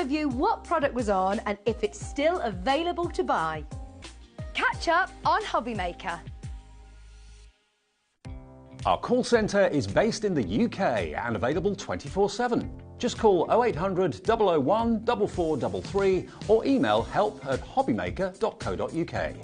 review what product was on and if it's still available to buy. Catch up on HobbyMaker. Our call centre is based in the UK and available 24/7. Just call 0800 001 4433 or email help@hobbymaker.co.uk.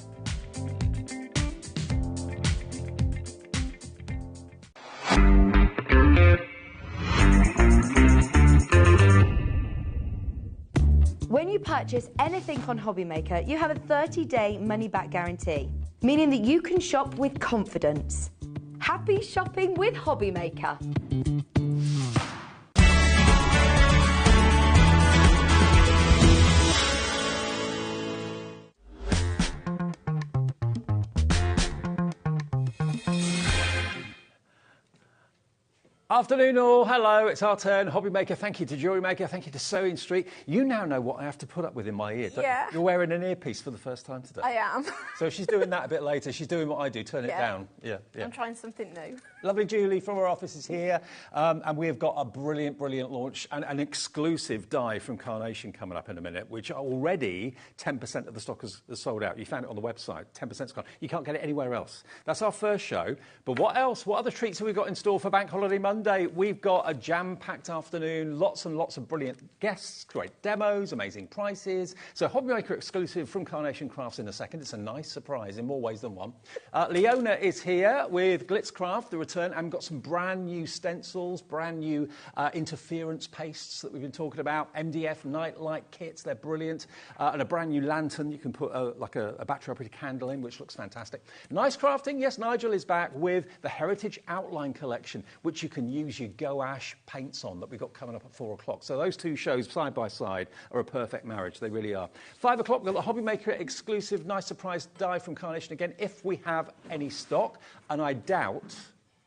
When you purchase anything on HobbyMaker, you have a 30-day money-back guarantee, meaning that you can shop with confidence. Happy shopping with HobbyMaker. Afternoon all, hello, it's our turn. HobbyMaker, thank you to Jewellery Maker, thank you to Sewing Street. You now know what I have to put up with in my ear. Yeah. You're wearing an earpiece for the first time today. I am. So she's doing that a bit later. She's doing what I do, turn it down. Yeah. I'm trying something new. Lovely Julie from our office is here, and we've got a brilliant launch and an exclusive die from Carnation coming up in a minute, which already 10% of the stock is sold out. You found it on the website, 10%'s gone. You can't get it anywhere else. That's our first show. But what else? What other treats have we got in store for Bank Holiday Monday? We've got a jam-packed afternoon, lots and lots of brilliant guests, great demos, amazing prices. So HobbyMaker exclusive from Carnation Crafts in a second. It's a nice surprise in more ways than one. Leona is here with Glitzcraft, the return, and got some brand new stencils, brand new interference pastes that we've been talking about, MDF nightlight kits, they're brilliant, and a brand new lantern you can put like a battery-operated candle in, which looks fantastic. Nice crafting, yes, Nigel is back with the Heritage Outline Collection, which you can use your Gouache paints on that we've got coming up at 4 o'clock. So those two shows side by side are a perfect marriage, they really are. 5 o'clock, we've got the HobbyMaker exclusive nice surprise die from Carnation again, if we have any stock, and I doubt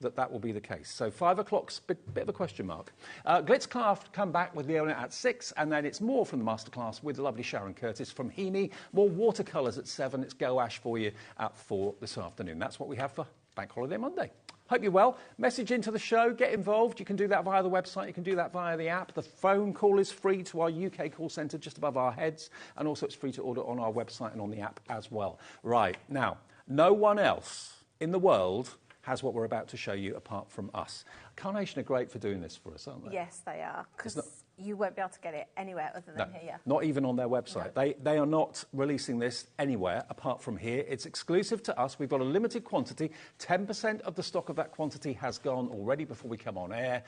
that will be the case. So 5 o'clock's a bit of a question mark. Glitzcraft come back with Leona at 6, and then it's more from the masterclass with the lovely Sharon Curtis from Hemi. More watercolours at 7. It's Gouache for you at 4 this afternoon. That's what we have for Bank Holiday Monday. Hope you're well. Message into the show, get involved. You can do that via the website, you can do that via the app. The phone call is free to our UK call centre just above our heads, and also it's free to order on our website and on the app as well. Right, now, no one else in the world has what we're about to show you apart from us. Carnation are great for doing this for us, aren't they? Yes, they are, because you won't be able to get it anywhere other than here. Not even on their website. No. They are not releasing this anywhere apart from here. It's exclusive to us. We've got a limited quantity. 10% of the stock of that quantity has gone already before we come on air.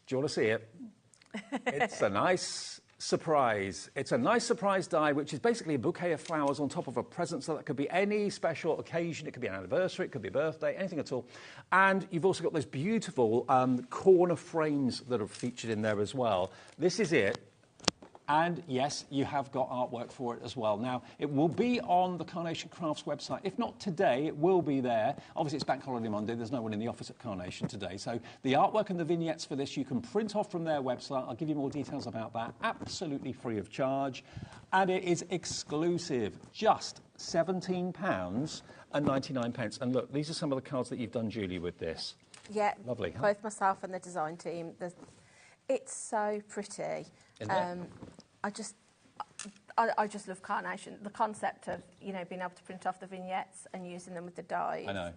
Do you want to see it? It's a nice surprise. It's a nice surprise die, which is basically a bouquet of flowers on top of a present, so that could be any special occasion. It could be an anniversary, it could be a birthday, anything at all. And you've also got those beautiful corner frames that are featured in there as well. This is it. And yes, you have got artwork for it as well. Now, it will be on the Carnation Crafts website. If not today, it will be there. Obviously, it's Bank Holiday Monday. There's no one in the office at Carnation today. So the artwork and the vignettes for this, you can print off from their website. I'll give you more details about that. Absolutely free of charge. And it is exclusive. Just £17.99. And look, these are some of the cards that you've done, Julie, with this. Yeah. Lovely, huh? Both myself and the design team. It's so pretty. I just love Carnation. The concept of, being able to print off the vignettes and using them with the dies. I know.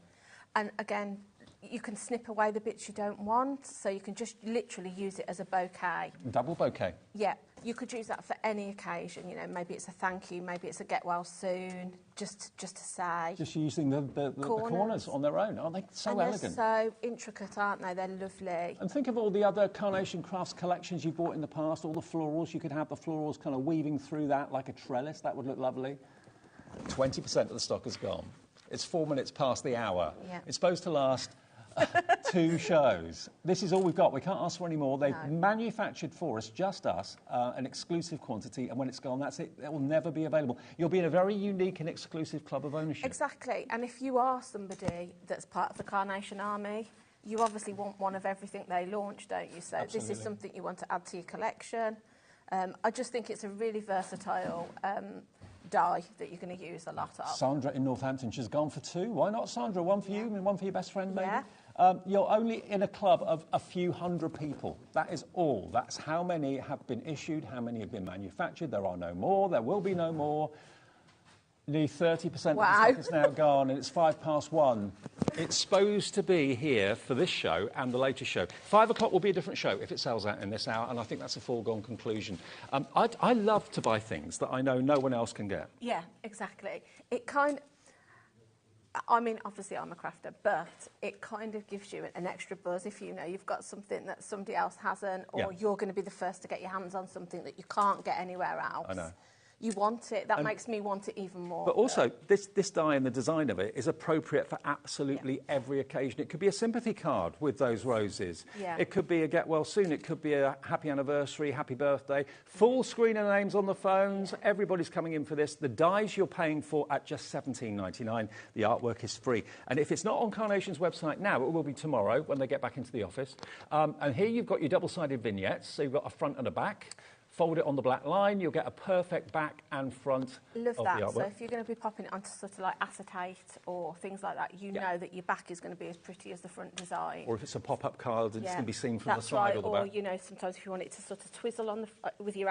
And again, you can snip away the bits you don't want, so you can just literally use it as a bouquet. Double bouquet. Yeah, you could use that for any occasion. Maybe it's a thank you, maybe it's a get well soon, just to say. Just using the corners on their own, aren't they? So elegant. They're so intricate, aren't they? They're lovely. And think of all the other Carnation Crafts collections you bought in the past, all the florals. You could have the florals kind of weaving through that like a trellis. That would look lovely. 20% of the stock is gone. It's 4 minutes past the hour. Yeah. It's supposed to last 2 shows. This is all we've got. We can't ask for any more. They've manufactured for us, just us, an exclusive quantity, and when it's gone, that's it. It will never be available. You'll be in a very unique and exclusive club of ownership. Exactly. And if you are somebody that's part of the Carnation Army, you obviously want one of everything they launch, don't you? So Absolutely. This is something you want to add to your collection. I just think it's a really versatile die that you're going to use a lot of. Sandra in Northampton, she's gone for 2. Why not, Sandra? One for you and one for your best friend, maybe? Yeah. You're only in a club of a few hundred people. That is all. That's how many have been issued, how many have been manufactured. There are no more. There will be no more. Nearly 30% of the stock is now gone, and it's 1:05. It's supposed to be here for this show and the latest show. 5 o'clock will be a different show if it sells out in this hour, and I think that's a foregone conclusion. I love to buy things that I know no one else can get. Yeah, exactly. It kind of... I mean, obviously I'm a crafter, but it kind of gives you an extra buzz if you know you've got something that somebody else hasn't, or you're going to be the first to get your hands on something that you can't get anywhere else. I know. You want it. That makes me want it even more. But also, this die and the design of it is appropriate for absolutely every occasion. It could be a sympathy card with those roses. Yeah. It could be a get well soon. It could be a happy anniversary, happy birthday. Full screen of names on the phones. Everybody's coming in for this. The dies you're paying for at just $17.99. The artwork is free. And if it's not on Carnation's website now, it will be tomorrow when they get back into the office. And here you've got your double-sided vignettes. So you've got a front and a back. Fold it on the black line, you'll get a perfect back and front of the artwork. So if you're going to be popping it onto sort of like acetate or things like that, you know that your back is going to be as pretty as the front design. Or if it's a pop-up card, it's going to be seen from the side or the back. Or, you know, sometimes if you want it to sort of twizzle on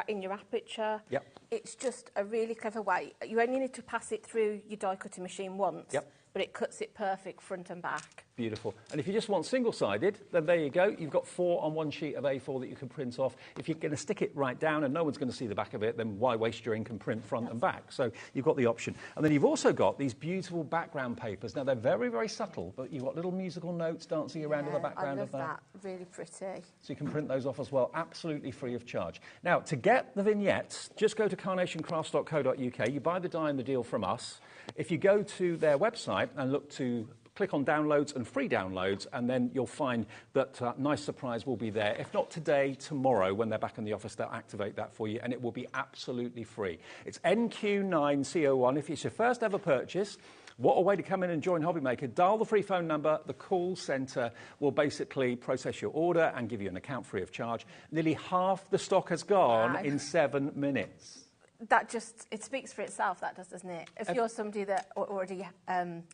in your aperture. Yep. It's just a really clever way. You only need to pass it through your die cutting machine once. Yep. But it cuts it perfect front and back. Beautiful. And if you just want single-sided, then there you go. You've got 4 on one sheet of A4 that you can print off. If you're going to stick it right down and no one's going to see the back of it, then why waste your ink and print front and back? So you've got the option. And then you've also got these beautiful background papers. Now, they're very, very subtle, but you've got little musical notes dancing around in the background of that. I love that. Really pretty. So you can print those off as well, absolutely free of charge. Now, to get the vignettes, just go to carnationcrafts.co.uk. You buy the die and the deal from us. If you go to their website and click on downloads and free downloads, and then you'll find that nice surprise will be there. If not today, tomorrow, when they're back in the office, they'll activate that for you, and it will be absolutely free. It's NQ9CO1. If it's your first ever purchase, what a way to come in and join HobbyMaker. Dial the free phone number. The call centre will basically process your order and give you an account free of charge. Nearly half the stock has gone in 7 minutes. That just, it speaks for itself, that does, doesn't it? If you're somebody that already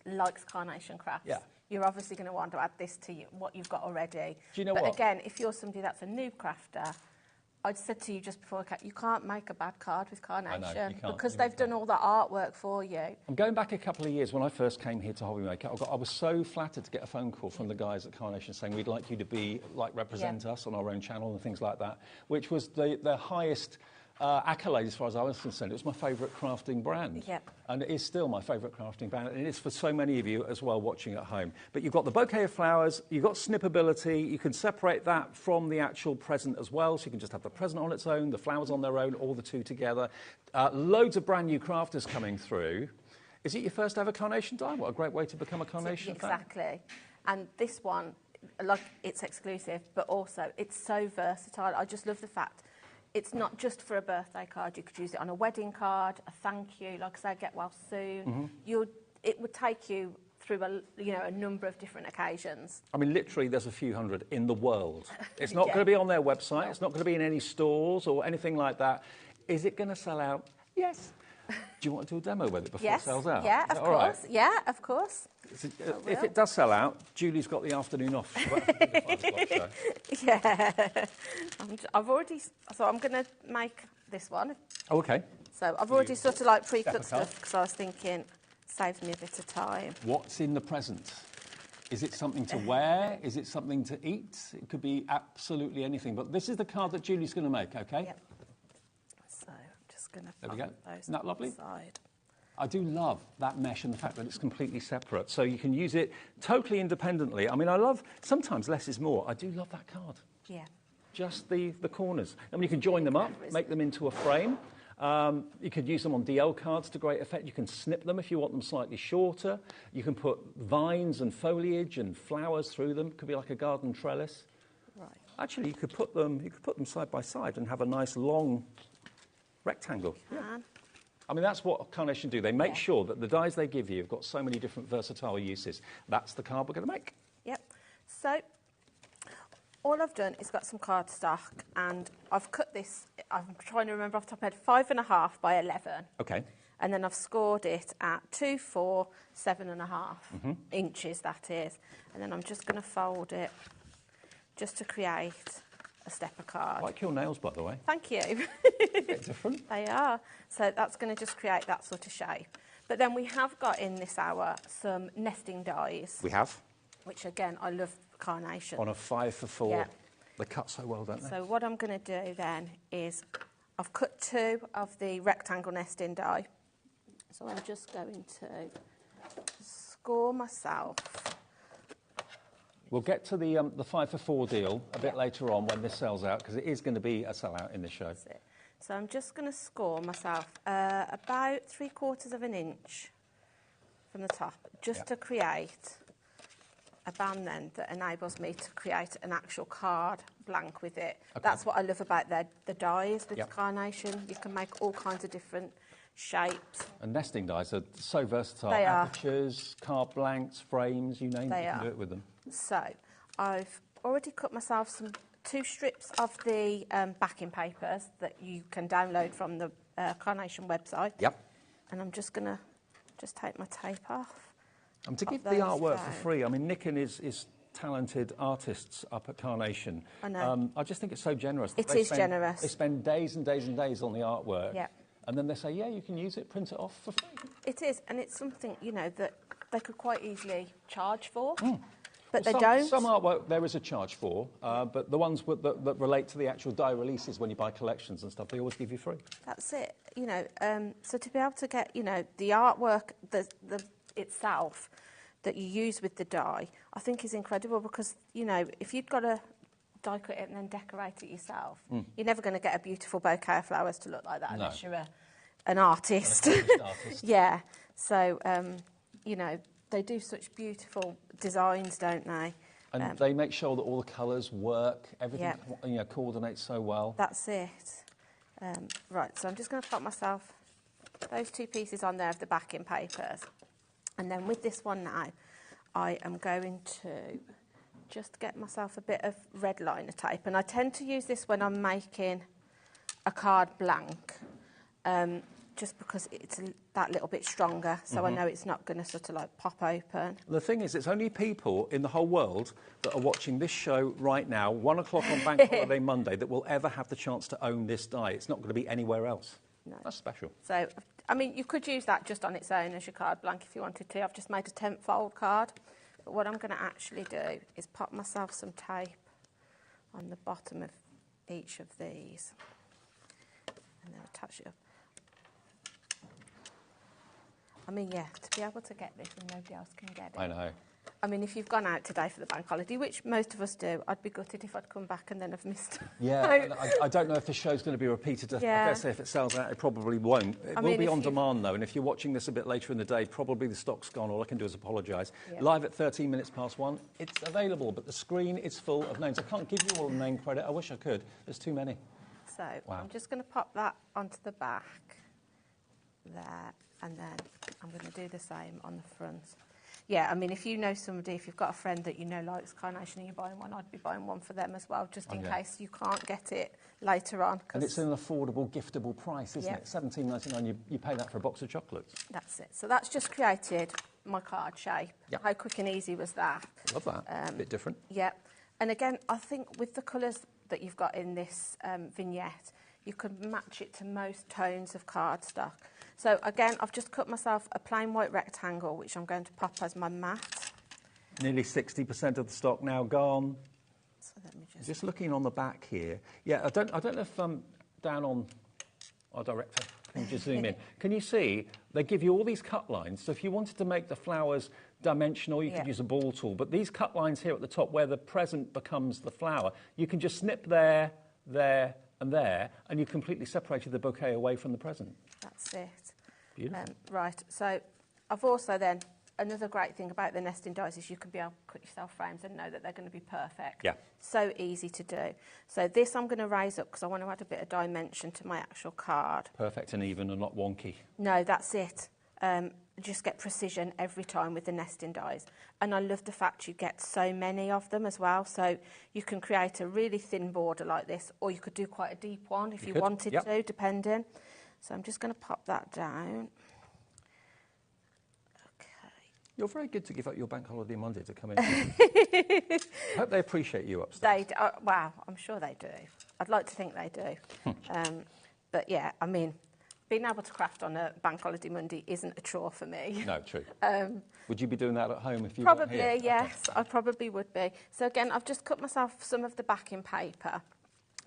likes Carnation crafts, you're obviously going to want to add this to what you've got already. Do you know what? But again, if you're somebody that's a new crafter, I said to you just before, you can't make a bad card with Carnation because they've done all the artwork for you. I'm going back a couple of years when I first came here to HobbyMaker. I was so flattered to get a phone call from the guys at Carnation saying we'd like you to represent us on our own channel and things like that, which was the highest accolade as far as I was concerned. It was my favourite crafting brand. Yep. And it is still my favourite crafting brand, and it is for so many of you as well watching at home. But you've got the bouquet of flowers, you've got snippability, you can separate that from the actual present as well, so you can just have the present on its own, the flowers on their own, all the two together. Loads of brand new crafters coming through. Is it your first ever Carnation die? What a great way to become a Carnation fan. Exactly. And this one, it's exclusive, but also it's so versatile. I just love the fact it's not just for a birthday card. You could use it on a wedding card, a thank you, like I say, get well soon. It would take you through a number of different occasions. I mean, literally, there's a few hundred in the world. It's not going to be on their website. No. It's not going to be in any stores or anything like that. Is it going to sell out? Yes. Do you want to do a demo with it before it sells out? Yeah, of course. Right? Yeah, of course. If it does sell out, Julie's got the afternoon off. Yeah. I'm going to make this one. Oh, OK. So I've already sort of pre-cut stuff because I was thinking saves me a bit of time. What's in the present? Is it something to wear? Is it something to eat? It could be absolutely anything. But this is the card that Julie's going to make, OK? Yep. So I'm just going to find those. Isn't that lovely? Side. I do love that mesh and the fact that it's completely separate. So you can use it totally independently. I mean, sometimes less is more. I do love that card. Yeah. Just the corners. I mean, you can join them up, make them into a frame. You could use them on DL cards to great effect. You can snip them if you want them slightly shorter. You can put vines and foliage and flowers through them. It could be like a garden trellis. Right. Actually, you could put them side by side and have a nice long rectangle. Yeah. I mean, that's what Carnation do. They make sure that the dies they give you have got so many different versatile uses. That's the card we're going to make. Yep. So all I've done is got some cardstock, and I've cut this, I'm trying to remember off the top of my head, 5.5 by 11. OK. and then I've scored it at 2, 4, 7.5 inches, that is. And then I'm just going to fold it just to create a stepper card. I like your nails, by the way. Thank you. A bit different. They are. So that's going to just create that sort of shape. But then we have got in this hour some nesting dies. We have. Which, again, I love Carnation. On a 5 for 4. Yeah. They cut so well, don't they? So what I'm going to do then is I've cut 2 of the rectangle nesting die. So I'm just going to score myself. We'll get to the 5 for 4 deal a bit later on when this sells out, because it is going to be a sellout in this show. That's it. So I'm just going to score myself about 3/4 of an inch from the top, just to create a band then that enables me to create an actual card blank with it. Okay. That's what I love about the dies with Carnation. You can make all kinds of different shapes. And nesting dies are so versatile. They are. Apertures, card blanks, frames, you name it, you can do it with them. So I've already cut myself 2 strips of the backing papers that you can download from the Carnation website. Yep. And I'm just going to take my tape off. To give the artwork for free, I mean, Nick and his talented artists up at Carnation, I know. I just think it's so generous. It is generous. They spend days and days and days on the artwork. Yep. And then they say, yeah, you can use it, print it off for free. It is, and it's something, you know, that they could quite easily charge for. But Well, they don't. Some artwork there is a charge for, but the ones that relate to the actual die releases when you buy collections and stuff, they always give you free. That's it, you know. So to be able to get, you know, the artwork itself that you use with the die, I think is incredible because, you know, if you've got to die cut it and then decorate it yourself, you're never going to get a beautiful bouquet of flowers to look like that unless you're an artist. Yeah. So, you know, they do such beautiful designs, don't they? And they make sure that all the colours work, everything you know, coordinates so well. That's it. Right, so I'm just going to pop myself those 2 pieces on there of the backing papers. And then with this one now, I am going to just get myself a bit of red liner tape. And I tend to use this when I'm making a card blank, just because it's that little bit stronger, so I know it's not going to sort of like pop open. The thing is, it's only people in the whole world that are watching this show right now, 1 o'clock on Bank Holiday Monday, that will ever have the chance to own this die. It's not going to be anywhere else. No. That's special. So, I mean, you could use that just on its own as your card blank if you wanted to. I've just made a 10-fold card. But what I'm going to actually do is pop myself some tape on the bottom of each of these and then attach it up. I mean, yeah, to be able to get this and nobody else can get it. I know. I mean, if you've gone out today for the bank holiday, which most of us do, I'd be gutted if I'd come back and then have missed. Yeah, I don't know if the show's going to be repeated. I guess if it sells out, it probably won't. It will be on demand, though, and if you're watching this a bit later in the day, probably the stock's gone. All I can do is apologise. Yeah. Live at 13 minutes past 1, it's available, but the screen is full of names. I can't give you all the name credit. I wish I could. There's too many. So I'm just going to pop that onto the back there, and then I'm going to do the same on the front. Yeah, I mean, if you know somebody, if you've got a friend that you know likes Carnation and you're buying one, I'd be buying one for them as well, just in case you can't get it later on. And it's an affordable, giftable price, isn't it? $17.99, you pay that for a box of chocolates. That's it. So that's just created my card shape. Yep. How quick and easy was that? Love that. A bit different. Yeah. And again, I think with the colours that you've got in this vignette, you could match it to most tones of cardstock. So again, I've just cut myself a plain white rectangle, which I'm going to pop as my mat. Nearly 60% of the stock now gone. So let me just looking on the back here. Yeah, I don't know if down on our director, can you just zoom in? Can you see they give you all these cut lines? So if you wanted to make the flowers dimensional, you could use a ball tool. But these cut lines here at the top, where the present becomes the flower, you can just snip there, there, and there, and you completely separated the bouquet away from the present. That's it. Beautiful. Right, so I've also then, another great thing about the nesting dies is you can be able to cut yourself frames and know that they're going to be perfect. Yeah. So easy to do. So this I'm going to raise up because I want to add a bit of dimension to my actual card. Perfect and even and not wonky. No, that's it. Just get precision every time with the nesting dies. And I love the fact you get so many of them as well. So you can create a really thin border like this, or you could do quite a deep one if you wanted to, depending. So I'm just going to pop that down. You're very good to give up your bank holiday Monday to come in. I hope they appreciate you upstairs. Wow, I'm sure they do. I'd like to think they do. But yeah, I mean, being able to craft on a bank holiday Monday isn't a chore for me. No, true. Would you be doing that at home if you probably, weren't here? Yes, okay. I probably would be. So again, I've just cut myself some of the backing paper.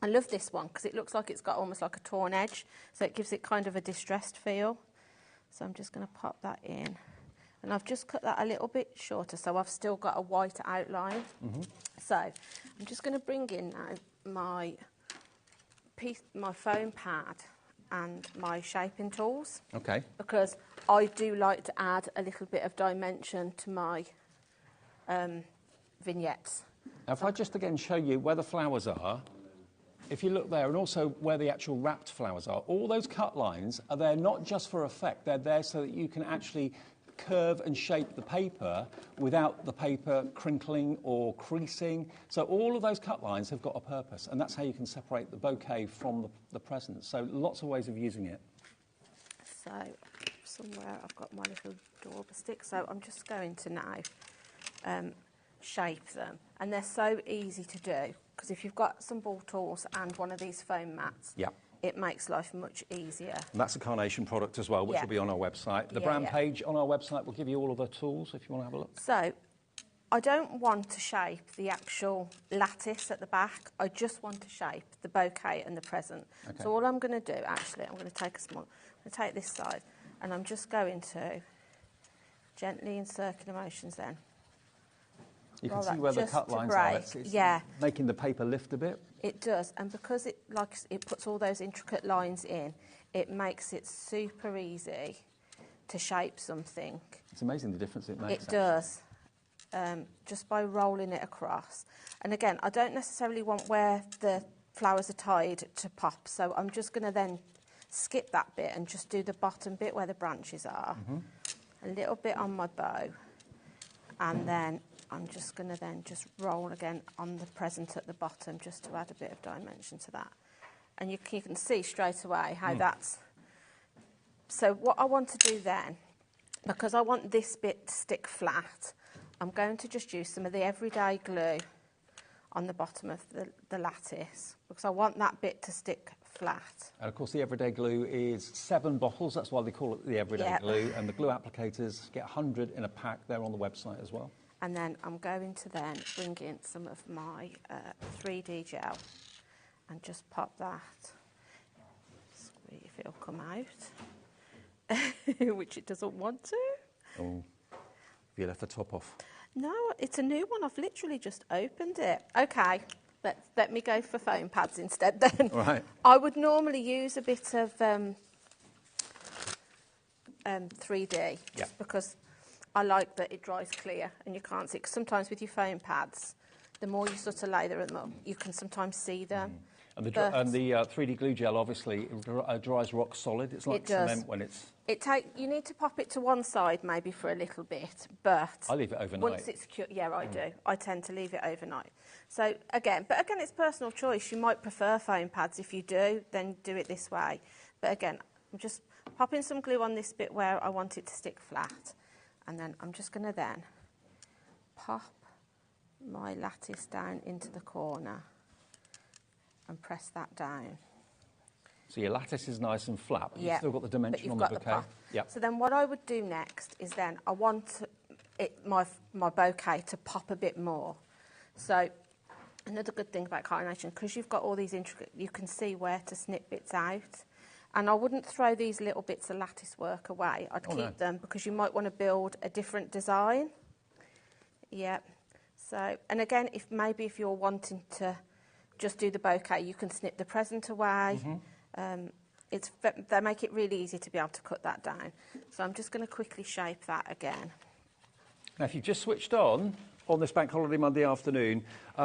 I love this one because it looks like it's got almost like a torn edge, so it gives it kind of a distressed feel. So I'm just going to pop that in. And I've just cut that a little bit shorter, so I've still got a white outline. So I'm just going to bring in now my foam pad and my shaping tools. Okay. Because I do like to add a little bit of dimension to my vignettes. Now, if I just again show you where the flowers are, if you look there, and also where the actual wrapped flowers are, all those cut lines are there not just for effect, they're there so that you can actually curve and shape the paper without the paper crinkling or creasing. So all of those cut lines have got a purpose, and that's how you can separate the bouquet from the present. So lots of ways of using it. So somewhere I've got my little dauber stick, so I'm just going to now shape them. And they're so easy to do, because if you've got some ball tools and one of these foam mats, it makes life much easier. And that's a Carnation product as well, which will be on our website. The brand page on our website will give you all of the tools if you want to have a look. So I don't want to shape the actual lattice at the back. I just want to shape the bouquet and the present. Okay. So all I'm going to do, actually, I'm going to take I'm going to take this side, and I'm just going to gently in circular motions then. You can see where the cut lines are. It's making the paper lift a bit. It does, and because it puts all those intricate lines in, it makes it super easy to shape something. It's amazing the difference it makes. It does, just by rolling it across. And again, I don't necessarily want where the flowers are tied to pop, so I'm just going to then skip that bit and just do the bottom bit where the branches are. A little bit on my bow, and then I'm just going to then just roll again on the present at the bottom just to add a bit of dimension to that. And you can see straight away how that's... So what I want to do then, because I want this bit to stick flat, I'm going to just use some of the everyday glue on the bottom of the lattice, because I want that bit to stick flat. And of course the everyday glue is 7 bottles, that's why they call it the everyday glue, and the glue applicators get 100 in a pack. They're on the website as well. And then I'm going to then bring in some of my 3D gel and just pop that. See if it'll come out, which it doesn't want to. Oh, you left the top off. No, it's a new one. I've literally just opened it. Okay, let me go for foam pads instead then. All right. I would normally use a bit of 3D, just because I like that it dries clear and you can't see. Because sometimes with your foam pads, the more you sort of lather them up, you can sometimes see them. And the 3D glue gel, obviously, it dries rock solid. It's like cement when it's... You need to pop it to one side maybe for a little bit, but... I leave it overnight. Once it's cured, I do. I tend to leave it overnight. So, again, it's personal choice. You might prefer foam pads. If you do, then do it this way. But again, I'm just popping some glue on this bit where I want it to stick flat. And then I'm just going to then pop my lattice down into the corner and press that down. So your lattice is nice and flat, but you've still got the dimension on the bouquet. So then what I would do next is then I want my bouquet to pop a bit more. So another good thing about Carnation, because you've got all these intricate, you can see where to snip bits out. And I wouldn't throw these little bits of lattice work away. I'd keep them because you might want to build a different design. So, and again, if you're wanting to just do the bouquet, you can snip the present away. They make it really easy to be able to cut that down. So I'm just going to quickly shape that again. Now, if you've just switched on this Bank Holiday Monday afternoon,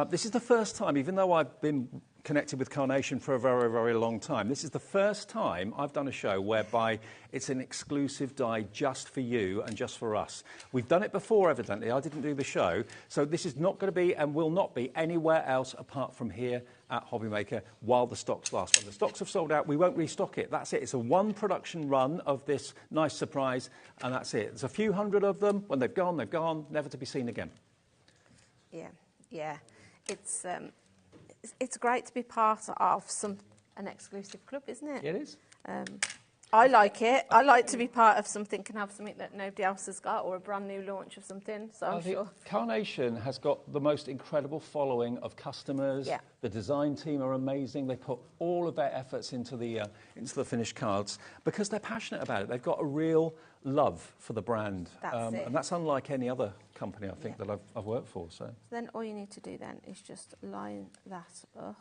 this is the first time, even though I've been connected with Carnation for a very, very long time. This is the first time I've done a show whereby it's an exclusive die just for you and just for us. We've done it before, evidently. I didn't do the show. So this is not going to be and will not be anywhere else apart from here at HobbyMaker while the stocks last. When the stocks have sold out, we won't restock it. That's it. It's a one production run of this nice surprise, and that's it. There's a few hundred of them. When they've gone, never to be seen again. Yeah. It's great to be part of an exclusive club, isn't it? It is. I like it. I like to be part of something, can have something that nobody else has got, or a brand new launch of something. So I'm sure Carnation has got the most incredible following of customers. Yeah. The design team are amazing. They put all of their efforts into the finished cards because they're passionate about it. They've got a real love for the brand, That's it. and that's unlike any other company I think that I've worked for. So then all you need to do then is just line that up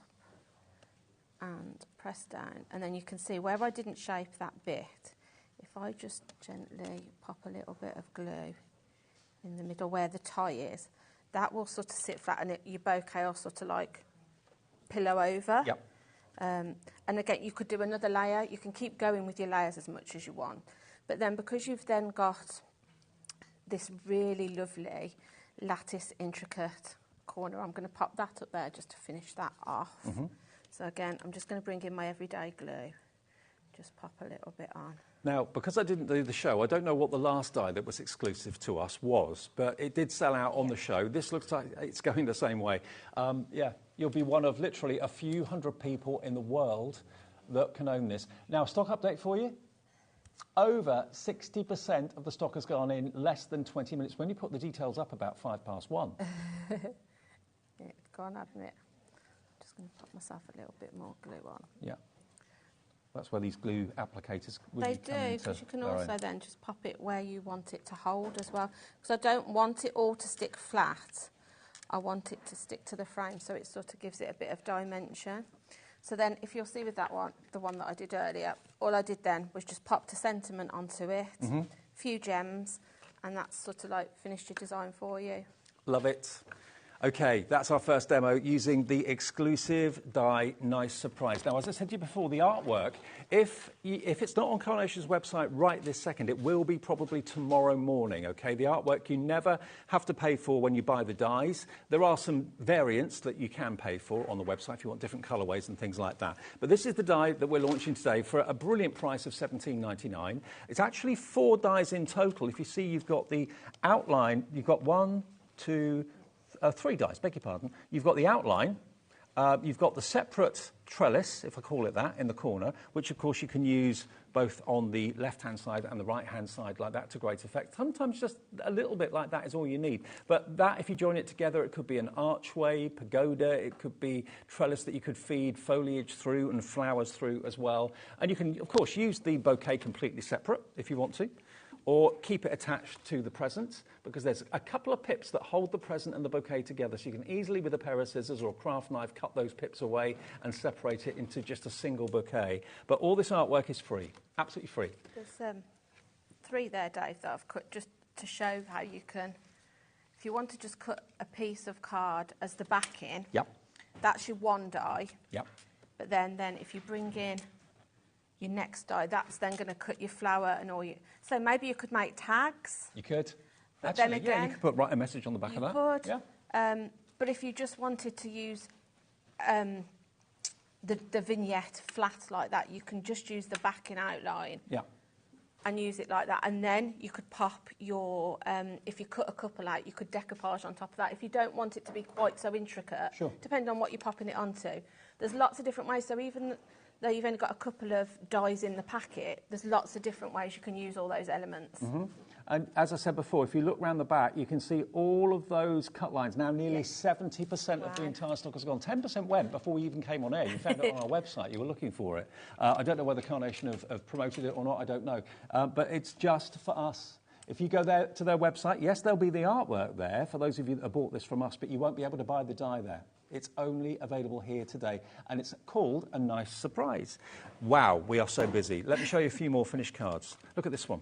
and press down, and then you can see where I didn't shape that bit. If I just gently pop a little bit of glue in the middle where the tie is, that will sort of sit flat, and your bouquet will sort of like pillow over. Yep. And again, you could do another layer. You can keep going with your layers as much as you want, but then because you've then got this really lovely lattice intricate corner, I'm going to pop that up there just to finish that off. Mm-hmm. So again, I'm just going to bring in my everyday glue, just pop a little bit on. Now, because I didn't do the show, I don't know what the last die that was exclusive to us was, but it did sell out on the show. This looks like it's going the same way. You'll be one of literally a few hundred people in the world that can own this. Now, stock update for you. Over 60% of the stock has gone in less than 20 minutes. When you put the details up about 1:05. Yeah, go on, hasn't it? Just going to put myself a little bit more glue on. Yeah. That's where these glue applicators really come They do, into because you can their also own. then just pop it where you want it to hold as well. Because I don't want it all to stick flat. I want it to stick to the frame, so it sort of gives it a bit of dimension. So then, if you'll see with that one, the one that I did earlier, all I did then was just pop a sentiment onto it, few gems, and that's sort of like finished your design for you. Love it. Okay, that's our first demo using the exclusive die Nice Surprise. Now, as I said to you before, the artwork, if it's not on Carnation's website right this second, it will be probably tomorrow morning, okay? The artwork you never have to pay for when you buy the dies. There are some variants that you can pay for on the website if you want different colourways and things like that. But this is the die that we're launching today for a brilliant price of $17.99. It's actually 4 dies in total. If you see, you've got the outline, you've got 3 dies, beg your pardon. You've got the outline, you've got the separate trellis, if I call it that, in the corner, which of course you can use both on the left-hand side and the right-hand side like that to great effect. Sometimes just a little bit like that is all you need. But that, if you join it together, it could be an archway, pagoda, it could be trellis that you could feed foliage through and flowers through as well. And you can, of course, use the bouquet completely separate if you want to, or keep it attached to the present, because there's a couple of pips that hold the present and the bouquet together, so you can easily, with a pair of scissors or a craft knife, cut those pips away and separate it into just a single bouquet. But all this artwork is free, absolutely free. There's 3 there, Dave, that I've cut just to show how you can, if you want to just cut a piece of card as the backing, that's your 1 die. But then if you bring in your next die, that's then going to cut your flower and all your... So maybe you could make tags. You could. But actually, then again, you could write a message on the back of that. You could. Yeah. But if you just wanted to use the vignette flat like that, you can just use the backing outline. And use it like that. And then you could pop your... if you cut a couple out, you could decoupage on top of that. If you don't want it to be quite so intricate, depending on what you're popping it onto, there's lots of different ways. So even though you've only got a couple of dies in the packet, there's lots of different ways you can use all those elements. And as I said before, if you look round the back, you can see all of those cut lines. Now, nearly 70% of the entire stock has gone. 10% went before we even came on air. You found it on our website. You were looking for it. I don't know whether Carnation have promoted it or not. I don't know. But it's just for us. If you go there to their website, yes, there'll be the artwork there for those of you that have bought this from us, but you won't be able to buy the die there. It's only available here today, and it's called a Nice Surprise. Wow, we are so busy. Let me show you a few more finished cards. Look at this one.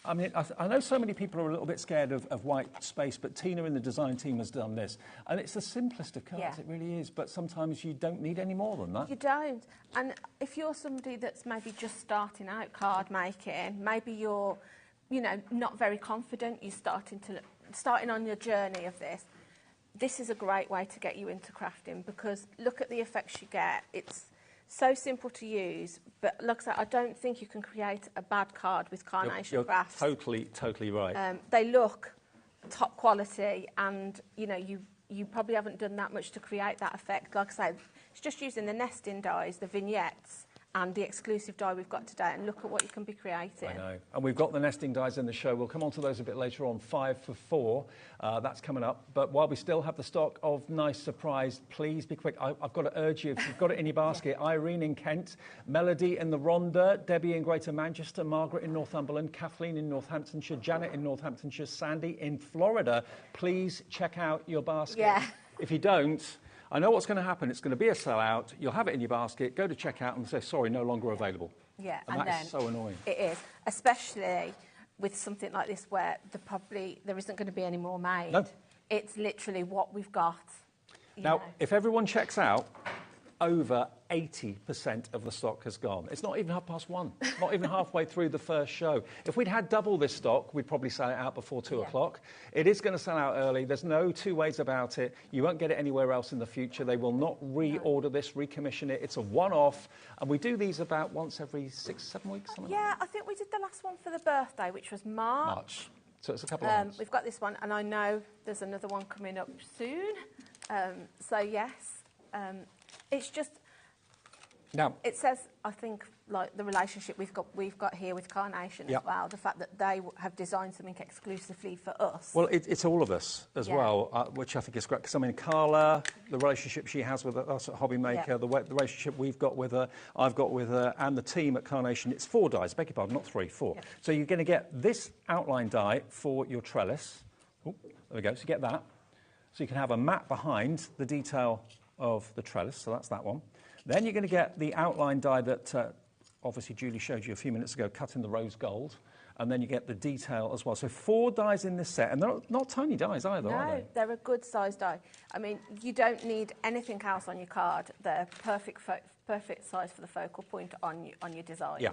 I mean, I know so many people are a little bit scared of white space, but Tina in the design team has done this. And it's the simplest of cards, it really is. But sometimes you don't need any more than that. You don't. And if you're somebody that's maybe just starting out card making, maybe you're, you know, not very confident, you're starting on your journey of this, this is a great way to get you into crafting, because look at the effects you get. It's so simple to use, but like I said, I don't think you can create a bad card with Carnation crafts. Totally right. They look top quality, and you know, you probably haven't done that much to create that effect. Like I said, it's just using the nesting dies, the vignettes, and the exclusive die we've got today, and look at what you can be creating. I know. And we've got the nesting dies in the show. We'll come on to those a bit later on, 5 for 4. That's coming up. But while we still have the stock of Nice Surprise, please be quick. I've got to urge you, if you've got it in your basket, Irene in Kent, Melody in the Rhondda, Debbie in Greater Manchester, Margaret in Northumberland, Kathleen in Northamptonshire, Janet in Northamptonshire, Sandy in Florida, please check out your basket. Yeah. If you don't, I know what's going to happen. It's going to be a sellout. You'll have it in your basket, go to checkout and say, sorry, no longer available. Yeah, and that is so annoying. It is, especially with something like this where there isn't going to be any more made. No. It's literally what we've got. Now, if everyone checks out, over 80% of the stock has gone. It's not even 1:30, not even halfway through the first show. If we'd had double this stock, we'd probably sell it out before 2 o'clock. It is going to sell out early. There's no two ways about it. You won't get it anywhere else in the future. They will not reorder this, recommission it. It's a one-off, and we do these about once every 6-7 weeks. Yeah, I think we did the last one for the birthday, which was March. So it's a couple of months. We've got this one, and I know there's another one coming up soon. So yes, it's just. Now, it says, I think, like the relationship we've got here with Carnation as well, the fact that they have designed something exclusively for us. Well, it's all of us as well, which I think is great. Because I mean, Carla, the relationship she has with us at HobbyMaker, the relationship we've got with her, I've got with her, and the team at Carnation. It's 4 dies, beg your pardon, not 3, 4. So you're going to get this outline die for your trellis. Oh, there we go. So you get that. So you can have a mat behind the detail of the trellis. So that's that one. Then you're going to get the outline die that obviously Julie showed you a few minutes ago, cut in the rose gold. And then you get the detail as well. So 4 dies in this set. And they're not tiny dies either, are they? No, they're a good size die. I mean, you don't need anything else on your card. They're perfect size for the focal point on your designs. Yeah.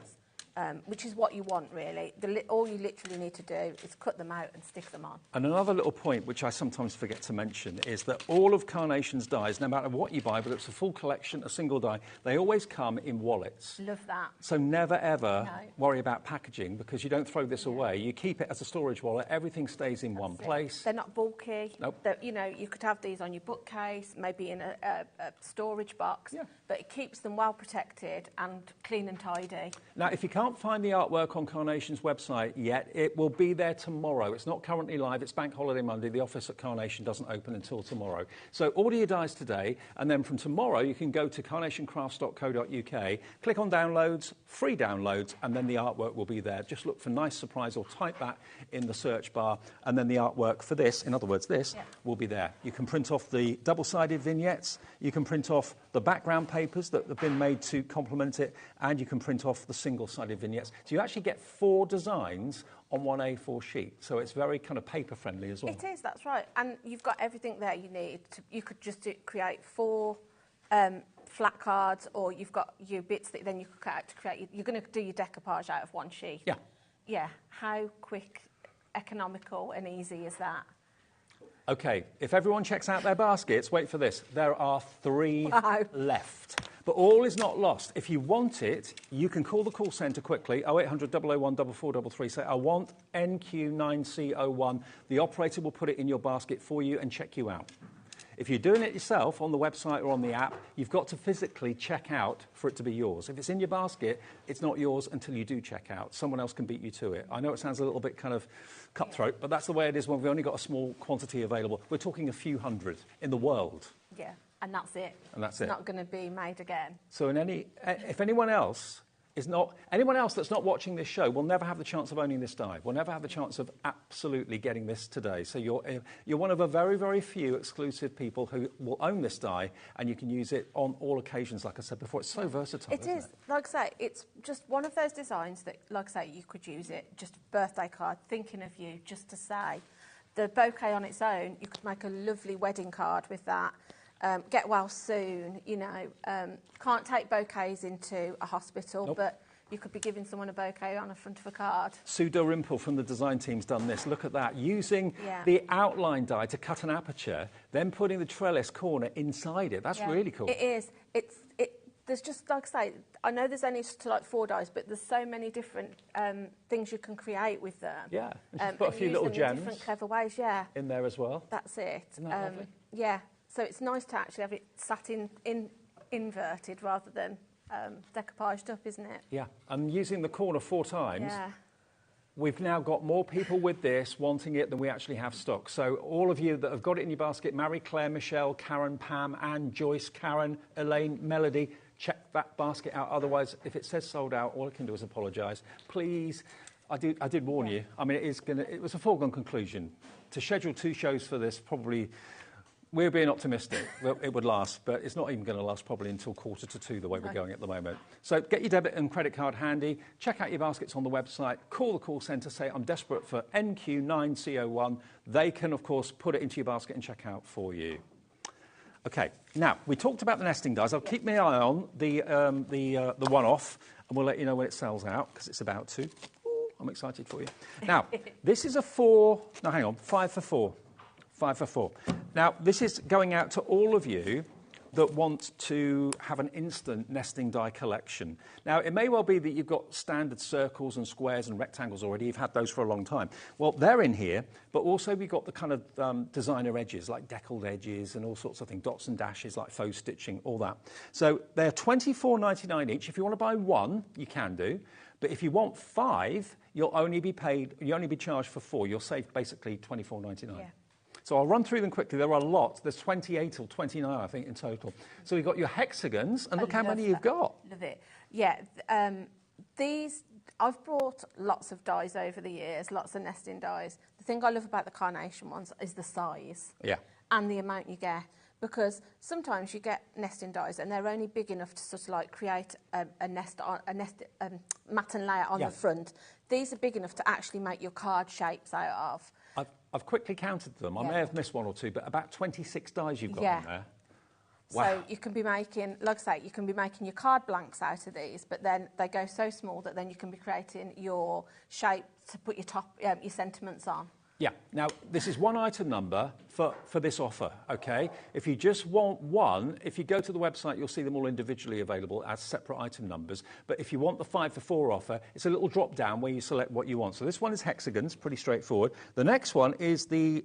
Which is what you want, really. All you literally need to do is cut them out and stick them on. And another little point, which I sometimes forget to mention, is that all of Carnation's dies, no matter what you buy, whether it's a full collection, a single die, they always come in wallets. Love that. So never, ever worry about packaging, because you don't throw this away. You keep it as a storage wallet. Everything stays in one place. They're not bulky. Nope. You know, you could have these on your bookcase, maybe in a storage box, but it keeps them well protected and clean and tidy. Now, if you can't find the artwork on Carnation's website yet, it will be there tomorrow. It's not currently live. It's Bank Holiday Monday. The office at Carnation doesn't open until tomorrow. So order your dies today, and then from tomorrow you can go to carnationcrafts.co.uk, click on downloads, free downloads, and then the artwork will be there. Just look for Nice Surprise or type that in the search bar, and then the artwork for this, in other words this, will be there. You can print off the double-sided vignettes, you can print off the background papers that have been made to complement it, and you can print off the single-sided vignettes. So you actually get 4 designs on one A4 sheet. So it's very kind of paper-friendly as well. It is, that's right. And you've got everything there you need. You could just create 4 flat cards, or you've got your bits that then you could cut out to create. You're going to do your decoupage out of one sheet. Yeah. Yeah. How quick, economical and easy is that? OK, if everyone checks out their baskets, wait for this. There are 3 left. But all is not lost. If you want it, you can call the call centre quickly, 0800 001 4433, say, I want NQ9C01. The operator will put it in your basket for you and check you out. If you're doing it yourself on the website or on the app, you've got to physically check out for it to be yours. If it's in your basket, it's not yours until you do check out. Someone else can beat you to it. I know it sounds a little bit kind of cutthroat, but that's the way it is when we've only got a small quantity available. We're talking a few hundred in the world. Yeah, and that's it. And that's it. It's not going to be made again. So if anyone else is not, anyone else that's not watching this show will never have the chance of owning this die. Will never have the chance of absolutely getting this today. So you're one of a very, very few exclusive people who will own this die, and you can use it on all occasions, like I said before. It's so versatile, It is. Like I say, it's just one of those designs that, like I say, you could use it, just a birthday card, thinking of you, just to say. The bouquet on its own, you could make a lovely wedding card with that. Get well soon, you know. Can't take bouquets into a hospital, but you could be giving someone a bouquet on the front of a card. Sue Dalrymple from the design team's done this. Look at that. Using the outline die to cut an aperture, then putting the trellis corner inside it. That's really cool. It is. There's just, like I say, I know there's only like 4 dies, but there's so many different things you can create with them. Yeah, and just put a few little gems in different clever ways, in there as well. That's it. Isn't that lovely? Yeah. So it's nice to actually have it sat in inverted rather than decoupaged up, isn't it? Yeah, and using the corner 4 times, yeah. We've now got more people with this wanting it than we actually have stock. So all of you that have got it in your basket, Mary, Claire, Michelle, Karen, Pam, Anne, Joyce, Karen, Elaine, Melody, check that basket out. Otherwise, if it says sold out, all I can do is apologise. Please, I did warn you. I mean, it was a foregone conclusion. To schedule 2 shows for this, probably... We're being optimistic that it would last, but it's not even going to last probably until 1:45 the way we're going at the moment. So get your debit and credit card handy, check out your baskets on the website, call the call centre, say I'm desperate for NQ9CO1. They can, of course, put it into your basket and check out for you. Okay, now, we talked about the nesting dies. I'll keep my eye on the one-off, and we'll let you know when it sells out, because it's about to. Ooh, I'm excited for you. Now, this is a 5 for 4. 5 for 4. Now, this is going out to all of you that want to have an instant nesting die collection. Now, it may well be that you've got standard circles and squares and rectangles already. You've had those for a long time. Well, they're in here, but also we've got the kind of designer edges, like deckled edges and all sorts of things, dots and dashes, like faux stitching, all that. So they're £24.99 each. If you want to buy 1, you can do. But if you want 5, you'll only be charged for 4. You'll save basically £24.99. Yeah. So I'll run through them quickly. There are a lot. There's 28 or 29, I think, in total. So you've got your hexagons, and look how many you've got. Love it. Yeah, these, I've brought lots of dies over the years, lots of nesting dies. The thing I love about the Carnation ones is the size. Yeah. And the amount you get. Because sometimes you get nesting dies and they're only big enough to sort of like create a mat and layer on the front. These are big enough to actually make your card shapes out of. I've quickly counted them. I may have missed 1 or 2, but about 26 dies you've got in there. Wow. So you can be making, like I say, you can be making your card blanks out of these, but then they go so small that then you can be creating your shape to put your your sentiments on. Yeah. Now, this is 1 item number for this offer, OK? If you just want 1, if you go to the website, you'll see them all individually available as separate item numbers. But if you want the 5 for 4 offer, it's a little drop-down where you select what you want. So this one is hexagons, pretty straightforward. The next one is the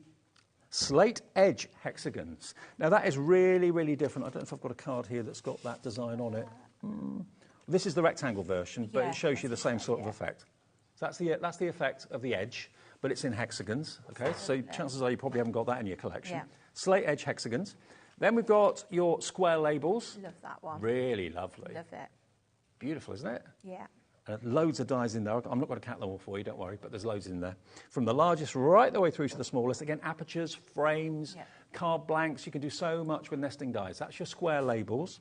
slate edge hexagons. Now, that is really, really different. I don't know if I've got a card here that's got that design on it. This is the rectangle version, but it shows you the same sort of effect. So that's the effect of the edge. But it's in hexagons, OK? So chances are you probably haven't got that in your collection. Yeah. Slate edge hexagons. Then we've got your square labels. Love that one. Really lovely. Love it. Beautiful, isn't it? Yeah. Loads of dies in there. I'm not going to count them all for you, don't worry, but there's loads in there. From the largest right the way through to the smallest. Again, apertures, frames, card blanks. You can do so much with nesting dies. That's your square labels.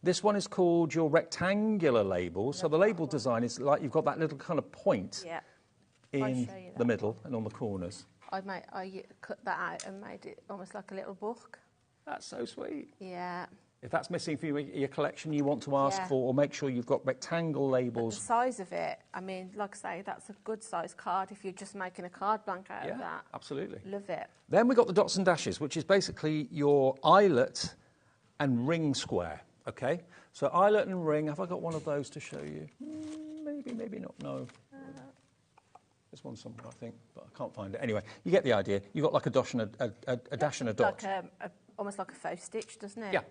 This one is called your rectangular labels. So the label design is like you've got that little kind of point. Yeah. In the middle and on the corners. I cut that out and made it almost like a little book. That's so sweet. Yeah. If that's missing for your collection, you want to ask for, or make sure you've got rectangle labels. But the size of it, I mean, like I say, that's a good size card if you're just making a card blank out of that. Absolutely. Love it. Then we've got the dots and dashes, which is basically your eyelet and ring square, OK? So eyelet and ring, have I got one of those to show you? Maybe not, no. There's one somewhere, I think, but I can't find it. Anyway, you get the idea. You've got like a dash and a dash and a dot. Like almost like a faux stitch, doesn't it? Yeah.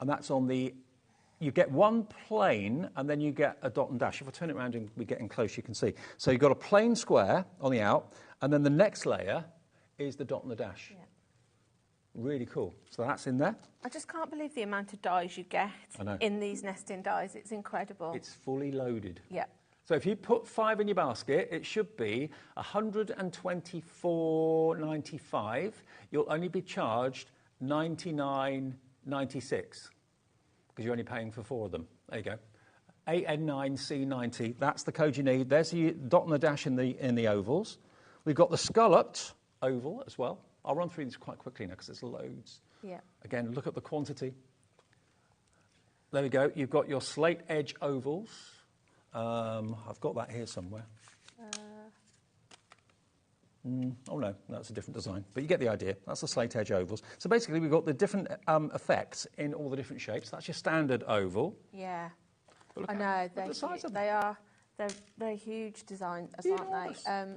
And that's on the... You get one plain, and then you get a dot and dash. If I turn it around and we get in close, you can see. So you've got a plain square on the out, and then the next layer is the dot and the dash. Yeah. Really cool. So that's in there. I just can't believe the amount of dies you get in these nesting dies. It's incredible. It's fully loaded. Yeah. So if you put 5 in your basket, it should be $124.95. You'll only be charged $99.96 because you're only paying for 4 of them. There you go. AN9C90. That's the code you need. There's the dot and the dash in the ovals. We've got the scalloped oval as well. I'll run through these quite quickly now because there's loads. Yeah. Again, look at the quantity. There we go. You've got your slate edge ovals. I've got that here somewhere. Oh no, that's a different design. But you get the idea. That's the slate edge ovals. So basically we've got the different effects in all the different shapes. That's your standard oval. Yeah. I know, they're huge design, aren't they?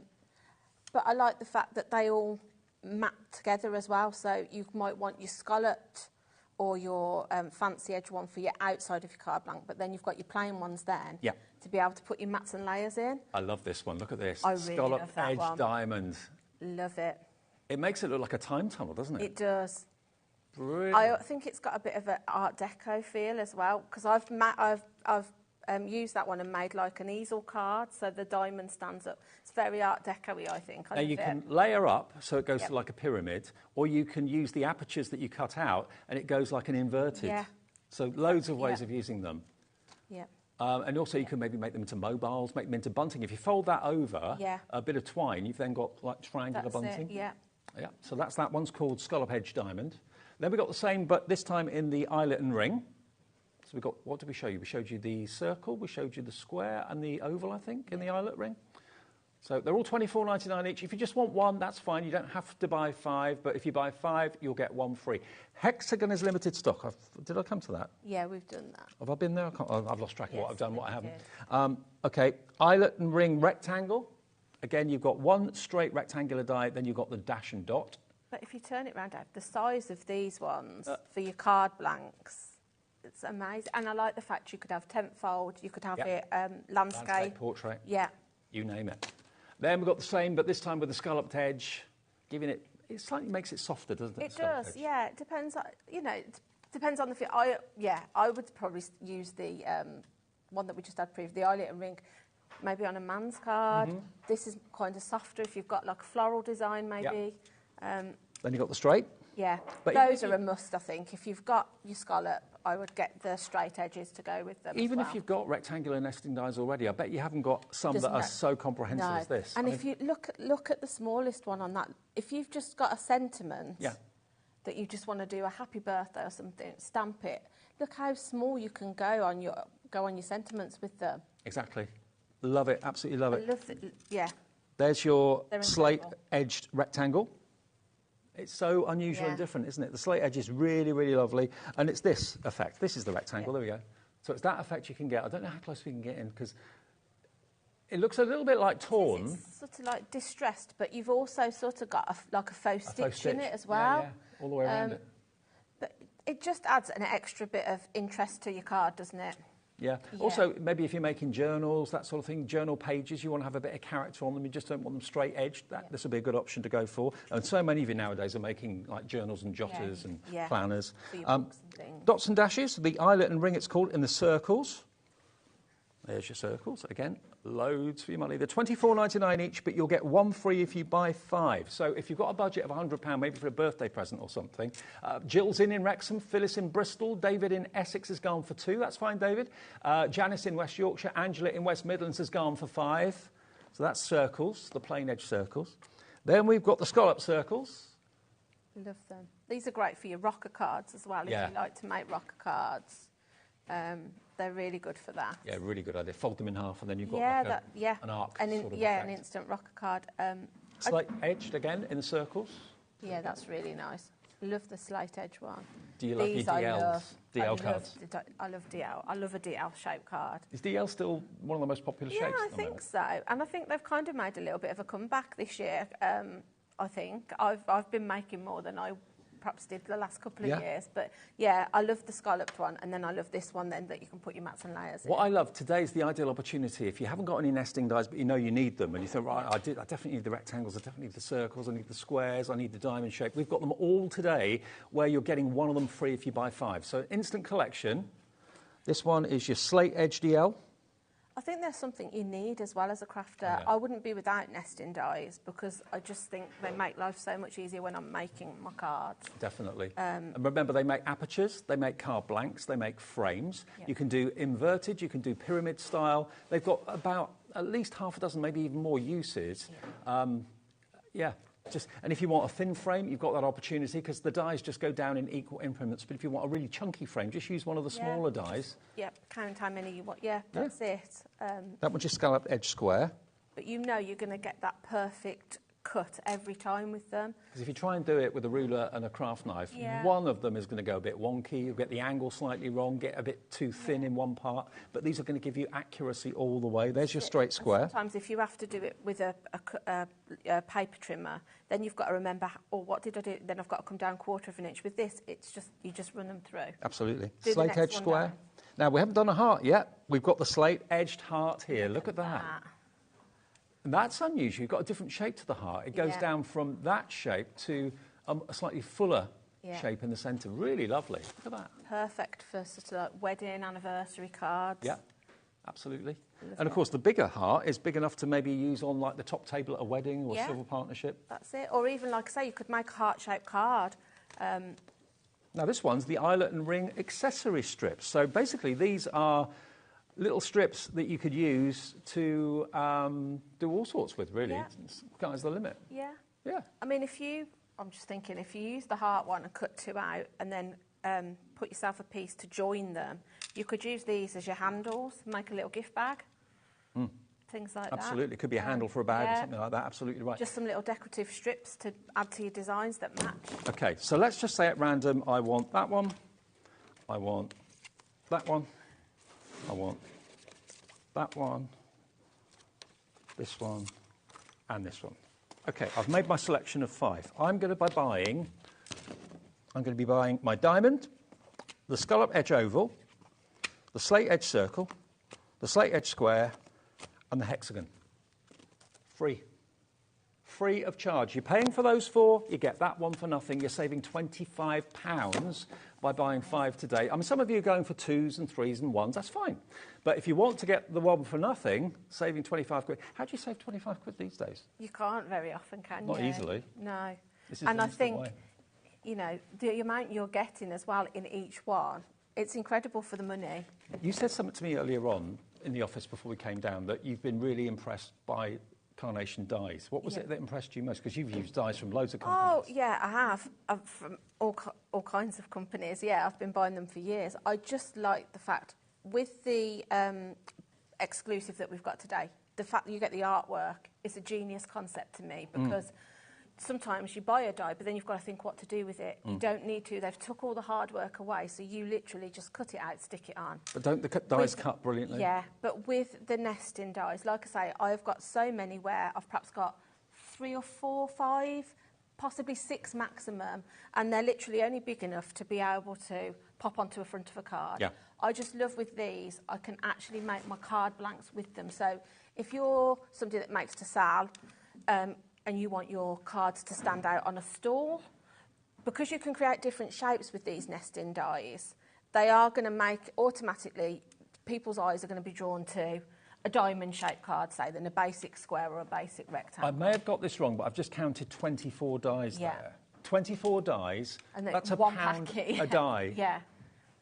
But I like the fact that they all map together as well. So you might want your scalloped or your fancy edge one for your outside of your card blank, but then you've got your plain ones then to be able to put your mats and layers in. I love this one. Look at this. I really love that edge one. diamond. Love it. It makes it look like a time tunnel, doesn't it? It does. Brilliant. I think it's got a bit of an Art Deco feel as well, because I've used that one and made like an easel card, so the diamond stands up. It's very Art Deco-y, I think. Now you can layer up so it goes to like a pyramid, or you can use the apertures that you cut out and it goes like an inverted. Yeah. So loads of ways of using them. Yeah. And also you can maybe make them into mobiles, make them into bunting. If you fold that over a bit of twine, you've then got like triangular bunting. Yeah. Yeah. So that's that one's called Scallop Edge Diamond. Then we got the same, but this time in the eyelet and ring. So we got, what did we show you? We showed you the circle, we showed you the square and the oval, I think, in the eyelet ring. So they're all $24.99 each. If you just want one, that's fine. You don't have to buy 5, but if you buy 5, you'll get 1 free. Hexagon is limited stock. Did I come to that? Yeah, we've done that. Have I been there? I've lost track of what I've done, what I haven't. Okay, eyelet and ring rectangle. Again, you've got one straight rectangular die, then you've got the dash and dot. But if you turn it around, Dave, the size of these ones for your card blanks, it's amazing. And I like the fact you could have tent fold, you could have it landscape. Portrait. Yeah. You name it. Then we've got the same, but this time with the scalloped edge, giving it slightly makes it softer, doesn't it? It does, yeah. It depends, it depends on the feel. I would probably use the one that we just had previously, the eyelet and ring, maybe on a man's card. Mm-hmm. This is kind of softer if you've got like a floral design, maybe. Then you've got the straight. Yeah, but those are a must, I think. If you've got your scallop, I would get the straight edges to go with them. Even if you've got rectangular nesting dies already, I bet you haven't got some that are so comprehensive as this. And if you look at the smallest one on that, if you've just got a sentiment that you just want to do a happy birthday or something, stamp it. Look how small you can go on your sentiments with them. Exactly. Love it, absolutely love it. I love it, yeah. There's your slate-edged rectangle. It's so unusual and different, isn't it? The slate edge is really, really lovely. And it's this effect. This is the rectangle. There we go. So it's that effect you can get. I don't know how close we can get in because it looks a little bit like torn. It's sort of like distressed, but you've also sort of got a faux stitch in it as well. Yeah, all the way around it. But it just adds an extra bit of interest to your card, doesn't it? Yeah. Also, maybe if you're making journals, that sort of thing, journal pages, you want to have a bit of character on them. You just don't want them straight edged. This will be a good option to go for. And so many of you nowadays are making like journals and jotters and planners. For your books and things. Dots and dashes, the eyelet and ring, it's called, in the circles. There's your circles. Again, loads for your money. They're $24.99 each, but you'll get 1 free if you buy 5. So if you've got a budget of £100, maybe for a birthday present or something, Jill's in Wrexham, Phyllis in Bristol, David in Essex has gone for 2. That's fine, David. Janice in West Yorkshire, Angela in West Midlands has gone for 5. So that's circles, the plain edge circles. Then we've got the scallop circles. Love them. These are great for your rocker cards as well, if you like to make rocker cards. They're really good for that. Yeah, really good idea. Fold them in half and then you've got an arc sort of effect. An instant rocker card. Slate edged again in the circles. Yeah, that's really nice. Love the slate edge one. Do you like your DLs? DL cards? I love DL. I love a DL shape card. Is DL still one of the most popular shapes? Yeah, I think so. And I think they've kind of made a little bit of a comeback this year. I think I've been making more than I perhaps did the last couple of years. But yeah, I love the scalloped one, and then I love this one then that you can put your mats and layers in. What I love, today's the ideal opportunity. If you haven't got any nesting dies, but you know you need them, and you think, right, I definitely need the rectangles, I definitely need the circles, I need the squares, I need the diamond shape. We've got them all today, where you're getting one of them free if you buy 5. So instant collection. This one is your slate edge DL. I think there's something you need as well as a crafter. Yeah. I wouldn't be without nesting dies because I just think they make life so much easier when I'm making my cards. Definitely. And remember, they make apertures, they make card blanks, they make frames. Yeah. You can do inverted, you can do pyramid style. They've got about at least half a dozen, maybe even more uses. And if you want a thin frame, you've got that opportunity because the dies just go down in equal increments. But if you want a really chunky frame, just use one of the smaller dies. Yeah, count how many you want. Yeah, that's it. That one's your scalloped edge square. But you know you're going to get that perfect cut every time with them. Because if you try and do it with a ruler and a craft knife, one of them is going to go a bit wonky. You'll get the angle slightly wrong, get a bit too thin in one part. But these are going to give you accuracy all the way. There's your straight square. And sometimes if you have to do it with a paper trimmer, then you've got to remember, what did I do? Then I've got to come down 1/4 of an inch. With this, it's just, you just run them through. Absolutely. Do Slate edge square. down. Now, we haven't done a heart yet. We've got the slate edged heart here. Look at that. And that's unusual. You've got a different shape to the heart. It goes down from that shape to a slightly fuller shape in the centre. Really lovely. Look at that. Perfect for sort of like wedding, anniversary cards. Yeah, absolutely. And of course, the bigger heart is big enough to maybe use on like the top table at a wedding or a silver partnership. That's it. Or even, like I say, you could make a heart-shaped card. Now, this one's the eyelet and ring accessory strips. So basically, these are little strips that you could use to do all sorts with, really. Sky's the limit. Yeah. Yeah. I mean, I'm just thinking, if you use the heart one and cut 2 out and then put yourself a piece to join them, you could use these as your handles, make a little gift bag, things like that. Absolutely. It could be a handle for a bag or something like that. Absolutely right. Just some little decorative strips to add to your designs that match. OK, so let's just say at random, I want that one, I want that one, I want that one, this one, and this one. OK, I've made my selection of 5. I'm going to be buying my diamond, the scallop edge oval, the slate edge circle, the slate edge square, and the hexagon. Free. Free of charge. You're paying for those 4, you get that one for nothing. You're saving £25 by buying 5 today. I mean, some of you are going for 2s and 3s and 1s, that's fine. But if you want to get the one for nothing, saving 25 quid, how do you save 25 quid these days? You can't very often, can you? Not easily. No. And I think, you know, the amount you're getting as well in each one, it's incredible for the money. You said something to me earlier on in the office before we came down that you've been really impressed by Carnation dies. What was it that impressed you most? Because you've used dies from loads of companies. Oh, yeah, I have. From all kinds of companies. Yeah, I've been buying them for years. I just like the fact, with the exclusive that we've got today, the fact that you get the artwork is a genius concept to me, because sometimes you buy a die, but then you've got to think what to do with it. You don't need to. They've took all the hard work away, so you literally just cut it out, stick it on. But don't the dies cut brilliantly? Yeah, but with the nesting dies, like I say, I've got so many where I've perhaps got 3 or 4, 5, possibly 6 maximum, and they're literally only big enough to be able to pop onto a front of a card. Yeah. I just love with these, I can actually make my card blanks with them. So if you're somebody that makes to sell, and you want your cards to stand out on a stall, because you can create different shapes with these nesting dies, they are going to make, automatically, people's eyes are going to be drawn to a diamond-shaped card, say, than a basic square or a basic rectangle. I may have got this wrong, but I've just counted 24 dies there. 24 dies, and that's one £1 packet. a die. Yeah.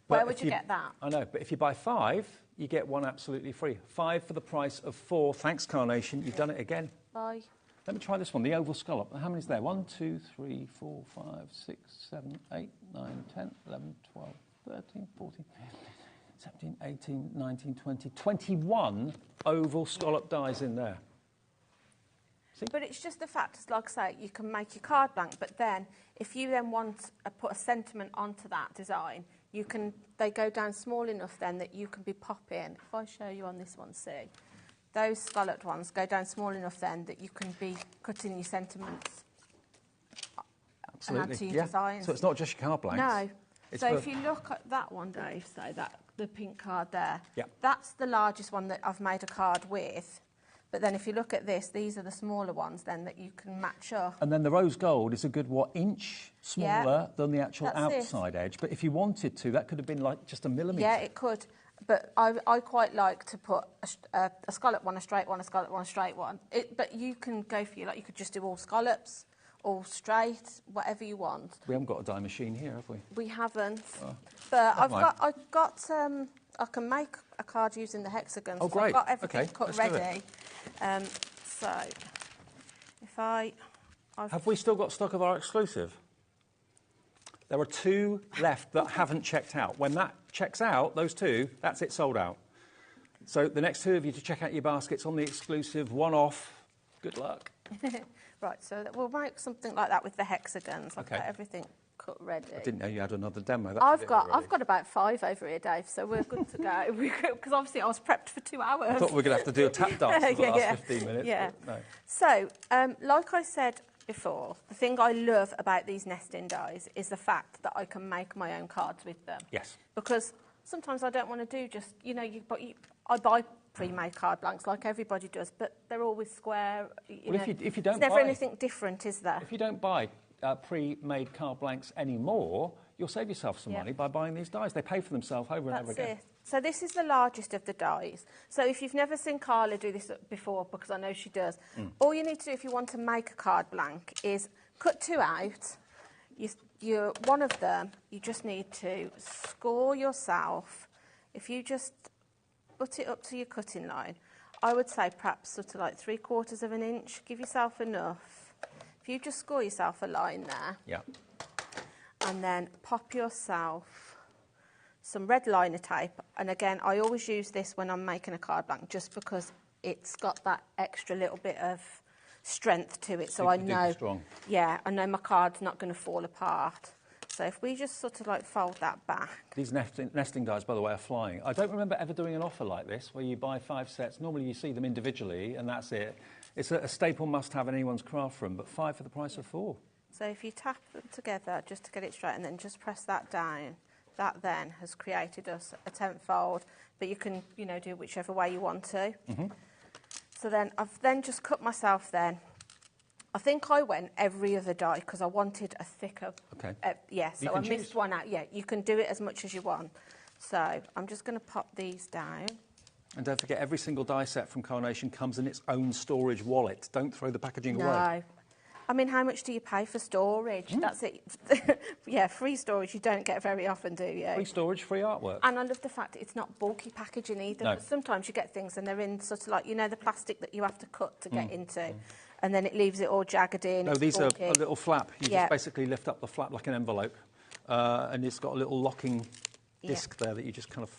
But where would you get that? I know, but if you buy 5, you get 1 absolutely free. 5 for the price of 4. Thanks, Carnation. You've done it again. Bye. Let me try this one, the oval scallop. How many is there? 1, 2, 3, 4, 5, 6, 7, 8, 9, 10, 11, 12, 13, 14, 17, 18, 19, 20, 21 oval scallop dies in there. See? But it's just the fact, like I say, you can make your card blank, but then if you then want to put a sentiment onto that design, they go down small enough then that you can be popping. If I show you on this one, see? Those scalloped ones go down small enough then that you can be cutting your sentiments Absolutely. and add to your Yeah. designs. So it's not just your card blanks. No. It's So for- if you look at that one, Dave, so that the pink card there, Yeah. that's the largest one that I've made a card with. But then if you look at this, these are the smaller ones then that you can match up. And then the rose gold is a good, inch smaller than the actual That's it. outside edge. But if you wanted to, that could have been like just a millimetre. Yeah, it could. But I quite like to put a scallop one, a straight one, a scallop one, a straight one. But you can go for you can just do all scallops, all straight, whatever you want. We haven't got a die machine here, have we? We haven't. But I've mind. got I can make a card using the hexagons. Oh, great. I've got everything Okay, cut let's do it. ready. So if Have we still got stock of our exclusive? There are 2 left that haven't checked out. When that checks out, those 2, that's it, sold out. So the next 2 of you to check out your baskets on the exclusive, one off. Good luck. Right, so we'll make something like that with the hexagons. I've Okay. got everything cut ready. I didn't know you had another demo. That's I've a bit got already. about 5 over here, Dave, so we're good to go. Because obviously I was prepped for 2 hours. I thought we were going to have to do a tap dance for the last Yeah. 15 minutes. Yeah. But no. So, like I said before, the thing I love about these nesting dies is the fact that I can make my own cards with them. Yes. Because sometimes I don't want to do just, I buy pre-made card blanks like everybody does, but they're always square. Well, if you don't there's never buy- anything different, is there? If you don't buy pre-made card blanks anymore, you'll save yourself some Yeah. money by buying these dies. They pay for themselves over and over That's again. it. So this is the largest of the dies. So if you've never seen Carla do this before, because I know she does, all you need to do if you want to make a card blank is cut 2 out. You're one of them, you just need to score yourself. If you just put it up to your cutting line, I would say perhaps sort of like 3/4 of an inch. Give yourself enough. If you just score yourself a line there, Yeah. and then pop yourself some red liner tape. And again, I always use this when I'm making a card blank, just because it's got that extra little bit of strength to it. So I Super duper know, strong. yeah, I know my card's not going to fall apart. So if we just sort of like fold that back. These nesting dies, by the way, are flying. I don't remember ever doing an offer like this, where you buy 5 sets. Normally you see them individually, and that's it. It's a staple must-have in anyone's craft room, but 5 for the price of 4. So if you tap them together just to get it straight and then just press that down, that then has created us a 10th fold, but you can, do whichever way you want to. So then I've then just cut myself then. I think I went every other die because I wanted a thicker. Okay. So I missed one out. Yeah, you can do it as much as you want. So I'm just going to pop these down. And don't forget, every single die set from Carnation comes in its own storage wallet. Don't throw the packaging away. No. I mean, how much do you pay for storage? That's it. Yeah, free storage you don't get very often, do you? Free storage, free artwork. And I love the fact that it's not bulky packaging either. No. Sometimes you get things and they're in sort of like, the plastic that you have to cut to get into. And then it leaves it all jagged in. No, it's these are bulky. a little flap. You Yeah. just basically lift up the flap like an envelope. And it's got a little locking disc there that you just kind of...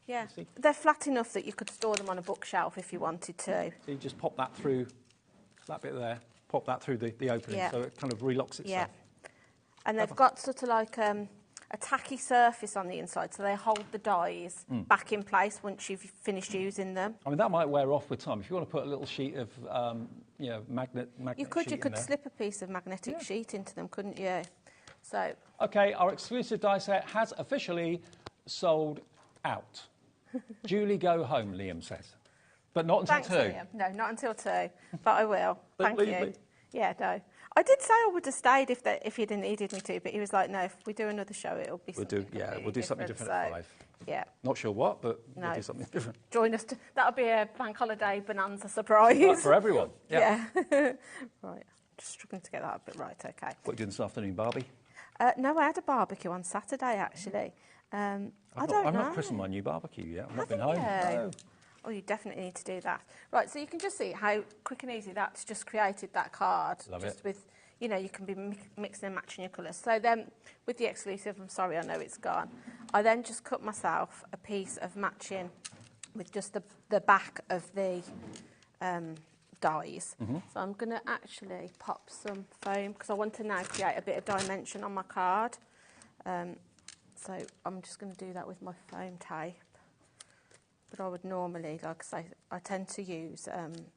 Yeah, see? they're flat enough that you could store them on a bookshelf if you wanted to. So you just pop that through, that bit there, pop that through the opening, Yeah. so it kind of relocks itself. Yeah. And they've got sort of like a tacky surface on the inside, so they hold the dies back in place once you've finished using them. I mean, that might wear off with time. If you want to put a little sheet of, magnet You sheet could in there. slip a piece of magnetic sheet into them, couldn't you? So, OK, our exclusive die set has officially sold out. Julie, go home, Liam says. But not until thanks, 2. Liam. No, not until 2, but I will. Don't Thank leave you. me. Yeah, no. I did say I would have stayed if you'd have needed me to, but he was like, no, if we do another show, it'll be We'll something do something different at 5. Yeah. Not sure what, but No. we'll do something different. Join us. That'll be a bank holiday bonanza surprise. For everyone. Yeah. Yeah. Right. Just struggling to get that a bit right. Okay. What are you doing this afternoon, Barbie? No, I had a barbecue on Saturday actually. I don't know. I've not christened my new barbecue yet. I've not been home. Haven't you? No. Oh, you definitely need to do that. Right. So you can just see how quick and easy that's just created that card. Love just it. with, you can be mixing and matching your colours. So then with the exclusive, I'm sorry, I know it's gone. I then just cut myself a piece of matching with just the back of the dies. So I'm going to actually pop some foam because I want to now create a bit of dimension on my card. So I'm just going to do that with my foam tape. But I would normally, like I say, I tend to use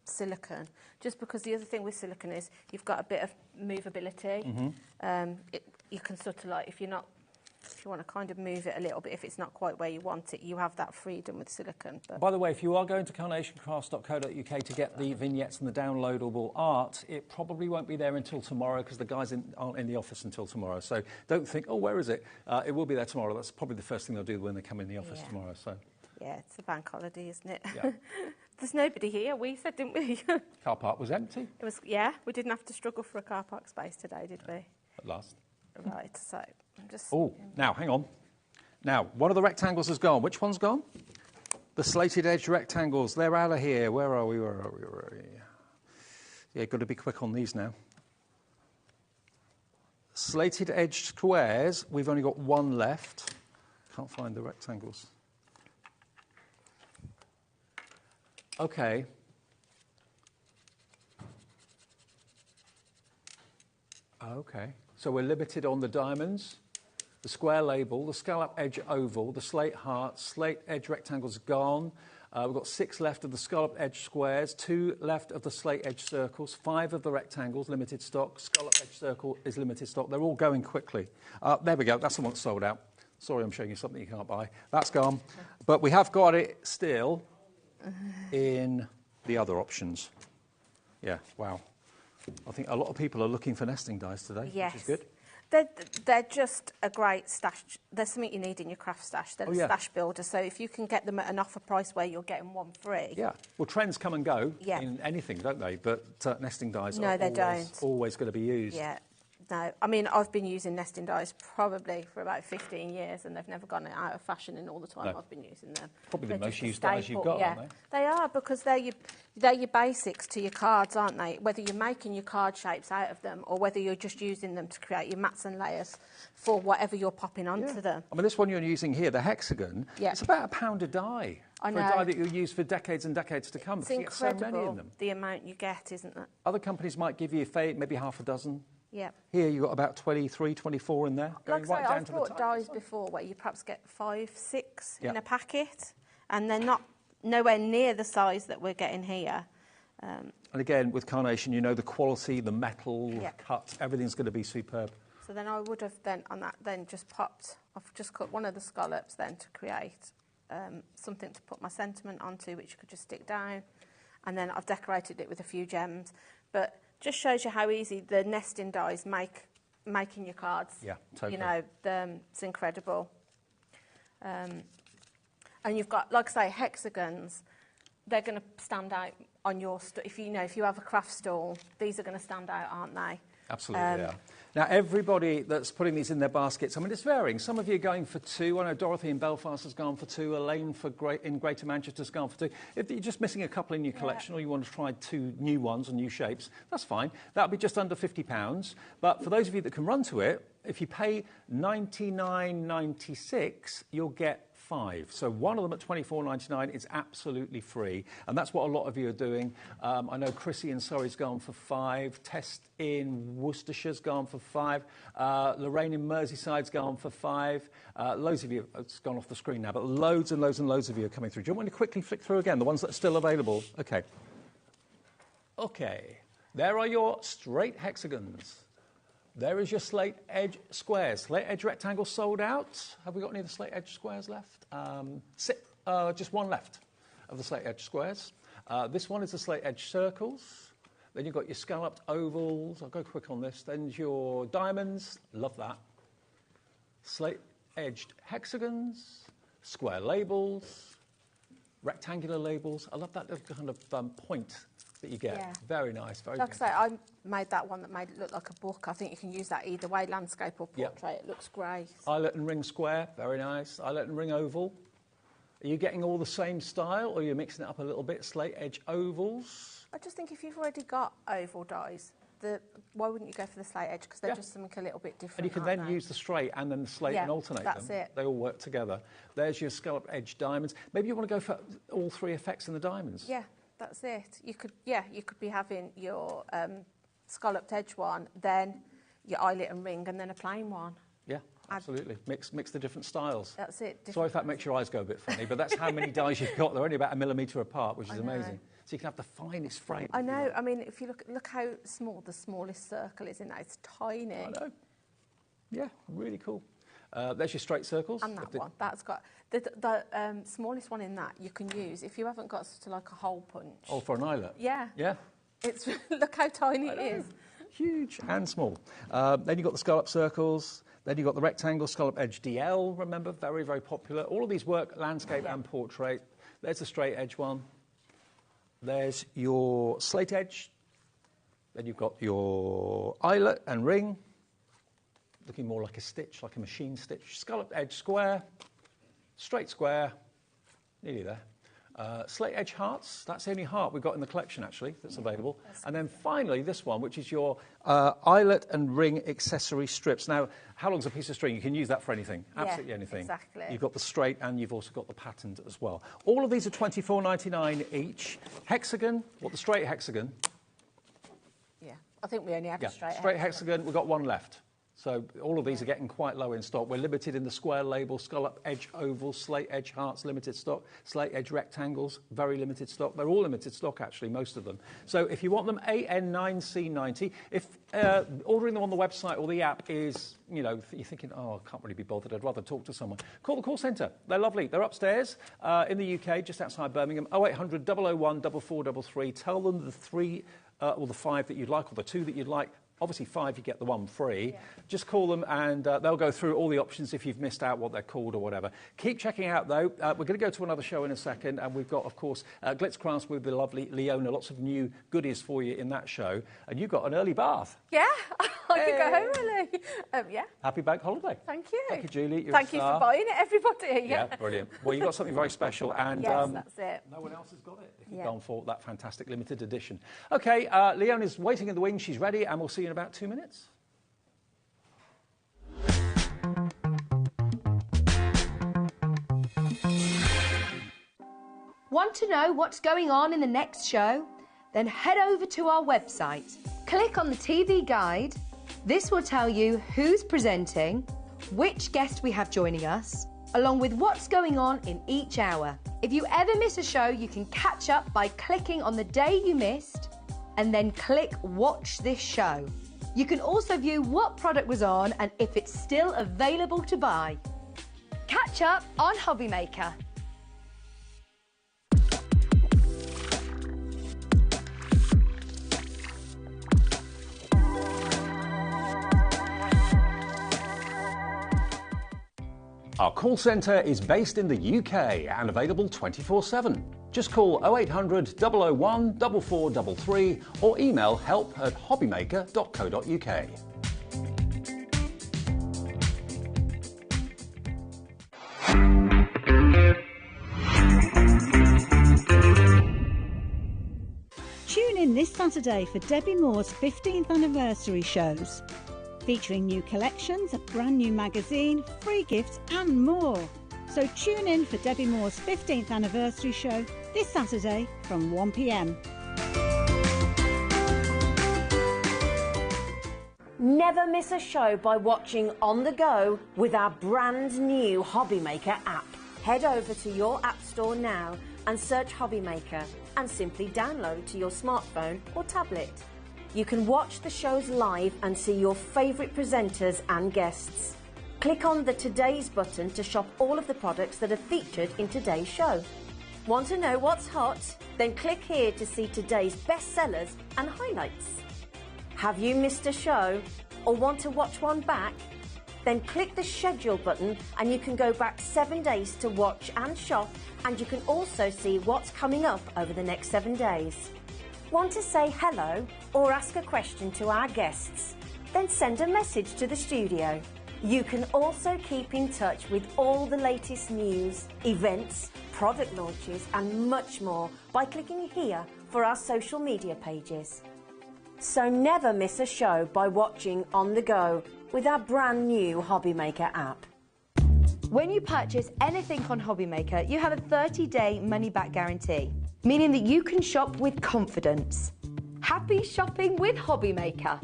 silicone, just because the other thing with silicone is you've got a bit of movability. You can sort of like, if you want to kind of move it a little bit, if it's not quite where you want it, you have that freedom with silicone. But by the way, if you are going to carnationcrafts.co.uk to get the vignettes and the downloadable art, it probably won't be there until tomorrow because the guys aren't in the office until tomorrow. So don't think, oh, where is it? It will be there tomorrow. That's probably the first thing they'll do when they come in the office tomorrow. So. Yeah, it's a bank holiday, isn't it? Yeah. There's nobody here, we said, didn't we? Car park was empty. It was, yeah, we didn't have to struggle for a car park space today, did we? At last. Right, so I'm just... Oh, now, hang on. Now, one of the rectangles has gone. Which one's gone? The slated edge rectangles. They're out of here. Where are we? Yeah, got to be quick on these now. Slated edge squares, we've only got one left. Can't find the rectangles. Okay. Okay. So we're limited on the diamonds, the square label, the scallop edge oval, the slate heart, slate edge rectangles gone. We've got 6 left of the scallop edge squares, 2 left of the slate edge circles, 5 of the rectangles, limited stock. Scallop edge circle is limited stock. They're all going quickly. There we go. That's the one that's sold out. Sorry, I'm showing you something you can't buy. That's gone. But we have got it still in the other options. Yeah, wow. I think a lot of people are looking for nesting dies today, yes. Which is good. They're just a great stash. There's something you need in your craft stash. They're a stash builder. So if you can get them at an offer price where you're getting one free. Yeah. Well, trends come and go in anything, don't they? But nesting dies are always going to be used. Yeah. No, I mean, I've been using nesting dies probably for about 15 years and they've never gone out of fashion in all the time I've been using them. Probably the most used dies you've got, aren't they? They are, because they're your basics to your cards, aren't they? Whether you're making your card shapes out of them or whether you're just using them to create your mats and layers for whatever you're popping onto them. I mean, this one you're using here, the hexagon, it's about £1 a die. I know. For a die that you'll use for decades and decades to come. It's incredible, so many in them. The amount you get, isn't it? Other companies might give you maybe half a dozen. Yeah. Here you've got about 23, 24 in there. Like I say, I've bought dies before where you perhaps get 5, 6 in a packet, and they're nowhere near the size that we're getting here. And again, with Carnation, you know the quality, the metal, cut, everything's going to be superb. So then I would have then just popped, I've just cut one of the scallops then to create something to put my sentiment onto, which you could just stick down. And then I've decorated it with a few gems. But just shows you how easy the nesting dies making your cards. Yeah, totally. You know, it's incredible. And you've got, like I say, hexagons. They're going to stand out on your if you have a craft stall. These are going to stand out, aren't they? Absolutely, yeah. Now, everybody that's putting these in their baskets, I mean, it's varying. Some of you are going for 2. I know Dorothy in Belfast has gone for 2. Elaine in Greater Manchester has gone for 2. If you're just missing a couple in your collection or you want to try 2 new ones and new shapes, that's fine. That'll be just under £50. But for those of you that can run to it, if you pay $99.96, you'll get 5. So one of them at $24.99 is absolutely free, and that's what a lot of you are doing. I know Chrissy in Surrey's gone for 5. Test in Worcestershire's gone for 5. Lorraine in Merseyside's gone for 5. Loads of you, it's gone off the screen now, but loads and loads and loads of you are coming through. Do you want me to quickly flick through again, the ones that are still available? Okay. Okay, there are your straight hexagons. There is your slate edge squares. Slate edge rectangle sold out. Have we got any of the slate edge squares left? Just one left of the slate edge squares. This one is the slate edge circles. Then you've got your scalloped ovals. I'll go quick on this. Then your diamonds. Love that. Slate edged hexagons. Square labels. Rectangular labels. I love that little kind of point that you get. Yeah. Very nice. Very like I say, I made that one that made it look like a book. I think you can use that either way, landscape or portrait. It looks great. Eyelet and ring square. Very nice. Eyelet and ring oval. Are you getting all the same style or are you mixing it up a little bit? Slate edge ovals. I just think if you've already got oval dies, why wouldn't you go for the slate edge? Because they're just something a little bit different. And you can then use the straight and then the slate and alternate them. That's it. They all work together. There's your scallop edge diamonds. Maybe you want to go for all 3 effects in the diamonds. Yeah, that's it. You could be having your scalloped edge one, then your eyelet and ring, and then a plain one. Yeah. Absolutely. Mix the different styles. That's it. Sorry if that makes your eyes go a bit funny, but that's how many dies you've got. They're only about 1 millimetre apart, which is amazing. So you can have the finest frame. I know. I mean, if you look how small the smallest circle is in that. It's tiny. I know. Yeah, really cool. There's your straight circles. And that one. That's got the smallest one in that you can use if you haven't got sort of like a hole punch. Oh, for an eyelet. Yeah. Yeah. It's look how tiny it is. Huge and small. Then you've got the scallop circles. Then you've got the rectangle scallop edge DL, remember, very, very popular. All of these work landscape and portrait. There's the straight edge one. There's your slate edge. Then you've got your eyelet and ring, looking more like a stitch, like a machine stitch. Scallop edge square, straight square, nearly there. Slate edge hearts, that's the only heart we've got in the collection actually that's available. And then finally this one, which is your eyelet and ring accessory strips. Now, how long's a piece of string? You can use that for anything, absolutely anything. Exactly. You've got the straight and you've also got the patterned as well. All of these are $24.99 each. Hexagon, the straight hexagon? Yeah, I think we only have a straight hexagon, we've got one left. So all of these are getting quite low in stock. We're limited in the square label, scallop edge ovals, slate edge hearts, limited stock, slate edge rectangles, very limited stock. They're all limited stock, actually, most of them. So if you want them, AN9C90. If ordering them on the website or the app is, you're thinking, oh, I can't really be bothered, I'd rather talk to someone, call the call centre. They're lovely. They're upstairs in the UK, just outside Birmingham, 0800 001 4433. Tell them the 3 or the 5 that you'd like, or the 2 that you'd like. Obviously 5, you get the 1 free. Yeah. Just call them and they'll go through all the options if you've missed out what they're called or whatever. Keep checking out, though. We're going to go to another show in a second, and we've got, of course, Glitzcrafts with the lovely Leona. Lots of new goodies for you in that show. And you've got an early bath. Yeah, I could go home early. Yeah. Happy bank holiday. Thank you. Thank you, Julie. Thank you for buying it, everybody. Yeah, brilliant. Well, you've got something very special, and yes, that's it. No one else has got it. If you've gone for that fantastic limited edition. Okay, Leona's waiting in the wings. She's ready, and we'll see you in about 2 minutes. Want to know what's going on in the next show? Then head over to our website. Click on the TV guide. This will tell you who's presenting, which guest we have joining us, along with what's going on in each hour. If you ever miss a show, you can catch up by clicking on the day you missed and then click Watch This Show. You can also view what product was on and if it's still available to buy. Catch up on HobbyMaker. Our call centre is based in the UK and available 24/7. Just call 0800 001 4433 or email help@hobbymaker.co.uk. Tune in this Saturday for Debbie Moore's 15th anniversary shows, featuring new collections, a brand new magazine, free gifts and more. So tune in for Debbie Moore's 15th anniversary show this Saturday from 1 p.m. Never miss a show by watching on the go with our brand new HobbyMaker app. Head over to your app store now and search HobbyMaker and simply download to your smartphone or tablet. You can watch the shows live and see your favourite presenters and guests. Click on the Today's button to shop all of the products that are featured in today's show. Want to know what's hot? Then click here to see today's bestsellers and highlights. Have you missed a show or want to watch one back? Then click the schedule button and you can go back 7 days to watch and shop, and you can also see what's coming up over the next 7 days. Want to say hello or ask a question to our guests? Then send a message to the studio. You can also keep in touch with all the latest news, events, product launches and much more by clicking here for our social media pages. So never miss a show by watching on the go with our brand new HobbyMaker app. When you purchase anything on HobbyMaker, you have a 30-day money-back guarantee, meaning that you can shop with confidence. Happy shopping with HobbyMaker.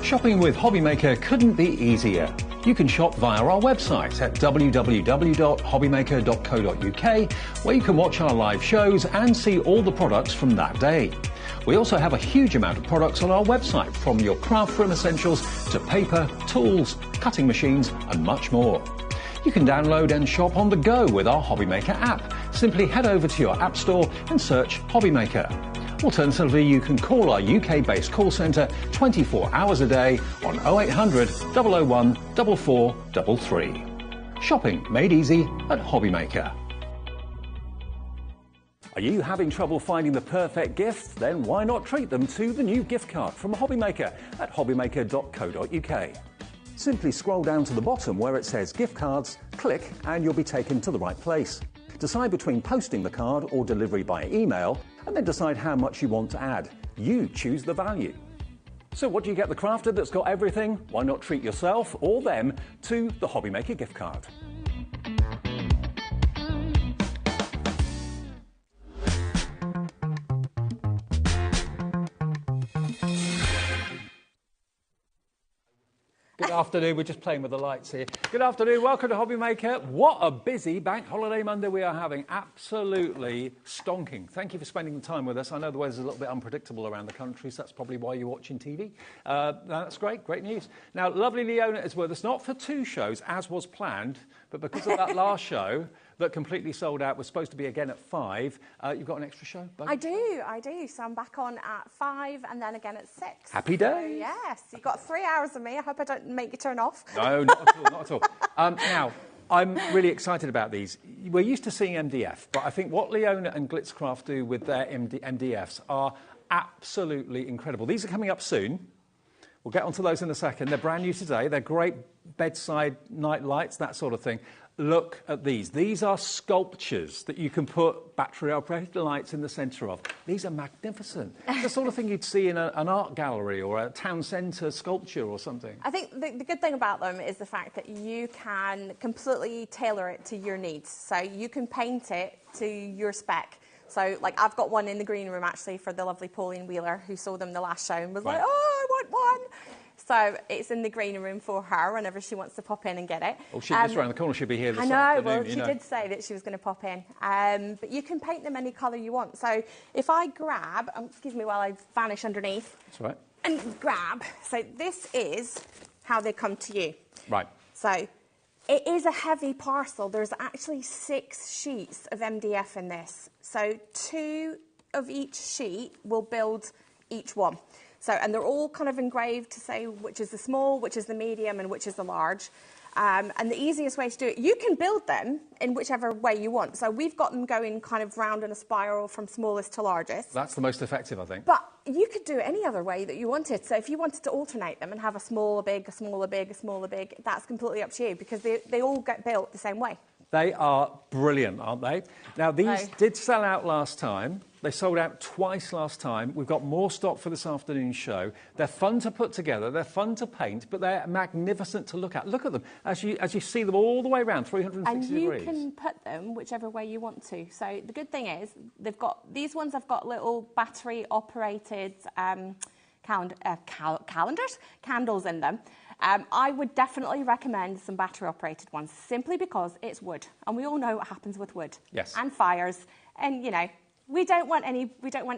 Shopping with HobbyMaker couldn't be easier. You can shop via our website at www.hobbymaker.co.uk, where you can watch our live shows and see all the products from that day. We also have a huge amount of products on our website, from your craft room essentials to paper, tools, cutting machines and much more. You can download and shop on the go with our HobbyMaker app. Simply head over to your app store and search HobbyMaker. Alternatively, you can call our UK-based call centre 24 hours a day on 0800 001 4433. Shopping made easy at HobbyMaker. Are you having trouble finding the perfect gift? Then why not treat them to the new gift card from HobbyMaker at hobbymaker.co.uk. Simply scroll down to the bottom where it says gift cards, click and you'll be taken to the right place. Decide between posting the card or delivery by email, and then decide how much you want to add. You choose the value. So what do you get the crafter that's got everything? Why not treat yourself or them to the HobbyMaker gift card? Good afternoon, we're just playing with the lights here. Good afternoon, welcome to HobbyMaker. What a busy Bank Holiday Monday we are having. Absolutely stonking. Thank you for spending the time with us. I know the weather's a little bit unpredictable around the country, so that's probably why you're watching TV. That's great, great news. Now, lovely Leona is with us, not for 2 shows, as was planned, but because of that last show that completely sold out, was supposed to be again at 5. You've got an extra show, buddy? I do. So I'm back on at 5 and then again at 6. Happy days. So, yes, you've got 3 hours of me. I hope I don't make you turn off. No, not at all, not at all. Now, I'm really excited about these. We're used to seeing MDF, but I think what Leona and Glitzcraft do with their MDFs are absolutely incredible. These are coming up soon. We'll get onto those in a second. They're brand new today. They're great bedside night lights, that sort of thing. Look at these. These are sculptures that you can put battery-operated lights in the centre of. These are magnificent. The sort of thing you'd see in an art gallery or a town centre sculpture or something. I think the good thing about them is the fact that you can completely tailor it to your needs. So you can paint it to your spec. So, like, I've got one in the green room, actually, for the lovely Pauline Wheeler, who saw them the last show and was like, oh, I want one. So it's in the green room for her whenever she wants to pop in and get it. Oh, she's just around the corner. She'll be here this afternoon. I know. Well, she did say that she was going to pop in. But you can paint them any colour you want. So if I grab, excuse me while I vanish underneath. That's right. And grab. So this is how they come to you. Right. So it is a heavy parcel. There's actually 6 sheets of MDF in this. So 2 of each sheet will build each one. So, and they're all kind of engraved to say which is the small, which is the medium, and which is the large. And the easiest way to do it, you can build them in whichever way you want. So we've got them going kind of round in a spiral from smallest to largest. That's the most effective, I think. But you could do it any other way that you wanted. So if you wanted to alternate them and have a smaller, big, a smaller, big, a smaller, big, that's completely up to you, because they all get built the same way. They are brilliant, aren't they? Now, these did sell out last time. They sold out twice last time. We've got more stock for this afternoon's show. They're fun to put together. They're fun to paint, but they're magnificent to look at. Look at them as you see them all the way around, 360 degrees. And you can put them whichever way you want to. So the good thing is they've got these ones. Have got little battery-operated candles in them. I would definitely recommend some battery-operated ones, simply because it's wood, and we all know what happens with wood. Yes. And fires, and you know. We don't want any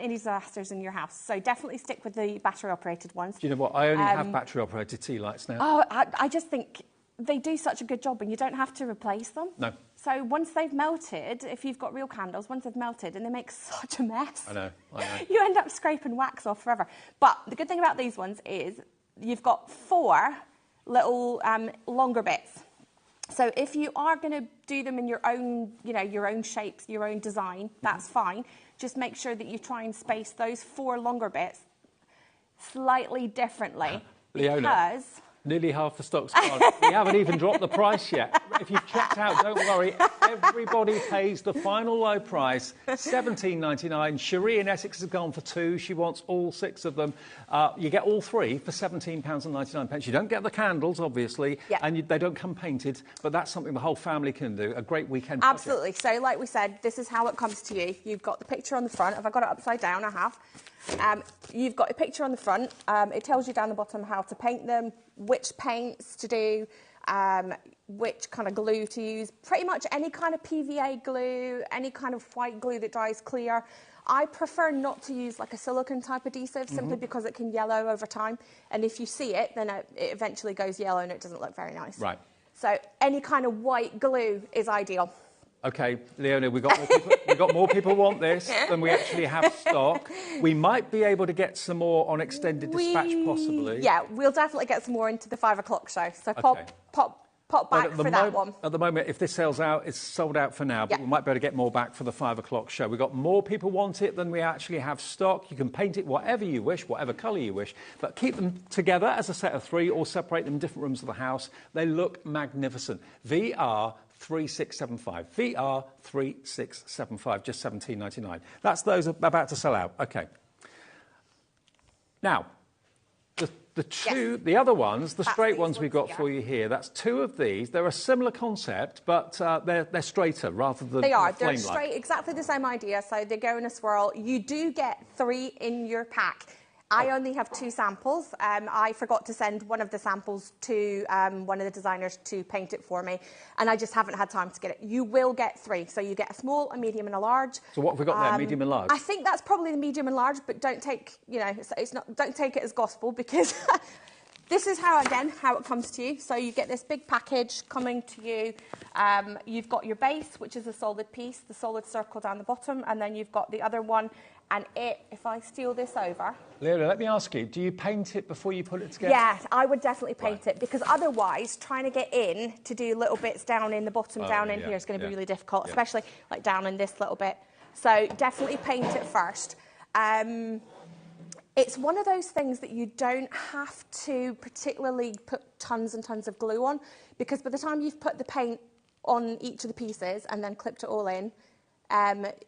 disasters in your house, so definitely stick with the battery-operated ones. Do you know what? I only have battery-operated tea lights now. Oh, I just think they do such a good job, and you don't have to replace them. No. So once they've melted, if you've got real candles, once they've melted, and they make such a mess. I know. You end up scraping wax off forever. But the good thing about these ones is you've got 4 little longer bits. So if you are going to do them in your own, your own shapes, your own design, that's fine. Just make sure that you try and space those 4 longer bits slightly differently. Leona, because nearly half the stock's gone. We haven't even dropped the price yet. If you've checked out, don't worry. Everybody pays the final low price, £17.99. Cherie in Essex has gone for 2. She wants all 6 of them. You get all 3 for £17.99. You don't get the candles, obviously, and they don't come painted, but that's something the whole family can do. A great weekend project. Absolutely. So, like we said, this is how it comes to you. You've got the picture on the front. Have I got it upside down? I have. You've got a picture on the front. It tells you down the bottom how to paint them, which paints to do, which kind of glue to use. Pretty much any kind of PVA glue, any kind of white glue that dries clear. I prefer not to use like a silicone type adhesive simply because it can yellow over time. And if you see it, then it eventually goes yellow and it doesn't look very nice. Right. So any kind of white glue is ideal. OK, Leona, we've got more people want this than we actually have stock. We might be able to get some more on extended dispatch, possibly. Yeah, we'll definitely get some more into the 5 o'clock show. So pop back for that one. At the moment, if this sells out, it's sold out for now, but we might be able to get more back for the 5 o'clock show. We've got more people want it than we actually have stock. You can paint it whatever you wish, whatever colour you wish, but keep them together as a set of 3 or separate them in different rooms of the house. They look magnificent. VR 3675. VR 3675, just £17.99. That's those about to sell out. OK. Now, the other ones, the straight ones we've got for you here, that's 2 of these. They're a similar concept, but they're straighter rather than They are. They're flame-like. straight, exactly the same idea. So they go in a swirl. You do get 3 in your pack. I only have 2 samples. I forgot to send one of the samples to one of the designers to paint it for me, and I just haven't had time to get it. You will get 3. So you get a small, a medium, and a large. So what have we got there, medium and large? I think that's probably the medium and large, but don't take, don't take it as gospel because this is how it comes to you. So you get this big package coming to you. You've got your base, which is a solid piece, the solid circle down the bottom, and then you've got the other one. And if I steal this over... Leona, let me ask you, do you paint it before you put it together? Yeah, I would definitely paint it, because otherwise, trying to get in to do little bits down in the bottom, here is going to be really difficult, especially like down in this little bit. So definitely paint it first. It's one of those things that you don't have to particularly put tons and tons of glue on, because by the time you've put the paint on each of the pieces and then clipped it all in,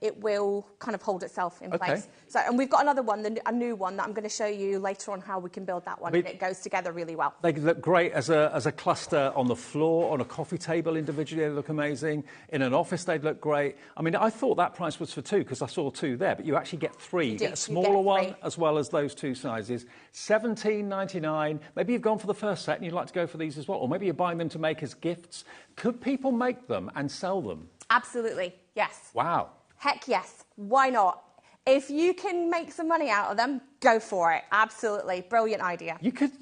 it will kind of hold itself in place. So, and we've got another one, a new one that I'm going to show you later on how we can build that one, and it goes together really well. They look great as a cluster on the floor, on a coffee table individually. They look amazing. In an office, they'd look great. I mean, I thought that price was for 2 because I saw 2 there, but you actually get 3. You get a smaller one as well as those 2 sizes. £17.99. Maybe you've gone for the first set and you'd like to go for these as well, or maybe you're buying them to make as gifts. Could people make them and sell them? Absolutely, yes. Wow. Heck yes. Why not? If you can make some money out of them, go for it. Absolutely. Brilliant idea. You could,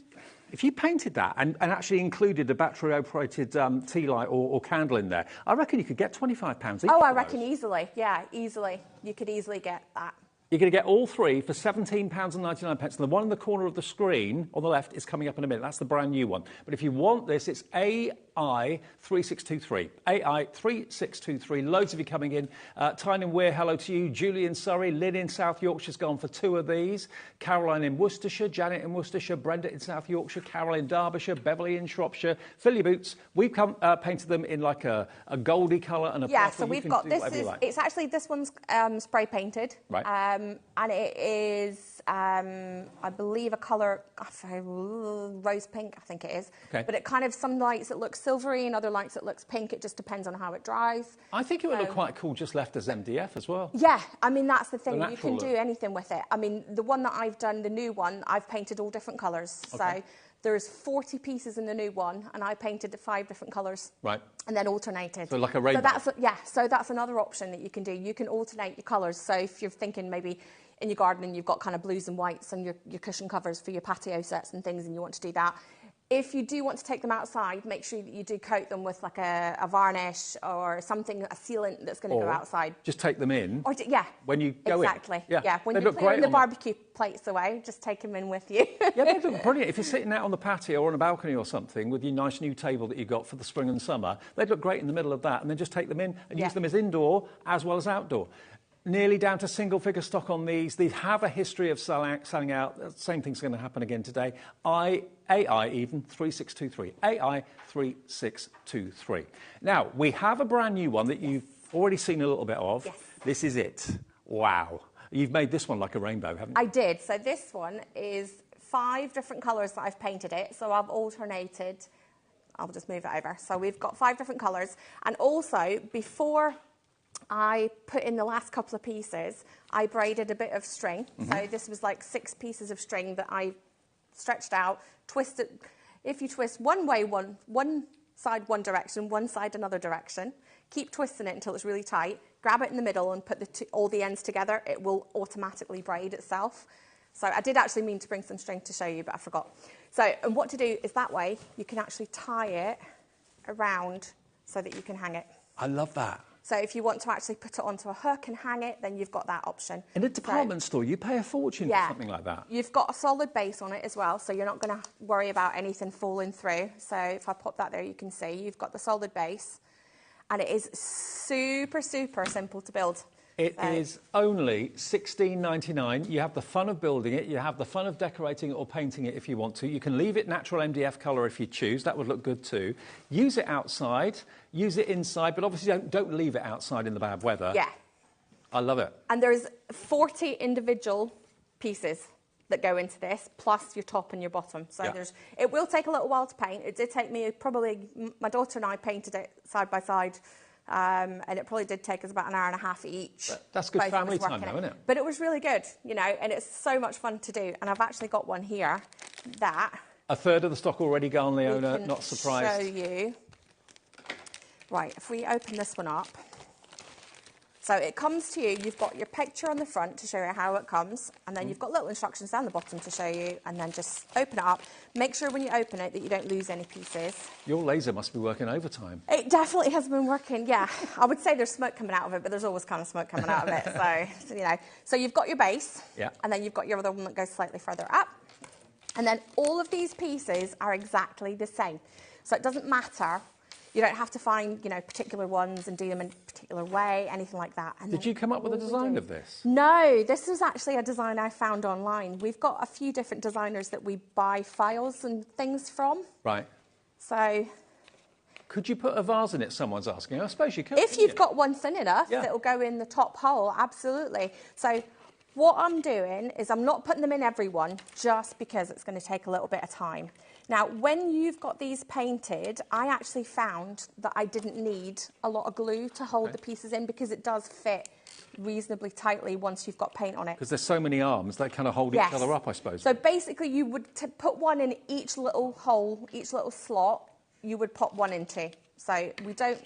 if you painted that and actually included a battery-operated tea light or candle in there, I reckon you could get £25 each. Oh, I reckon easily. Yeah, easily. You could easily get that. You're going to get all 3 for £17.99. And the one in the corner of the screen on the left is coming up in a minute. That's the brand new one. But if you want this, it's AI3623. AI3623. Loads of you coming in. Tyne Weir, hello to you. Julie in Surrey. Lynn in South Yorkshire's gone for 2 of these. Caroline in Worcestershire. Janet in Worcestershire. Brenda in South Yorkshire. Carol in Derbyshire. Beverly in Shropshire. Fill your boots. We've painted them in like a goldy colour and a purple. Yeah, so we've got this. It's actually, this one's spray painted. Right. And it is, I believe, a colour, rose pink, I think it is. Okay. But it kind of, some lights it looks silvery and other lights it looks pink. It just depends on how it dries. I think it would look quite cool just left as MDF as well. Yeah, I mean, that's the thing. The You can do anything with it. I mean, the one that I've done, the new one, I've painted all different colours. Okay. So there's 40 pieces in the new one, and I painted 5 different colours. Right. And then alternated. So like a rainbow. So that's another option that you can do. You can alternate your colours. So if you're thinking maybe in your garden and you've got kind of blues and whites and your cushion covers for your patio sets and things, and you want to do that, if you do want to take them outside, make sure that you do coat them with like a varnish or something, a sealant that's going to go outside. Just take them in. Or when you go in. Exactly. Yeah. When they you're look clearing great the barbecue plates away, just take them in with you. Yeah, they look brilliant. If you're sitting out on the patio or on a balcony or something with your nice new table that you got for the spring and summer, they'd look great in the middle of that, and then just take them in and use them as indoor as well as outdoor. nearly down to single-figure stock on these. They have a history of selling out. Same thing's going to happen again today. AI even 3623. AI 3623. Now, we have a brand new one that you've already seen a little bit of. Yes. This is it. Wow. You've made this one like a rainbow, haven't you? I did. So this one is 5 different colours that I've painted it. So I've alternated. I'll just move it over. So we've got 5 different colours. And also, before I put in the last couple of pieces, I braided a bit of string. So this was like 6 pieces of string that I stretched out, twisted. If you twist one way, one side one direction, one side another direction, keep twisting it until it's really tight, grab it in the middle and put all the ends together, it will automatically braid itself. So I did actually mean to bring some string to show you, but I forgot. So, and what to do is that way you can actually tie it around so that you can hang it. I love that. So if you want to actually put it onto a hook and hang it, then you've got that option. In a department store, you pay a fortune for something like that. You've got a solid base on it as well, so you're not going to worry about anything falling through. So if I pop that there, you can see you've got the solid base. And it is super, super simple to build. It is only $16.99. You have the fun of building it. You have the fun of decorating it or painting it if you want to. You can leave it natural MDF colour if you choose. That would look good too. Use it outside. Use it inside. But obviously don't leave it outside in the bad weather. Yeah. I love it. And there's 40 individual pieces that go into this, plus your top and your bottom. So it will take a little while to paint. It did take me probably, my daughter and I painted it side by side. And it probably did take us about an hour and a half each. That's good family time, though, isn't it? But it was really good, you know, and it's so much fun to do. And I've actually got one here that... A third of the stock already gone, Leona, not surprised. Show you. Right, if we open this one up. So it comes to you, you've got your picture on the front to show you how it comes, and then you've got little instructions down the bottom to show you, and then just open it up. Make sure when you open it that you don't lose any pieces. Your laser must be working overtime. It definitely has been working, yeah. I would say there's smoke coming out of it, but there's always kind of smoke coming out of it, so, you know. So you've got your base, and then you've got your other one that goes slightly further up. And then all of these pieces are exactly the same. So it doesn't matter. You don't have to find, you know, particular ones and do them in a particular way, anything like that. And did you come up with a design of this? No, this was actually a design I found online. We've got a few different designers that we buy files and things from. Right. So... Could you put a vase in it, someone's asking? I suppose you could. If you've got one thin enough that'll go in the top hole, absolutely. So what I'm doing is I'm not putting them in every one just because it's going to take a little bit of time. Now, when you've got these painted, I actually found that I didn't need a lot of glue to hold the pieces in because it does fit reasonably tightly once you've got paint on it. Because there's so many arms, they kind of hold each other up, I suppose. So basically, you would put one in each little hole, each little slot, you would pop one into. So we don't,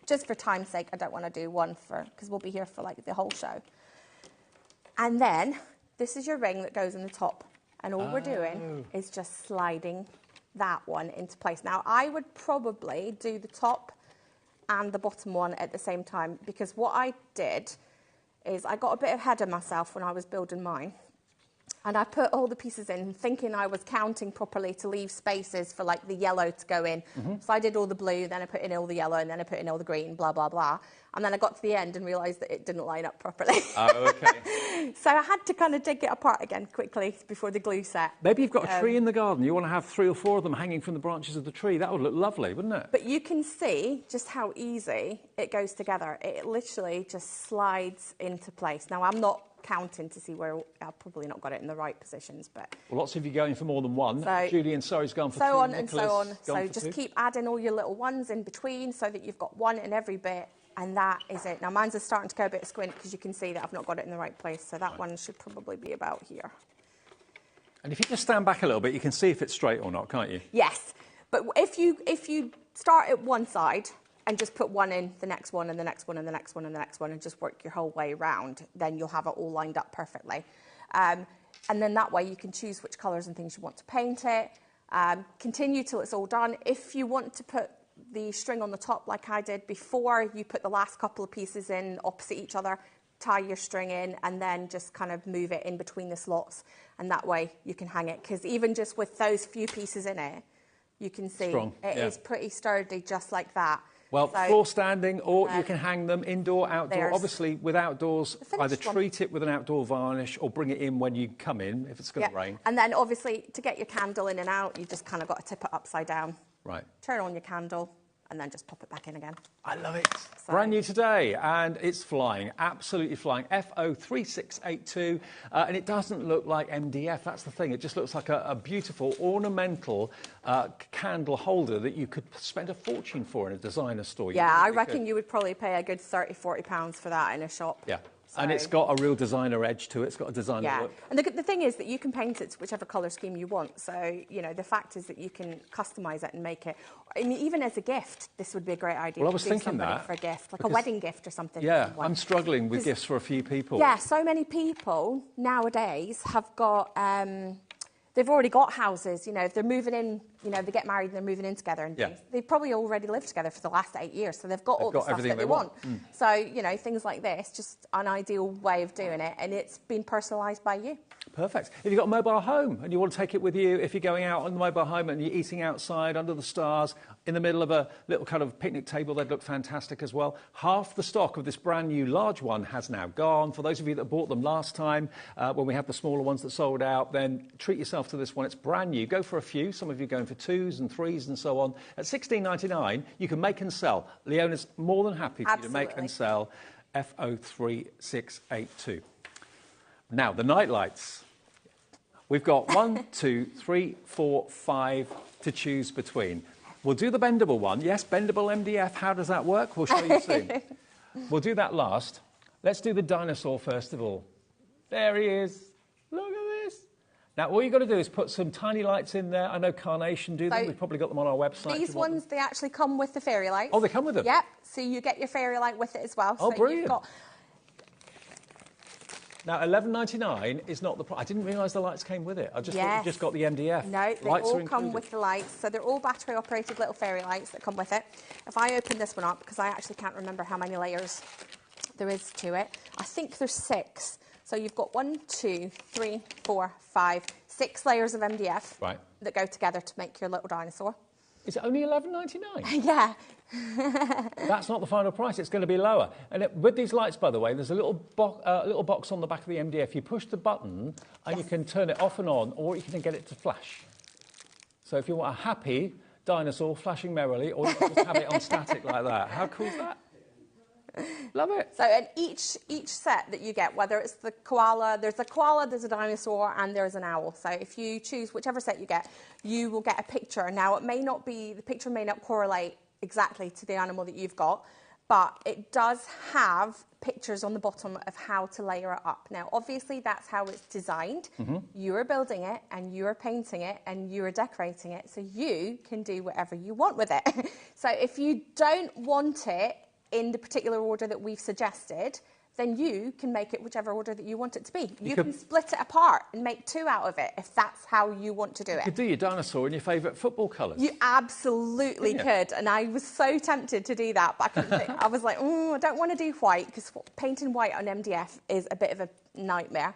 just for time's sake, I don't want to do one because we'll be here for like the whole show. And then, this is your ring that goes in the top. And all we're doing is just sliding that one into place. Now, I would probably do the top and the bottom one at the same time because what I did is I got a bit ahead of myself when I was building mine. And I put all the pieces in thinking I was counting properly to leave spaces for like the yellow to go in. So I did all the blue, then I put in all the yellow, and then I put in all the green, blah, blah, blah. And then I got to the end and realised that it didn't line up properly. Oh, okay. So I had to kind of take it apart again quickly before the glue set. Maybe you've got a tree in the garden. You want to have 3 or 4 of them hanging from the branches of the tree. That would look lovely, wouldn't it? But you can see just how easy it goes together. It literally just slides into place. Now, I'm not counting to see where I've probably not got it in the right positions, but well, lots of you going for more than one. So, Julie and Surrey's gone for 2. So on and Nicholas so on. So just 2. keep adding all your little ones in between so that you've got one in every bit, and that is it. Now mine's is starting to go a bit squint because you can see that I've not got it in the right place, so that one should probably be about here. And if you just stand back a little bit, you can see if it's straight or not, can't you? Yes, but if you start at one side and just put one in, the next one, and the next one, and the next one, and the next one, and just work your whole way around, then you'll have it all lined up perfectly. And then that way you can choose which colours and things you want to paint it. Continue till it's all done. If you want to put the string on the top like I did before, you put the last couple of pieces in opposite each other, tie your string in, and then just kind of move it in between the slots, and that way you can hang it. Because even just with those few pieces in it, you can see it is pretty sturdy just like that. Well, So, floor standing, or you can hang them indoor, outdoor. there's Obviously, with outdoors, the finished either one. treat it with an outdoor varnish or bring it in when you come in, if it's going to yeah. rain. And then obviously to get your candle in and out, you just kind of got to tip it upside down. Right. Turn on your candle and then just pop it back in again. I love it. So- Brand new today, and it's flying, absolutely flying. FO3682, and it doesn't look like MDF. That's the thing. It just looks like a beautiful ornamental candle holder that you could spend a fortune for in a designer store. Yeah, I reckon could. you would probably pay a good £30–40 for that in a shop. Yeah. So- And it's got a real designer edge to it. It's got a designer Yeah, look. and the thing is that you can paint it to whichever colour scheme you want. So, you know, the fact is that you can customise it and make it. I mean, even as a gift, this would be a great idea. Well, I to was do thinking somebody that, for a gift, like because- a wedding gift or something. Yeah, for someone. I'm struggling with 'Cause- gifts for a few people. Yeah, so many people nowadays have got. They've already got houses, you know, if they're moving in, you know, they get married and they're moving in together and Yeah. things. They've probably already lived together for the last 8 years, so they've got all the got stuff everything that they they want. want. So, you know, things like this, just an ideal way of doing it, and it's been personalised by you. Perfect. If you've got a mobile home and you want to take it with you, if you're going out on the mobile home and you're eating outside under the stars, in the middle of a little kind of picnic table, they'd look fantastic as well. Half the stock of this brand new large one has now gone. For those of you that bought them last time, when we had the smaller ones that sold out, then treat yourself to this one. It's brand new. Go for a few. Some of you are going for 2s and 3s and so on. At $16.99, you can make and sell. Leona's more than happy for you to make Absolutely. and sell FO3682. Now, the night lights. We've got 1, 2, 3, 4, 5 to choose between. We'll do the bendable one. Yes, bendable MDF. How does that work? We'll show you soon. We'll do that last. Let's do the dinosaur first of all. There he is. Look at this. Now, all you've got to do is put some tiny lights in there. I know Carnation do them. So We've probably got them on our website. These ones, they actually come with the fairy lights. Oh, they come with them? Yep, so you get your fairy light with it as well. Oh, so brilliant. You've got, Now, $11.99 is not the price. I didn't realise the lights came with it. I just thought you Yes. just got the MDF. no, they lights all are come included. with the lights. So they're all battery-operated little fairy lights that come with it. If I open this one up, because I actually can't remember how many layers there is to it, I think there's 6. So you've got 1, 2, 3, 4, 5, 6 layers of MDF Right. that go together to make your little dinosaur. Is it only $11.99? Yeah. That's not the final price. It's going to be lower. And with these lights, by the way, there's a little box on the back of the MDF. You push the button and you can turn it off and on, or you can get it to flash. So if you want a happy dinosaur flashing merrily, or you can just have it on static like that. How cool is that? Love it. So and each set that you get, whether it's the koala, there's a dinosaur, and there's an owl. So if you choose whichever set you get, you will get a picture. Now, the picture may not correlate exactly to the animal that you've got, but it does have pictures on the bottom of how to layer it up. Now, obviously, that's how it's designed. You are building it, and you are painting it, and you are decorating it, so you can do whatever you want with it. So if you don't want it in the particular order that we've suggested, then you can make it whichever order that you want it to be. You can split it apart and make 2 out of it if that's how you want to do You it. could do your dinosaur in your favourite football colours. You absolutely could, and I was so tempted to do that, but I couldn't think. I was like, I don't want to do white, because painting white on MDF is a bit of a nightmare.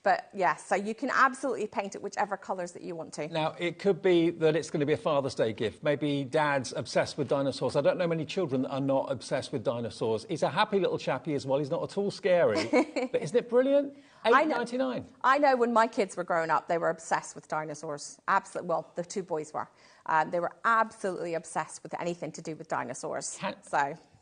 But yeah, so you can absolutely paint it whichever colours that you want to. Now, it could be that it's going to be a Father's Day gift. Maybe Dad's obsessed with dinosaurs. I don't know many children that are not obsessed with dinosaurs. He's a happy little chappy as well. He's not at all scary. But isn't it brilliant? $8.99. I know when my kids were growing up, they were obsessed with dinosaurs. Absolutely. Well, the 2 boys were. They were absolutely obsessed with anything to do with dinosaurs.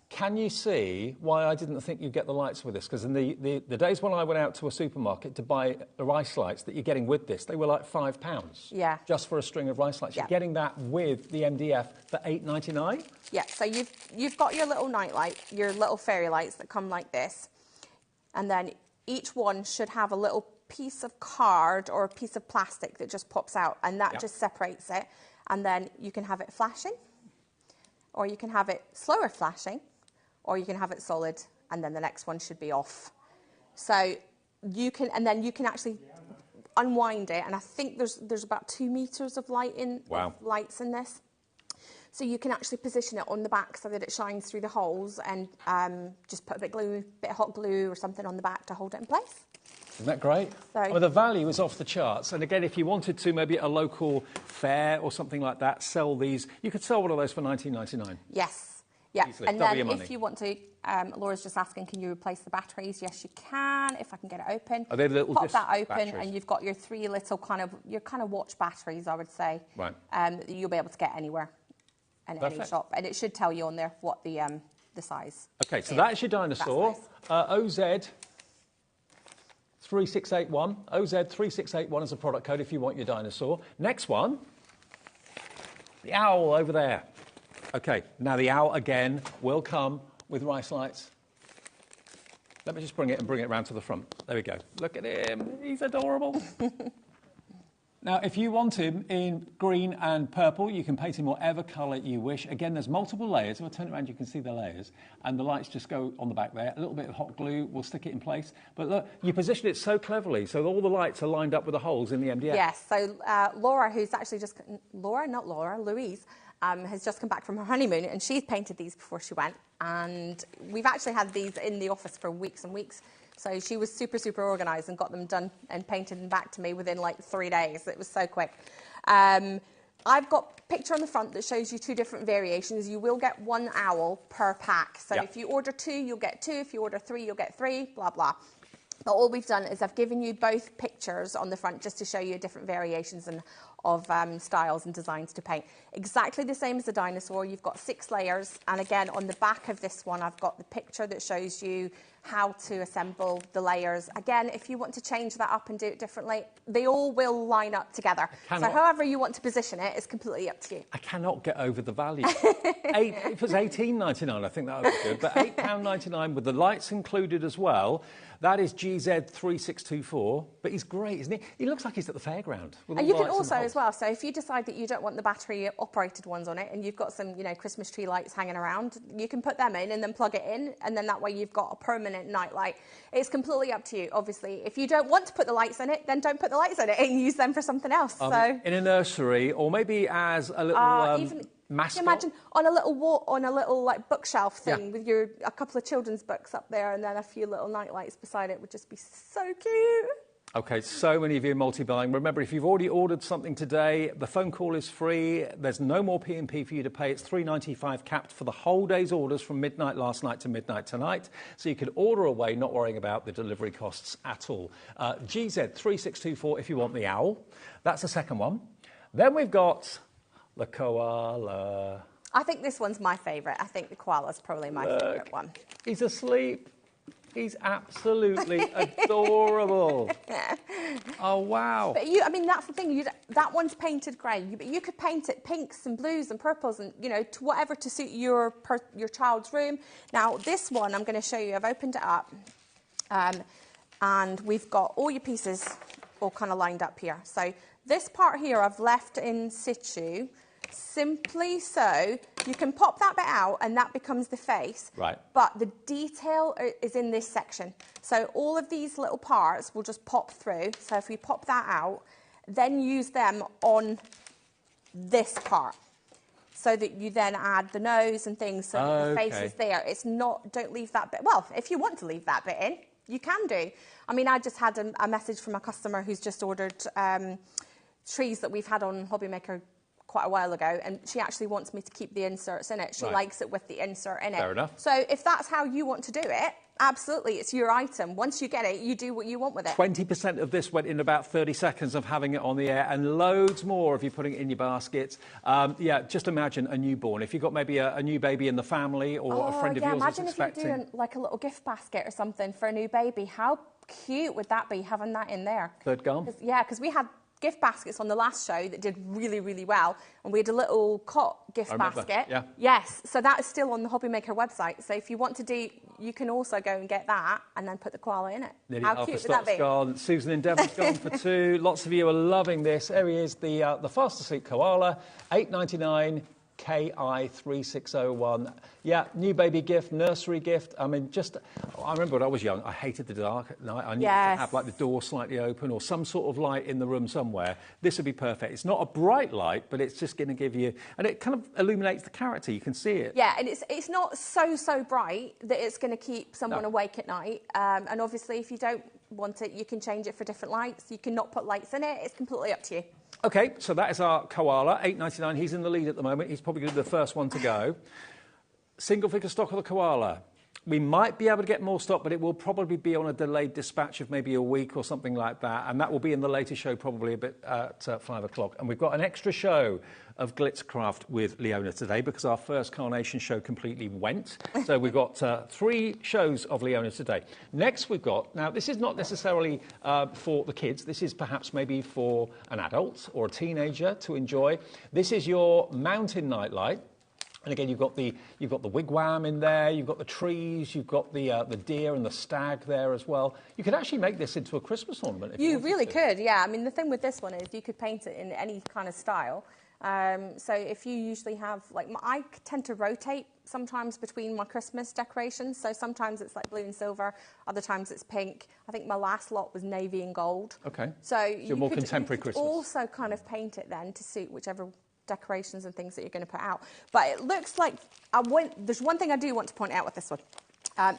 Can you see why I didn't think you'd get the lights with this? Because in the days when I went out to a supermarket to buy the rice lights that you're getting with this, they were like £5. Yeah. Just for a string of rice lights. Yeah. You're getting that with the MDF for $8.99? Yeah, so you've got your little nightlight, your little fairy lights that come like this. And then each one should have a little piece of card or a piece of plastic that just pops out, and that just separates it. And then you can have it flashing, or you can have it slower flashing, or you can have it solid, and then the next one should be off. So you can, and then you can actually unwind it, and I think there's about 2 meters of lights in this. So you can actually position it on the back so that it shines through the holes, and just put a bit of hot glue or something on the back to hold it in place. Isn't that great? So, well, the value is off the charts. And again, if you wanted to, maybe at a local fair or something like that, sell these, you could sell one of those for $19.99. yes. Yeah. Easily. And Double then your money. if you want to, Laura's just asking, can you replace the batteries? Yes, you can, if I can get it open. Are they the little Pop disc that open batteries? and you've got your three little kind of watch batteries, I would say. Right. That you'll be able to get anywhere in any Perfect. shop. And it should tell you on there what the size. Okay, so that's your dinosaur. That's nice. OZ 3681. OZ 3681 is a product code if you want your dinosaur. Next one, the owl over there. Okay, now the owl again will come with rice lights. Let me just bring it around to the front. There we go. Look at him. He's adorable. Now, if you want him in green and purple, you can paint him whatever colour you wish. Again, there's multiple layers. If I turn it around, you can see the layers. And the lights just go on the back there. A little bit of hot glue will stick it in place. But look, you position it so cleverly, so all the lights are lined up with the holes in the MDF. Yes, so Laura, who's actually just... Louise, has just come back from her honeymoon, and she's painted these before she went. And we've actually had these in the office for weeks and weeks. So she was super, super organised and got them done and painted and back to me within like 3 days. It was so quick. I've got a picture on the front that shows you two different variations. You will get one owl per pack. So if you order 2, you'll get 2. If you order 3, you'll get 3, blah, blah. But all we've done is I've given you both pictures on the front just to show you different variations of styles and designs to paint. Exactly the same as the dinosaur. You've got 6 layers. And again, on the back of this one, I've got the picture that shows you how to assemble the layers. Again, if you want to change that up and do it differently, they all will line up together. So however you want to position it is completely up to you. I cannot get over the value. If it was $18.99, I think that would be good. But £8.99 with the lights included as well. That is GZ3624. But he's great, isn't he? He looks like he's at the fairground. And you can also as well, so if you decide that you don't want the battery operated ones on it and you've got some, Christmas tree lights hanging around, you can put them in and then plug it in, and then that way you've got a permanent night light. It's completely up to you, obviously. If you don't want to put the lights in it, then don't put the lights in it and use them for something else. So in a nursery, or maybe as a little mascot. Can you imagine on a little like bookshelf thing with a couple of children's books up there and then a few little night lights beside it would just be so cute. Okay, so many of you multi-buying. Remember, if you've already ordered something today, the phone call is free. There's no more P&P for you to pay. It's $3.95 capped for the whole day's orders from midnight last night to midnight tonight. So you can order away, not worrying about the delivery costs at all. GZ3624 if you want the owl. That's the second one. Then we've got the koala. I think this one's my favourite. I think the koala's probably my favourite one. He's asleep. He's absolutely adorable. Oh, wow. But that's the thing. That one's painted grey. But you could paint it pinks and blues and purples and, to whatever to suit your child's room. Now, this one I'm going to show you. I've opened it up. And we've got all your pieces all kind of lined up here. So this part here I've left in situ. Simply so, you can pop that bit out and that becomes the face. Right. But the detail is in this section. So all of these little parts will just pop through. So if we pop that out, then use them on this part. So that you then add the nose and things so that the face is there. It's not, don't leave that bit. Well, if you want to leave that bit in, you can do. I just had a message from a customer who's just ordered trees that we've had on HobbyMaker quite a while ago, and she actually wants me to keep the inserts in it. She likes it with the insert in it. Fair enough. So if that's how you want to do it, absolutely, it's your item. Once you get it, you do what you want with it. 20% of this went in about 30 seconds of having it on the air, and loads more if you're putting it in your baskets. Just imagine a newborn. If you've got maybe a new baby in the family or a friend of yours that's expecting. Imagine if you're doing like a little gift basket or something for a new baby. How cute would that be, having that in there? Third gum? Yeah, because we had gift baskets on the last show that did really, really well. And we had a little cot gift basket. Yeah. Yes, so that is still on the HobbyMaker website. So if you want to do, you can also go and get that and then put the koala in it. Nearly How half cute the would that stock's be? gone. Susan in Devon's gone for 2. Lots of you are loving this. There he is, the fast asleep koala, $8.99. KI3601. Yeah, new baby gift, nursery gift. I remember when I was young, I hated the dark at night. I needed to have like the door slightly open or some sort of light in the room somewhere. This would be perfect. It's not a bright light, but it's just going to give you, and it kind of illuminates the character. You can see it. Yeah, and it's not so bright that it's going to keep someone awake at night. And obviously, if you don't want it, you can change it for different lights. You can not put lights in it. It's completely up to you. Okay, so that is our koala, $8.99. He's in the lead at the moment. He's probably going to be the first one to go. Single figure stock of the koala. We might be able to get more stock, but it will probably be on a delayed dispatch of maybe a week or something like that. And that will be in the later show, probably a bit at 5 o'clock. And we've got an extra show of Glitzcraft with Leona today because our first Carnation show completely went. So we've got 3 shows of Leona today. Next we've got, now this is not necessarily for the kids. This is perhaps maybe for an adult or a teenager to enjoy. This is your mountain nightlight. And again, you've got the wigwam in there, you've got the trees, you've got the deer and the stag there as well. You could actually make this into a Christmas ornament. If you really could, yeah. I mean, the thing with this one is you could paint it in any kind of style. So if you usually have, like, I tend to rotate sometimes between my Christmas decorations. So sometimes it's like blue and silver, other times it's pink. I think my last lot was navy and gold. Okay. So you're more contemporary Christmas. Also kind of paint it then to suit whichever decorations and things that you're going to put out. But it looks like there's one thing I do want to point out with this one,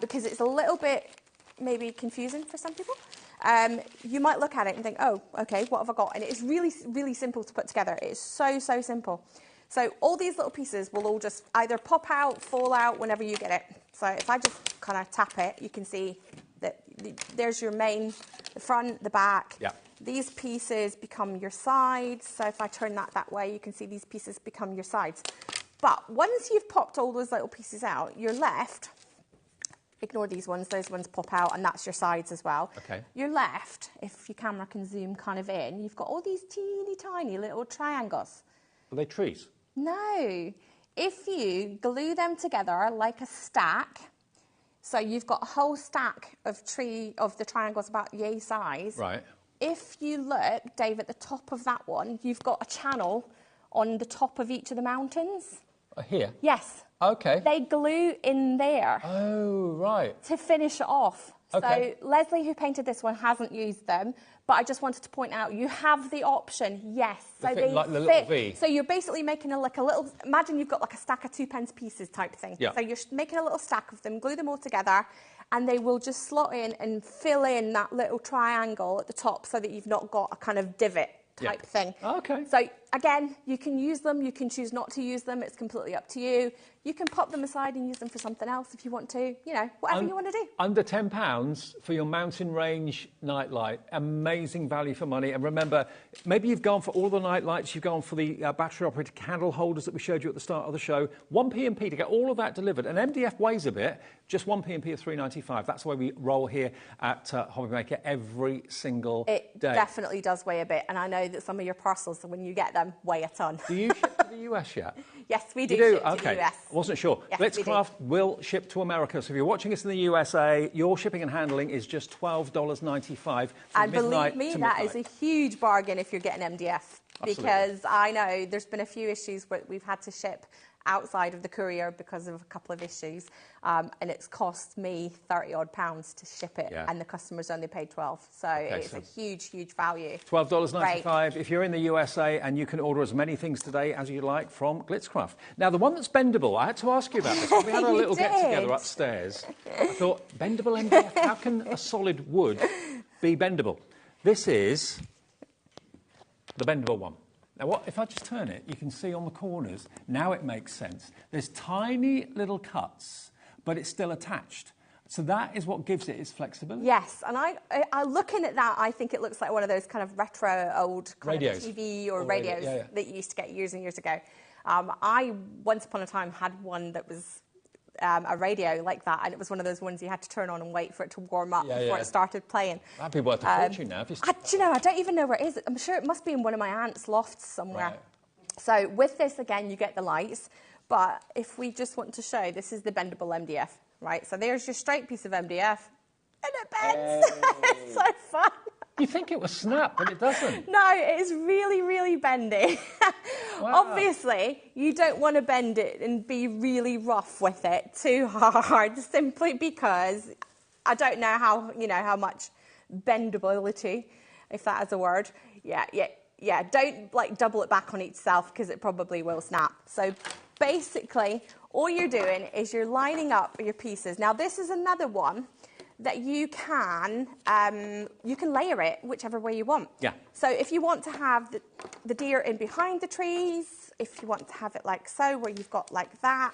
because it's a little bit maybe confusing for some people. You might look at it and think, oh, okay, what have I got? And it's really, really simple to put together. It's so, so simple. So all these little pieces will all just either pop out, fall out whenever you get it. So if I just kind of tap it, you can see that there's your main, the front, the back. Yeah. These pieces become your sides. So if I turn that way, you can see these pieces become your sides. But once you've popped all those little pieces out, you're left, ignore these ones, those ones pop out, and that's your sides as well. Okay. You're left, if your camera can zoom kind of in, you've got all these teeny tiny little triangles. Are they trees? No. If you glue them together like a stack, so you've got a whole stack of the triangles about yay size. Right. If you look, Dave, at the top of that one, you've got a channel on the top of each of the mountains. Here? Yes. Okay. They glue in there. Oh, right. To finish it off. Okay. So Leslie, who painted this one, hasn't used them, but I just wanted to point out you have the option, yes. So they fit like the little V. So you're basically making a little, imagine you've got like a stack of 2p pieces type thing. Yeah. So you're making a little stack of them, glue them all together, and they will just slot in and fill in that little triangle at the top so that you've not got a kind of divot type thing. Okay. So again, you can use them, you can choose not to use them, it's completely up to you. You can pop them aside and use them for something else if you want to, you know, whatever you want to do. Under £10 for your mountain range nightlight. Amazing value for money. And remember, maybe you've gone for all the night lights, you've gone for the battery-operated candle holders that we showed you at the start of the show. 1p&p to get all of that delivered. And MDF weighs a bit, just 1p&p of £3.95. That's the way we roll here at HobbyMaker every single day. It definitely does weigh a bit. And I know that some of your parcels, when you get them, weigh a ton. Do you ship to the US yet? Yes, we do. You do? Ship to Okay. the US. I wasn't sure. Yes, Glitzcraft will ship to America. So if you're watching us in the USA, your shipping and handling is just $12.95. And believe me, that is a huge bargain if you're getting MDF. Absolutely. Because I know there's been a few issues where we've had to ship outside of the courier because of a couple of issues, and it's cost me £30-odd to ship it, and the customers only paid $12. So it's a huge, huge value. $12.95 if you're in the USA, and you can order as many things today as you like from Glitzcraft. Now, the one that's bendable, I had to ask you about this. When we had a little get-together upstairs, I thought, bendable MDF, how can a solid wood be bendable? This is the bendable one. Now, what if I just turn it, you can see on the corners, now it makes sense. There's tiny little cuts, but it's still attached. So that is what gives it its flexibility. Yes, and I looking at that, I think it looks like one of those kind of retro old kind of TV or radios that you used to get years and years ago. I, once upon a time, had one that was a radio like that, and it was one of those ones you had to turn on and wait for it to warm up before it started playing. That'd be worth a fortune now. Do you know, I don't even know where it is. I'm sure it must be in one of my aunt's lofts somewhere. Right. So with this, again, you get the lights, but if we just want to show, this is the bendable MDF, right? So there's your straight piece of MDF, and it bends. It's so fun. You think it will snap, but it doesn't. No, it is really, really bendy. Wow. Obviously, you don't want to bend it and be really rough with it too hard, simply because I don't know how much bendability, if that is a word. Yeah. Don't like double it back on itself because it probably will snap. So basically, all you're doing is you're lining up your pieces. Now, this is another one that you can layer it whichever way you want. Yeah. So if you want to have the deer in behind the trees, if you want to have it like so, where you've got like that,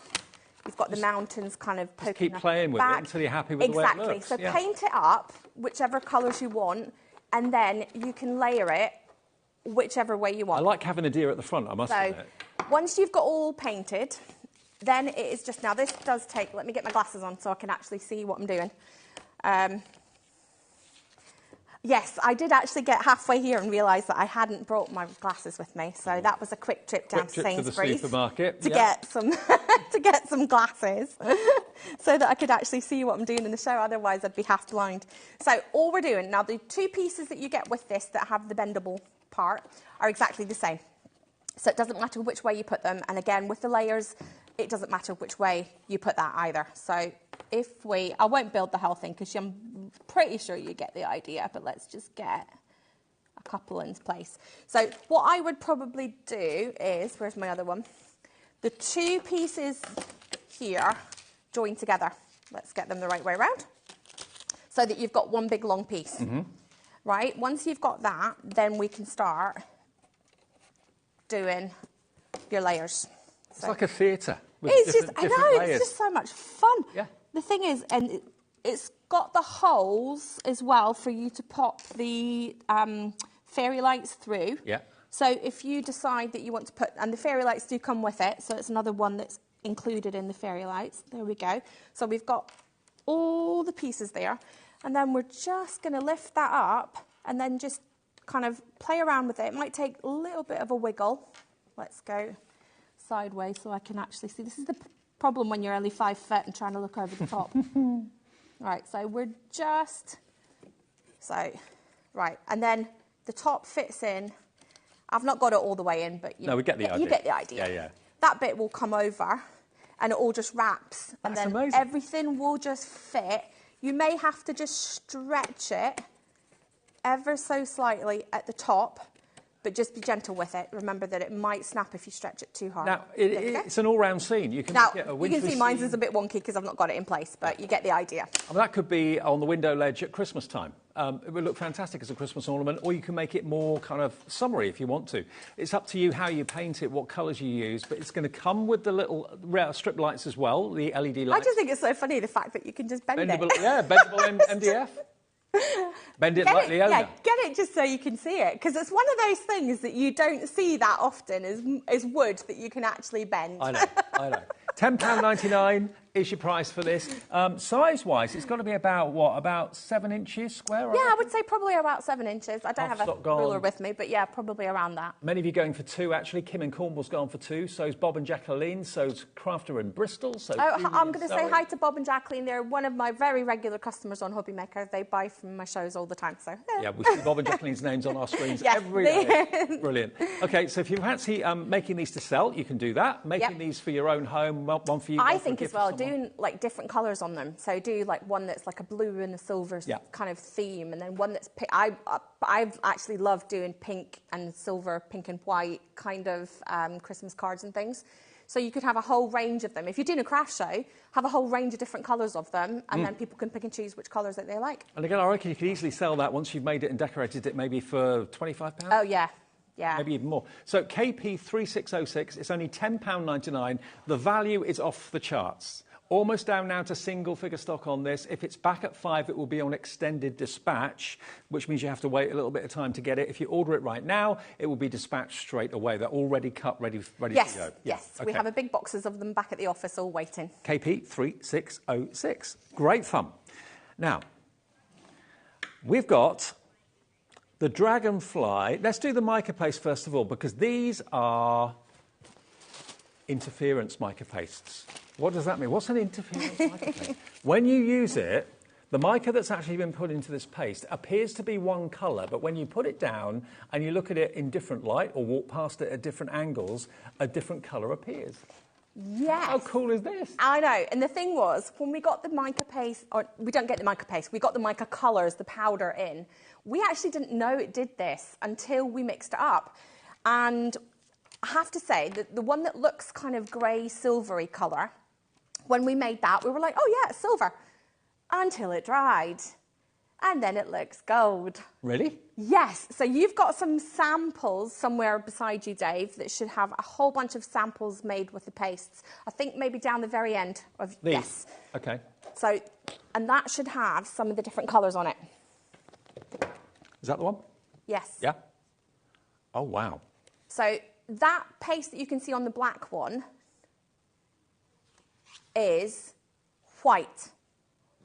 you've got the mountains kind of poking keep playing with it until you're happy with the way it looks. Exactly. So paint it up whichever colours you want, and then you can layer it whichever way you want. I like having a deer at the front, I must admit. Once you've got all painted, then it is just, now this does take, let me get my glasses on so I can actually see what I'm doing. Yes, I did actually get halfway here and realise that I hadn't brought my glasses with me, so that was a quick trip down to Sainsbury's to the supermarket to get some to get some glasses so that I could actually see what I'm doing in the show. Otherwise, I'd be half blind. So all we're doing now, the two pieces that you get with this that have the bendable part are exactly the same. So it doesn't matter which way you put them, and again with the layers, it doesn't matter which way you put that either. So if I won't build the whole thing because I'm pretty sure you get the idea, but let's just get a couple in place. So what I would probably do is, where's my other one? The two pieces here join together. Let's get them the right way around so that you've got one big long piece. Right, once you've got that, then we can start doing your layers. It's like a theatre. It's just, I know, layers. it's just so much fun. Yeah. The thing is, and it's got the holes as well for you to pop the fairy lights through. Yeah. So if you decide that you want to put, and the fairy lights do come with it, so it's another one that's included in the fairy lights. There we go. So we've got all the pieces there, and then we're just going to lift that up and then just kind of play around with it. It might take a little bit of a wiggle. Let's go sideways so I can actually see. This is the problem when you're only 5 foot and trying to look over the top. Right, so we're just, right, and then the top fits in. I've not got it all the way in, but we get the idea. You get the idea. Yeah. That bit will come over and it all just wraps. That's and then amazing. Everything will just fit. You may have to just stretch it ever so slightly at the top, but just be gentle with it. Remember that it might snap if you stretch it too hard. Now, it's an all-round scene. You can get a you wintry can see mine's scene. is a bit wonky because I've not got it in place, but you get the idea. I mean, that could be on the window ledge at Christmas time. It would look fantastic as a Christmas ornament, or you can make it more kind of summery if you want to. It's up to you how you paint it, what colours you use, but it's going to come with the little strip lights as well, the LED lights. I just think it's so funny, the fact that you can just bend it. Bendable MDF. Bend it like Leona. Yeah, get it just so you can see it, because it's one of those things that you don't see that often is wood that you can actually bend. I know. £10.99 is your price for this. Size-wise, it's got to be about 7 inches square? Yeah, I would say probably about 7 inches. I don't have a Half-stock ruler with me, but yeah, probably around that. Many of you going for 2, actually. Kim in Cornwall's gone for 2. So's Bob and Jacqueline. So's Crafter in Bristol. I'm going to say hi to Bob and Jacqueline. They're one of my very regular customers on HobbyMaker. They buy from my shows all the time. So yeah, we see Bob and Jackaline's names on our screens every day. Brilliant. Okay, so if you fancy making these to sell, you can do that. Making these for your own home, one for you. I think as well, doing like different colours on them. So do like one that's like a blue and a silver kind of theme, and then one that's pink. I've actually loved doing pink and silver, pink and white kind of Christmas cards and things. So you could have a whole range of them. If you're doing a craft show, have a whole range of different colours of them, and then people can pick and choose which colours that they like. And again, I reckon you could easily sell that once you've made it and decorated it, maybe for £25. Oh yeah. Yeah. Maybe even more. So KP3606, it's only £10.99. The value is off the charts. Almost down now to single figure stock on this. If it's back at 5, it will be on extended dispatch, which means you have to wait a little bit of time to get it. If you order it right now, it will be dispatched straight away. They're already cut, ready to go. Yes. Okay. We have a big boxes of them back at the office all waiting. KP3606. Great fun. Now, we've got the Dragonfly. Let's do the mica paste first of all, because these are interference mica pastes. What does that mean? What's an interference mica paste? When you use it, the mica that's actually been put into this paste appears to be one colour, but when you put it down and you look at it in different light or walk past it at different angles, a different colour appears. Yes. How cool is this? I know. And the thing was, when we got the mica paste, or we don't get the mica paste, we got the mica colours, the powder in, we actually didn't know it did this until we mixed it up. And I have to say that the one that looks kind of grey, silvery colour, when we made that, we were like, oh yeah, it's silver. until it dried. And then it looks gold. Really? Yes. So you've got some samples somewhere beside you, Dave, that should have a whole bunch of samples made with the pastes. I think maybe down the very end of These? Yes. Okay. So, and that should have some of the different colours on it. Is that the one? Yes. Yeah. Oh, wow. So that paste that you can see on the black one is white.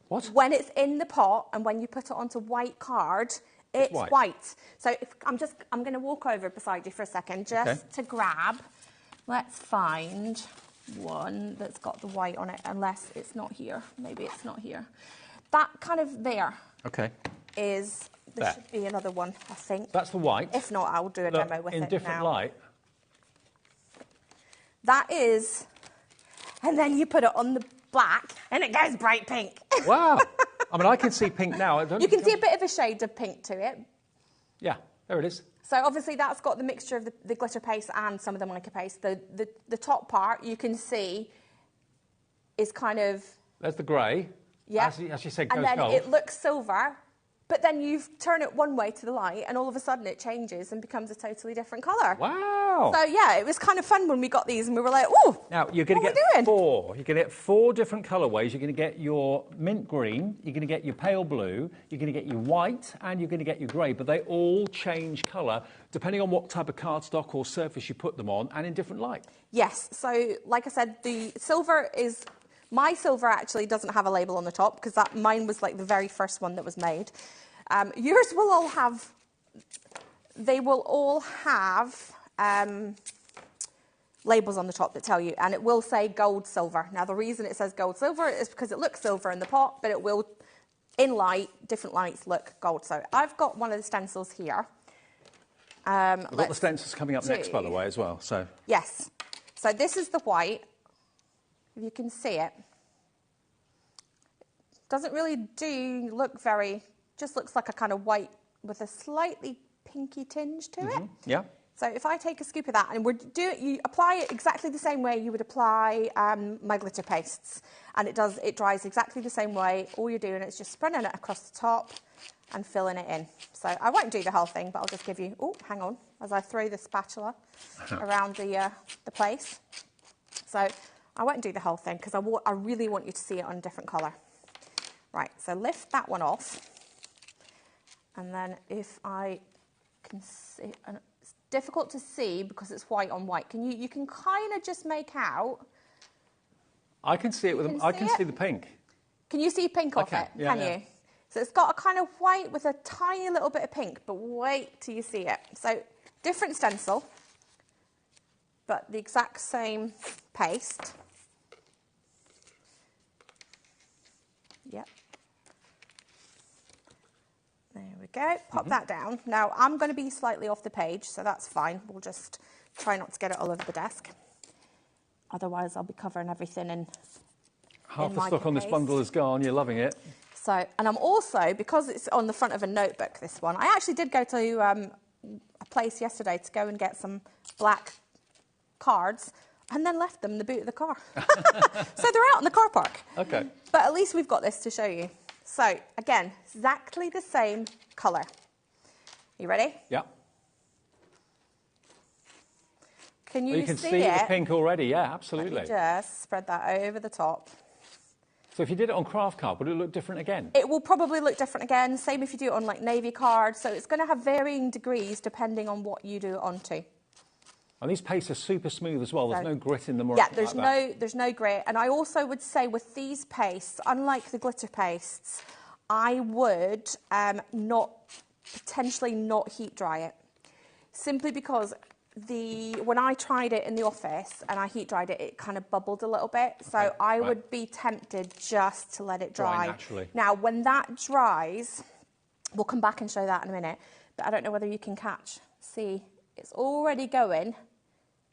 What? When it's in the pot and when you put it onto white card, it's white. So I'm going to walk over beside you for a second just to grab. Let's find one that's got the white on it, unless it's not here. Maybe it's not here. That kind of there. Okay. Is there should be another one, I think. That's the white. If not, I'll do a demo with it now. In different light. That is, and then you put it on the black, and it goes bright pink. Wow. I mean, I can see pink now. You can see a bit of a shade of pink to it. Yeah, there it is. So obviously that's got the mixture of the glitter paste and some of the mica paste. The top part you can see is kind of... There's the grey. Yeah. As you said, goes and then gold. it looks silver, but then you turn it one way to the light and all of a sudden it changes and becomes a totally different colour. Wow. So yeah, it was kind of fun when we got these and we were like, oh, now you're going to get four. You're going to get 4 different colourways. You're going to get your mint green, you're going to get your pale blue, you're going to get your white, and you're going to get your grey. But they all change colour depending on what type of cardstock or surface you put them on, and in different light. Yes. So like I said, the silver is... My silver actually doesn't have a label on the top because mine was like the very first one that was made. Yours will all have, they will all have labels on the top that tell you, and it will say gold, silver. Now the reason it says gold, silver is because it looks silver in the pot, but it will, in light, different lights look gold. So I've got one of the stencils here. We've got the stencils coming up next, by the way, as well. So yes. So this is the white. If you can see it. Doesn't really look very, just looks like a kind of white with a slightly pinky tinge to it. Yeah. So if I take a scoop of that, and you apply it exactly the same way you would apply my glitter pastes. And it dries exactly the same way. All you're doing is just spreading it across the top and filling it in. So I won't do the whole thing, but I'll just give you, oh, hang on, as I throw the spatula around the place. So I won't do the whole thing because I really want you to see it on a different colour. Right, so lift that one off. And then if I can see, and it's difficult to see because it's white on white. You can kind of just make out. I can see it with them. I can see the pink. Can you see pink off it? Yeah, can you? So it's got a kind of white with a tiny little bit of pink, but wait till you see it. So different stencil, but the exact same paste. Yep. There we go. Pop that down. Now, I'm going to be slightly off the page, so that's fine. We'll just try not to get it all over the desk. Otherwise, I'll be covering everything in Half the stock on this bundle is gone. You're loving it. So, and I'm also, because it's on the front of a notebook, this one, I actually did go to a place yesterday to go and get some black cards and then left them in the boot of the car. So they're out in the car park. Okay. But at least we've got this to show you. So, again, exactly the same colour. You ready? Yeah. Can you, you can see the pink already, yeah, absolutely. Let me just spread that over the top. So if you did it on craft card, would it look different again? It will probably look different again. Same if you do it on like navy card. So it's going to have varying degrees depending on what you do it onto. And these pastes are super smooth as well. There's no grit in them or yeah, anything like that. there's no grit. And I also would say with these pastes, unlike the glitter pastes, I would potentially not heat dry it. Simply because when I tried it in the office and I heat dried it, it kind of bubbled a little bit. So I would be tempted just to let it dry. Naturally. Now, when that dries, we'll come back and show that in a minute, but I don't know whether you can catch. See, it's already going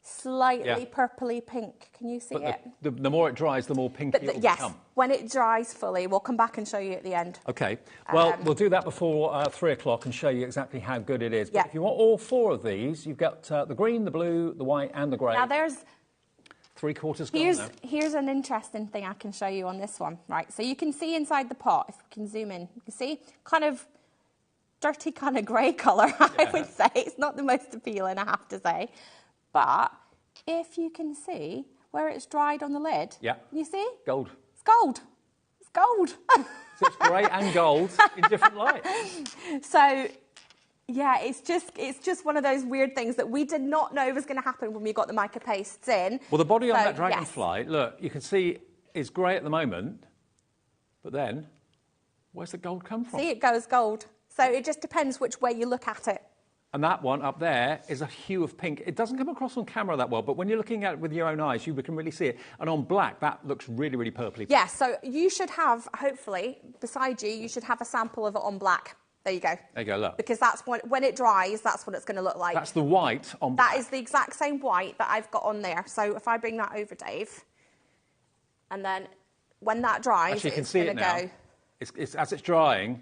slightly purpley pink. Can you see it? The more it dries, the more pinky it will become. When it dries fully, we'll come back and show you at the end. Okay. Well, we'll do that before 3 o'clock and show you exactly how good it is. But if you want all 4 of these, you've got the green, the blue, the white and the grey. Now, there's 3/4 gone now. Here's an interesting thing I can show you on this one, right? So you can see inside the pot, if we can zoom in, you can see kind of dirty kind of grey colour, I would say. It's not the most appealing, I have to say. But if you can see where it's dried on the lid, can you see? Gold. It's gold. It's gold. So it's grey and gold in different lights. So, yeah, it's just one of those weird things that we did not know was going to happen when we got the mica pastes in. Well, the body on that dragonfly, look, you can see is grey at the moment, but then where's the gold come from? See, it goes gold. So it just depends which way you look at it. And that one up there is a hue of pink. It doesn't come across on camera that well, but when you're looking at it with your own eyes, you can really see it. And on black, that looks really, really purpley. Yeah, so you should have, hopefully, beside you, you should have a sample of it on black. There you go. There you go, look. Because that's when it dries, that's what it's going to look like. That's the white on black. That is the exact same white that I've got on there. So if I bring that over, Dave, and then when that dries, actually, you can see it now. It's as it's drying.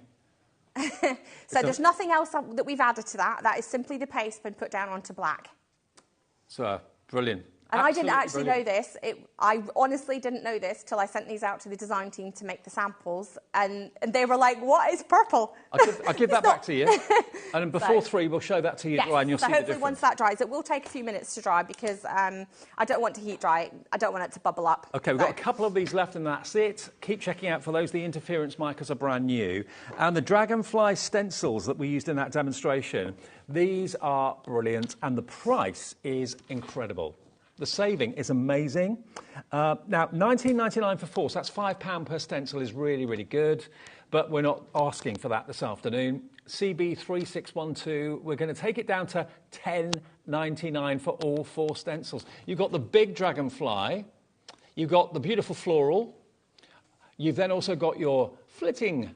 So there's nothing else that we've added to that. That is simply the paste been put down onto black. So, brilliant. And I didn't actually know this. I honestly didn't know this till I sent these out to the design team to make the samples. And they were like, what is purple? I'll give that back to you. And then before 3, we'll show that to you dry and you'll see the difference. Hopefully once that dries, it will take a few minutes to dry because I don't want to heat dry it. I don't want it to bubble up. OK, we've got a couple of these left and that's it. Keep checking out for those. The interference micas are brand new. And the dragonfly stencils that we used in that demonstration, these are brilliant and the price is incredible. The saving is amazing. Now, $19.99 for 4, so that's £5 per stencil is really, really good. But we're not asking for that this afternoon. CB3612, we're going to take it down to $10.99 for all 4 stencils. You've got the big dragonfly. You've got the beautiful floral. You've then also got your flitting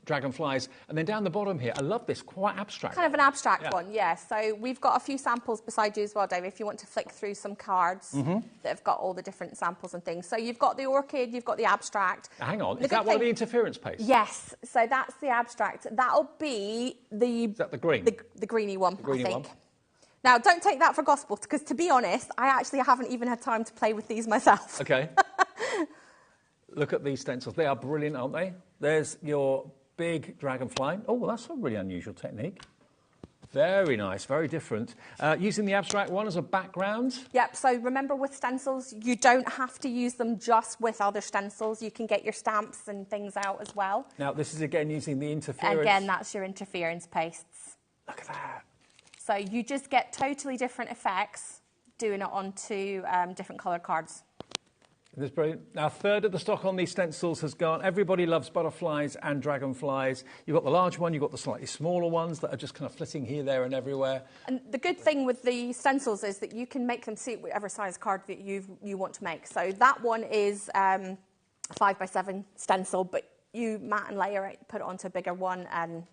dragonflies, and then down the bottom here, I love this, quite abstract. Kind of an abstract one, yeah. So we've got a few samples beside you as well, Dave, if you want to flick through some cards that have got all the different samples and things. So you've got the orchid, you've got the abstract. Hang on, is that one of the interference pastes? Yes, so that's the abstract. That'll be the... Is that the green? The greeny one, the greeny I think. One. Now, don't take that for gospel, because to be honest, I actually haven't even had time to play with these myself. OK. Look at these stencils. They are brilliant, aren't they? There's your big dragonfly. Oh, well, that's a really unusual technique. Very nice, very different. Using the abstract one as a background. Yep, so remember with stencils, you don't have to use them just with other stencils. You can get your stamps and things out as well. Now, this is again using the interference. Again, that's your interference pastes. Look at that. So you just get totally different effects doing it onto different coloured cards. That's brilliant. Now, a third of the stock on these stencils has gone. Everybody loves butterflies and dragonflies. You've got the large one, you've got the slightly smaller ones that are just kind of flitting here, there and everywhere. And the good thing with the stencils is that you can make them suit whatever size card that you want to make. So that one is 5x7 stencil, but you mat and layer it, put it onto a bigger one, and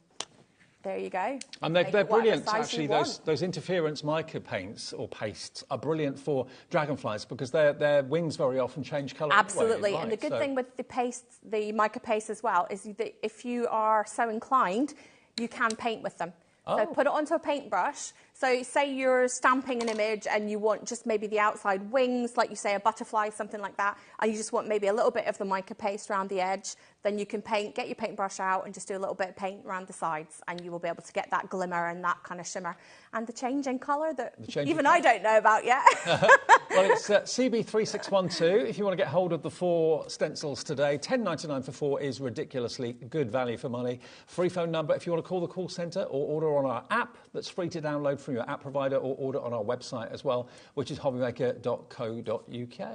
there you go. And they're brilliant, actually. Those interference mica paints or pastes are brilliant for dragonflies because their wings very often change colour. Absolutely. Anyway, and the good thing with the pastes, the mica paste as well, is that if you are so inclined, you can paint with them. So put it onto a paintbrush. So say you're stamping an image and you want just maybe the outside wings, like you say a butterfly, something like that, and you just want maybe a little bit of the mica paste around the edge, then you can get your paintbrush out and just do a little bit of paint around the sides, and you will be able to get that glimmer and that kind of shimmer. And the change in colour that even I don't know about yet. Well, it's CB3612. If you want to get hold of the 4 stencils today, $10.99 for 4 is ridiculously good value for money. Free phone number if you want to call the call centre or order on our app that's free to download from your app provider, or order on our website as well, which is hobbymaker.co.uk.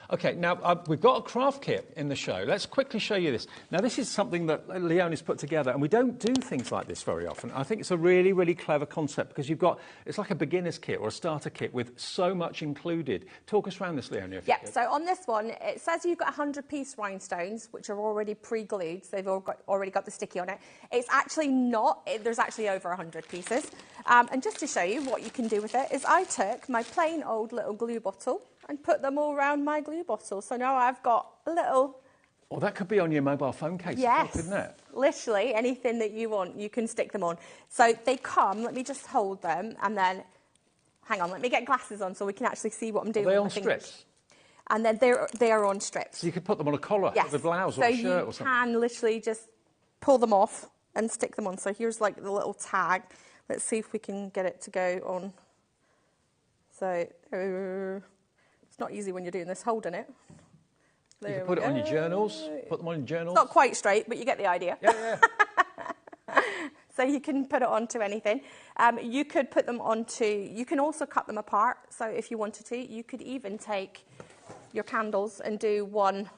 OK, now we've got a craft kit in the show. Let's quickly show you this. Now, this is something that Leonie's put together, and we don't do things like this very often. I think it's a really, really clever concept because it's like a beginner's kit or a starter kit with so much included. Talk us around this, Leonie. Yeah, so on this one, it says you've got 100-piece rhinestones, which are already pre-glued, so they've already got the sticky on it. It's actually not. There's actually over 100 pieces. And just to show you what you can do with it is I took my plain old little glue bottle and put them all around my glue bottle. So now I've got a little... Well, that could be on your mobile phone case, couldn't it? Literally anything that you want, you can stick them on. So they come, let me just hold them, and then hang on, let me get glasses on so we can actually see what I'm doing. Are they with on my fingers. strips? And then they are on strips. So you could put them on a collar, Yes. of a blouse or a shirt or something. So you can literally just pull them off and stick them on. So here's like the little tag. Let's see if we can get it to go on. So it's not easy when you're doing this, holding it. You can put it on your journals, put them on your journals. It's not quite straight, but you get the idea. Yeah. So you can put it onto anything. You could put them onto, you can also cut them apart. So if you wanted to, you could even take your candles and do one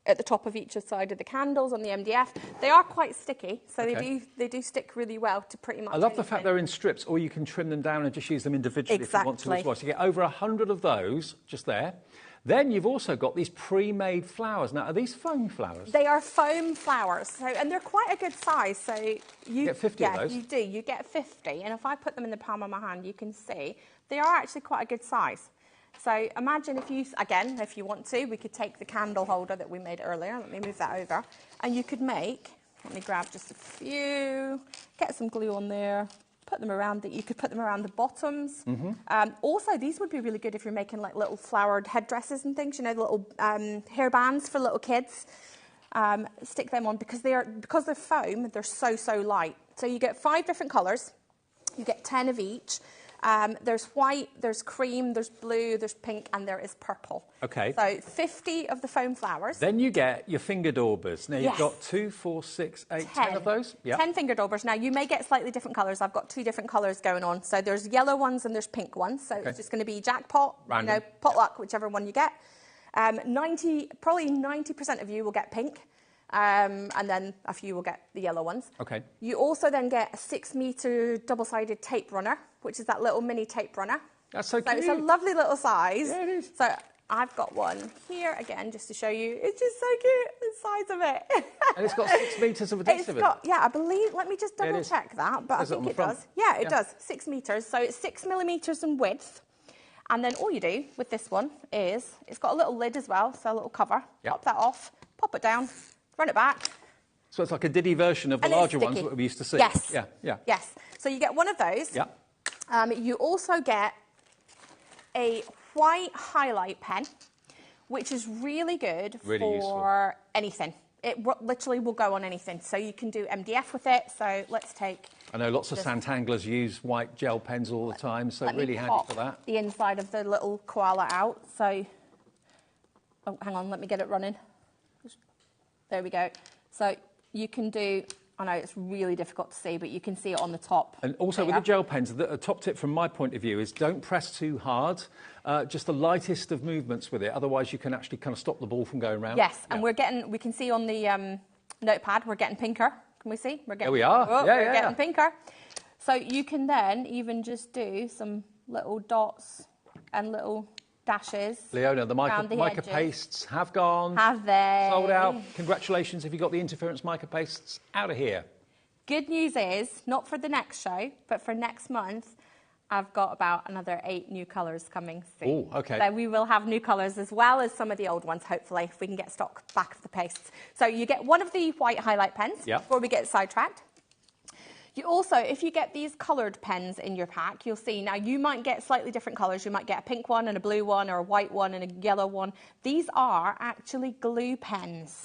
at the top of each side of the candles on the MDF. They are quite sticky, so they do stick really well to pretty much I love the anything. fact they're in strips, or you can trim them down and just use them individually if you want to as well. So you get over 100 of those just there. Then you've also got these pre-made flowers. Now, are these foam flowers? They are foam flowers, so, and they're quite a good size. So you get 50 of those? Yeah, you do. You get 50, and if I put them in the palm of my hand, you can see they are actually quite a good size. So imagine if you, again, if you want to, we could take the candle holder that we made earlier. Let me move that over. And you could make, let me grab just a few, get some glue on there, put them around, you could put them around the bottoms. Also, these would be really good if you're making like little flowered headdresses and things, you know, the little hair bands for little kids. Stick them on because they're foam, they're so light. So you get 5 different colours, you get 10 of each. There's white, there's cream, there's blue, there's pink, and there is purple. Okay. So 50 of the foam flowers. Then you get your finger daubers. Now you've got 2, 4, 6, 8, 10 of those. Yep. 10 finger daubers. Now you may get slightly different colours. I've got 2 different colours going on. So there's yellow ones and there's pink ones. So it's just going to be jackpot, random. You know, potluck, whichever one you get. Probably 90% of you will get pink. And then a few will get the yellow ones. Okay. You also then get a 6-metre double-sided tape runner, which is that little mini tape runner. That's so cute. It's a lovely little size. Yeah, it is. So I've got one here again, just to show you. It's just so cute, the size of it. And it's got 6 metres of adhesive in it. Yeah, I believe, let me just double check that, but I think it does. Yeah, it does, 6 metres. So it's 6 millimetres in width. And then all you do with this one is, it's got a little lid as well, so a little cover. Yep. Pop that off, pop it down, run it back. So it's like a Diddy version of the larger ones that we used to see. Yes. Yeah. Yes. So you get one of those. Yeah. You also get a white highlight pen, which is really good for anything. It literally will go on anything. So you can do MDF with it. So let's take... I know lots of Santanglers use white gel pens all the time, so really handy for that. The inside of the little koala out. So, oh, hang on, let me get it running. There we go. So you can do, I know it's really difficult to see, but you can see it on the top. And also with the gel pens, a top tip from my point of view is don't press too hard, just the lightest of movements with it, otherwise you can actually kind of stop the ball from going round. Yes, and we can see on the notepad, we're getting pinker. Can we see? We're getting, there we are. We're getting pinker. So you can then even just do some little dots and little dashes. Leona, the mica pastes have gone. Have they? Sold out. Congratulations if you got the interference mica pastes out of here. Good news is, not for the next show, but for next month, I've got about another 8 new colours coming soon. Oh, okay. So we will have new colours as well as some of the old ones, hopefully, if we can get stock back of the pastes. So you get one of the white highlight pens before we get sidetracked. You also, if you get these coloured pens in your pack, you'll see, now you might get slightly different colours. You might get a pink one and a blue one or a white one and a yellow one. These are actually glue pens.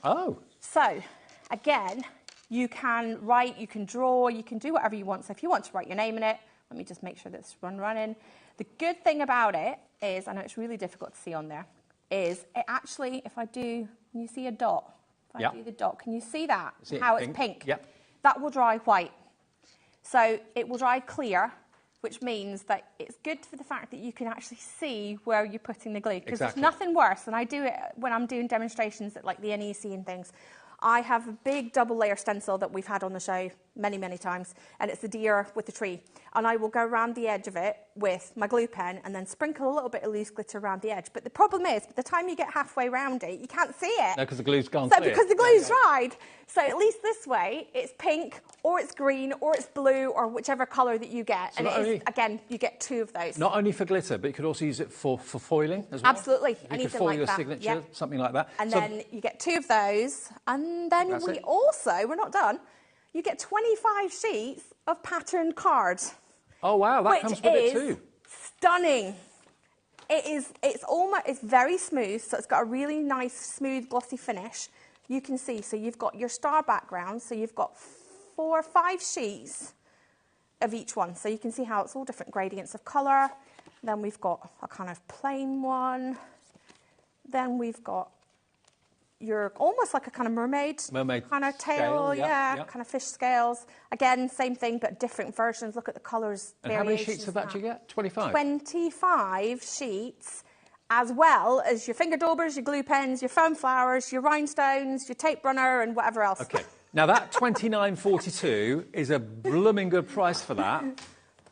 Oh. So, again, you can write, you can draw, you can do whatever you want. So if you want to write your name in it, let me just make sure that's running. The good thing about it is, I know it's really difficult to see on there, is it actually, if I do, can you see a dot? If I do the dot, can you see that? How it's pink? Yep. That will dry white. So it will dry clear, which means that it's good for the fact that you can actually see where you're putting the glue. Because there's nothing worse, and I do it when I'm doing demonstrations at like the NEC and things. I have a big double layer stencil that we've had on the show many, many times, and it's the deer with the tree. And I will go around the edge of it with my glue pen and then sprinkle a little bit of loose glitter around the edge. But the problem is, by the time you get halfway around it, you can't see it. No, because the glue's gone clear. Because the glue's dried. So at least this way, it's pink, or it's green, or it's blue, or whichever colour that you get. So and it is, again, you get 2 of those. Not only for glitter, but you could also use it for foiling as well. Absolutely. You could foil your signature, something like that. And then you get 2 of those. And then we're not done, you get 25 sheets of patterned cards. Oh, wow, that comes with it too. Stunning. It's very smooth, so it's got a really nice, smooth, glossy finish. You can see, so you've got your star background, so you've got 4 or 5 sheets of each one. So you can see how it's all different gradients of colour. Then we've got a kind of plain one. Then we've got your almost like a kind of mermaid kind of tail, scale, kind of fish scales. Again, same thing, but different versions. Look at the colours. And how many sheets of that do you get? 25? 25 sheets, as well as your finger daubers, your glue pens, your foam flowers, your rhinestones, your tape runner, and whatever else. Okay. Now, that $29.42 is a blooming good price for that,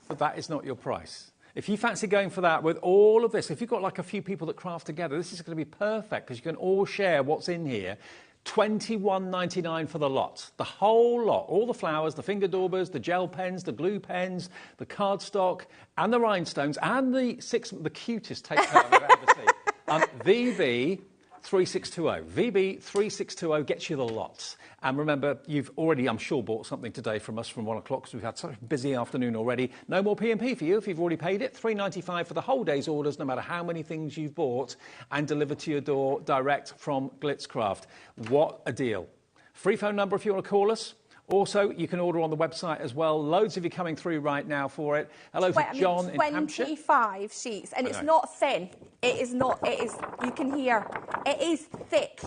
but that is not your price. If you fancy going for that with all of this, if you've got like a few people that craft together, this is going to be perfect because you can all share what's in here. $21.99 for the lot. The whole lot. All the flowers, the finger daubers, the gel pens, the glue pens, the cardstock, and the rhinestones, and the cutest tape card I've ever seen. VB 3620. VB 3620 gets you the lot. And remember, you've already, I'm sure, bought something today from us from 1 o'clock because we've had such a busy afternoon already. No more P&P for you if you've already paid it. $3.95 for the whole day's orders, no matter how many things you've bought, and delivered to your door direct from Glitzcraft. What a deal. Free phone number if you want to call us. Also, you can order on the website as well. Loads of you coming through right now for it. Hello to John in Hampshire. 25 sheets, and it's not thin. It is not, you can hear, it is thick.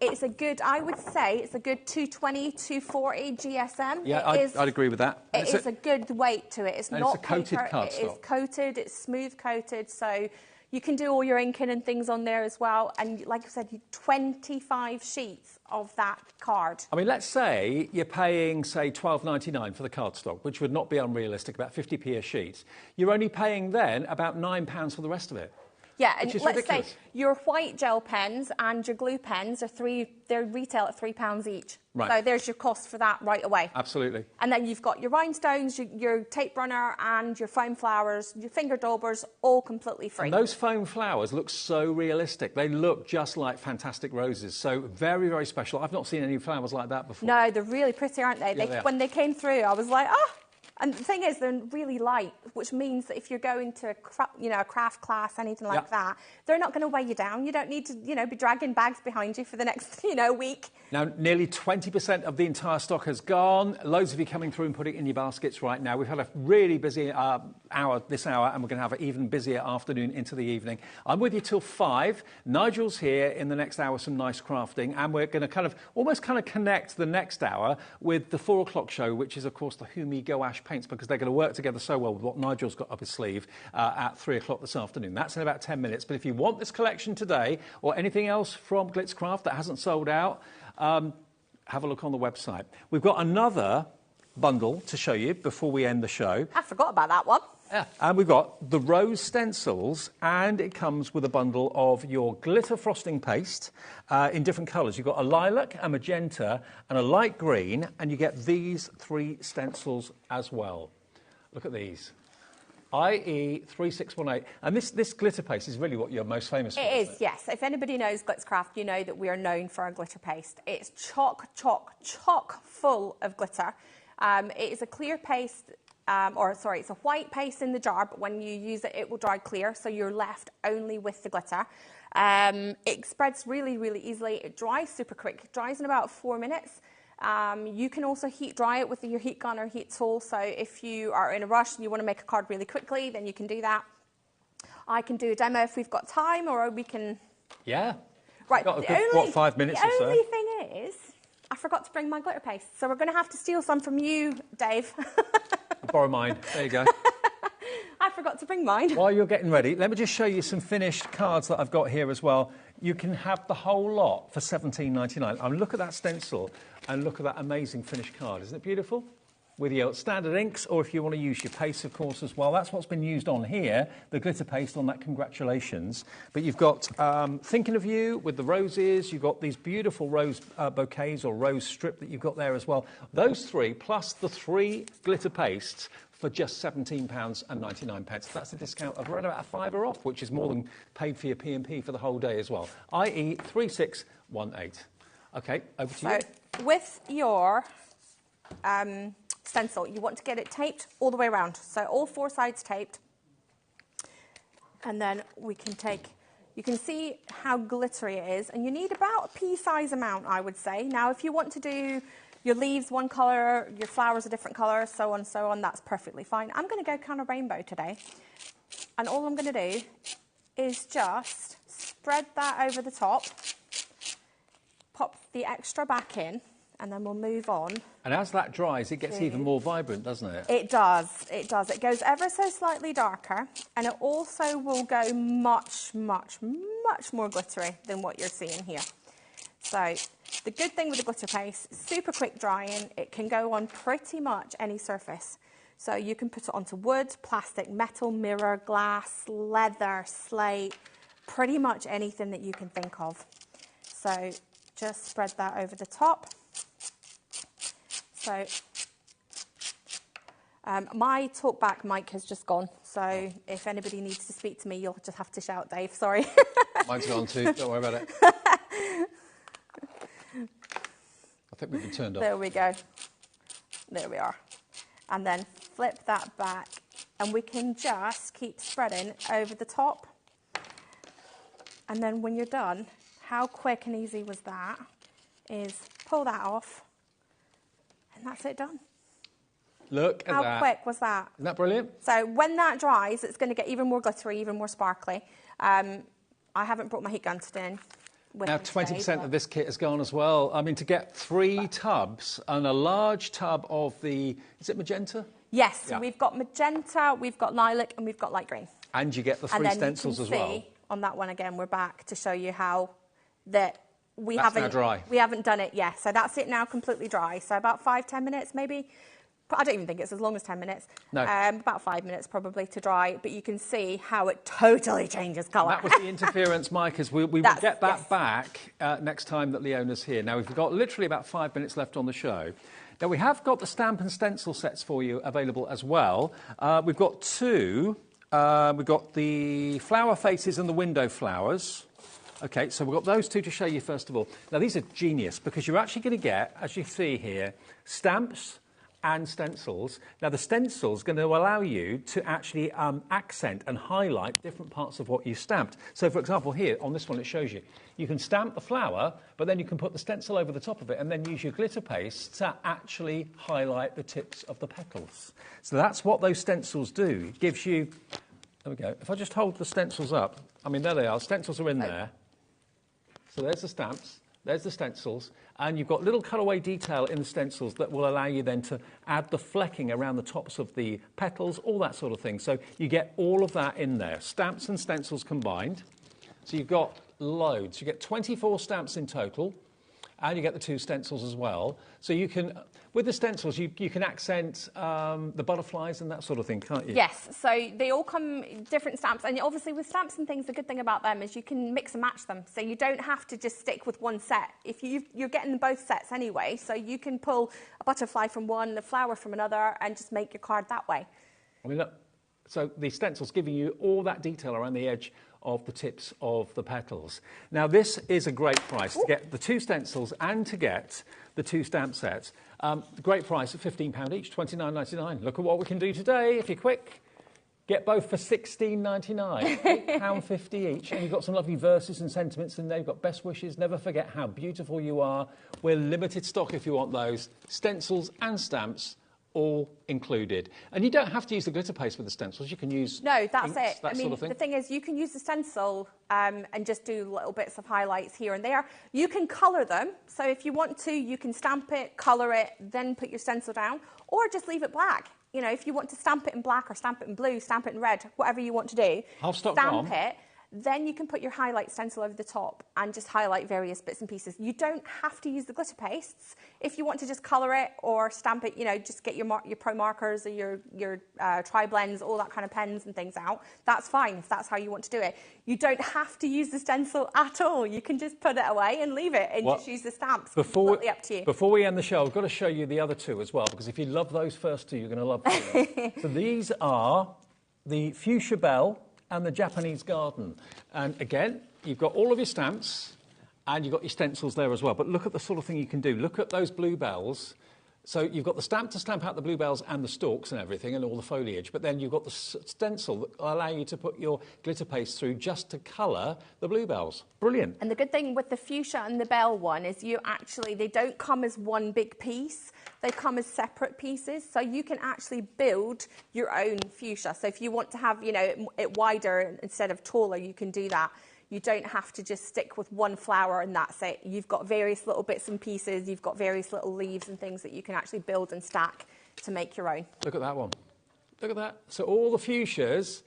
It's a good, I would say, it's a good 220, 240 GSM. Yeah, I'd agree with that. It is a good weight to it. It's not a coated cardstock. It is coated, it's smooth coated, so you can do all your inking and things on there as well. And like I said, 25 sheets of that card. I mean, let's say you're paying, say, $12.99 for the cardstock, which would not be unrealistic, about 50p a sheet. You're only paying then about £9 for the rest of it. Yeah, and let's ridiculous. say your white gel pens and your glue pens are they retail at £3 each. Right. So there's your cost for that right away. Absolutely. And then you've got your rhinestones, your tape runner, and your foam flowers, your finger daubers, all completely free. And those foam flowers look so realistic. They look just like fantastic roses. So very, very special. I've not seen any flowers like that before. No, they're really pretty, aren't they? Yeah, they are. When they came through, I was like, oh. And the thing is, they're really light, which means that if you're going to a craft class, anything like that, they're not going to weigh you down. You don't need to, be dragging bags behind you for the next, week. Now, nearly 20% of the entire stock has gone. Loads of you coming through and putting it in your baskets right now. We've had a really busy this hour, and we're going to have an even busier afternoon into the evening. I'm with you till 5. Nigel's here in the next hour, some nice crafting, and we're going to almost connect the next hour with the 4 o'clock show, which is, of course, the Gouache paints, because they're going to work together so well with what Nigel's got up his sleeve at 3 o'clock this afternoon. That's in about 10 minutes. But if you want this collection today or anything else from Glitzcraft that hasn't sold out, have a look on the website. We've got another bundle to show you before we end the show. I forgot about that one. Yeah. And we've got the rose stencils, and it comes with a bundle of your glitter frosting paste in different colours. You've got a lilac, a magenta, and a light green, and you get these 3 stencils as well. Look at these. IE 3618. And this glitter paste is really what you're most famous for. It is, yes. If anybody knows Glitzcraft, you know that we are known for our glitter paste. It's chock full of glitter. It is a clear paste. It's a white paste in the jar, but when you use it, it will dry clear, so you're left only with the glitter. It spreads really, really easily. It dries super quick. It dries in about 4 minutes. You can also heat dry it with your heat gun or heat tool, so if you are in a rush and you want to make a card really quickly, then you can do that. I can do a demo if we've got time, or we can... Yeah. Right. Got a good, 5 minutes or so? The only thing is, I forgot to bring my glitter paste, so we're going to have to steal some from you, Dave. Borrow mine. There you go. I forgot to bring mine. While you're getting ready, let me just show you some finished cards that I've got here as well. You can have the whole lot for $17.99. I mean, look at that stencil and look at that amazing finished card. Isn't it beautiful? With your standard inks, or if you want to use your paste, of course, as well. That's what's been used on here, the glitter paste on that, congratulations. But you've got Thinking of You with the roses. You've got these beautiful rose bouquets or rose strip that you've got there as well. Those 3, plus the 3 glitter pastes, for just £17.99. That's a discount of around about a £5 off, which is more than paid for your P&P for the whole day as well. IE 3618. OK, over to you. With your stencil. You want to get it taped all the way around. So all 4 sides taped. And then we can take, you can see how glittery it is. And you need about a pea-size amount, I would say. Now, if you want to do your leaves one colour, your flowers a different colour, so on, that's perfectly fine. I'm going to go kind of rainbow today. And all I'm going to do is just spread that over the top, pop the extra back in, and then we'll move on. And as that dries, it gets even more vibrant, doesn't it? It does, it does. It goes ever so slightly darker, and it also will go much, much, much more glittery than what you're seeing here. So the good thing with the glitter paste, super quick drying. It can go on pretty much any surface. So you can put it onto wood, plastic, metal, mirror, glass, leather, slate, pretty much anything that you can think of. So just spread that over the top. So my talkback mic has just gone. So if anybody needs to speak to me, you'll just have to shout, Dave. Sorry. Mine's gone too. Don't worry about it. I think we've been turned off. There we go. There we are. And then flip that back, and we can just keep spreading over the top. And then when you're done, how quick and easy was that? Is pull that off, and that's it done. Look at that. How quick was that? Isn't that brilliant? So when that dries, it's going to get even more glittery, even more sparkly. I haven't brought my heat gun today. Now 20% of this kit has gone as well. I mean, to get 3 tubs and a large tub of the, is it magenta? Yes, Yeah. We've got magenta, we've got lilac, and we've got light green. And you get the 3 stencils as well. See, on that one again, we're back to show you how that we That's haven't now dry. We haven't done it yet. So that's it now, completely dry. So about 5-10 minutes maybe. I don't even think it's as long as 10 minutes. No. About 5 minutes probably to dry. But you can see how it totally changes colour. That was the interference, Mike, as we will get that back next time that Leona's here. Now, we've got literally about 5 minutes left on the show. Now, we have got the stamp and stencil sets for you available as well. We've got 2. We've got the flower faces and the window flowers. OK, so we've got those 2 to show you first of all. Now, these are genius because you're actually going to get, as you see here, stamps and stencils. Now, the stencil's going to allow you to actually accent and highlight different parts of what you stamped. So, for example, here, on this one, it shows you. You can stamp the flower, but then you can put the stencil over the top of it and then use your glitter paste to actually highlight the tips of the petals. So that's what those stencils do. It gives you... There we go. If I just hold the stencils up, I mean, there they are. Stencils are in there. So there's the stamps. There's the stencils, and you've got little cutaway detail in the stencils that will allow you then to add the flecking around the tops of the petals, all that sort of thing. So you get all of that in there, stamps and stencils combined. So you've got loads. You get 24 stamps in total, and you get the 2 stencils as well. So you can, with the stencils, you can accent the butterflies and that sort of thing, can't you? Yes, so they all come different stamps, and obviously with stamps and things, the good thing about them is you can mix and match them, so you don't have to just stick with one set. If you're getting both sets anyway, so you can pull a butterfly from one, a flower from another, and just make your card that way. I mean, look, so the stencil's giving you all that detail around the edge of the tips of the petals. Now, this is a great price to get the 2 stencils and to get the 2 stamp sets. Great price at £15 each, $29.99. Look at what we can do today. If you're quick, get both for $16.99, £8.50 each. And you've got some lovely verses and sentiments in there. You've got best wishes, never forget how beautiful you are. We're limited stock if you want those. Stencils and stamps, all included. And you don't have to use the glitter paste with the stencils. You can use No, that's inks, it. that I mean, sort of thing. the thing is, you can use the stencil and just do little bits of highlights here and there. You can colour them. So if you want to, you can stamp it, colour it, then put your stencil down, or just leave it black. You know, if you want to stamp it in black or stamp it in blue, stamp it in red, whatever you want to do, stamp it. Then you can put your highlight stencil over the top and just highlight various bits and pieces. You don't have to use the glitter pastes. If you want to just colour it or stamp it, you know, just get your pro markers or your tri-blends, all that kind of pens and things out. That's fine if that's how you want to do it. You don't have to use the stencil at all. You can just put it away and leave it and just use the stamps. Completely up to you. Before we end the show, I've got to show you the other 2 as well, because if you love those first 2, you're going to love them. So these are the Fuchsia Bell and the Japanese Garden. And again, you've got all of your stamps and you've got your stencils there as well. But look at the sort of thing you can do. Look at those bluebells So you've got the stamp to stamp out the bluebells and the stalks and everything and all the foliage, but then you've got the stencil that will allow you to put your glitter paste through just to colour the bluebells. Brilliant. And the good thing with the fuchsia and the bell one is they don't come as one big piece. They come as separate pieces. So you can actually build your own fuchsia. So if you want to have, it wider instead of taller, you can do that. You don't have to just stick with one flower and that's it. You've got various little bits and pieces. You've got various little leaves and things that you can actually build and stack to make your own. Look at that one. Look at that. So all the fuchsias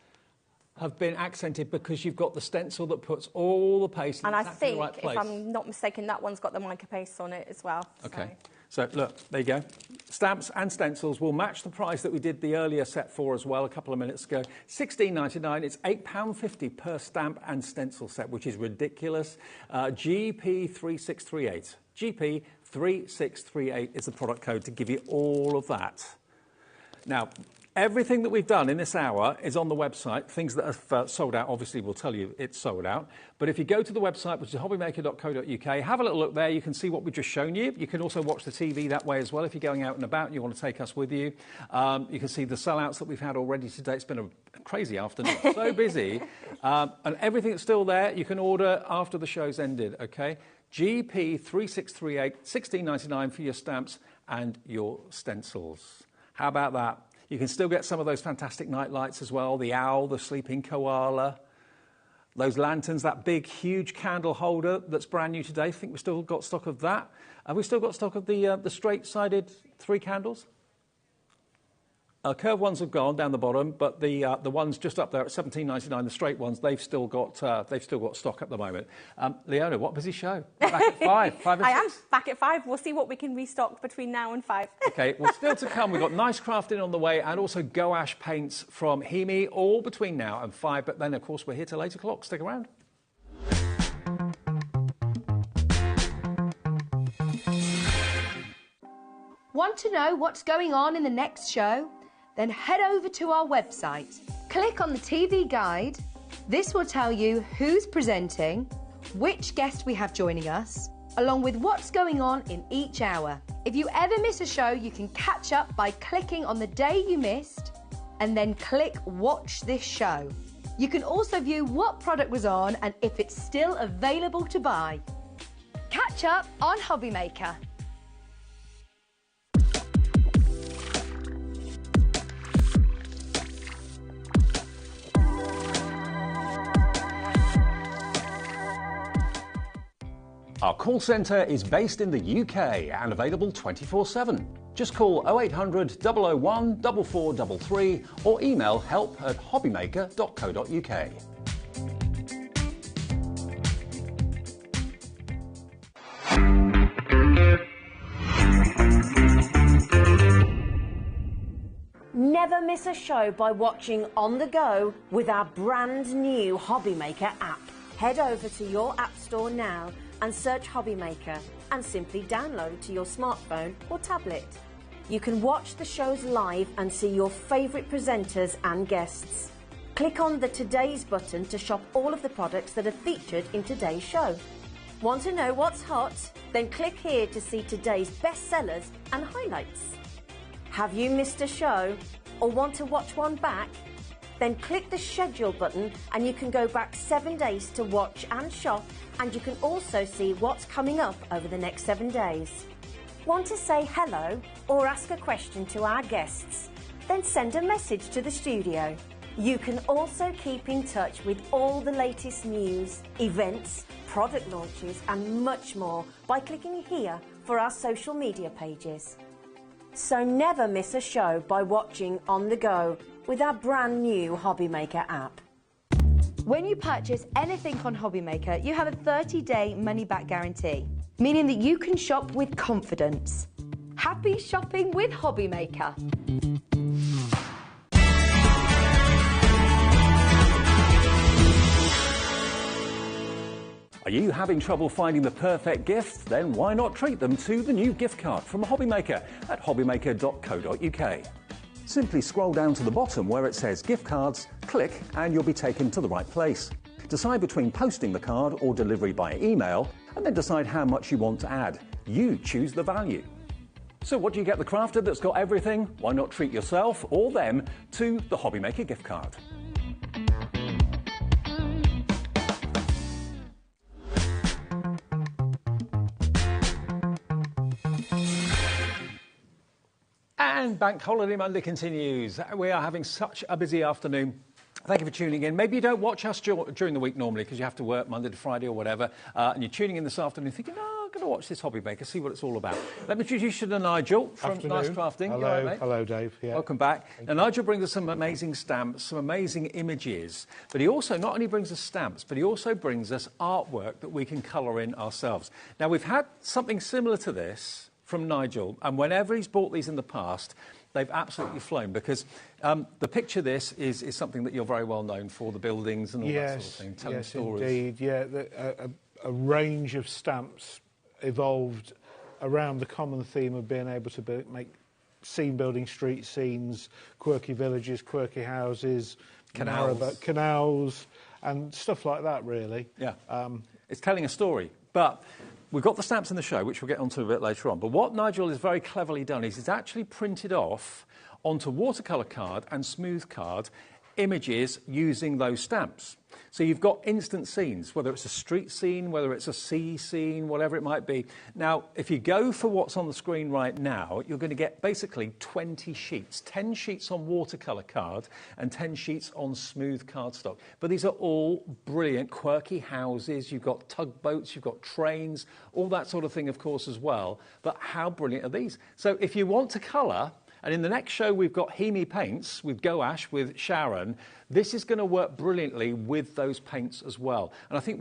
have been accented because you've got the stencil that puts all the paste in exactly the right place. If I'm not mistaken, that one's got the mica paste on it as well. Okay. So look, there you go. Stamps and stencils will match the price that we did the earlier set for as well a couple of minutes ago. £16.99. It's £8.50 per stamp and stencil set, which is ridiculous. GP3638. GP3638 is the product code to give you all of that. Now, everything that we've done in this hour is on the website. Things that have sold out, obviously, will tell you it's sold out. But if you go to the website, which is hobbymaker.co.uk, have a little look there. You can see what we've just shown you. You can also watch the TV that way as well if you're going out and about and you want to take us with you. You can see the sellouts that we've had already today. It's been a crazy afternoon, so busy. And everything that's still there, you can order after the show's ended, OK? GP3638, £16.99 for your stamps and your stencils. How about that? You can still get some of those fantastic night lights as well, the owl, the sleeping koala, those lanterns, that big, huge candle holder that's brand new today. I think we've still got stock of that. Have we still got stock of the straight-sided 3 candles? Curved ones have gone down the bottom, but the ones just up there at £17.99, the straight ones, they've still got stock at the moment. Leona, what busy show? Back at 5. I am back at 5. We'll see what we can restock between now and 5. Okay, well, still to come, we've got nice crafting on the way and also gouache paints from Hemi, all between now and 5. But then, of course, we're here till 8 o'clock. Stick around. Want to know what's going on in the next show? Then head over to our website. Click on the TV guide. This will tell you who's presenting, which guest we have joining us, along with what's going on in each hour. If you ever miss a show, you can catch up by clicking on the day you missed and then click Watch This Show. You can also view what product was on and if it's still available to buy. Catch up on HobbyMaker. Our call centre is based in the UK and available 24/7. Just call 0800 001 4433 or email help@hobbymaker.co.uk. Never miss a show by watching on the go with our brand new HobbyMaker app. Head over to your app store now and search HobbyMaker and simply download to your smartphone or tablet. You can watch the shows live and see your favourite presenters and guests. Click on the Today's button to shop all of the products that are featured in today's show. Want to know what's hot? Then click here to see today's bestsellers and highlights. Have you missed a show or want to watch one back? Then click the schedule button and you can go back 7 days to watch and shop, and you can also see what's coming up over the next 7 days. Want to say hello or ask a question to our guests? Then send a message to the studio. You can also keep in touch with all the latest news, events, product launches and much more by clicking here for our social media pages. So never miss a show by watching on the go with our brand new HobbyMaker app. When you purchase anything on HobbyMaker, you have a 30-day money-back guarantee, meaning that you can shop with confidence. Happy shopping with HobbyMaker. Are you having trouble finding the perfect gift? Then why not treat them to the new gift card from HobbyMaker at hobbymaker.co.uk. Simply scroll down to the bottom where it says gift cards, click and you'll be taken to the right place. Decide between posting the card or delivery by email and then decide how much you want to add. You choose the value. So what do you get the crafter that's got everything? Why not treat yourself or them to the HobbyMaker gift card? And Bank Holiday Monday continues. We are having such a busy afternoon. Thank you for tuning in. Maybe you don't watch us during the week normally because you have to work Monday to Friday or whatever, and you're tuning in this afternoon thinking, oh, I'm going to watch this HobbyMaker, see what it's all about. Let me introduce you to Nigel from Afternoon. Nice Crafting. Hello, You all right, mate? hello, Dave. Yeah. Welcome back. Now, Nigel brings us some amazing stamps, some amazing images, but he also not only brings us stamps, but he also brings us artwork that we can colour in ourselves. Now, we've had something similar to this from Nigel, and whenever he's bought these in the past, they've absolutely flown because the picture this is something that you're very well known for, the buildings and all that sort of thing, telling stories. Yes, indeed. Yeah, a range of stamps evolved around the common theme of being able to make scene-building street scenes, quirky villages, quirky houses, canals, and stuff like that, really. Yeah, it's telling a story, but we've got the stamps in the show, which we'll get onto a bit later on. But what Nigel has very cleverly done is he's actually printed off onto watercolour card and smooth card images using those stamps. So you've got instant scenes, whether it's a street scene, whether it's a sea scene, whatever it might be. Now, if you go for what's on the screen right now, you're going to get basically 20 sheets, 10 sheets on watercolour card and 10 sheets on smooth cardstock. But these are all brilliant, quirky houses. You've got tugboats, you've got trains, all that sort of thing, of course, as well. But how brilliant are these? So if you want to colour, and in the next show, we've got Hemi paints with Gouache, with Sharon. This is going to work brilliantly with those paints as well. And I think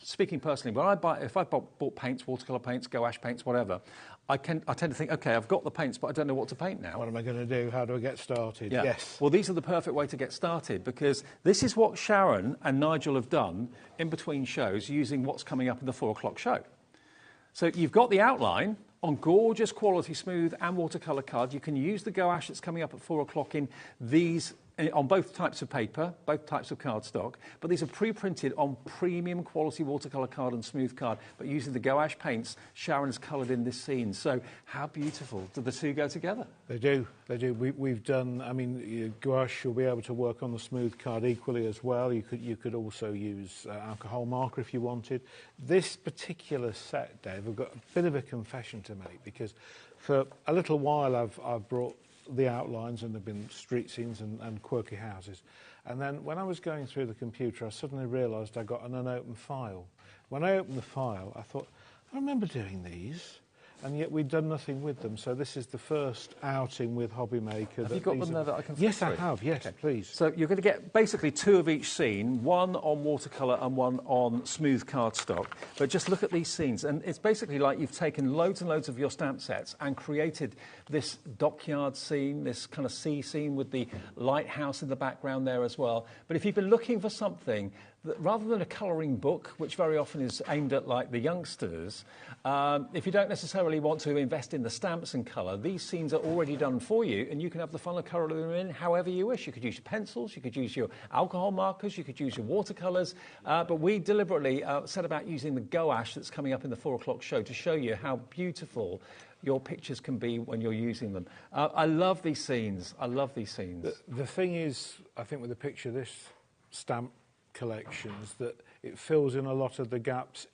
speaking personally, if I bought paints, watercolour paints, Gouache paints, whatever, I tend to think, OK, I've got the paints, but I don't know what to paint now. What am I going to do? How do I get started? Yeah. Yes. Well, these are the perfect way to get started because this is what Sharon and Nigel have done in between shows using what's coming up in the 4 o'clock show. So you've got the outline on gorgeous quality smooth and watercolour card. You can use the gouache that's coming up at 4 o'clock in these, on both types of paper, both types of cardstock, but these are pre-printed on premium quality watercolour card and smooth card, but using the gouache paints Sharon has coloured in this scene. So how beautiful do the two go together? They do, they do. We've done, I mean, gouache, you'll be able to work on the smooth card equally as well. You could also use alcohol marker if you wanted. This particular set, Dave, I've got a bit of a confession to make because for a little while I've brought the outlines and there have been street scenes and quirky houses. And then when I was going through the computer, I suddenly realised I got an unopened file. When I opened the file, I thought, I remember doing these, and yet we'd done nothing with them. So this is the first outing with HobbyMaker. Have you got them there that I can Yes, flip I through? have. Yes, Okay. please. So you're going to get basically 2 of each scene, one on watercolour and one on smooth cardstock. But just look at these scenes, and it's basically like you've taken loads and loads of your stamp sets and created this dockyard scene, this kind of sea scene with the lighthouse in the background there as well. But if you've been looking for something that, rather than a colouring book, which very often is aimed at like the youngsters, if you don't necessarily want to invest in the stamps and colour, these scenes are already done for you, and you can have the fun of colouring them in however you wish. You could use your pencils, you could use your alcohol markers, you could use your watercolours, but we deliberately set about using the gouache that's coming up in the 4 o'clock show to show you how beautiful your pictures can be when you're using them. I love these scenes. I love these scenes. The thing is, I think with the picture of this stamp collections, that it fills in a lot of the gaps.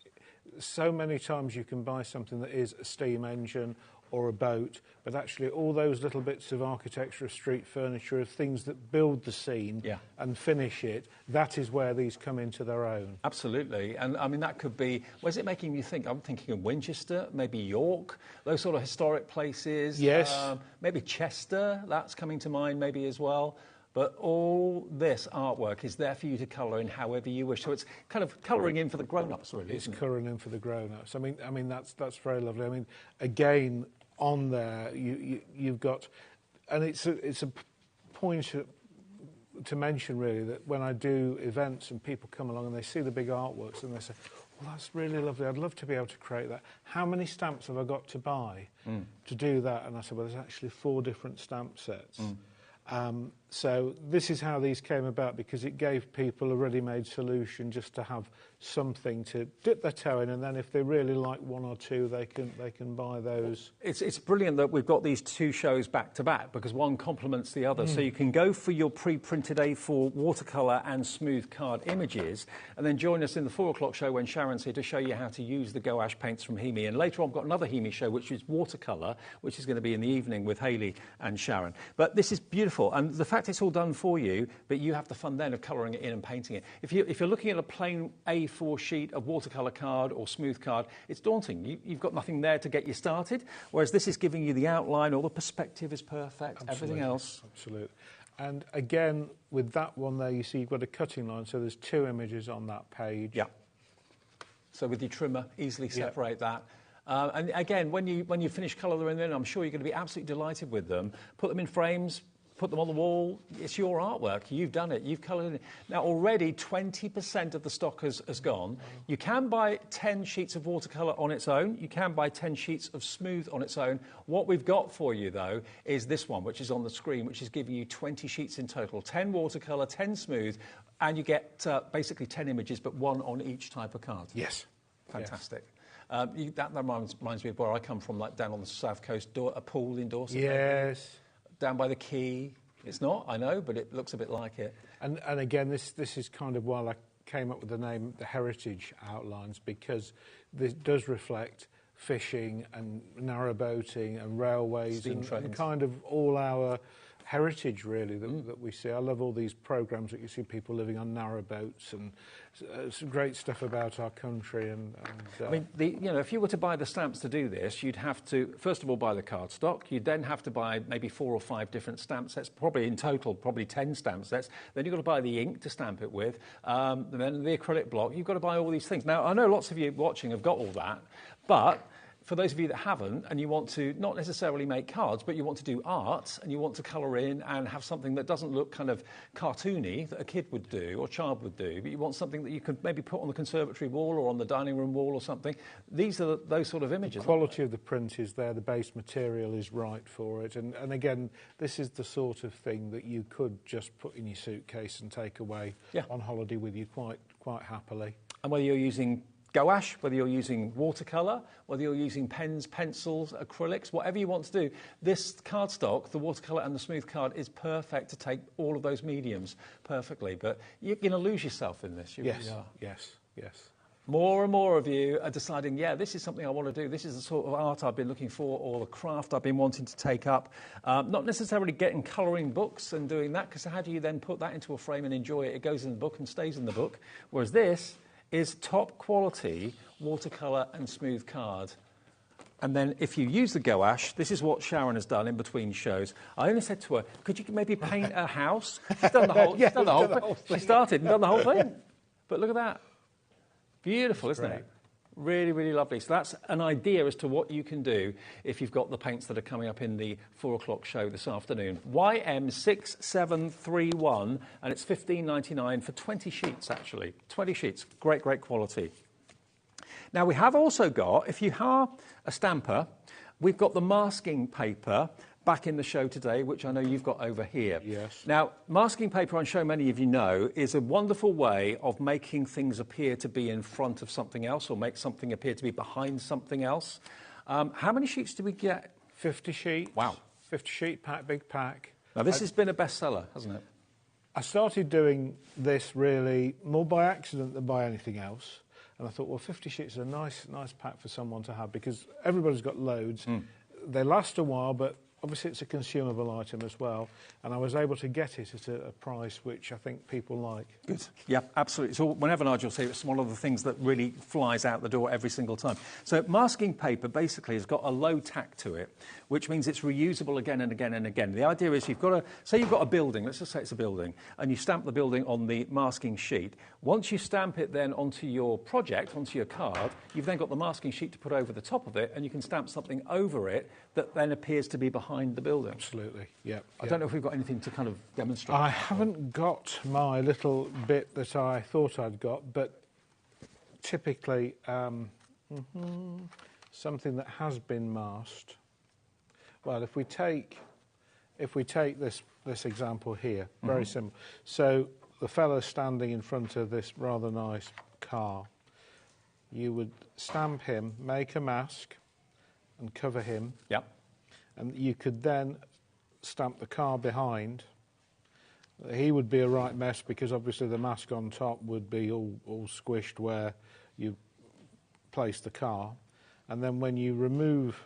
So many times you can buy something that is a steam engine or a boat, but actually all those little bits of architecture, street furniture, things that build the scene and finish it, that is where these come into their own. Absolutely. And I mean, that could be, where's it making you think? I'm thinking of Winchester, maybe York, those sort of historic places. Yes. Maybe Chester, that's coming to mind maybe as well. But all this artwork is there for you to colour in however you wish. So it's kind of colouring in for the grown-ups, really. It's colouring in for the grown-ups. I mean that's very lovely. I mean, again, on there you've got, and it's a point to mention really that when I do events and people come along and they see the big artworks and they say, well, that's really lovely, I'd love to be able to create that. How many stamps have I got to buy to do that? And I said, well, there's actually 4 different stamp sets. So this is how these came about, because it gave people a ready-made solution just to have something to dip their toe in, and then if they really like one or two, they can buy those. It's brilliant that we've got these two shows back to back, because one complements the other. So you can go for your pre-printed A4 watercolour and smooth card images, and then join us in the 4 o'clock show when Sharon's here to show you how to use the Gouache paints from Hemi. And later on, I've got another Hemi show, which is watercolour, which is going to be in the evening with Hayley and Sharon. But this is beautiful, and the fact it's all done for you, but you have the fun then of colouring it in and painting it. If you're looking at a plain A4 sheet of watercolour card or smooth card, it's daunting. You've got nothing there to get you started, whereas this is giving you the outline, all the perspective is perfect, everything else. Absolutely. And again, with that one there, you see you've got a cutting line, so there's 2 images on that page. Yeah. So with your trimmer, easily separate that. And again, when you finish colouring them in, I'm sure you're going to be absolutely delighted with them. Put them in frames, put them on the wall. It's your artwork. You've done it. You've coloured it. Now, already 20% of the stock has gone. You can buy 10 sheets of watercolour on its own. You can buy 10 sheets of smooth on its own. What we've got for you, though, is this one, which is on the screen, which is giving you 20 sheets in total. 10 watercolour, 10 smooth, and you get basically 10 images, but 1 on each type of card. Yes. Fantastic. Yes. That reminds me of where I come from, like down on the south coast, a pool in Dorset. Yes. Down by the quay. It's not, I know, but it looks a bit like it. And again, this is kind of why I came up with the name, the heritage outlines, because this does reflect fishing and narrowboating and railways and kind of all our heritage, really, that we see. I love all these programmes that you see people living on narrowboats and some great stuff about our country. I mean, if you were to buy the stamps to do this, you'd have to, first of all, buy the cardstock. You'd then have to buy maybe 4 or 5 different stamp sets, probably in total, probably 10 stamp sets. Then you've got to buy the ink to stamp it with, and then the acrylic block. You've got to buy all these things. Now, I know lots of you watching have got all that, but for those of you that haven't, and you want to not necessarily make cards, but you want to do art, and you want to colour in and have something that doesn't look kind of cartoony, that a kid would do or child would do, but you want something that you can maybe put on the conservatory wall or on the dining room wall or something, these are those sort of images. The quality of the print is there, the base material is right for it, and again, this is the sort of thing that you could just put in your suitcase and take away on holiday with you quite happily. And whether you're using gouache, whether you're using watercolour, whether you're using pens, pencils, acrylics, whatever you want to do, this cardstock, the watercolour and the smooth card, is perfect to take all of those mediums perfectly. But you're going to lose yourself in this. You really are. Yes. More and more of you are deciding, this is something I want to do. This is the sort of art I've been looking for, or the craft I've been wanting to take up. Not necessarily getting colouring books and doing that, because how do you then put that into a frame and enjoy it? It goes in the book and stays in the book. Whereas this is top quality watercolour and smooth card. And then if you use the gouache, this is what Sharon has done in between shows. I only said to her, could you maybe paint a house? She's done the whole, she's done the whole thing. She started and done the whole thing. But look at that. Beautiful, isn't it? Really, really lovely. So that's an idea as to what you can do if you've got the paints that are coming up in the 4 o'clock show this afternoon. YM6731, and it's $15.99 for 20 sheets, actually. 20 sheets. Great, great quality. Now, we have also got, if you are a stamper, we've got the masking paper back in the show today, which I know you've got over here. Yes. Now, masking paper, I'm sure many of you know, is a wonderful way of making things appear to be in front of something else, or make something appear to be behind something else. How many sheets do we get? 50 sheets. Wow. 50 sheet pack, big pack. Now, this has been a bestseller, hasn't it? I started doing this really more by accident than by anything else. And I thought, well, 50 sheets is a nice pack for someone to have, because everybody's got loads. They last a while, but obviously it's a consumable item as well, and I was able to get it at a price which I think people like. Good. Yeah, absolutely. So whenever Nigel says it's one of the things that really flies out the door every single time. So masking paper basically has got a low tack to it, which means it's reusable again and again and again. The idea is you've got a building, let's just say it's a building, and you stamp the building on the masking sheet. Once you stamp it then onto your project, onto your card, you've then got the masking sheet to put over the top of it, and you can stamp something over it that then appears to be behind the building. Absolutely, yeah. I don't know if we've got anything to kind of demonstrate. I haven't got my little bit that I thought I'd got, but typically something that has been masked. Well, if we take this example here, very simple. So the fellow standing in front of this rather nice car. You would stamp him, make a mask, and cover him. Yep. And you could then stamp the car behind. He would be a right mess because obviously the mask on top would be all squished where you place the car. And then when you remove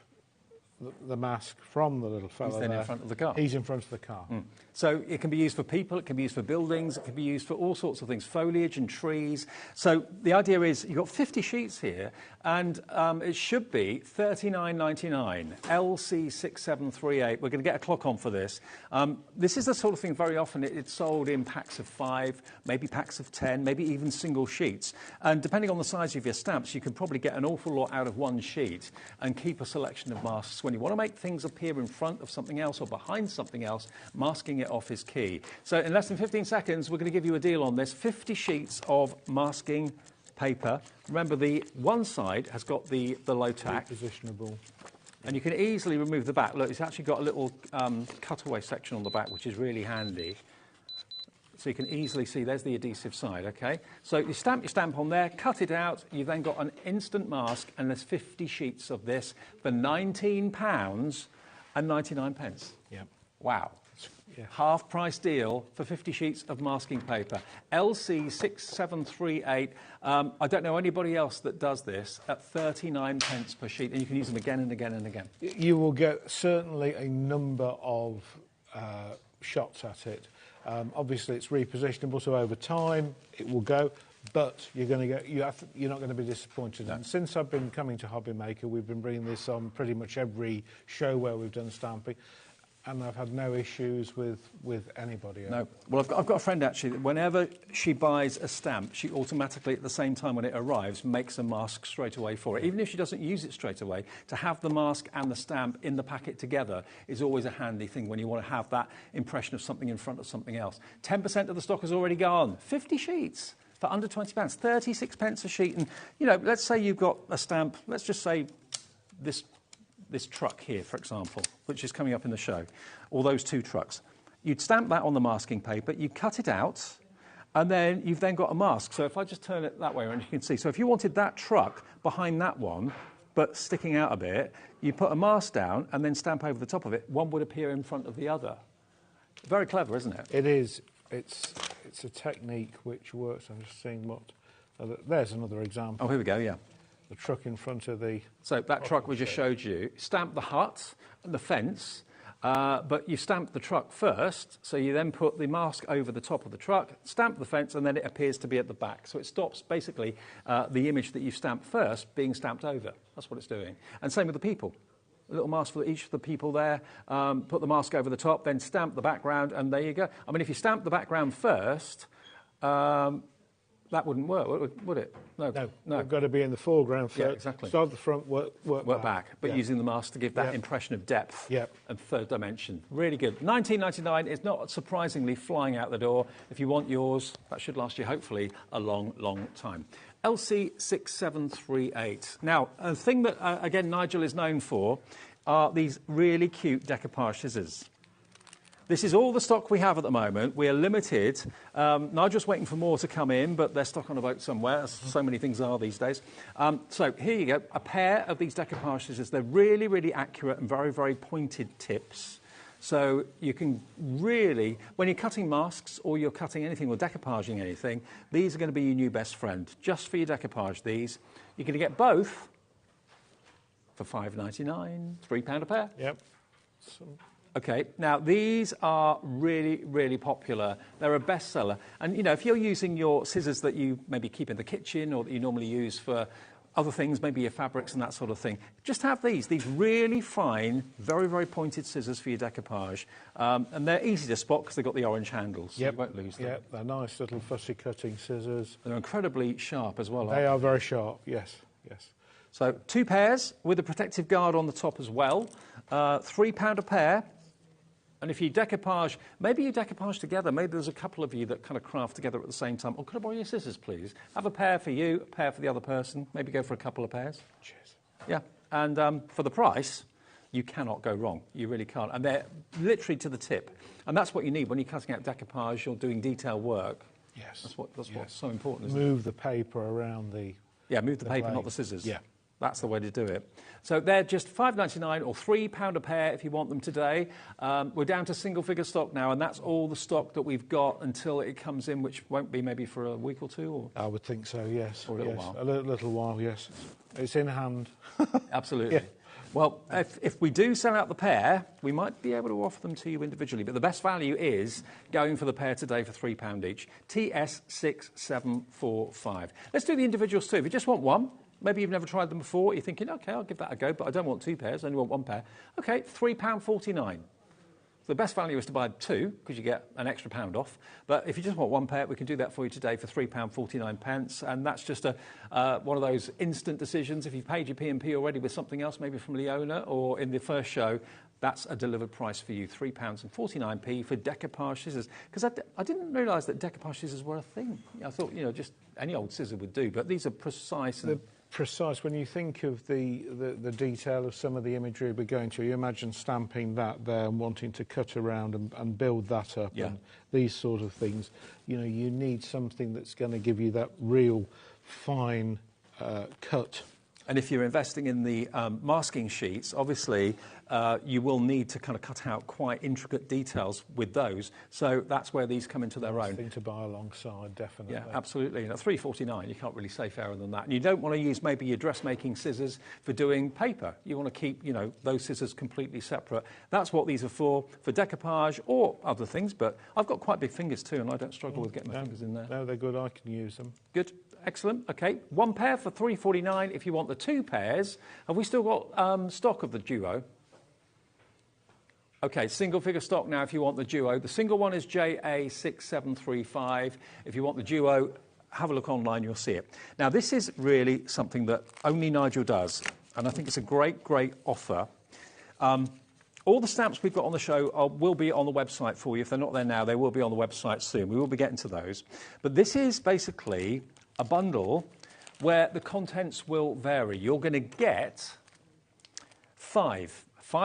the mask from the little fellow, he's then in front of the car. He's in front of the car. Mm. So it can be used for people, it can be used for buildings, it can be used for all sorts of things, foliage and trees. So the idea is you've got 50 sheets here, and it should be $39.99, LC6738. We're going to get a clock on for this. This is the sort of thing very often it's sold in packs of 5, maybe packs of 10, maybe even single sheets. And depending on the size of your stamps, you can probably get an awful lot out of one sheet and keep a selection of masks. When you want to make things appear in front of something else or behind something else, masking it off is key. So in less than 15 seconds, we're going to give you a deal on this. 50 sheets of masking paper. Remember, the one side has got the low tack. Repositionable. And you can easily remove the back. Look, it's actually got a little cutaway section on the back, which is really handy. So you can easily see there's the adhesive side, OK? So you stamp your stamp on there, cut it out. You've then got an instant mask, and there's 50 sheets of this for £19.99. Yep. Wow. Yeah. Half price deal for 50 sheets of masking paper. LC6738. I don't know anybody else that does this at 39 pence per sheet, and you can use them again and again and again. You will get certainly a number of shots at it. Obviously, it's repositionable, so over time it will go. But you're not going to be disappointed. No. And since I've been coming to HobbyMaker, we've been bringing this on pretty much every show where we've done stamping. And I've had no issues with anybody else. No. Well, I've got a friend, actually, that whenever she buys a stamp, she automatically, at the same time when it arrives, makes a mask straight away for it. Even if she doesn't use it straight away, to have the mask and the stamp in the packet together is always a handy thing when you want to have that impression of something in front of something else. 10% of the stock has already gone. 50 sheets for under £20, 36 pence a sheet. And, you know, let's say you've got a stamp, let's just say this truck here, for example, which is coming up in the show, or those two trucks. You'd stamp that on the masking paper, you cut it out, and then you've then got a mask. So if I just turn it that way around, you can see. So if you wanted that truck behind that one, but sticking out a bit, you put a mask down and then stamp over the top of it. One would appear in front of the other. Very clever, isn't it? It is. It's a technique which works. I'm just seeing what... there's another example. Oh, here we go, yeah. The truck in front of the... So that truck we just showed you, stamp the hut and the fence, but you stamp the truck first, so you then put the mask over the top of the truck, stamp the fence, and then it appears to be at the back. So it stops, basically, the image that you stamped first being stamped over. That's what it's doing. And same with the people. A little mask for each of the people there, put the mask over the top, then stamp the background, and there you go. I mean, if you stamp the background first... that wouldn't work, would it? No. You've got to be in the foreground first. Yeah, exactly. Start at the front, work back. But using the mask to give that impression of depth and third dimension. Really good. $19.99 is not surprisingly flying out the door. If you want yours, that should last you, hopefully, a long, long time. LC6738. Now, a thing that, again, Nigel is known for are these really cute decoupage scissors. This is all the stock we have at the moment. We are limited. Nigel's waiting for more to come in, but they're stuck on a boat somewhere, as so many things are these days. So here you go, a pair of these decoupage scissors. They're really, really accurate and very, very pointed tips. So you can really, when you're cutting masks or you're cutting anything or decoupaging anything, these are going to be your new best friend. Just for your decoupage, these. You're going to get both for £5.99, £3 a pair. Yep. OK, now these are really, really popular. They're a bestseller. And, you know, if you're using your scissors that you maybe keep in the kitchen or that you normally use for other things, maybe your fabrics and that sort of thing, just have these really fine, very, very pointed scissors for your decoupage. And they're easy to spot because they've got the orange handles, so you won't lose them. Yep, they're nice little fussy cutting scissors. They're incredibly sharp as well. They are very sharp, yes, yes. So 2 pairs with a protective guard on the top as well. £3 a pair. And if you decoupage, maybe you decoupage together. Maybe there's a couple of you that kind of craft together at the same time. Oh, could I borrow your scissors, please? Have a pair for you, a pair for the other person. Maybe go for a couple of pairs. Cheers. Yeah. And for the price, you cannot go wrong. You really can't. And they're literally to the tip. And that's what you need when you're cutting out decoupage or doing detail work. Yes. That's what's so important, isn't Move the paper around the... Yeah, move the paper, blade. not the scissors. Yeah. That's the way to do it. So they're just £5.99 or £3 a pair if you want them today. We're down to single figure stock now, and that's all the stock that we've got until it comes in, which won't be maybe for a week or two? Or? I would think so, yes. Or a little while. A little while, yes. It's in hand. Absolutely. Yeah. Well, if we do sell out the pair, we might be able to offer them to you individually, but the best value is going for the pair today for £3 each. TS6745. Let's do the individuals too. If you just want one, maybe you've never tried them before, you're thinking, OK, I'll give that a go, but I don't want 2 pairs, I only want 1 pair. OK, £3.49. So the best value is to buy 2, because you get an extra £1 off. But if you just want 1 pair, we can do that for you today for £3.49. And that's just one of those instant decisions. If you've paid your P&P already with something else, maybe from Leona or in the first show, that's a delivered price for you, £3.49 for decoupage scissors. Because I didn't realise that decoupage scissors were a thing. I thought, just any old scissor would do, but these are precise. And precise. When you think of the detail of some of the imagery we're going to, you imagine stamping that there and wanting to cut around and build that up and these sort of things. You need something that's going to give you that real fine cut. And if you're investing in the masking sheets, obviously you will need to kind of cut out quite intricate details with those. So that's where these come into their own. Thing to buy alongside, definitely. Yeah, absolutely. And at £3.49, you can't really say fairer than that. And you don't want to use maybe your dressmaking scissors for doing paper. You want to keep, those scissors completely separate. That's what these are for decoupage or other things. But I've got quite big fingers too, and I don't struggle with getting my fingers in there. No, they're good. I can use them. Good. Excellent. OK, 1 pair for £3.49 if you want the 2 pairs. Have we still got stock of the duo? OK, single figure stock now if you want the duo. The single one is JA6735. If you want the duo, have a look online, you'll see it. Now, this is really something that only Nigel does, and I think it's a great, great offer. All the stamps we've got on the show will be on the website for you. If they're not there now, they will be on the website soon. We will be getting to those. But this is basically a bundle where the contents will vary. You're going to get 5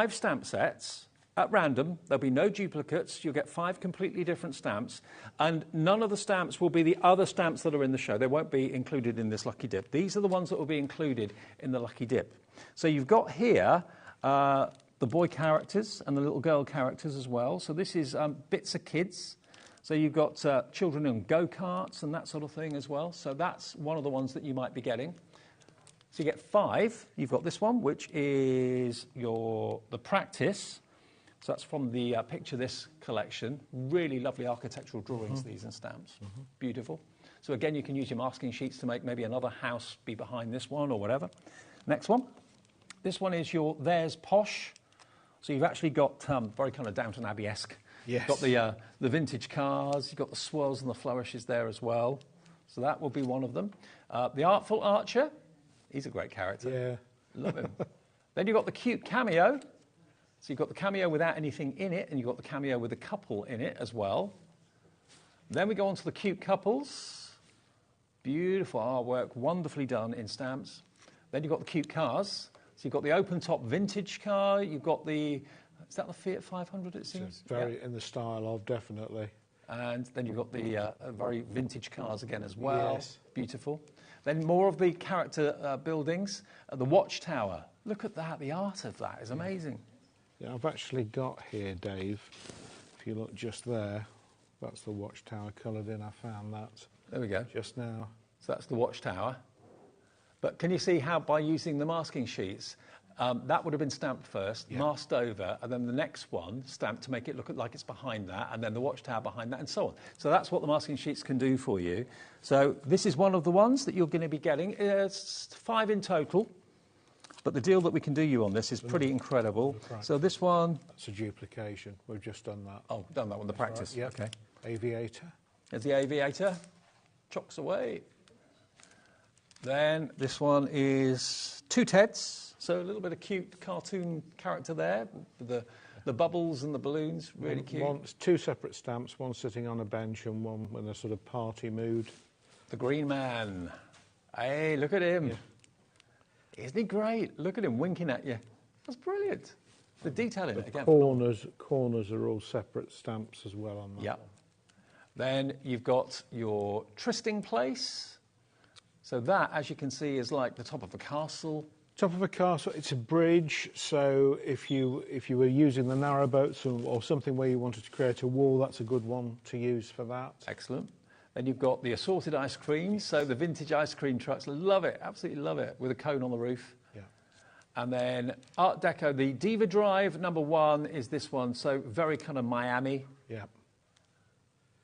stamp sets at random. There'll be no duplicates. You'll get 5 completely different stamps, and none of the stamps will be the other stamps that are in the show. They won't be included in this Lucky Dip. These are the ones that will be included in the Lucky Dip. So you've got here the boy characters and the little girl characters as well. So this is bits of kids. So you've got children in go-karts and that sort of thing as well. So that's one of the ones that you might be getting. So you get 5. You've got this one, which is the practice. So that's from the Picture This collection. Really lovely architectural drawings, these, and stamps. Beautiful. So again, you can use your masking sheets to make maybe another house be behind this one or whatever. Next one. This one is your There's Posh. So you've actually got very kind of Downton Abbey-esque. Yes. You've got the vintage cars, you've got the swirls and the flourishes there as well. So that will be one of them. The Artful Archer, he's a great character. Yeah. Love him. Then you've got the cute cameo. So you've got the cameo without anything in it, and you've got the cameo with a couple in it as well. Then we go on to the cute couples. Beautiful artwork, wonderfully done in stamps. Then you've got the cute cars. So you've got the open-top vintage car, you've got is that the Fiat 500, it seems? Very in the style of, definitely. And then you've got the very vintage cars again as well. Yes. Beautiful. Then more of the character buildings. The Watchtower. Look at that. The art of that is amazing. Yeah, I've actually got here, Dave, if you look just there, that's the Watchtower coloured in. I found that. There we go. Just now. So that's the Watchtower. But can you see how by using the masking sheets, that would have been stamped first, masked over, and then the next one stamped to make it look like it's behind that, and then the Watchtower behind that, and so on. So that's what the masking sheets can do for you. So this is one of the ones that you're going to be getting. It's 5 in total, but the deal that we can do you on this is pretty incredible. So this one... That's a duplication. We've just done that. Oh, done that one, the practice. Right, OK. Aviator. There's the Aviator. Chocks away. Then this one is 2 Teds, so a little bit of cute cartoon character there, with the bubbles and the balloons, really cute. 2 separate stamps, one sitting on a bench and one in a sort of party mood. The Green Man. Hey, look at him. Yeah. Isn't he great? Look at him winking at you. That's brilliant. The detail in it again. Corners are all separate stamps as well on that. Yeah. Then you've got your trysting place. So that, as you can see, is like the top of a castle. Top of a castle, it's a bridge, so if you were using the narrow boats or something where you wanted to create a wall, that's a good one to use for that. Excellent. Then you've got the assorted ice creams, so the vintage ice cream trucks, love it, absolutely love it, with a cone on the roof. Yeah. And then Art Deco, the Diva Drive #1 is this one, so very kind of Miami. Yeah.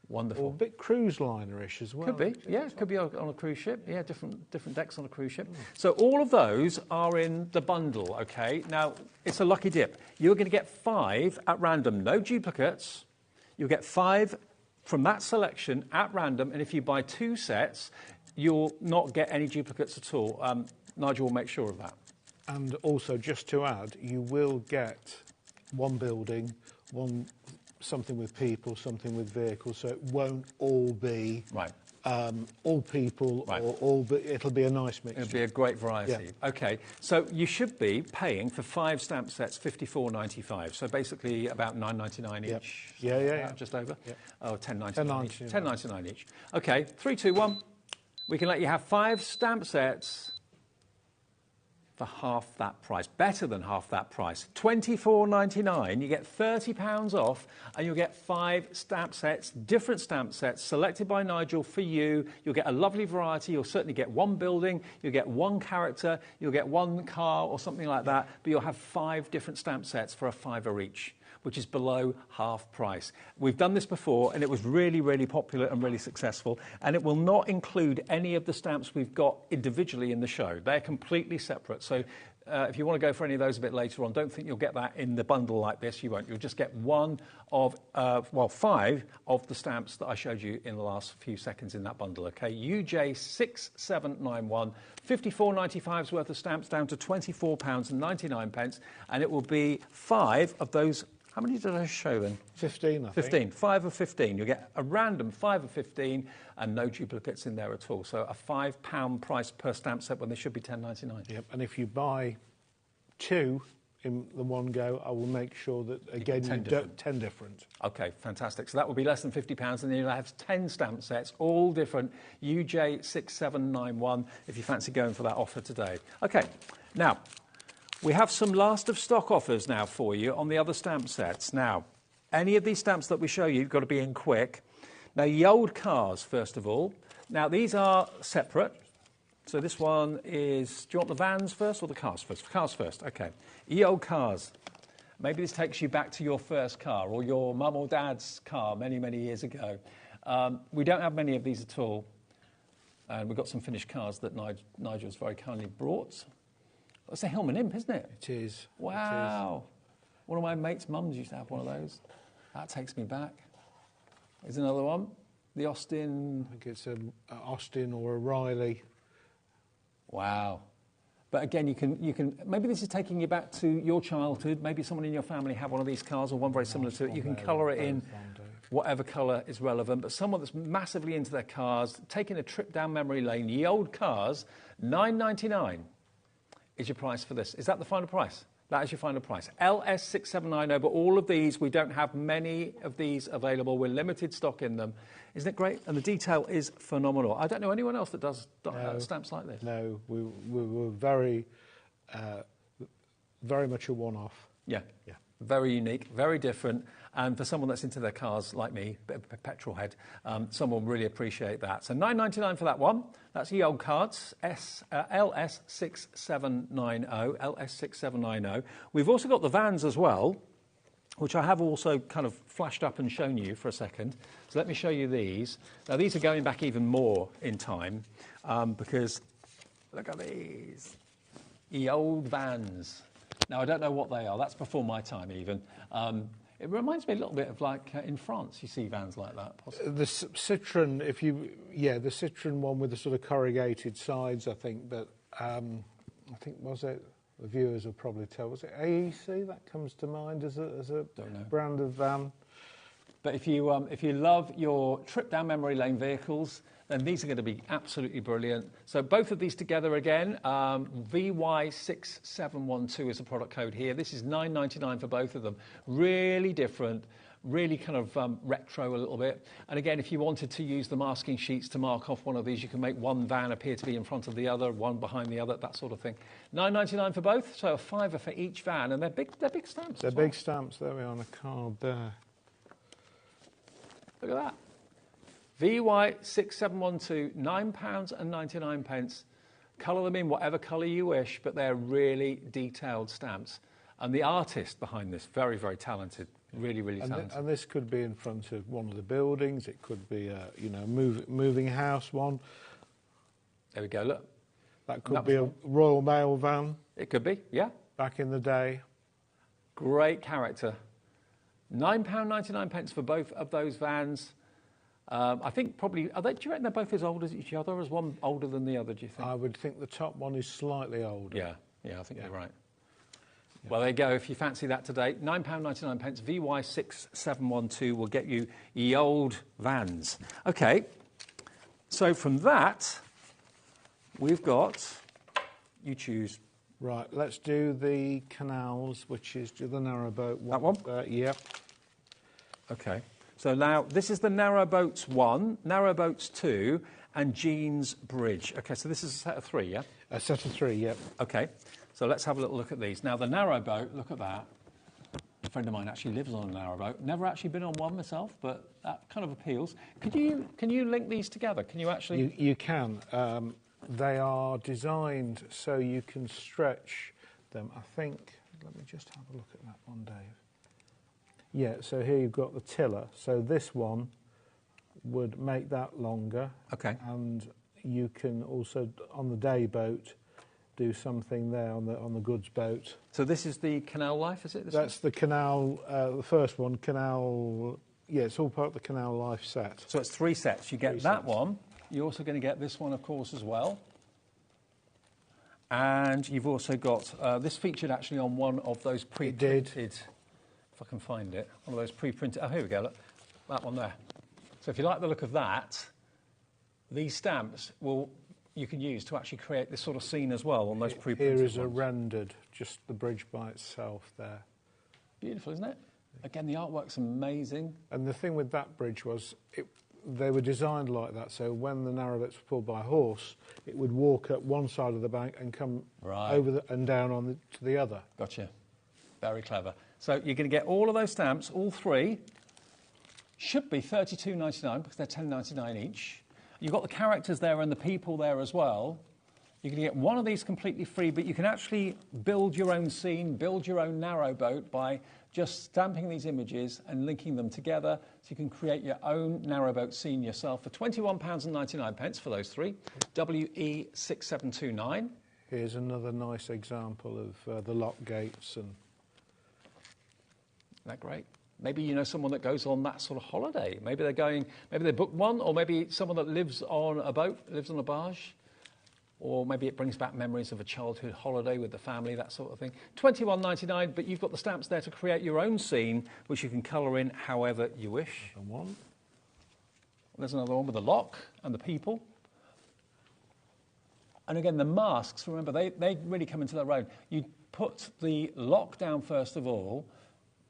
Wonderful. Or a bit cruise liner-ish as well. Could be, yeah, it could be on a cruise ship. Yeah, different decks on a cruise ship. So all of those are in the bundle, okay? Now, it's a lucky dip. You're going to get 5 at random, no duplicates. You'll get 5 from that selection at random, and if you buy 2 sets, you'll not get any duplicates at all. Nigel will make sure of that. And also, just to add, you will get one building, something with people, something with vehicles, so it won't all be all people or all, but it'll be a nice mix. It'll be a great variety. Yeah. Okay, so you should be paying for 5 stamp sets $54.95, so basically about $9.99 each. Yeah. Just over. Yep. Oh, $10.99 each. $10.99 each. Okay, 3, 2, 1. We can let you have 5 stamp sets for half that price, better than half that price. $24.99, you get £30 off, and you'll get 5 stamp sets, different stamp sets, selected by Nigel for you. You'll get a lovely variety. You'll certainly get 1 building, you'll get 1 character, you'll get 1 car or something like that, but you'll have 5 different stamp sets for $5 each, which is below half price. We've done this before, and it was really, really popular and really successful, and it will not include any of the stamps we've got individually in the show. They're completely separate, so if you want to go for any of those a bit later on, don't think you'll get that in the bundle like this. You won't. You'll just get 5 of the stamps that I showed you in the last few seconds in that bundle, okay? UJ6791, $54.95's worth of stamps down to £24.99, and it will be 5 of those. How many did I show then? 15, I think. 15. 5 of 15. You'll get a random 5 of 15 and no duplicates in there at all. So a £5 price per stamp set when they should be $10.99. Yep. And if you buy 2 in the one go, I will make sure that, again, you do 10 different. OK, fantastic. So that will be less than £50, and then you'll have 10 stamp sets, all different, UJ6791, if you fancy going for that offer today. OK, now, we have some last of stock offers now for you on the other stamp sets. Now, any of these stamps that we show you, you've got to be in quick. Now, ye old cars, first of all. Now, these are separate. So this one is, do you want the vans first or the cars first? Cars first, OK. Ye old cars. Maybe this takes you back to your first car or your mum or dad's car many, many years ago. We don't have many of these at all. And we've got some finished cars that Nigel's very kindly brought. It's a Hillman Imp, isn't it? It is. Wow. It is. One of my mates' mums used to have one of those. That takes me back. Here's another one. The Austin. I think it's an Austin or a Riley. Wow. But again, you can. Maybe this is taking you back to your childhood. Maybe someone in your family had one of these cars or one very similar to it. You can colour it in whatever colour is relevant. But someone that's massively into their cars, taking a trip down memory lane, ye old cars, $9.99. Is your price for this. Is that the final price? That is your final price. LS6790, but all of these, we don't have many of these available. We're limited stock in them. Isn't it great? And the detail is phenomenal. I don't know anyone else that does stamps like this. No, we were very much a one-off. Yeah. Very unique, very different. And for someone that's into their cars like me, bit of a petrol head, someone will really appreciate that. So $9.99 for that one. That's ye old cards, LS6790. We've also got the vans as well, which I have also kind of flashed up and shown you for a second. So let me show you these. Now, these are going back even more in time because look at these. Ye old vans. Now, I don't know what they are. That's before my time even. It reminds me a little bit of like in France, you see vans like that. Possibly. The Citroen, the Citroen one with the sort of corrugated sides, I think. But I think, was it, the viewers will probably tell, was it AEC that comes to mind as a brand of van? But if you love your trip down memory lane vehicles, then these are going to be absolutely brilliant. So both of these together again, VY6712 is the product code here. This is $9.99 for both of them. Really different, really kind of retro a little bit. And again, if you wanted to use the masking sheets to mark off one of these, you can make one van appear to be in front of the other, one behind the other, that sort of thing. £9.99 for both, so a £5 for each van, and they're big stamps. They're big stamps. There we are on a card there. Look at that. VY6712, £9.99. Colour them in whatever colour you wish, but they're really detailed stamps. And the artist behind this, very, very talented, really, really talented. And this could be in front of one of the buildings. It could be a, moving house one. There we go, look. That could be a Royal Mail van. It could be, yeah. Back in the day. Great character. £9.99 for both of those vans. I think probably, do you reckon they're both as old as each other? Is one older than the other, do you think? I would think the top one is slightly older. Yeah, I think you're right. Yeah. Well, there you go. If you fancy that today, £9.99, VY6712 will get you ye old vans. Okay, so from that, we've got, you choose. Right, let's do the canals, which is the narrowboat one. That one? Yep. Okay. So now, this is the narrowboats 1, narrowboats 2, and Jean's Bridge. Okay, so this is a set of 3, yeah? A set of 3, yep. Okay, so let's have a little look at these. Now, the narrowboat, look at that. A friend of mine actually lives on a narrowboat. Never actually been on one myself, but that kind of appeals. Can you link these together? Can you actually... You can. They are designed so you can stretch them. I think, let me just have a look at that one, Dave. Yeah, so here you've got the tiller. So this one would make that longer. Okay. And you can also, on the day boat, do something there on the goods boat. So this is the Canal Life, is it? That's the Canal, the first one, Canal, yeah, it's all part of the Canal Life set. So it's 3 sets. You get that one. You're also going to get this one, of course, as well. And you've also got, this featured actually on one of those pre-printed... If I can find it, one of those pre-printed... Oh, here we go, look. That one there. So if you like the look of that, these stamps you can use to actually create this sort of scene as well on those pre-printed Here is ones. a rendered, just the bridge by itself there. Beautiful, isn't it? Again, the artwork's amazing. And the thing with that bridge was they were designed like that, so when the narrowboats were pulled by a horse, it would walk up one side of the bank and come over and down to the other. Gotcha. Very clever. So you're going to get all of those stamps, all 3. Should be $32.99 because they're $10.99 each. You've got the characters there and the people there as well. You're going to get one of these completely free, but you can actually build your own scene, build your own narrowboat by just stamping these images and linking them together. So you can create your own narrowboat scene yourself for £21.99 for those 3. WE6729. Here's another nice example of the lock gates and... Isn't that great? Maybe you know someone that goes on that sort of holiday. Maybe they book one, or maybe someone that lives on a boat, lives on a barge, or maybe it brings back memories of a childhood holiday with the family, that sort of thing. £21.99, but you've got the stamps there to create your own scene, which you can colour in however you wish. There's another one with the lock and the people. And again, the masks, remember, they really come into their own. You put the lock down first of all,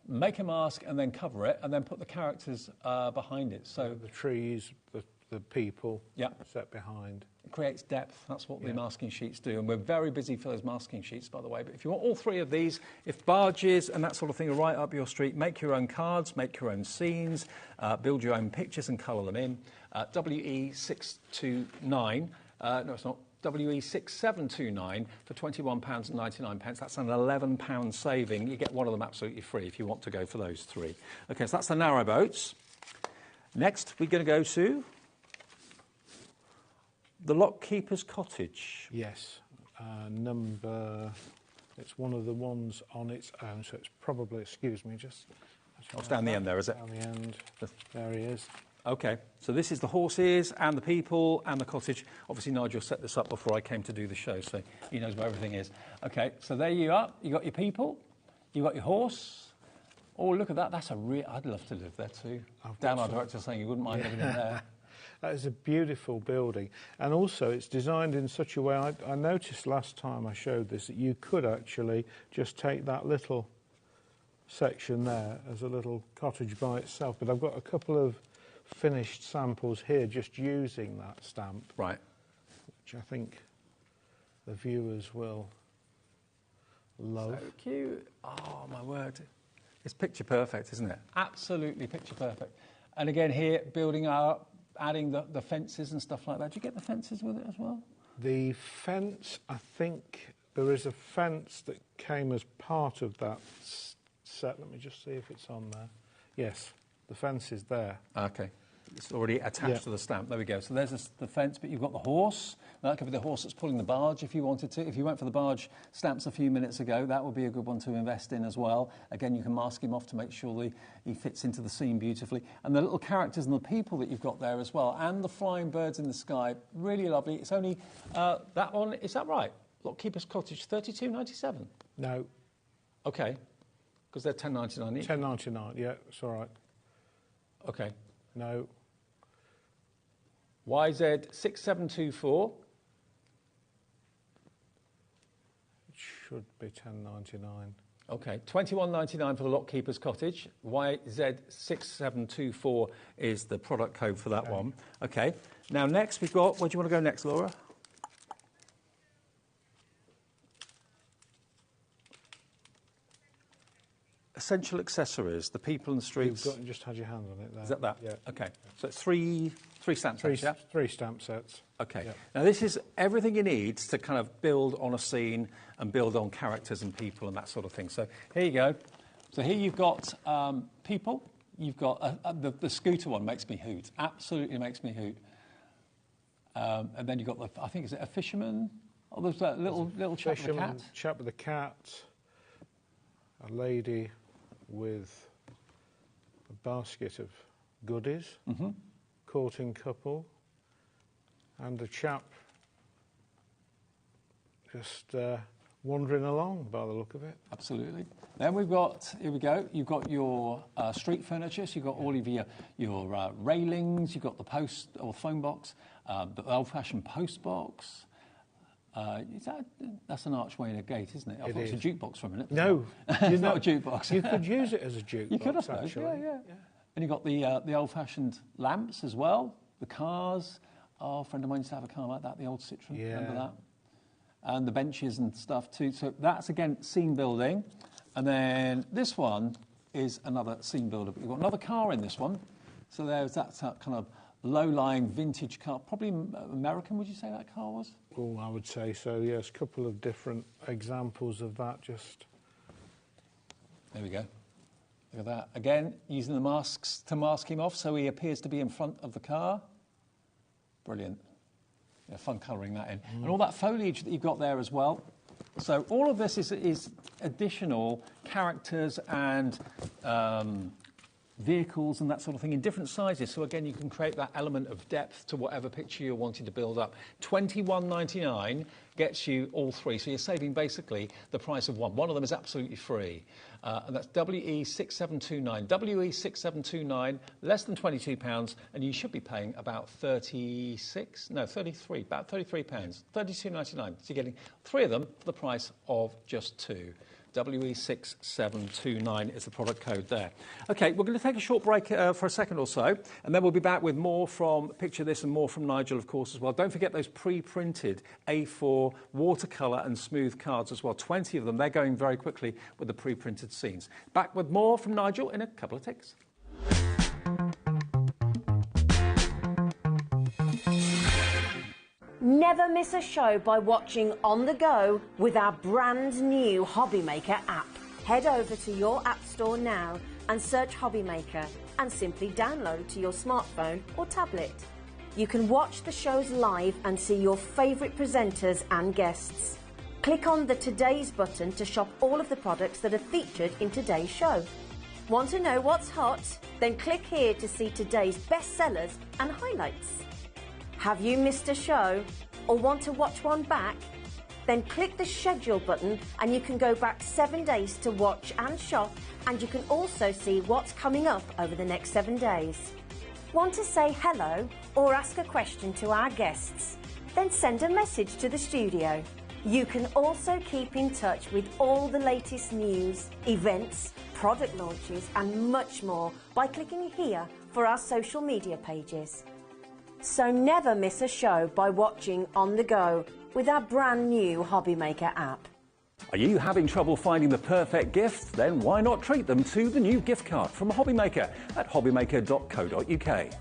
make a mask and then cover it, and then put the characters behind it. So the trees, the people set behind. It creates depth. That's what the masking sheets do. And we're very busy for those masking sheets, by the way. But if you want all 3 of these, if barges and that sort of thing are right up your street, make your own cards, make your own scenes, build your own pictures and colour them in. WE629, no, it's not. WE6729 for £21.99. That's an £11 saving. You get one of them absolutely free if you want to go for those 3. Okay, so that's the narrowboats. Next, we're going to go to the Lockkeeper's Cottage. Yes, it's one of the ones on its own, so it's probably, excuse me, just... It's down the end there, is it? Down the end. There he is. Okay, so this is the horses and the people and the cottage. Obviously, Nigel set this up before I came to do the show, so he knows where everything is. Okay, so there you are. You got your people, you got your horse. Oh, look at that. That's I'd love to live there too. Dan, our director, saying he wouldn't mind living in there. That is a beautiful building. And also, it's designed in such a way, I noticed last time I showed this, that you could actually just take that little section there as a little cottage by itself, but I've got a couple of finished samples here just using that stamp. Right. Which I think the viewers will love. So cute. Oh, my word. It's picture perfect, isn't it? Absolutely picture perfect. And again here, building up, adding the fences and stuff like that. Do you get the fences with it as well? The fence, I think there is a fence that came as part of that set. Let me just see if it's on there. Yes, the fence is there. Okay. It's already attached to the stamp. There we go. So there's the fence, but you've got the horse. That could be the horse that's pulling the barge if you wanted to. If you went for the barge stamps a few minutes ago, that would be a good one to invest in as well. Again, you can mask him off to make sure he fits into the scene beautifully. And the little characters and the people that you've got there as well, and the flying birds in the sky, really lovely. It's only that one. Is that right? Lockkeeper's Cottage, $32.97. No. Okay, because they're $10.99 each. $10.99. Yeah, it's all right. Okay. No. YZ6724. It should be $10.99. Okay, $21.99 for the Lockkeeper's Cottage. YZ6724 is the product code for that one. Okay, now next we've got, where do you want to go next, Laura? Essential accessories, the people in the streets. You've got, just had your hand on it there. Is that? Yeah. Okay, so it's three stamp sets, yeah? Three stamp sets. Okay. Yep. Now this is everything you need to kind of build on a scene and build on characters and people and that sort of thing. So here you go. So here you've got people. You've got the scooter one makes me hoot. Absolutely makes me hoot. And then you've got I think is it a fisherman? Oh, there's that little chap with a cat. Chap with a cat. A lady with a basket of goodies. Mm-hmm. Courting couple. And a chap just wandering along by the look of it. Absolutely. Then we've got, here we go, you've got your street furniture, so you've got all of your railings, you've got the post or phone box, the old-fashioned post box. That's an archway and a gate, isn't it? I thought it was a jukebox for a minute. No. It's not a jukebox. You could use it as a jukebox, you could, I suppose, actually. yeah. And you've got the old-fashioned lamps as well, the cars. Oh, a friend of mine used to have a car like that, the old Citroen, remember that? And the benches and stuff too. So that's, again, scene building. And then this one is another scene builder. But you've got another car in this one. So there's that kind of low-lying vintage car. Probably American, would you say that car was? Oh, I would say so, yes. A couple of different examples of that just... There we go. Look at that. Again, using the masks to mask him off so he appears to be in front of the car. Brilliant. Yeah, fun colouring that in. And all that foliage that you've got there as well. So all of this is additional characters and vehicles and that sort of thing in different sizes. So again, you can create that element of depth to whatever picture you're wanting to build up. $21.99 gets you all three. So you're saving basically the price of one. One of them is absolutely free. And that's WE6729. WE6729, less than £22, and you should be paying about about £33, £32.99. So you're getting three of them for the price of just two. WE6729 is the product code there. OK, we're going to take a short break for a second or so, and then we'll be back with more from Picture This and more from Nigel, of course, as well. Don't forget those pre-printed A4 watercolour and smooth cards as well. 20 of them. They're going very quickly with the pre-printed scenes. Back with more from Nigel in a couple of ticks. Never miss a show by watching on the go with our brand new HobbyMaker app. Head over to your app store now and search HobbyMaker and simply download it to your smartphone or tablet. You can watch the shows live and see your favourite presenters and guests. Click on the Today's button to shop all of the products that are featured in today's show. Want to know what's hot? Then click here to see today's bestsellers and highlights. Have you missed a show or want to watch one back? Then click the schedule button and you can go back 7 days to watch and shop, and you can also see what's coming up over the next 7 days. Want to say hello or ask a question to our guests? Then send a message to the studio. You can also keep in touch with all the latest news, events, product launches and much more by clicking here for our social media pages. So never miss a show by watching on the go with our brand new HobbyMaker app. Are you having trouble finding the perfect gift? Then why not treat them to the new gift card from HobbyMaker at hobbymaker.co.uk.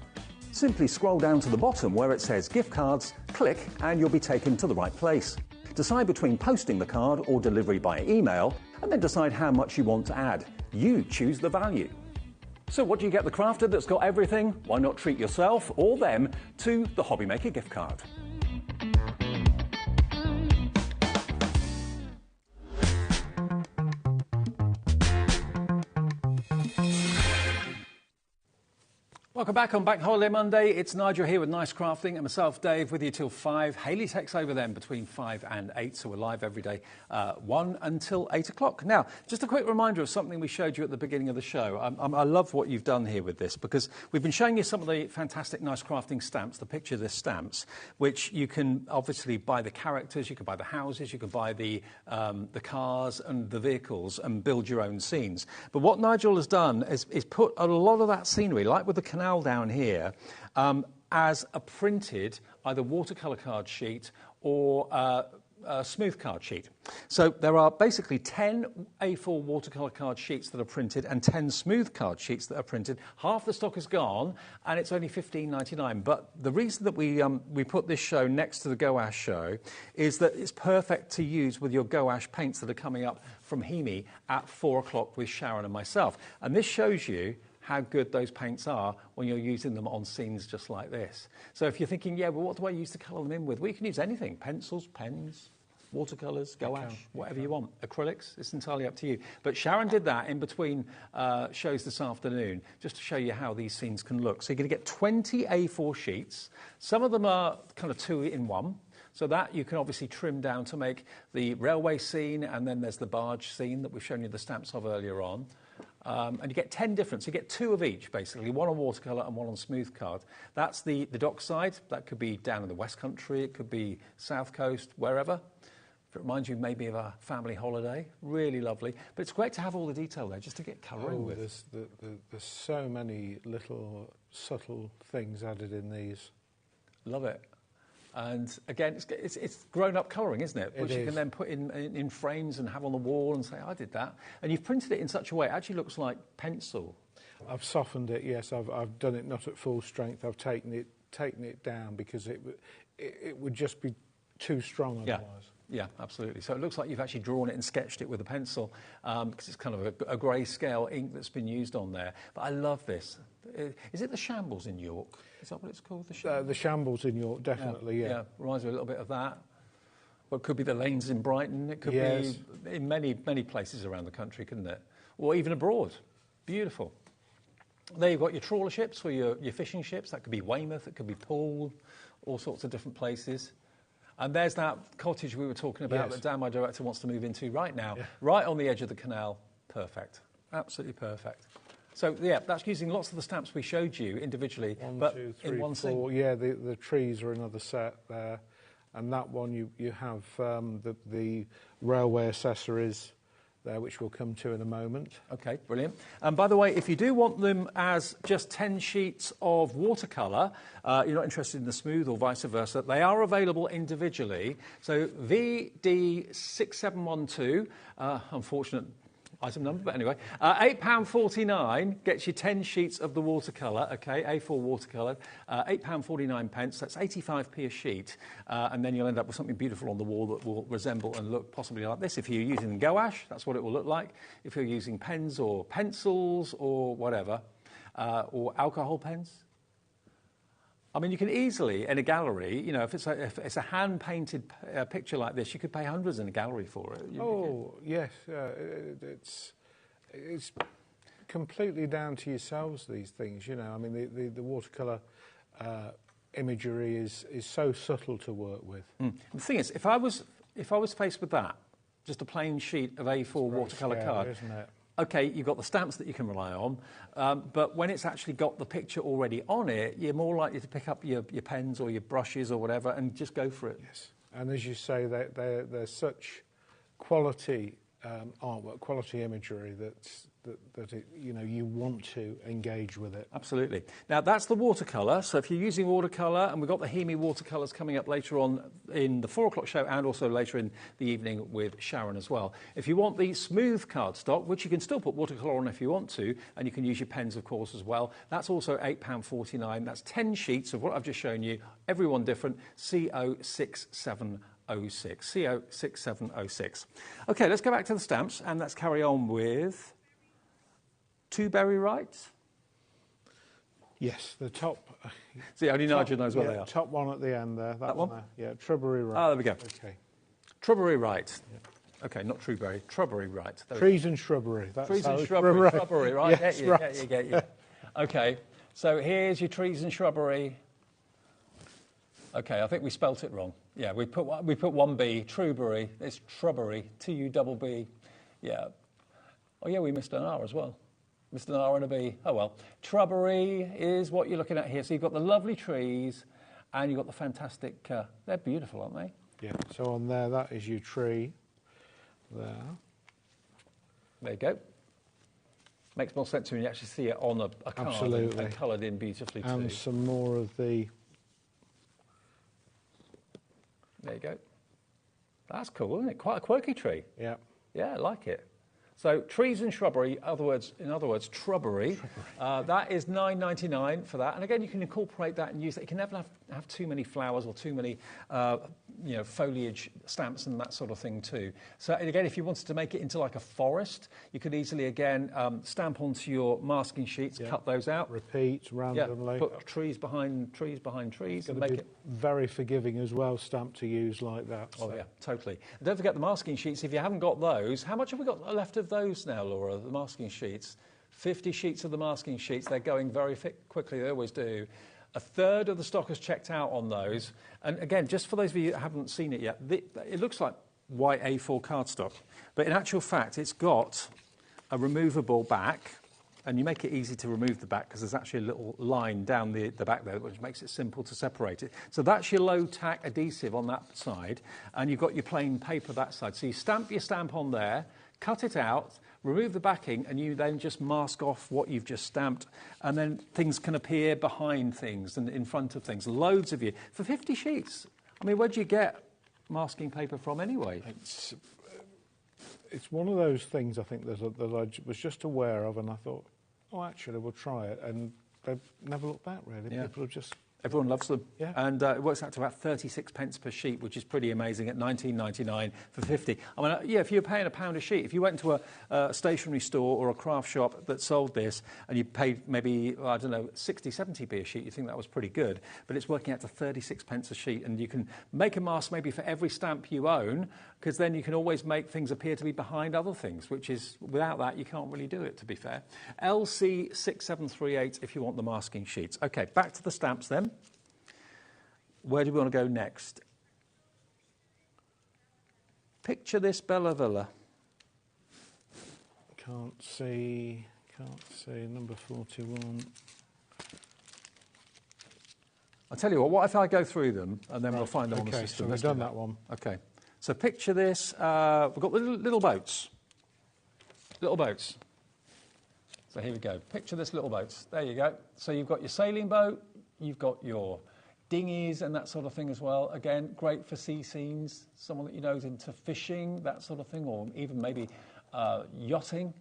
Simply scroll down to the bottom where it says gift cards, click and you'll be taken to the right place. Decide between posting the card or delivery by email and then decide how much you want to add. You choose the value. So what do you get the crafter that's got everything? Why not treat yourself or them to the HobbyMaker gift card? Welcome back on Bank Holiday Monday. It's Nigel here with Nice Crafting and myself, Dave, with you till 5. Hayley takes over then between 5 and 8, so we're live every day, 1 until 8 o'clock. Now, just a quick reminder of something we showed you at the beginning of the show. I love what you've done here with this because we've been showing you some of the fantastic Nice Crafting stamps, the picture list stamps, which you can obviously buy the characters, you can buy the houses, you can buy the cars and the vehicles and build your own scenes. But what Nigel has done is put a lot of that scenery, like with the Canal down here, as a printed either watercolour card sheet or a smooth card sheet. So there are basically 10 A4 watercolour card sheets that are printed and 10 smooth card sheets that are printed. Half the stock is gone and it's only $15.99. But the reason that we put this show next to the Gouache show is that it's perfect to use with your Gouache paints that are coming up from Hemi at 4 o'clock with Sharon and myself. And this shows you how good those paints are when you're using them on scenes just like this. So if you're thinking, yeah, well, what do I use to colour them in with? Well, you can use anything, pencils, pens, watercolours, gouache, whatever you want. Acrylics, it's entirely up to you. But Sharon did that in between shows this afternoon, just to show you how these scenes can look. So you're going to get 20 A4 sheets. Some of them are kind of 2-in-1. So that you can obviously trim down to make the railway scene, and then there's the barge scene that we've shown you the stamps of earlier on. And you get 10 different, so you get 2 of each, basically, one on watercolour and one on smooth card. That's the dock side. That could be down in the West Country, it could be South Coast, wherever. If it reminds you maybe of a family holiday, really lovely. But it's great to have all the detail there, just to get colouring with. There's so many little subtle things added in these. Love it. And again, it's grown-up colouring, isn't it? Which you can then put in frames and have on the wall and say, I did that. And you've printed it in such a way, it actually looks like pencil. I've softened it, yes. I've done it not at full strength. I've taken it down because it would just be too strong otherwise. Yeah, absolutely. So it looks like you've actually drawn it and sketched it with a pencil because it's kind of a grayscale ink that's been used on there. But I love this. Is it the Shambles in York? Is that what it's called? The Shambles in York, definitely, yeah. Reminds me a little bit of that. Well, it could be the lanes in Brighton. It could be in many places around the country, couldn't it? Or even abroad. Beautiful. There you've got your trawler ships or your fishing ships. That could be Weymouth, it could be Poole, all sorts of different places. And there's that cottage we were talking about that Dan, my director, wants to move into right now, right on the edge of the canal. Perfect. Absolutely perfect. So, yeah, that's using lots of the stamps we showed you individually, but in one scene. Yeah, the trees are another set there. And that one, you have the railway accessories there, which we'll come to in a moment. OK, brilliant. And by the way, if you do want them as just 10 sheets of watercolour, you're not interested in the smooth or vice versa, they are available individually. So VD6712, unfortunate item number, but anyway, £8.49 gets you 10 sheets of the watercolour, okay, A4 watercolour, £8.49, that's 85p a sheet, and then you'll end up with something beautiful on the wall that will resemble and look possibly like this. If you're using gouache, that's what it will look like. If you're using pens or pencils or whatever, or alcohol pens, I mean, you can easily, in a gallery, you know, if it's a hand-painted picture like this, you could pay hundreds in a gallery for it. Yes. It's completely down to yourselves, these things, you know. I mean, the watercolour imagery is so subtle to work with. The thing is, if I was faced with that, just a plain sheet of A4 watercolour card, isn't it? OK, you've got the stamps that you can rely on, but when it's actually got the picture already on it, you're more likely to pick up your pens or your brushes or whatever and just go for it. Yes. And as you say, they're such quality artwork, quality imagery that it, you want to engage with it. Absolutely. Now that's the watercolour. So if you're using watercolour, and we've got the Hemi watercolours coming up later on in the 4 o'clock show, and also later in the evening with Sharon as well. If you want the smooth cardstock, which you can still put watercolour on if you want to, and you can use your pens of course as well, that's also £8.49. That's 10 sheets of what I've just shown you, everyone different, CO6706. CO6706. Okay, let's go back to the stamps and let's carry on with Two Berry Rights. Yes, the top. See, only Nigel knows where they are. Top one at the end there. That one? There. Yeah, Trubbery Right. Oh, there we go. Okay. Trubbery Right. Yeah. Okay, not Trueberry, Trubbery Right. Trees and shrubbery. That's trees and shrubbery. Shrubbery, right? Yes, Get you. Okay, so here's your trees and shrubbery. Okay, I think we spelt it wrong. Yeah, we put 1B, Trueberry. It's Trubbery, T-U-B-B. Yeah. Oh yeah, we missed an R as well. Missed an R and a B. Oh well. Trubbery is what you're looking at here. So you've got the lovely trees, and you've got the fantastic. They're beautiful, aren't they? Yeah. So on there, that is your tree. There. There you go. Makes more sense when you actually see it on a card. Absolutely. And coloured in beautifully too. And some more of the. There you go. That's cool, isn't it? Quite a quirky tree. Yeah. Yeah, I like it. So trees and shrubbery, in other words, Trubbery. That is $9.99 for that. And again, you can incorporate that and use it. You can never have too many flowers or too many foliage stamps and that sort of thing too. So again, if you wanted to make it into like a forest, you could easily again stamp onto your masking sheets, cut those out, repeat randomly, put trees behind trees, and make it very forgiving as well. Stamp to use like that. So. Oh yeah, totally. And don't forget the masking sheets. If you haven't got those, how much have we got left of those now, Laura? The masking sheets, 50 sheets of the masking sheets. They're going very quickly. They always do. A third of the stock has checked out on those. And again, just for those of you that haven't seen it yet, it looks like white A4 cardstock. But in actual fact, it's got a removable back. And you make it easy to remove the back because there's actually a little line down the back there, which makes it simple to separate it. So that's your low-tack adhesive on that side. And you've got your plain paper that side. So you stamp your stamp on there, cut it out, remove the backing, and you then just mask off what you've just stamped, and then things can appear behind things and in front of things. Loads of you. For 50 sheets. I mean, where do you get masking paper from anyway? It's one of those things I think that I was just aware of, and I thought, oh, actually, we'll try it. And they've never looked back, really. Yeah. People have just... Everyone loves them. Yeah. And it works out to about 36 pence per sheet, which is pretty amazing at $19.99 for 50. I mean, yeah, if you're paying £1 a sheet, if you went to a stationery store or a craft shop that sold this and you paid maybe, I don't know, 60, 70p a sheet, you think that was pretty good. But it's working out to 36 pence a sheet. And you can make a mask maybe for every stamp you own, because then you can always make things appear to be behind other things, which is, without that, you can't really do it, to be fair. LC6738 if you want the masking sheets. OK, back to the stamps then. Where do we want to go next? Picture this Bella Villa. Can't see, number 41. I'll tell you what if I go through them and then we'll find them on the system. So we've done that one. OK. So picture this, we've got little boats. Little boats. So here we go. Picture this little boats. There you go. So you've got your sailing boat, you've got your dinghies and that sort of thing as well. Again, great for sea scenes. Someone that you know is into fishing, that sort of thing, or even maybe yachting.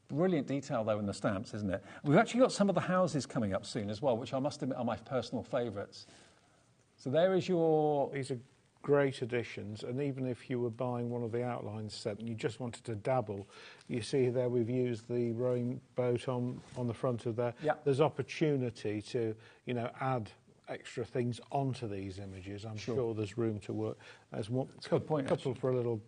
Brilliant detail, though, in the stamps, isn't it? We've actually got some of the houses coming up soon as well, which I must admit are my personal favourites. So there is your... These are great additions, and even if you were buying one of the outlines set and you just wanted to dabble, you see there we've used the rowing boat on the front of there. Yeah. There's opportunity to, add extra things onto these images. I'm sure there's room to work. There's one couple for a little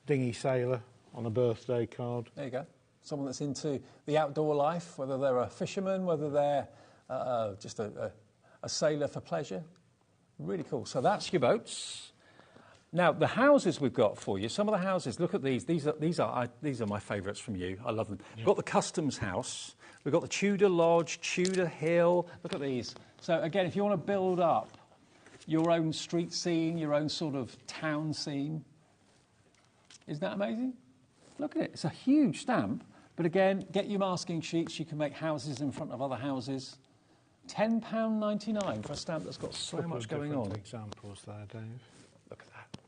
dinghy sailor on a birthday card. There you go. Someone that's into the outdoor life, whether they're a fisherman, whether they're just a sailor for pleasure. Really cool. So that's your boats. Now, the houses we've got for you, some of the houses, look at these. These are my favourites from you. I love them. Yeah. We've got the Customs House. We've got the Tudor Lodge, Tudor Hill. Look at these. So, again, if you want to build up your own street scene, your own sort of town scene. Isn't that amazing? Look at it. It's a huge stamp. But again, get your masking sheets. You can make houses in front of other houses. £10.99 for a stamp that's got so much going on. Examples there, Dave. Look at that.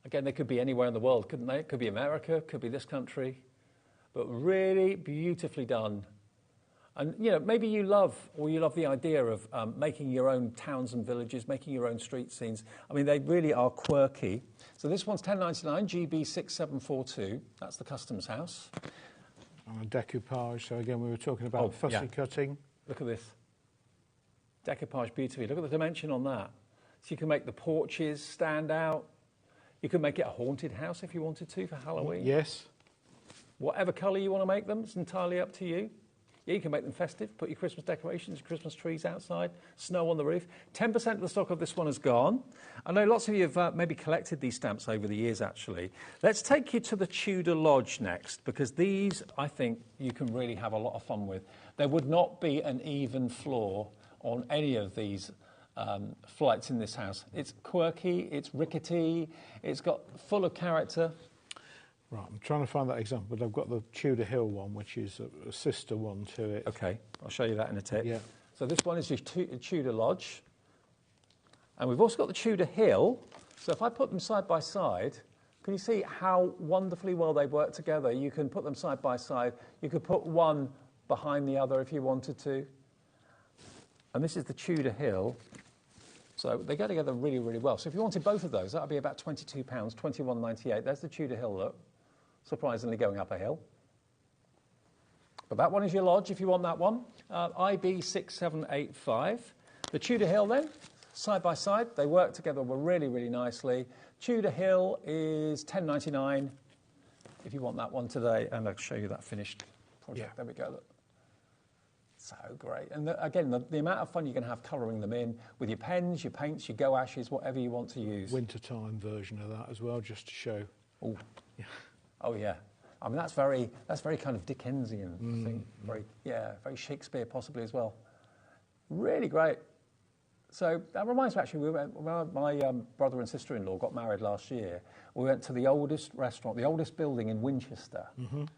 Again, they could be anywhere in the world, couldn't they? It could be America, could be this country. But really beautifully done. And, you know, maybe you love the idea of making your own towns and villages, making your own street scenes. I mean, they really are quirky. So this one's £10.99, GB6742. That's the customs house. Decoupage. So again, we were talking about fussy cutting. Look at this. Decoupage beautifully. Look at the dimension on that. So you can make the porches stand out. You can make it a haunted house if you wanted to for Halloween. Yes. Whatever colour you want to make them, it's entirely up to you. Yeah, you can make them festive, put your Christmas decorations, Christmas trees outside, snow on the roof. 10% of the stock of this one is gone. I know lots of you have maybe collected these stamps over the years, actually. Let's take you to the Tudor Lodge next, because these, I think, you can really have a lot of fun with. There would not be an even floor on any of these flights in this house. It's quirky, it's rickety, it's got full of character. Right, I'm trying to find that example, but I've got the Tudor Hill one, which is a sister one to it. OK, I'll show you that in a tick. Yeah. So this one is your Tudor Lodge. And we've also got the Tudor Hill. So if I put them side by side, can you see how wonderfully well they work together? You can put them side by side. You could put one behind the other if you wanted to. And this is the Tudor Hill. So they go together really, really well. So if you wanted both of those, that would be about £22, £21.98. There's the Tudor Hill look. Surprisingly going up a hill. But that one is your lodge if you want that one. IB6785. The Tudor Hill then, side by side, they work together really, really nicely. Tudor Hill is £10.99 if you want that one today. And I'll show you that finished project. Yeah. There we go, look. So great. And again, the amount of fun you can have colouring them in with your pens, your paints, your gouaches, whatever you want to use. Wintertime version of that as well, just to show. Oh, yeah. Oh, yeah. I mean, that's very kind of Dickensian, I think. Very Shakespeare possibly as well. Really great. So that reminds me, actually, my brother and sister-in-law got married last year. We went to the oldest restaurant, the oldest building in Winchester,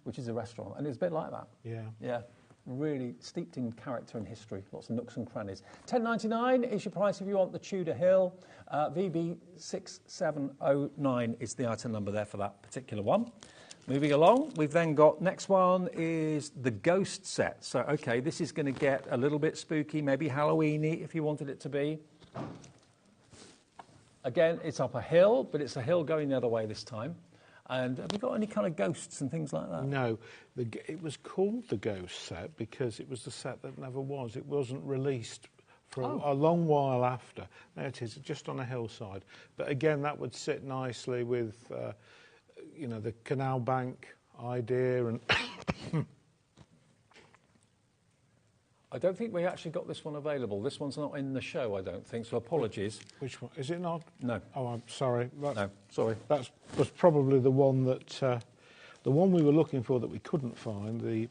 which is a restaurant, and it's a bit like that. Yeah. Yeah. Really steeped in character and history, lots of nooks and crannies. £10.99 is your price if you want the Tudor Hill. VB6709 is the item number there for that particular one. Moving along, we've then got, next one is the Ghost set. So, OK, this is going to get a little bit spooky, maybe Halloween-y if you wanted it to be. Again, it's up a hill, but it's a hill going the other way this time. And have you got any kind of ghosts and things like that? No. It was called the Ghost set because it was the set that never was. It wasn't released for a long while after. There it is, just on a hillside. But again, that would sit nicely with, you know, the Canal Bank idea. And I don't think we actually got this one available. This one's not in the show, I don't think, so apologies. Which one? Is it not? No. Oh, I'm sorry. No, sorry. That was probably the one that, the one we were looking for that we couldn't find.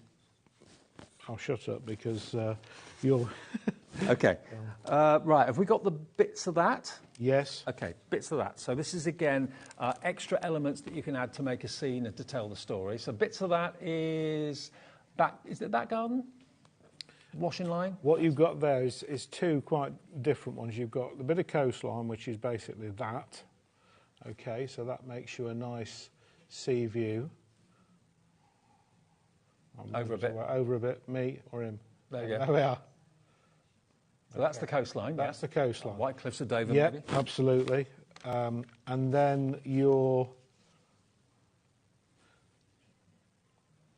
I'll shut up because you're... OK. Right, have we got the bits of that? Yes. OK, bits of that. So this is, again, extra elements that you can add to make a scene and to tell the story. So bits of that is it back garden? Washing line? What you've got there is two quite different ones. You've got the bit of coastline, which is basically that. OK, so that makes you a nice sea view. Over a bit. Over a bit, me or him. There you go. There we are. So that's the coastline, That's the coastline. White Cliffs of Dover, yeah, maybe? Absolutely. And then your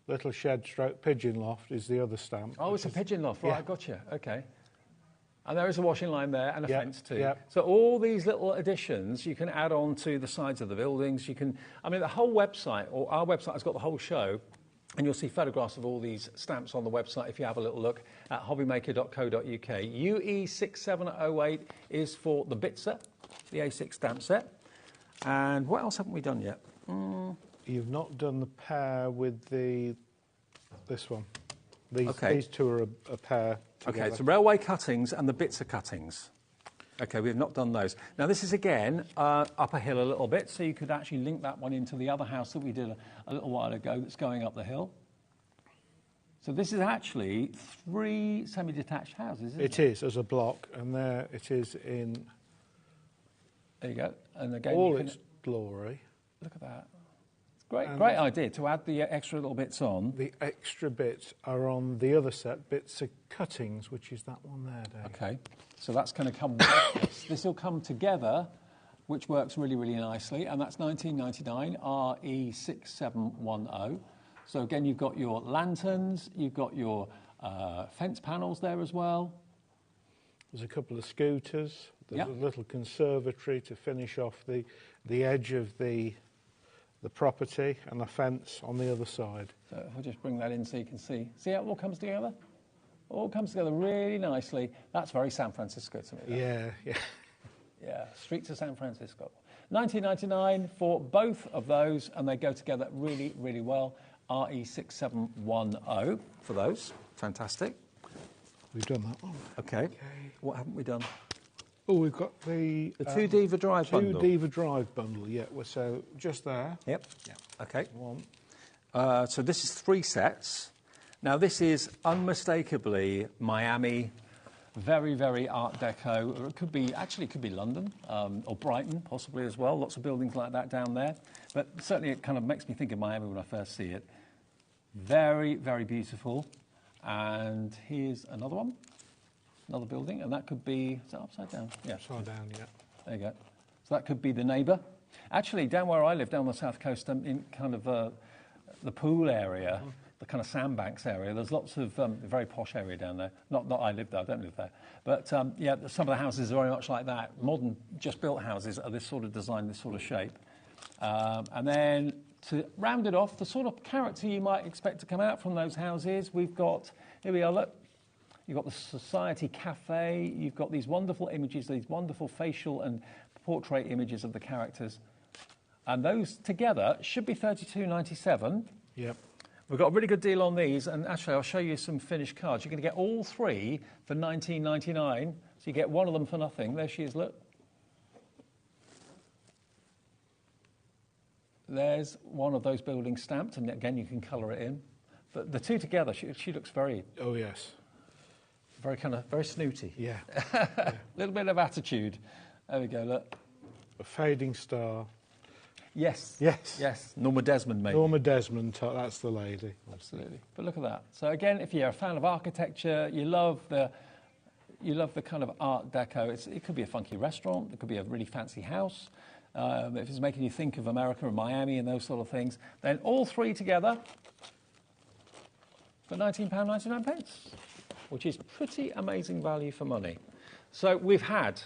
little shed stroke pigeon loft is the other stamp. Oh, it's a pigeon loft, right, I gotcha, OK. And there is a washing line there and a fence too. Yep. So all these little additions you can add on to the sides of the buildings. You can, I mean, the whole website, or our website has got the whole show, and you'll see photographs of all these stamps on the website if you have a little look at hobbymaker.co.uk. UE6708 is for the bit set, the A6 stamp set. And what else haven't we done yet? You've not done the pair with this one. These two are a pair together. OK, so railway cuttings and the bits of cuttings. Okay, we've not done those. Now, this is, again, up a hill a little bit, so you could actually link that one into the other house that we did a little while ago that's going up the hill. So this is actually 3 semi-detached houses, isn't it? It is, as a block, and there it is in There you go. And again, all its glory. Look at that. It's great, great idea to add the extra little bits on. The extra bits are on the other set, bits of cuttings, which is that one there, Dave. Okay, so that's going to come with this. This will come together, which works really, really nicely, and that's 1999 RE6710. So again, you've got your lanterns, you've got your fence panels there as well. There's a couple of scooters. There's Yep. a little conservatory to finish off the edge of the property, and a fence on the other side. So if I just bring that in so you can see. See how it all comes together? All comes together really nicely. That's very San Francisco to me. That. Yeah, yeah. Yeah, streets of San Francisco. 1999 for both of those, and they go together really, really well. RE6710 for those. Fantastic. We've done that one. Okay. What haven't we done? Oh, we've got the 2 Diva Drive bundle. 2 Diva Drive bundle, yeah. So just there. Yep. Yeah. Okay. One. So this is 3 sets. Now this is unmistakably Miami, very, very Art Deco. Or it could be London or Brighton possibly as well. Lots of buildings like that down there. But certainly it kind of makes me think of Miami when I first see it. Very, very beautiful. And here's another one, another building, and that could be, is that upside down? Yeah. Upside down, yeah. There you go. So that could be the neighbour. Actually, down where I live, down the south coast, in kind of the pool area, the kind of sandbanks area, there's lots of very posh area down there. Not I live there, I don't live there. But yeah, some of the houses are very much like that. Modern, just built houses are this sort of design, this sort of shape. And then to round it off, the sort of character you might expect to come out from those houses, we've got, here we are, look. You've got the Society Cafe, you've got these wonderful images, these wonderful facial and portrait images of the characters. And those together should be $32.97. Yep. We've got a really good deal on these, and actually I'll show you some finished cards. You're going to get all 3 for $19.99, so you get one of them for nothing. There she is, look. There's one of those buildings stamped, and again you can colour it in. But the 2 together, she looks very... Oh, yes. Very snooty. Yeah. A little bit of attitude. There we go, look. A fading star. Yes. Yes. Yes. Norma Desmond, maybe. Norma Desmond, that's the lady. Absolutely. But look at that. So again, if you're a fan of architecture, you love the kind of Art Deco. It could be a funky restaurant. It could be a really fancy house. If it's making you think of America and Miami and those sort of things, then all 3 together for £19.99, which is pretty amazing value for money. So we've had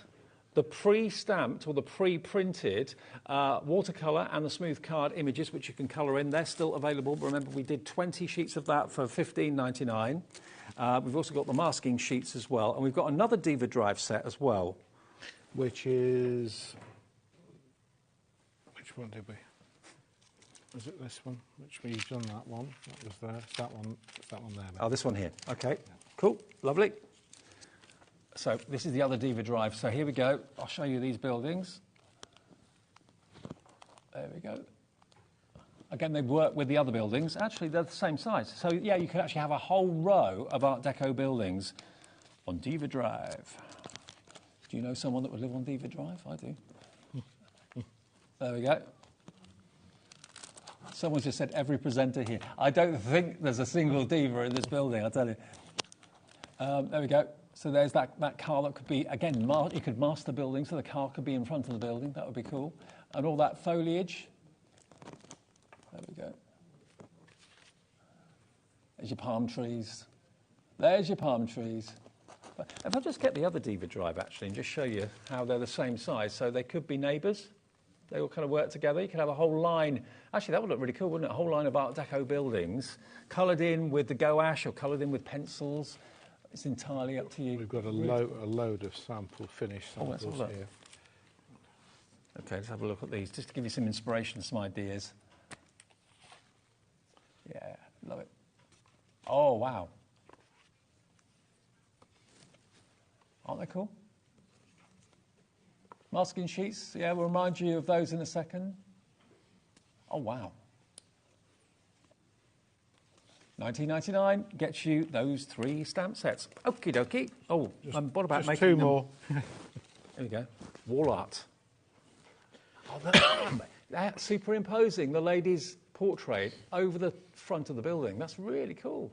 the pre-stamped or the pre-printed watercolour and the smooth card images, which you can colour in. They're still available. Remember, we did 20 sheets of that for $15.99. We've also got the masking sheets as well. And we've got another Diva Drive set as well. Which is... Which one did we? Was it this one? Which we've done that one. That was there. It's that one. It's that one there. Oh, this one here. Okay. Cool. Lovely. So this is the other Diva Drive. So here we go. I'll show you these buildings. There we go. Again, they work with the other buildings. Actually, they're the same size. So, yeah, you could actually have a whole row of Art Deco buildings on Diva Drive. Do you know someone that would live on Diva Drive? I do. There we go. Someone just said every presenter here. I don't think there's a single diva in this building, I'll tell you. There we go. So there's that car that could be, again, you could mask the building so the car could be in front of the building. That would be cool. And all that foliage. There we go. There's your palm trees. There's your palm trees. But if I just get the other Diva Drive, actually, and just show you how they're the same size. So they could be neighbours. They all kind of work together. You could have a whole line. Actually, that would look really cool, wouldn't it? A whole line of Art Deco buildings, coloured in with the gouache or coloured in with pencils. It's entirely up to you. We've got a load of finished samples here. Okay, let's have a look at these, just to give you some inspiration, some ideas. Yeah, love it. Oh, wow. Aren't they cool? Masking sheets, yeah, we'll remind you of those in a second. Oh, wow. $19.99 gets you those 3 stamp sets. Okie dokie. Oh, what about Just making 2 them? more. There we go. Wall art. Oh, that's superimposing the lady's portrait over the front of the building. That's really cool.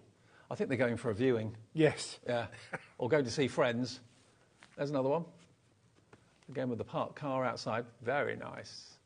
I think they're going for a viewing. Yes. Yeah. Or going to see friends. There's another one. Again with the parked car outside. Very nice.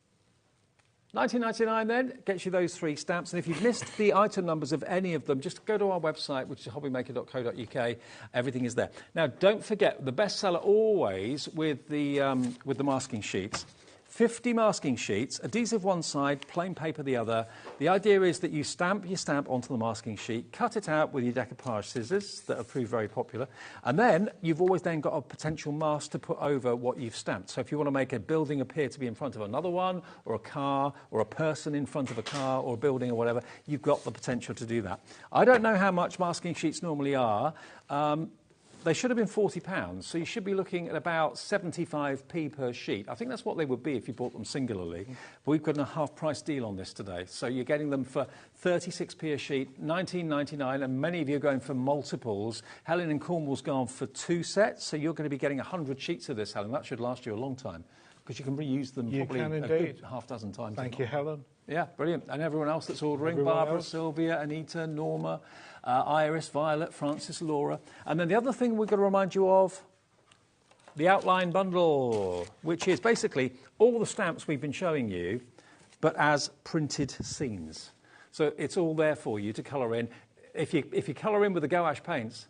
$19.99 then gets you those 3 stamps. And if you've missed the item numbers of any of them, just go to our website, which is hobbymaker.co.uk. Everything is there. Now, don't forget, the bestseller always with the masking sheets. 50 masking sheets, adhesive one side, plain paper the other. The idea is that you stamp your stamp onto the masking sheet, cut it out with your decoupage scissors that have proved very popular, and then you've always then got a potential mask to put over what you've stamped. So if you want to make a building appear to be in front of another one, or a car, or a person in front of a car, or a building or whatever, you've got the potential to do that. I don't know how much masking sheets normally are. They should have been £40, so you should be looking at about 75p per sheet. I think that's what they would be if you bought them singularly. But we've got a half-price deal on this today. So you're getting them for 36p a sheet, $19.99, and many of you are going for multiples. Helen in Cornwall's gone for 2 sets, so you're going to be getting 100 sheets of this, Helen. That should last you a long time, because you can reuse them probably a good half dozen times. Thank you, Helen. Yeah, brilliant. And everyone else that's ordering, Barbara, Sylvia, Anita, Norma, Iris, Violet, Francis, Laura. And then the other thing we've got to remind you of, the outline bundle, which is basically all the stamps we've been showing you, but as printed scenes. So it's all there for you to colour in. If you colour in with the Gouache paints,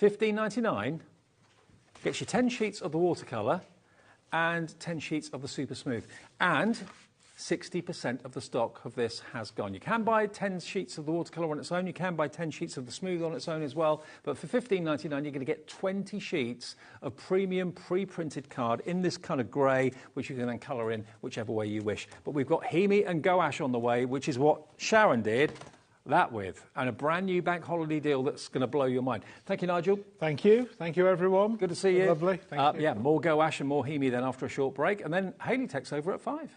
$15.99 gets you 10 sheets of the watercolour and 10 sheets of the super smooth. And 60% of the stock of this has gone. You can buy 10 sheets of the watercolour on its own. You can buy 10 sheets of the smooth on its own as well. But for $15.99, you're going to get 20 sheets of premium pre-printed card in this kind of grey, which you can then colour in whichever way you wish. But we've got Hemi and Gouache on the way, which is what Sharon did that with, and a brand new bank holiday deal that's going to blow your mind. Thank you, Nigel. Thank you. Thank you, everyone. Good to see you. Lovely. Thank you. Yeah, more Gouache and more Hemi then after a short break. And then Hayley takes over at 5.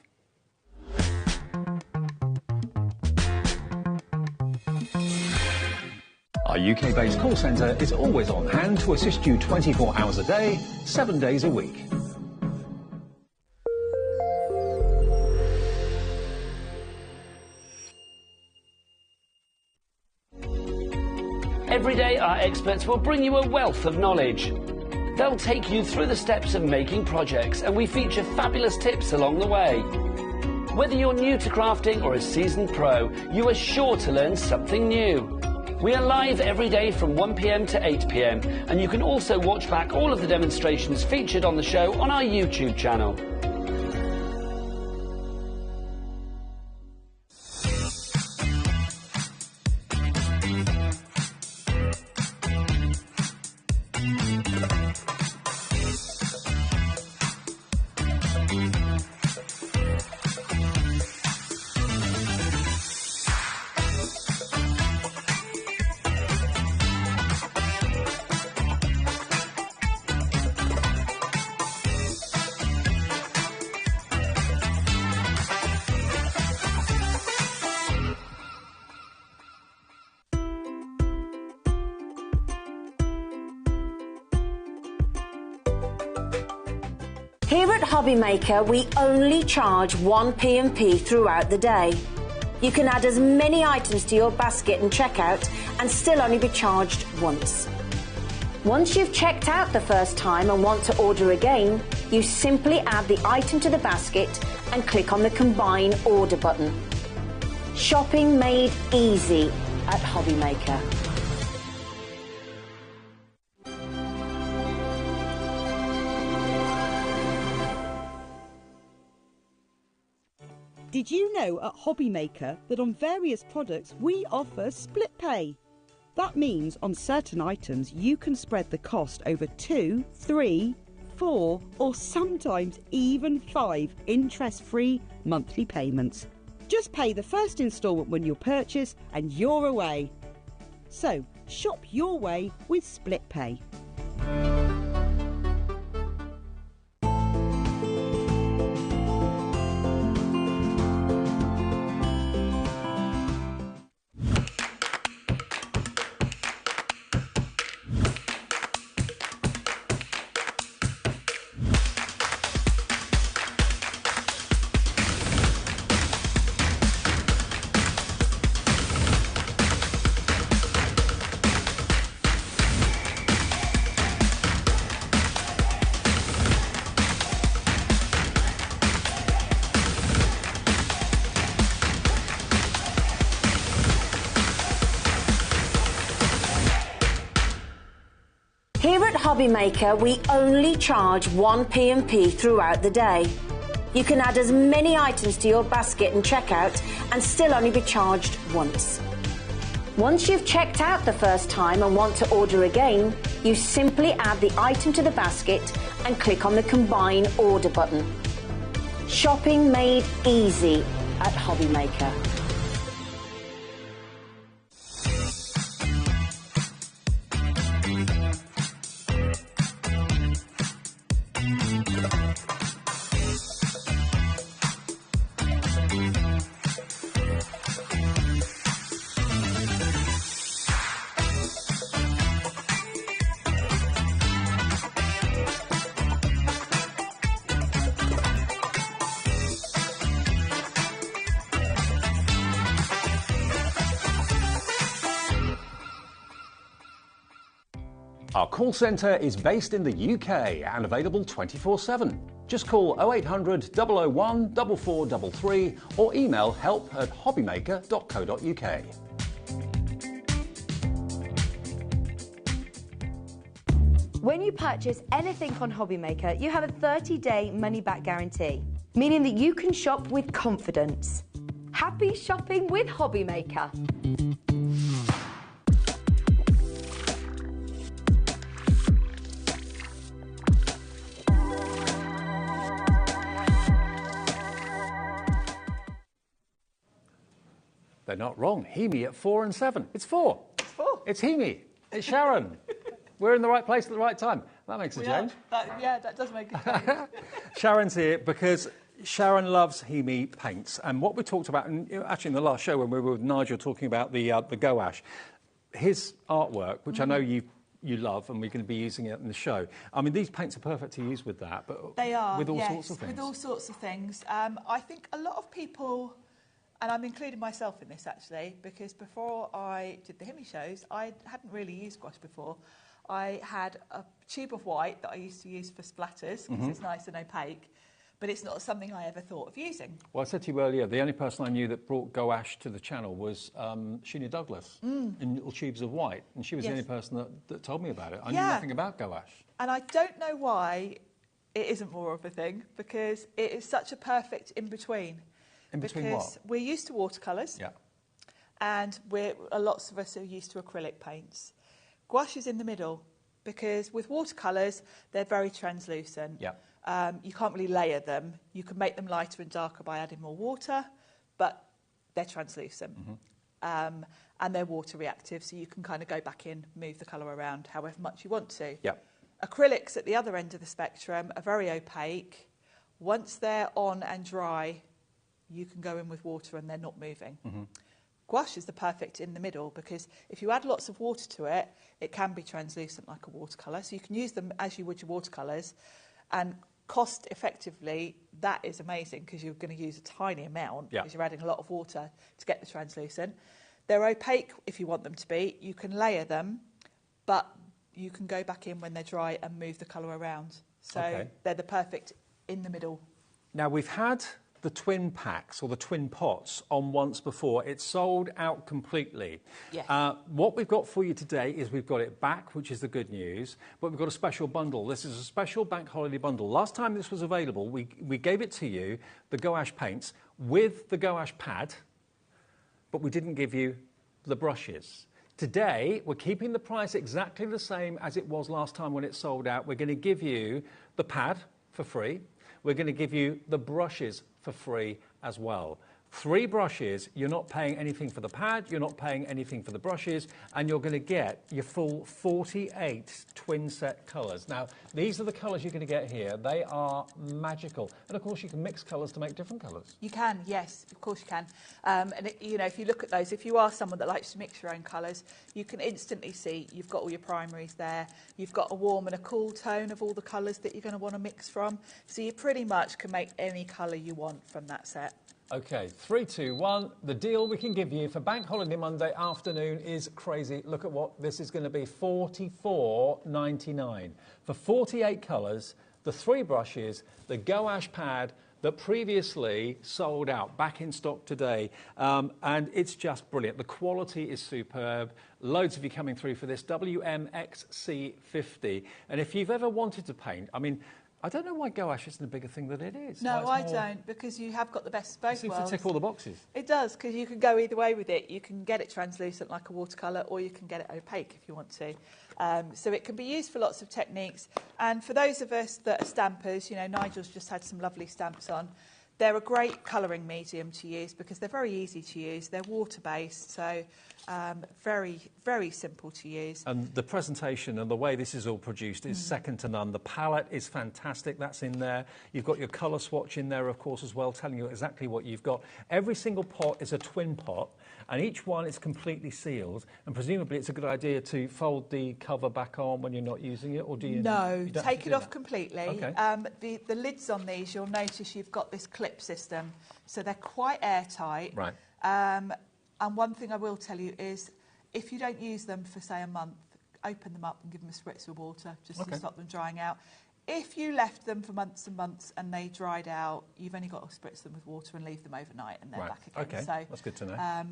Our UK-based call centre is always on hand to assist you 24 hours a day, 7 days a week. Every day, our experts will bring you a wealth of knowledge. They'll take you through the steps of making projects, and we feature fabulous tips along the way. Whether you're new to crafting or a seasoned pro, you are sure to learn something new. We are live every day from 1 p.m. to 8 p.m, and you can also watch back all of the demonstrations featured on the show on our YouTube channel. Here at HobbyMaker, we only charge 1 P&P throughout the day. You can add as many items to your basket and checkout and still only be charged once. Once you've checked out the first time and want to order again, you simply add the item to the basket and click on the Combine Order button. Shopping made easy at HobbyMaker. Did you know at HobbyMaker that on various products we offer split pay? That means on certain items you can spread the cost over 2, 3, 4 or sometimes even 5 interest-free monthly payments. Just pay the first instalment when you purchase and you're away. So shop your way with split pay. HobbyMaker, we only charge one P&P throughout the day. You can add as many items to your basket and checkout and still only be charged once. Once you've checked out the first time and want to order again, you simply add the item to the basket and click on the Combine Order button. Shopping made easy at HobbyMaker. Our call centre is based in the UK and available 24/7. Just call 0800 001 4433 or email help@hobbymaker.co.uk. When you purchase anything on HobbyMaker, you have a 30-day money-back guarantee, meaning that you can shop with confidence. Happy shopping with HobbyMaker. They're not wrong. Hemi at 4 and 7. It's 4. It's 4. It's Hemi. It's Sharon. We're in the right place at the right time. That makes a change. That does make a change. Sharon's here because Sharon loves Hemi paints. And what we talked about, and actually in the last show when we were with Nigel talking about the Gouache, his artwork, which I know you love, and we're going to be using it in the show. I mean, these paints are perfect to use with that, but They are, with all yes, sorts of things. with all sorts of things. I think a lot of people, and I'm including myself in this actually, because before I did the Hemi shows, I hadn't really used gouache before. I had a tube of white that I used to use for splatters, because it's nice and opaque, but it's not something I ever thought of using. Well, I said to you earlier, the only person I knew that brought gouache to the channel was Sheena Douglas in little tubes of white, and she was the only person that told me about it. I knew nothing about gouache. And I don't know why it isn't more of a thing, because it is such a perfect in-between. In between because what? we're used to watercolours, and lots of us are used to acrylic paints. Gouache is in the middle, because with watercolours, they're very translucent. You can't really layer them. You can make them lighter and darker by adding more water, but they're translucent. And they're water reactive, so you can kind of go back in, move the colour around however much you want to. Acrylics at the other end of the spectrum are very opaque. Once they're on and dry, you can go in with water and they're not moving. Gouache is the perfect in the middle, because if you add lots of water to it, it can be translucent like a watercolour. So you can use them as you would your watercolours, and cost effectively, that is amazing, because you're going to use a tiny amount because you're adding a lot of water to get the translucent. They're opaque if you want them to be. You can layer them, but you can go back in when they're dry and move the colour around. So they're the perfect in the middle. Now, we've had the twin packs or the twin pots on once before. It's sold out completely. What we've got for you today is we've got it back, which is the good news, but we've got a special bundle. This is a special bank holiday bundle. Last time this was available, we gave it to you, the gouache paints, with the gouache pad, but we didn't give you the brushes. Today, we're keeping the price exactly the same as it was last time when it sold out. We're going to give you the pad for free. We're going to give you the brushes for free as well. 3 brushes, you're not paying anything for the pad, you're not paying anything for the brushes, and you're going to get your full 48 twin set colours. Now, these are the colours you're going to get here. They are magical. And of course, you can mix colours to make different colours. You can, yes, of course you can. If you look at those, if you are someone that likes to mix your own colours, you can instantly see you've got all your primaries there. You've got a warm and a cool tone of all the colours that you're going to want to mix from. So you pretty much can make any colour you want from that set. Okay, 3, 2, 1. The deal we can give you for Bank Holiday Monday afternoon is crazy. Look at what this is going to be, $44.99 for 48 colours, the 3 brushes, the gouache pad, that previously sold out, back in stock today, and it's just brilliant. The quality is superb. Loads of you coming through for this WMXC50. And if you've ever wanted to paint, I mean, I don't know why gouache isn't a bigger thing than it is. No, I don't, because you have got the best of both worlds. It seems to tick all the boxes. It does, because you can go either way with it. You can get it translucent like a watercolour, or you can get it opaque if you want to. So it can be used for lots of techniques. And for those of us that are stampers, you know, Nigel's just had some lovely stamps on. They're a great colouring medium to use because they're very easy to use. They're water-based, so very, very simple to use. And the presentation and the way this is all produced is second to none. The palette is fantastic. That's in there. You've got your colour swatch in there, of course, as well, telling you exactly what you've got. Every single pot is a twin pot, and each one is completely sealed. And presumably it's a good idea to fold the cover back on when you're not using it, or do you? No, take it off completely. Okay. The lids on these, you'll notice you've got this clip system, so they're quite airtight. Right. And one thing I will tell you is, if you don't use them for, say, a month, open them up and give them a spritz of water just to stop them drying out. If you left them for months and months and they dried out, you've only got to spritz them with water and leave them overnight, and they're back again. Okay, so, that's good to know.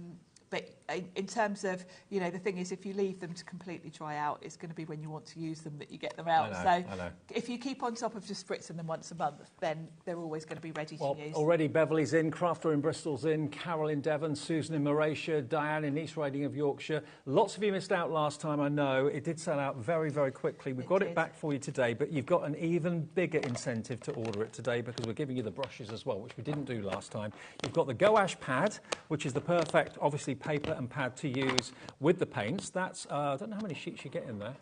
But in terms of, you know, the thing is, if you leave them to completely dry out, it's going to be when you want to use them that you get them out. I know. If you keep on top of just spritzing them once a month, then they're always going to be ready to use. Already Beverly's in, Crafter in Bristol's in, Carol in Devon, Susan in Moratia, Diane in East Riding of Yorkshire. Lots of you missed out last time, I know. It did sell out very, very quickly. We've got it back for you today, but you've got an even bigger incentive to order it today because we're giving you the brushes as well, which we didn't do last time. You've got the gouache pad, which is the perfect, obviously, paper and pad to use with the paints. That's, I don't know how many sheets you get in there.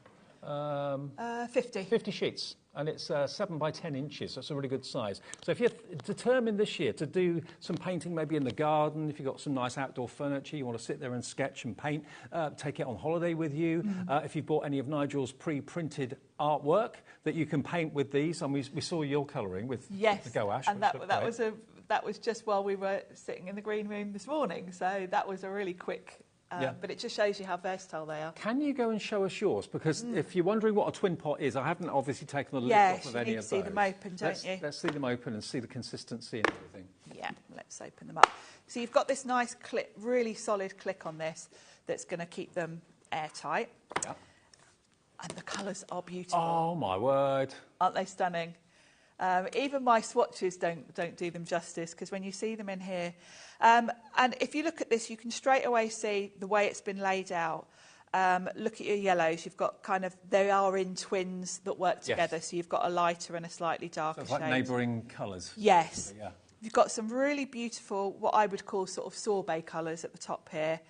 50. 50 sheets, and it's 7 by 10 inches, so it's a really good size. So if you're determined this year to do some painting, maybe in the garden, if you've got some nice outdoor furniture, you want to sit there and sketch and paint, take it on holiday with you. If you've bought any of Nigel's pre-printed artwork that you can paint with these, and we saw your colouring with the gouache. And that was just while we were sitting in the green room this morning, so that was a really quick. But it just shows you how versatile they are. Can you go and show us yours? Because if you're wondering what a twin pot is, I haven't obviously taken the lid off of any of those. You need to see them open, don't you? Let's see them open and see the consistency and everything. Yeah, let's open them up. So you've got this nice clip, really solid click on this that's going to keep them airtight. Yeah. And the colours are beautiful. Oh, my word. Aren't they stunning? Even my swatches don't do them justice, because when you see them in here, and if you look at this, you can straight away see the way it's been laid out. Look at your yellows. You've got they are in twins that work together. So you've got a lighter and a slightly darker shade. So it's like neighbouring colours. Yes. Yeah. You've got some really beautiful, what I would call sort of sorbet colours at the top here.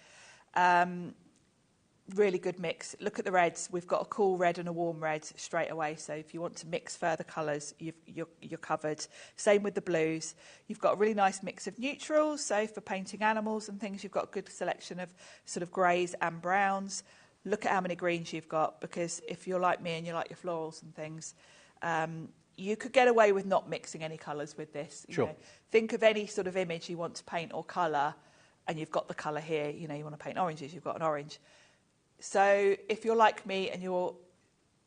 Really good mix. Look at the reds. We've got a cool red and a warm red straight away. So if you want to mix further colours, you're covered. Same with the blues. You've got a really nice mix of neutrals. So for painting animals and things, you've got a good selection of sort of greys and browns. Look at how many greens you've got, because if you're like me and you like your florals and things, you could get away with not mixing any colours with this. Sure. You know, think of any sort of image you want to paint or colour, and you've got the colour here. You know, you want to paint oranges, you've got an orange. So if you're like me and you're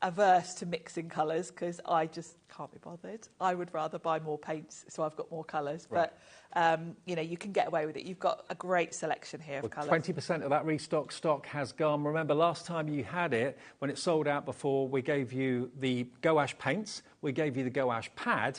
averse to mixing colours, because I just can't be bothered, I would rather buy more paints so I've got more colours. Right. But, you know, you can get away with it. You've got a great selection here of colours. 20% of that restock stock has gone. Remember, last time you had it, when it sold out before, we gave you the gouache paints, we gave you the gouache pad,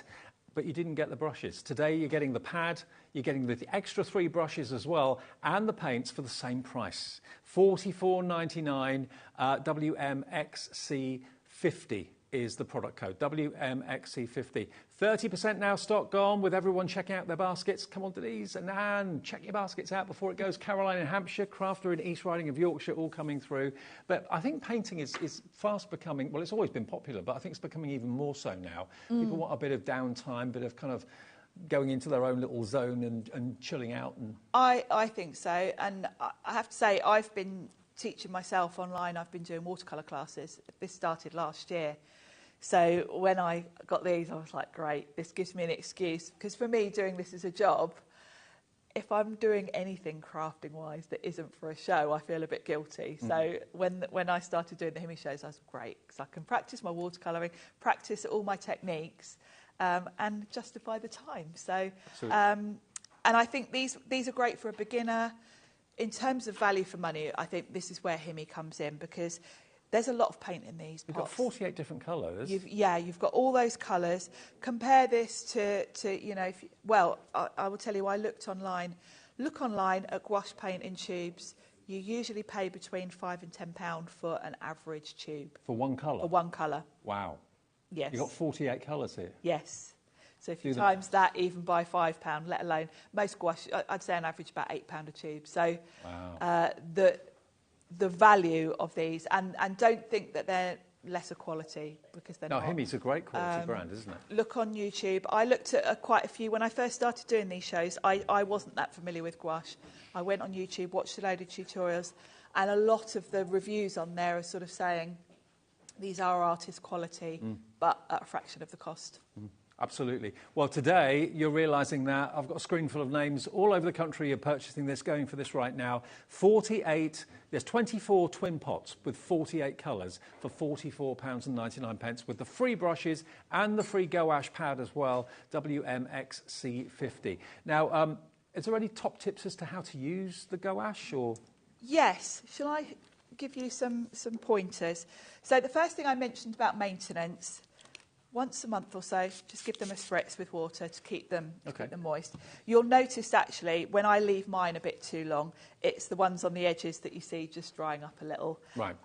but you didn't get the brushes. Today you're getting the pad, you're getting the extra 3 brushes as well, and the paints for the same price. $44.99, WMXC50 is the product code, WMXC50. 30% now stock gone, with everyone checking out their baskets. Come on to these, and check your baskets out before it goes. Caroline in Hampshire, Crafter in East Riding of Yorkshire, all coming through. But I think painting is fast becoming, well, it's always been popular, but I think it's becoming even more so now. People want a bit of downtime, bit of kind of going into their own little zone and chilling out. And I think so. And I have to say, I've been teaching myself online. I've been doing watercolour classes. This started last year. So when I got these, I was like, great, this gives me an excuse. Because for me, doing this as a job, if I'm doing anything crafting-wise that isn't for a show, I feel a bit guilty. So when I started doing the Himi shows, I was great, because I can practice my watercolouring, practice all my techniques, and justify the time. So, and I think these are great for a beginner. In terms of value for money, I think this is where Himi comes in, because there's a lot of paint in these pots. You've got 48 different colours. You've got all those colours. Compare this to you know, I will tell you, I looked online. Look online at gouache paint in tubes. You usually pay between £5 and £10 for an average tube. For one colour? For one colour. Wow. Yes. You've got 48 colours here? Yes. So if you times that even by £5, let alone most gouache, I'd say on average about £8 a tube. So wow. The value of these, and don't think that they're lesser quality, because they're not. No, Himi's a great quality brand, isn't it? Look on YouTube. I looked at quite a few. When I first started doing these shows, I wasn't that familiar with gouache. I went on YouTube, watched a load of tutorials, and a lot of the reviews on there are sort of saying these are artist quality, but at a fraction of the cost. Absolutely. Well, today you're realising that I've got a screen full of names all over the country. You're purchasing this, going for this right now. 48, there's 24 twin pots with 48 colours for £44.99 with the free brushes and the free gouache pad as well, WMXC50. Now, is there any top tips as to how to use the gouache? Or? Yes. Shall I give you some pointers? So the first thing I mentioned about maintenance, once a month or so, just give them a spritz with water to keep them moist. You'll notice, actually, when I leave mine a bit too long, it's the ones on the edges that you see just drying up a little. Right.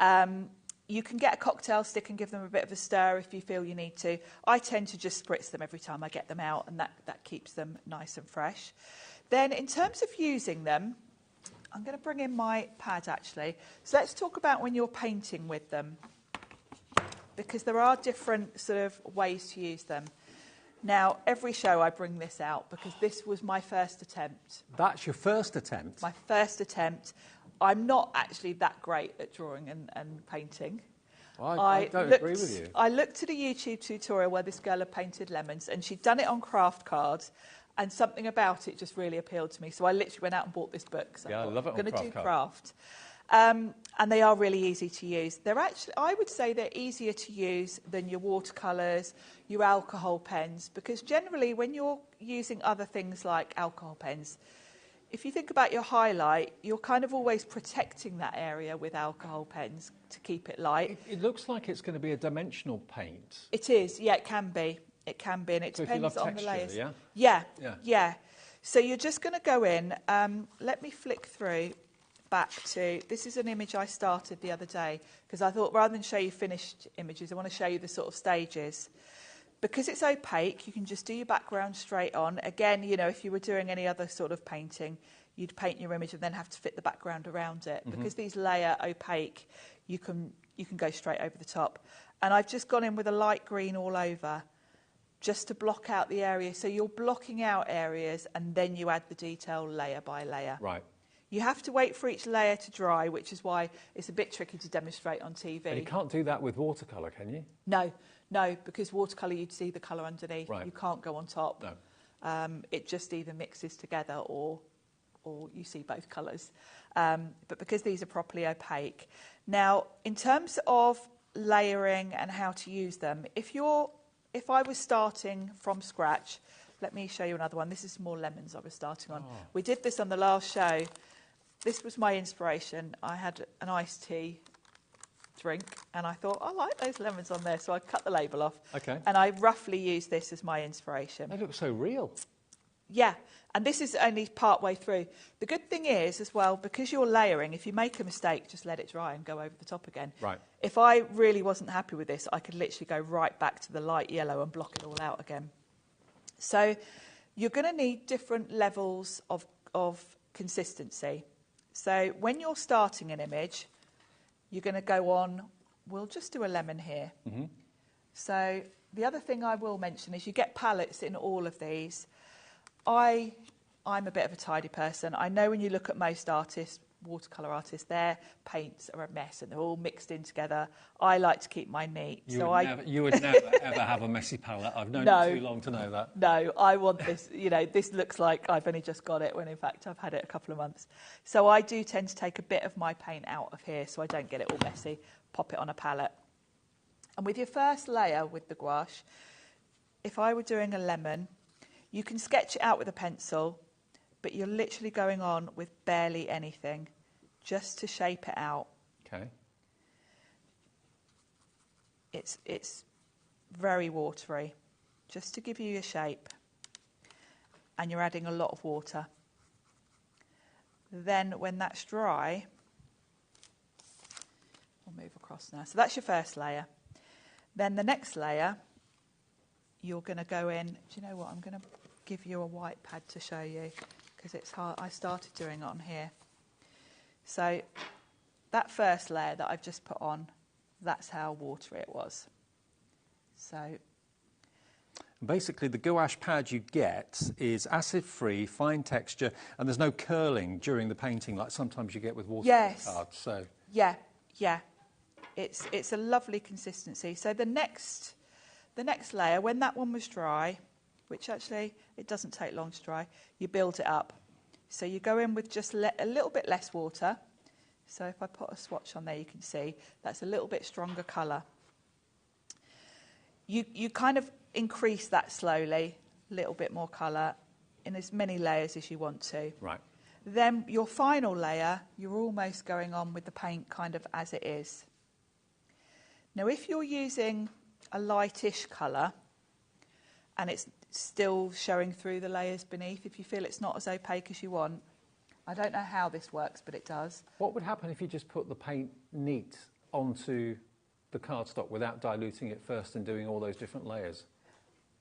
You can get a cocktail stick and give them a bit of a stir if you feel you need to. I tend to just spritz them every time I get them out, and that keeps them nice and fresh. Then, in terms of using them, I'm going to bring in my pad, actually. So let's talk about when you're painting with them, because there are different sort of ways to use them. Now, every show I bring this out because this was my first attempt. That's your first attempt? My first attempt. I'm not actually that great at drawing and painting. I don't agree with you. I looked at a YouTube tutorial where this girl had painted lemons, and she'd done it on craft cards, and something about it just really appealed to me. So I literally went out and bought this book. So I love it on I'm going to do craft craft. And they are really easy to use. They're actually, I would say they're easier to use than your watercolours, your alcohol pens, because generally when you're using other things like alcohol pens, if you think about your highlight, you're kind of always protecting that area with alcohol pens to keep it light. It looks like it's going to be a dimensional paint. It is, yeah, it can be. It can be, and it so depends if you love on texture, the layers. Yeah? Yeah. So you're just going to go in. Let me flick through back to, this is an image I started the other day, because I thought rather than show you finished images, I want to show you the sort of stages. Because it's opaque, you can just do your background straight on. Again, you know, if you were doing any other sort of painting, you'd paint your image and then have to fit the background around it. Because these layer opaque, you can go straight over the top. And I've just gone in with a light green all over, just to block out the area. So you're blocking out areas, and then you add the detail layer by layer. Right. You have to wait for each layer to dry, which is why it's a bit tricky to demonstrate on TV. But you can't do that with watercolour, can you? No, because watercolour, you'd see the colour underneath. Right. You can't go on top. No. It just either mixes together or you see both colours. But because these are properly opaque. Now, in terms of layering and how to use them, if I was starting from scratch, let me show you another one. This is more lemons I was starting on. Oh. We did this on the last show. This was my inspiration. I had an iced tea drink, and I thought, I like those lemons on there, so I cut the label off. Okay. And I roughly used this as my inspiration. They look so real. Yeah, and this is only part way through. The good thing is, as well, because you're layering, if you make a mistake, just let it dry and go over the top again. Right. If I really wasn't happy with this, I could literally go right back to the light yellow and block it all out again. So you're going to need different levels of consistency. So when you're starting an image, you're going to go on, we'll just do a lemon here. So the other thing I will mention is you get palettes in all of these. I'm a bit of a tidy person. I know when you look at most artists, watercolour artists, their paints are a mess and they're all mixed in together. I like to keep mine neat. You would never, ever have a messy palette. I've known you too long to know that. No, I want this, this looks like I've only just got it, when in fact I've had it a couple of months. So I do tend to take a bit of my paint out of here so I don't get it all messy, pop it on a palette. And with your first layer with the gouache, if I were doing a lemon, you can sketch it out with a pencil, but you're literally going on with barely anything, just to shape it out. Okay. It's very watery, just to give you a shape. And you're adding a lot of water. Then when that's dry, we'll move across now. So that's your first layer. Then the next layer, you're going to go in. Do you know what? I'm going to give you a white pad to show you, because it's hard. I started doing it on here. So that first layer that I've just put on, that's how watery it was. So basically, the gouache pad you get is acid-free, fine texture, and there's no curling during the painting like sometimes you get with watercolor cards. So yeah, it's a lovely consistency. So the next layer, when that one was dry, which actually it doesn't take long to dry, you build it up. So you go in with just a little bit less water. So if I put a swatch on there, you can see that's a little bit stronger colour. You kind of increase that slowly, a little bit more colour, in as many layers as you want to. Right. Then your final layer, you're almost going on with the paint kind of as it is. Now, if you're using a lightish colour and it's still showing through the layers beneath, if you feel it's not as opaque as you want, I don't know how this works, but it does. What would happen if you just put the paint neat onto the cardstock without diluting it first and doing all those different layers?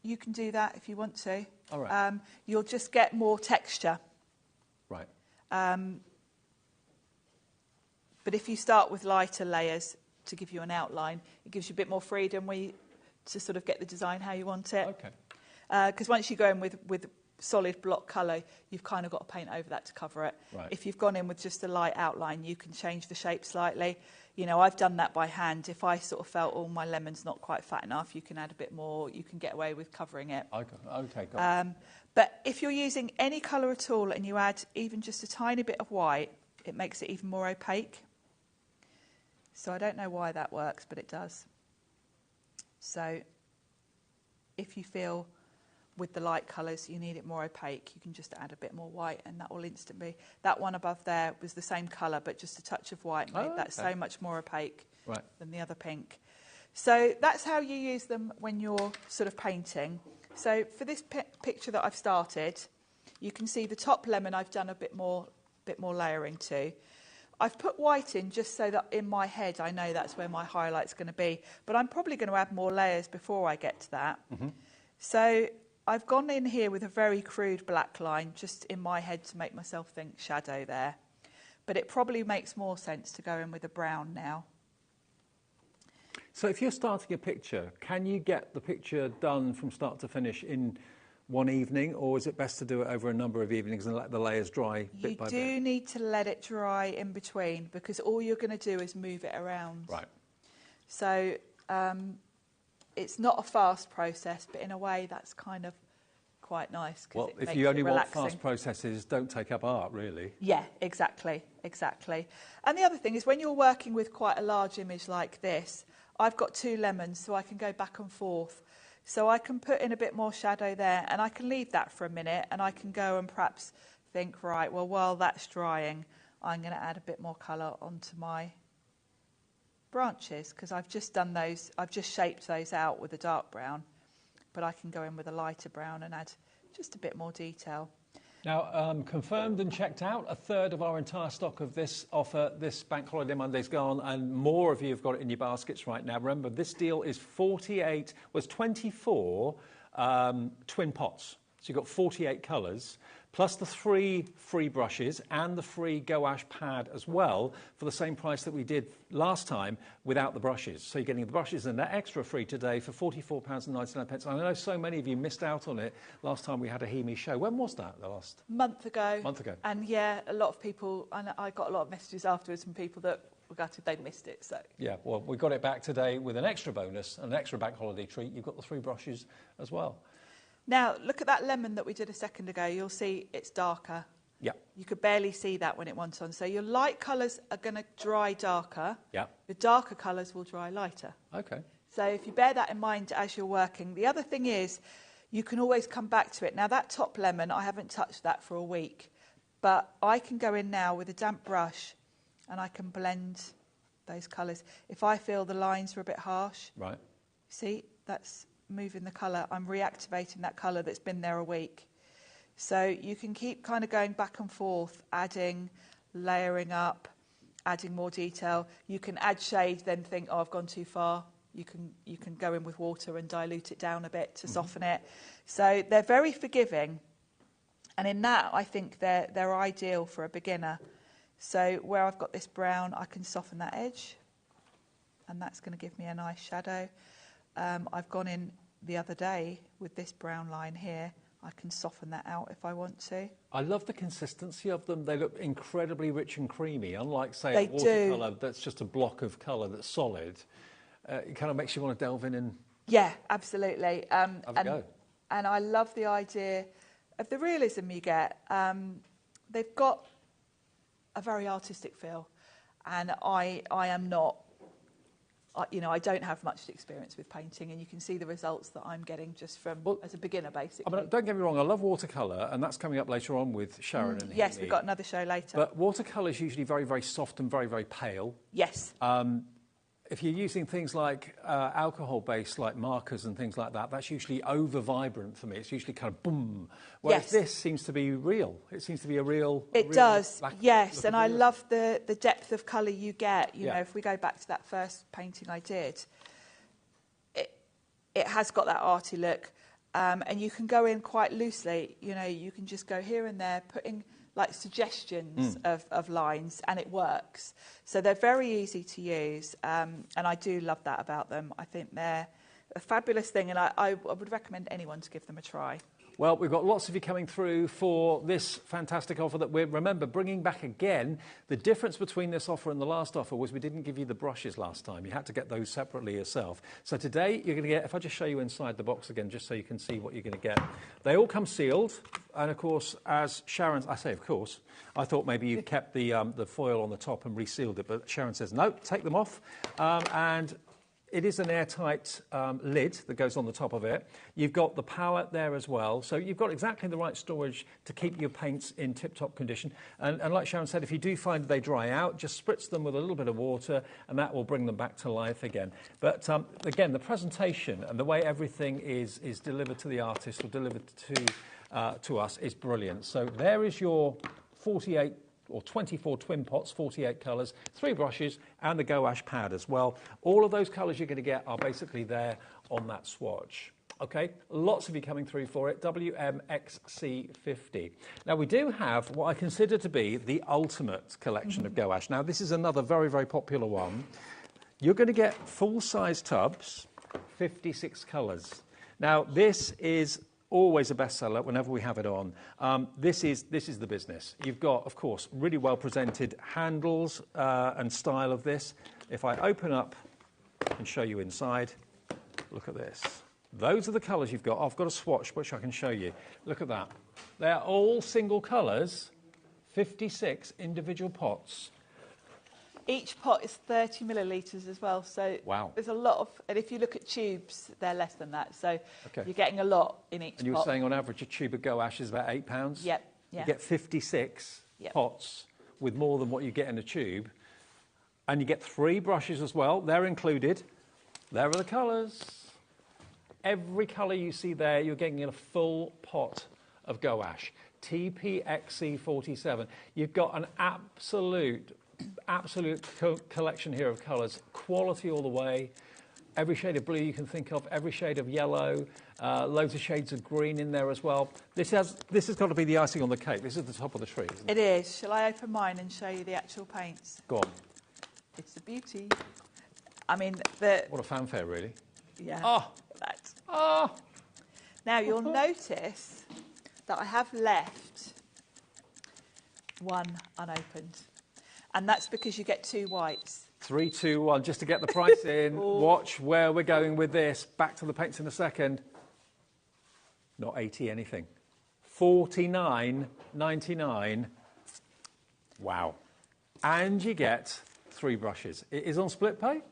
You can do that if you want to. All right. You'll just get more texture. Right. But if you start with lighter layers to give you an outline, it gives you a bit more freedom to sort of get the design how you want it. Okay. Because once you go in with solid block colour, you've kind of got to paint over that to cover it. Right. If you've gone in with just a light outline, you can change the shape slightly. You know, I've done that by hand. If I sort of felt, oh, my lemon's not quite fat enough, you can add a bit more. You can get away with covering it. Okay, got it. But if you're using any colour at all and you add even just a tiny bit of white, it makes it even more opaque. So I don't know why that works, but it does. So if you feel with the light colours you need it more opaque, you can just add a bit more white and that will instantly... That one above there was the same colour, but just a touch of white made that so much more opaque than the other pink. So that's how you use them when you're sort of painting. So for this picture that I've started, you can see the top lemon I've done a bit more layering to. I've put white in just so that in my head I know that's where my highlight's going to be, but I'm probably going to add more layers before I get to that. Mm-hmm. So I've gone in here with a very crude black line just in my head to make myself think shadow there, but it probably makes more sense to go in with a brown now. So if you're starting a picture, can you get the picture done from start to finish in one evening, or is it best to do it over a number of evenings and let the layers dry bit by bit? You do need to let it dry in between, because all you're going to do is move it around. Right. So it's not a fast process, but in a way that's kind of quite nice. Well, if you only want fast processes, don't take up art, really. Yeah, exactly. And the other thing is when you're working with quite a large image like this, I've got 2 lemons, so I can go back and forth. So I can put in a bit more shadow there, and I can leave that for a minute, and I can go and perhaps think, right, well, while that's drying, I'm going to add a bit more colour onto my branches, because I've just done those, I've just shaped those out with a dark brown, but I can go in with a lighter brown and add just a bit more detail. Now, confirmed and checked out, a third of our entire stock of this offer this Bank Holiday Monday's gone, and more of you have got it in your baskets right now. Remember, this deal is 24 twin pots. So you've got 48 colours, plus the 3 free brushes and the free gouache pad as well, for the same price that we did last time without the brushes. So you're getting the brushes and that extra free today for £44.99. I know so many of you missed out on it last time we had a HEMI show. When was that, the last? Month ago. Month ago. And yeah, a lot of people, and I got a lot of messages afterwards from people that were gutted they'd missed it. So yeah, well, we got it back today with an extra bonus, an extra bank holiday treat. You've got the 3 brushes as well. Now, look at that lemon that we did a second ago. You'll see it's darker. Yeah. You could barely see that when it went on. So your light colours are going to dry darker. Yeah. The darker colours will dry lighter. Okay. So if you bear that in mind as you're working. The other thing is, you can always come back to it. Now that top lemon, I haven't touched that for a week, but I can go in now with a damp brush and I can blend those colours. If I feel the lines are a bit harsh, right. See, that's moving the colour. I'm reactivating that colour that's been there a week. So you can keep kind of going back and forth, adding, layering up, adding more detail. You can add shade, then think, oh, I've gone too far. You can go in with water and dilute it down a bit to soften it. So they're very forgiving. And in that, I think they're ideal for a beginner. So where I've got this brown, I can soften that edge. And that's going to give me a nice shadow. I've gone in the other day with this brown line here. I can soften that out if I want to. I love the consistency of them. They look incredibly rich and creamy, unlike, say, They a watercolour that's just a block of colour that's solid. It kind of makes you want to delve in and... Yeah, absolutely. Have a go. And I love the idea of the realism you get. They've got a very artistic feel, and I am not... I don't have much experience with painting, and you can see the results that I'm getting just from as a beginner, basically. I mean, don't get me wrong, I love watercolour, and that's coming up later on with Sharon and Yes, Himi. we've got another show later. But watercolour is usually very, very soft and very, very pale. Yes. If you're using things like alcohol-based, like markers and things like that, that's usually over-vibrant for me. It's usually kind of boom. Whereas this seems to be real. It seems to be a real... It does, yes. And I love the depth of colour you get. You know, if we go back to that first painting I did, it has got that arty look. And you can go in quite loosely. You know, you can just go here and there, putting... like suggestions of lines, and it works. So they're very easy to use, and I do love that about them. I think they're a fabulous thing, and I would recommend anyone to give them a try. Well, we've got lots of you coming through for this fantastic offer that we're, remember, bringing back again. The difference between this offer and the last offer was we didn't give you the brushes last time. You had to get those separately yourself. So today you're going to get, if I just show you inside the box again, just so you can see what you're going to get. They all come sealed. And, of course, as Sharon, I say, of course, I thought maybe you kept the foil on the top and resealed it. But Sharon says, no, take them off. And it is an airtight lid that goes on the top of it. You've got the palette there as well. So you've got exactly the right storage to keep your paints in tip-top condition. And like Sharon said, if you do find they dry out, just spritz them with a little bit of water and that will bring them back to life again. But again, the presentation and the way everything is delivered to the artist or delivered to us is brilliant. So there is your 48 or 24 twin pots, 48 colours, 3 brushes and the gouache pad as well. All of those colours you're going to get are basically there on that swatch. Okay, lots of you coming through for it, WMXC50. Now we do have what I consider to be the ultimate collection of gouache. Now this is another very, very popular one. You're going to get full-size tubs, 56 colours. Now this is always a bestseller whenever we have it on. This is the business. You've got, of course, really well presented handles and style of this. If I open up and show you inside, look at this. Those are the colours you've got. I've got a swatch which I can show you. Look at that. They're all single colours, 56 individual pots. Each pot is 30 millilitres as well, so there's a lot of... And if you look at tubes, they're less than that, so you're getting a lot in each pot. And you were saying on average a tube of gouache is about £8? Yep. You get 56 pots with more than what you get in a tube. And you get 3 brushes as well. They're included. There are the colours. Every colour you see there, you're getting in a full pot of gouache. TPXC47. You've got an absolute collection here of colours, quality all the way, every shade of blue you can think of, every shade of yellow, loads of shades of green in there as well. This has got to be the icing on the cake. This is the top of the tree, isn't it? It is. Shall I open mine and show you the actual paints? Go on. It's a beauty. I mean, what a fanfare, really. Yeah. Oh. Now you'll notice that I have left one unopened. And that's because you get 2 whites. 3, 2, 1, just to get the price in. Watch where we're going with this. Back to the paints in a second. Not 80 anything. $49.99. Wow. And you get 3 brushes. It is on split pay.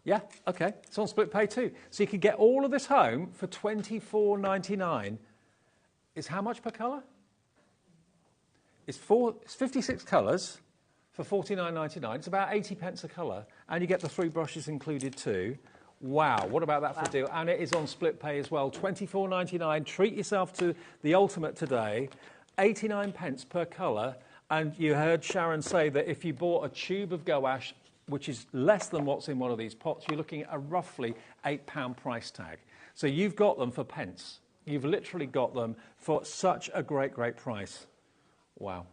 Yeah, okay. It's on split pay too. So you can get all of this home for $24.99. Is how much per colour? It's 56 colours for $49.99. It's about 80 pence a colour. And you get the 3 brushes included too. Wow, what about that for a deal? And it is on split pay as well. $24.99. Treat yourself to the ultimate today. 89 pence per colour. And you heard Sharon say that if you bought a tube of gouache, which is less than what's in one of these pots, you're looking at a roughly £8 price tag. So you've got them for pence. You've literally got them for such a great, great price. Wow.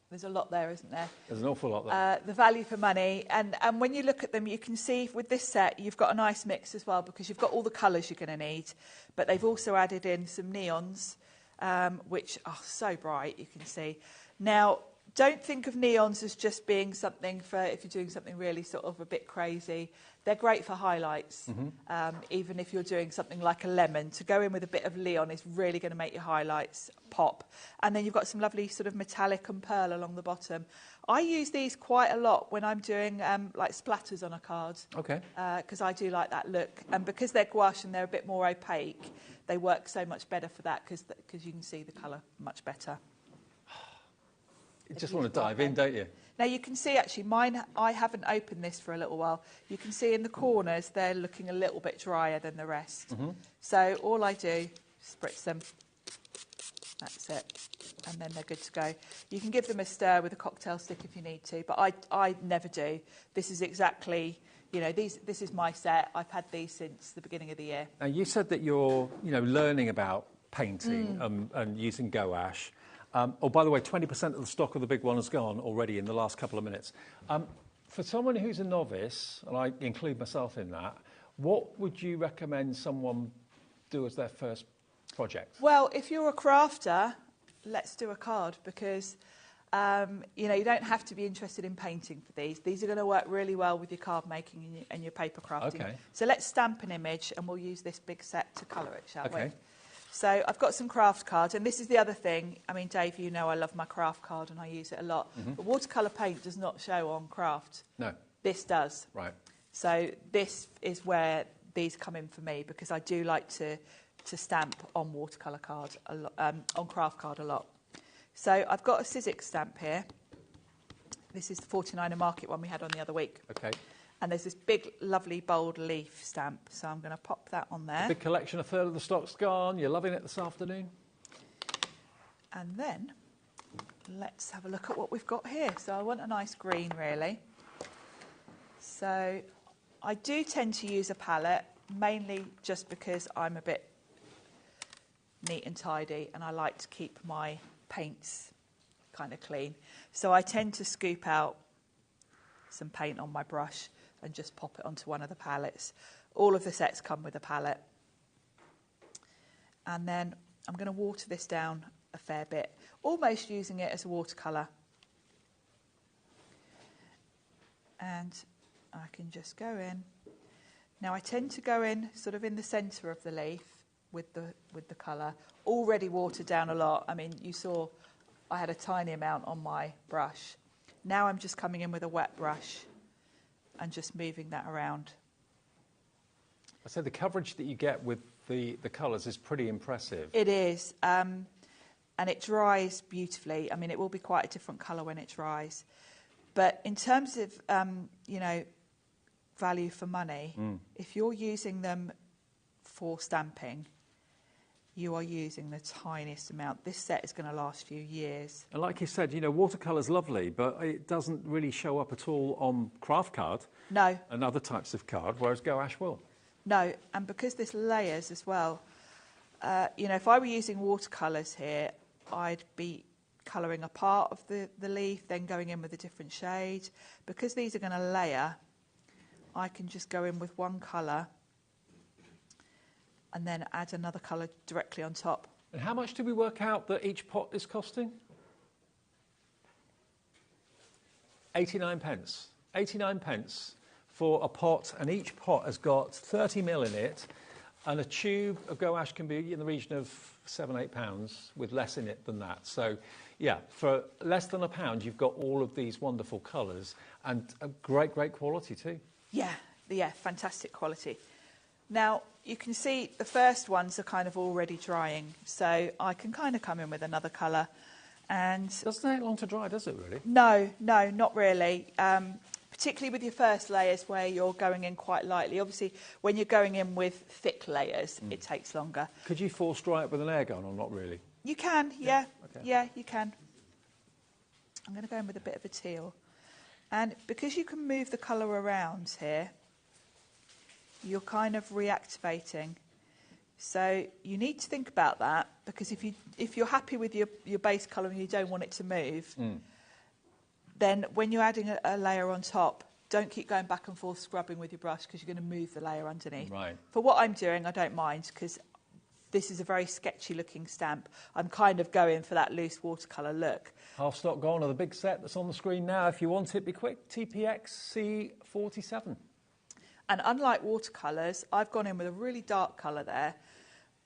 There's a lot there, isn't there? There's an awful lot there. The value for money. And when you look at them, you can see with this set, you've got a nice mix as well, because you've got all the colours you're going to need. But they've also added in some neons, which are so bright, you can see. Now, don't think of neons as just being something for if you're doing something really sort of a bit crazy. They're great for highlights, even if you're doing something like a lemon. To go in with a bit of neon is really going to make your highlights pop. And then you've got some lovely sort of metallic and pearl along the bottom. I use these quite a lot when I'm doing like splatters on a card. Okay. Because I do like that look. And because they're gouache and they're a bit more opaque, they work so much better for that because you can see the colour much better. You just want to dive in, don't you? Now you can see actually mine, I haven't opened this for a little while. You can see in the corners they're looking a little bit drier than the rest. So all I do, spritz them. That's it. And then they're good to go. You can give them a stir with a cocktail stick if you need to, but I never do. This is exactly, you know, this is my set. I've had these since the beginning of the year. Now you said that you're, you know, learning about painting and using gouache. Oh, by the way, 20% of the stock of the big one has gone already in the last couple of minutes. For someone who's a novice, and I include myself in that, what would you recommend someone do as their first project? Well, if you're a crafter, let's do a card because, you know, you don't have to be interested in painting for these. These are going to work really well with your card making and your paper crafting. Okay. So let's stamp an image and we'll use this big set to colour it, shall we? Okay. So I've got some craft cards, and this is the other thing. I mean, Dave, you know I love my craft card and I use it a lot. But watercolour paint does not show on craft. No. This does. Right. So this is where these come in for me because I do like to stamp on watercolour card, a lot, on craft card a lot. So I've got a Sizzix stamp here. This is the 49er Market one we had on the other week. Okay. And there's this big, lovely, bold leaf stamp. So I'm going to pop that on there. A big collection, a third of the stock's gone. You're loving it this afternoon? And then let's have a look at what we've got here. So I want a nice green, really. So I do tend to use a palette, mainly just because I'm a bit neat and tidy, and I like to keep my paints kind of clean. So I tend to scoop out some paint on my brush and just pop it onto one of the palettes. All of the sets come with a palette. And then I'm going to water this down a fair bit, almost using it as a watercolour. And I can just go in. Now I tend to go in sort of in the centre of the leaf with the colour, already watered down a lot. I mean, you saw I had a tiny amount on my brush. Now I'm just coming in with a wet brush and just moving that around. I said the coverage that you get with the colours is pretty impressive. It is, and it dries beautifully. I mean, it will be quite a different colour when it dries. But in terms of, you know, value for money, if you're using them for stamping, you are using the tiniest amount. This set is going to last a few years. And like you said, you know, watercolour's lovely, but it doesn't really show up at all on craft card. No. And other types of card, whereas gouache will. No, and because this layers as well, you know, if I were using watercolours here, I'd be colouring a part of the leaf, then going in with a different shade. Because these are going to layer, I can just go in with one colour and then add another colour directly on top. And how much do we work out that each pot is costing? 89 pence. 89 pence for a pot, and each pot has got 30 ml in it, and a tube of gouache can be in the region of £7-8 with less in it than that. So, yeah, for less than £1, you've got all of these wonderful colours and a great, great quality too. Yeah, yeah, fantastic quality. Now, you can see the first ones are kind of already drying, so I can kind of come in with another colour. And doesn't take long to dry, does it really? No, not really. Particularly with your first layers where you're going in quite lightly. Obviously, when you're going in with thick layers, it takes longer. Could you force dry it with an air gun or not really? You can, yeah. Okay. Yeah, you can. I'm going to go in with a bit of a teal. And because you can move the colour around here, you're kind of reactivating. So you need to think about that, because if you're happy with your base colour and you don't want it to move, then when you're adding a layer on top, don't keep going back and forth scrubbing with your brush, because you're going to move the layer underneath. Right. For what I'm doing, I don't mind, because this is a very sketchy looking stamp. I'm kind of going for that loose watercolour look. Half stock gone of the big set that's on the screen now. If you want it, be quick. TPX C47. And unlike watercolours, I've gone in with a really dark colour there.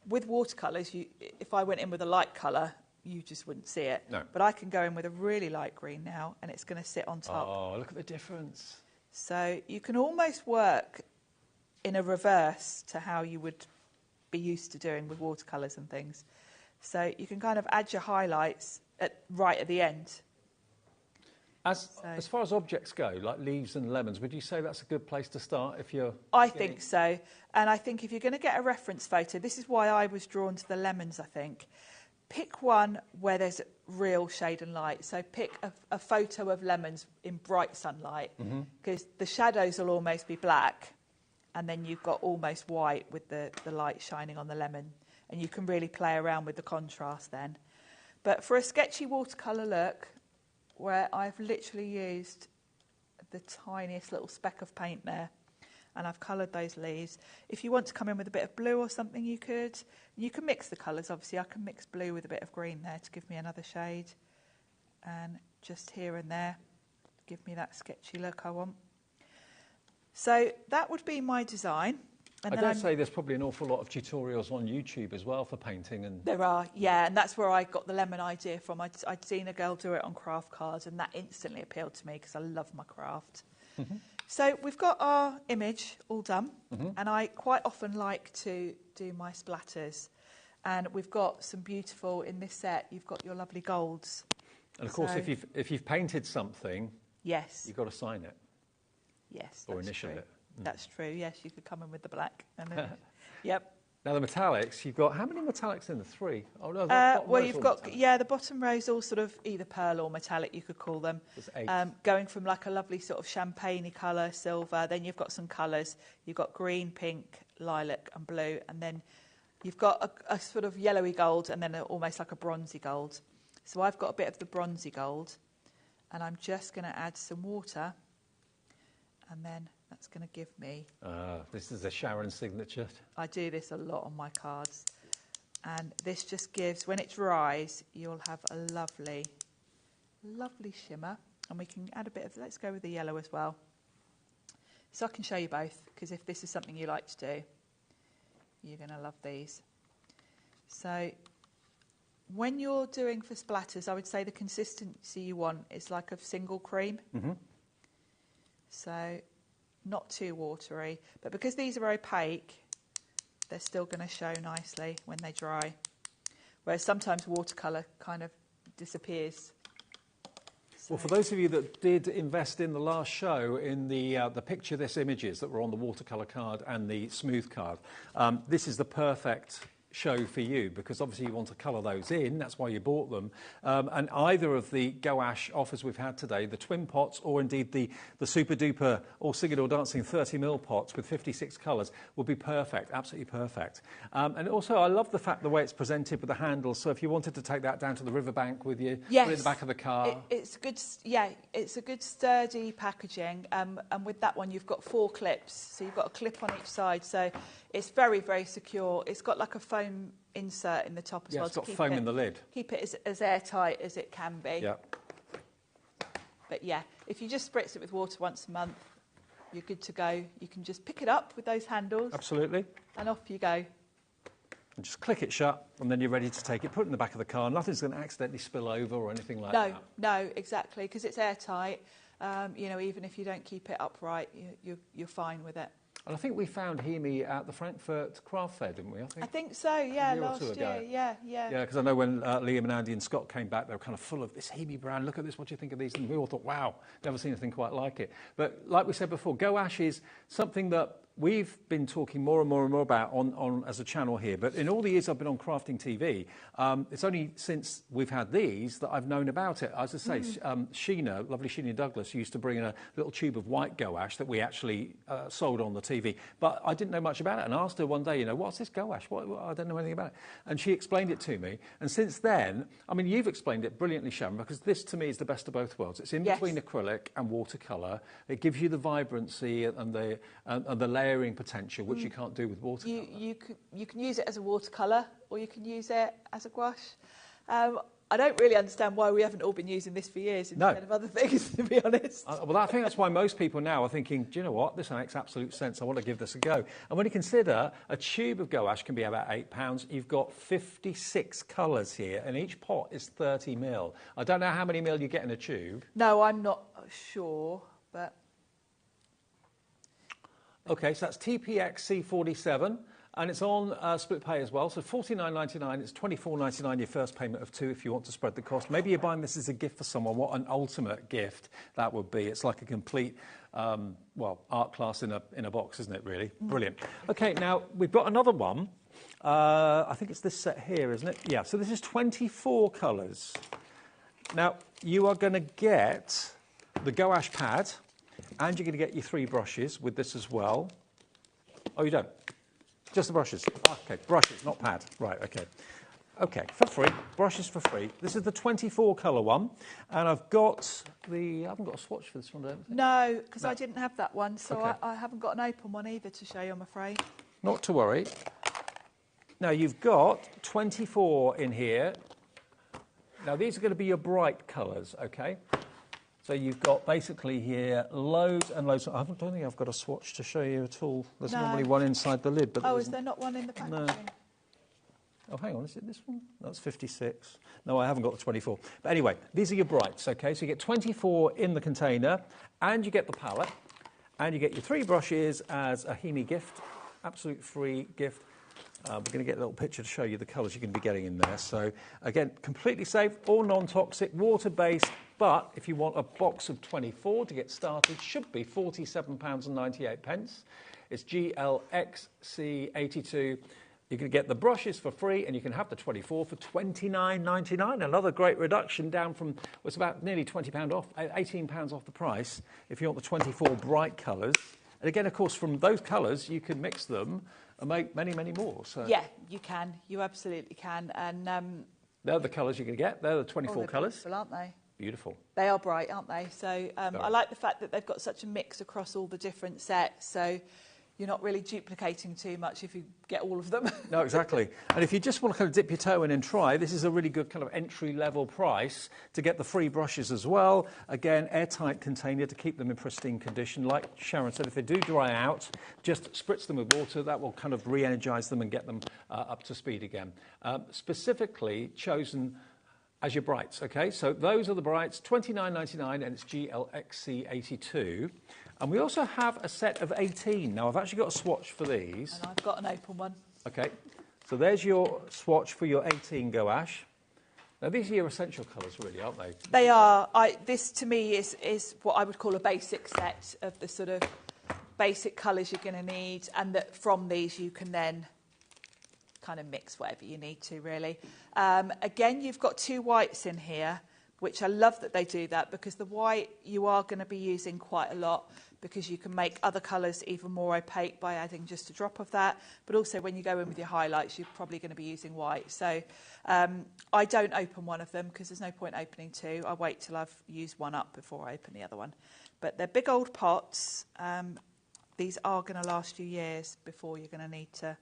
With watercolours, if I went in with a light colour, you just wouldn't see it. No. But I can go in with a really light green now, and it's going to sit on top. Oh, look at the difference. So you can almost work in a reverse to how you would be used to doing with watercolours and things. So you can kind of add your highlights right at the end. As far as objects go, like leaves and lemons, would you say that's a good place to start if you're... I think so. And I think if you're going to get a reference photo, this is why I was drawn to the lemons, I think. Pick one where there's real shade and light. So pick a photo of lemons in bright sunlight, because the shadows will almost be black, and then you've got almost white with the light shining on the lemon, and you can really play around with the contrast then. But for a sketchy watercolour look, where I've literally used the tiniest little speck of paint there, and I've coloured those leaves. If you want to come in with a bit of blue or something, you could. You can mix the colours, obviously. I can mix blue with a bit of green there to give me another shade. And just here and there, give me that sketchy look I want. So that would be my design. And I dare say there's probably an awful lot of tutorials on YouTube as well for painting. And there are, yeah, and that's where I got the lemon idea from. I'd seen a girl do it on craft cards, and that instantly appealed to me because I love my craft. So we've got our image all done, and I quite often like to do my splatters. And we've got some beautiful, in this set, you've got your lovely golds. of course, if you've painted something, yes, you've got to sign it. Yes, or initial it. That's true. Yes, you could come in with the black. And then, yep. Now the metallics, you've got how many metallics in the 3? Oh no, well you've got the bottom row's all sort of either pearl or metallic, you could call them. There's 8. Going from like a lovely sort of champagne-y colour, silver. Then you've got some colours. You've got green, pink, lilac, and blue, and then you've got a sort of yellowy gold, and then almost like a bronzy gold. So I've got a bit of the bronzy gold, and I'm just going to add some water, and then that's going to give me... this is a Sharon signature. I do this a lot on my cards. And this just gives, when it dries, you'll have a lovely, lovely shimmer. And we can add a bit of, let's go with the yellow as well. So I can show you both, because if this is something you like to do, you're going to love these. So when you're doing for splatters, I would say the consistency you want is like a single cream. So not too watery, but because these are opaque, they're still going to show nicely when they dry. Whereas sometimes watercolour kind of disappears. Well, for those of you that did invest in the last show in the picture this images that were on the watercolour card and the smooth card, this is the perfect show for you, because obviously you want to colour those in, that's why you bought them. And either of the Gouache offers we've had today, the twin pots or indeed the super duper all singing or dancing 30mm pots with 56 colours will be perfect, absolutely perfect. And also I love the fact the way it's presented with the handles, so if you wanted to take that down to the riverbank with you, yes, put it in the back of the car. It's good, yeah, it's a good sturdy packaging, and with that one you've got 4 clips, so you've got a clip on each side, so it's very, very secure. It's got like a foam insert in the top as well. It's got foam in the lid. Keep it as airtight as it can be. Yeah. But yeah, if you just spritz it with water once a month, you're good to go. You can just pick it up with those handles. Absolutely. And off you go. And just click it shut, and then you're ready to take it, put it in the back of the car. Nothing's going to accidentally spill over or anything like that. No, exactly, because it's airtight. You know, even if you don't keep it upright, you're fine with it. And I think we found Hemi at the Frankfurt Craft Fair, didn't we? I think so, yeah, last year. Yeah. Yeah, because I know when Liam and Andy and Scott came back, they were kind of full of this Hemi brand. Look at this, what do you think of these? And we all thought, wow, never seen anything quite like it. But like we said before, Gouache is something that we've been talking more and more and more about on as a channel here. But in all the years I've been on Crafting TV, it's only since we've had these that I've known about it. As I say, Sheena, lovely Sheena Douglas, used to bring in a little tube of white gouache that we actually sold on the TV. But I didn't know much about it, and I asked her one day, you know, what's this gouache? What, I don't know anything about it. And she explained it to me. And since then, I mean, you've explained it brilliantly, Sharon, because this to me is the best of both worlds. It's in between acrylic and watercolour. It gives you the vibrancy and the layering potential, which you can't do with watercolour. You can use it as a watercolour, or you can use it as a gouache. I don't really understand why we haven't all been using this for years instead of other things, to be honest. Well, I think that's why most people now are thinking, do you know what, this makes absolute sense, I want to give this a go. And when you consider a tube of gouache can be about £8, you've got 56 colours here, and each pot is 30 mil. I don't know how many mil you get in a tube. No, I'm not sure, but... OK, so that's TPX C47, and it's on split pay as well. So $49.99, it's $24.99 your first payment of £2 if you want to spread the cost. Maybe you're buying this as a gift for someone. What an ultimate gift that would be. It's like a complete, well, art class in a box, isn't it, really? Brilliant. OK, now we've got another one. I think it's this set here, isn't it? Yeah, so this is 24 colours. Now, you are going to get the gouache pad, and you're going to get your 3 brushes with this as well. Oh, you don't? Just the brushes. OK, brushes, not pad. Right, OK. OK, for free. Brushes for free. This is the 24 colour one. And I've got the... I haven't got a swatch for this one, don't I? No, because I didn't have that one, so okay. I haven't got an open one either to show you, I'm afraid. Not to worry. Now, you've got 24 in here. Now, these are going to be your bright colours, OK? So you've got basically here loads and loads. I don't think I've got a swatch to show you at all. There's normally one inside the lid. But is there not one in the packaging? No. Oh, hang on, is it this one? That's 56. No, I haven't got the 24. But anyway, these are your brights, OK? So you get 24 in the container, and you get the palette, and you get your 3 brushes as a Hemi gift, absolute free gift. We're going to get a little picture to show you the colours you're going to be getting in there. So, again, completely safe, all non-toxic, water-based, but if you want a box of 24 to get started, should be £47.98. It's GLXC82. You're going to get the brushes for free, and you can have the 24 for £29.99. Another great reduction down from, well, it's about nearly £20 off, £18 off the price if you want the 24 bright colours. And again, of course, from those colours, you can mix them and make many, many more. So yeah, you can. You absolutely can. And they're the colours you're going to get. They're the 24 colours. Beautiful, aren't they? Beautiful. They are bright, aren't they? So I like the fact that they've got such a mix across all the different sets. So you're not really duplicating too much if you get all of them. No, exactly. And if you just want to kind of dip your toe in and try, this is a really good kind of entry-level price to get the free brushes as well. Again, airtight container to keep them in pristine condition. Like Sharon said, if they do dry out, just spritz them with water. That will kind of re-energise them and get them up to speed again. Specifically chosen as your brights, OK? So those are the brights, $29.99, and it's GLXC82. And we also have a set of 18. Now, I've actually got a swatch for these. And I've got an open one. OK. So there's your swatch for your 18 gouache. Now, these are your essential colours, really, aren't they? They are. This, to me, is what I would call a basic set of the sort of basic colours you're going to need, and that from these you can then kind of mix whatever you need to, really. Again, you've got 2 whites in here, which I love that they do that, because the white you are going to be using quite a lot, because you can make other colours even more opaque by adding just a drop of that. But also when you go in with your highlights, you're probably going to be using white. So I don't open one of them because there's no point opening 2. I wait till I've used one up before I open the other one. But they're big old pots. These are going to last you years before you're going to need to...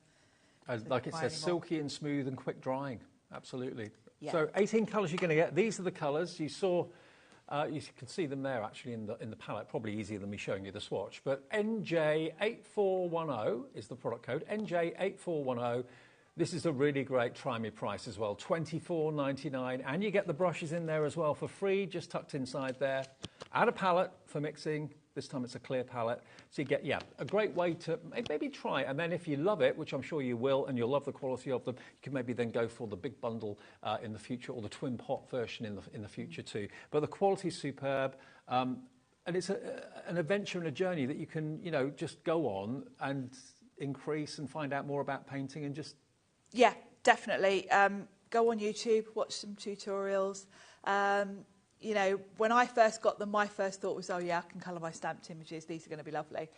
like it says, silky and smooth and quick drying. Absolutely. Yeah. So 18 colours you're going to get. These are the colours. You saw, you can see them there actually in the palette. Probably easier than me showing you the swatch. But NJ8410 is the product code. NJ8410. This is a really great try me price as well, $24.99, and you get the brushes in there as well for free, just tucked inside there. Add a palette for mixing. This time it's a clear palette. So you get, a great way to maybe try it. And then if you love it, which I'm sure you will, and you'll love the quality of them, you can maybe then go for the big bundle in the future, or the twin pot version in the future too. But the quality's superb. And it's an adventure and a journey that you can, just go on and increase and find out more about painting and just... Yeah, definitely. Go on YouTube, watch some tutorials. When I first got them, my first thought was, oh yeah, I can colour my stamped images. These are going to be lovely.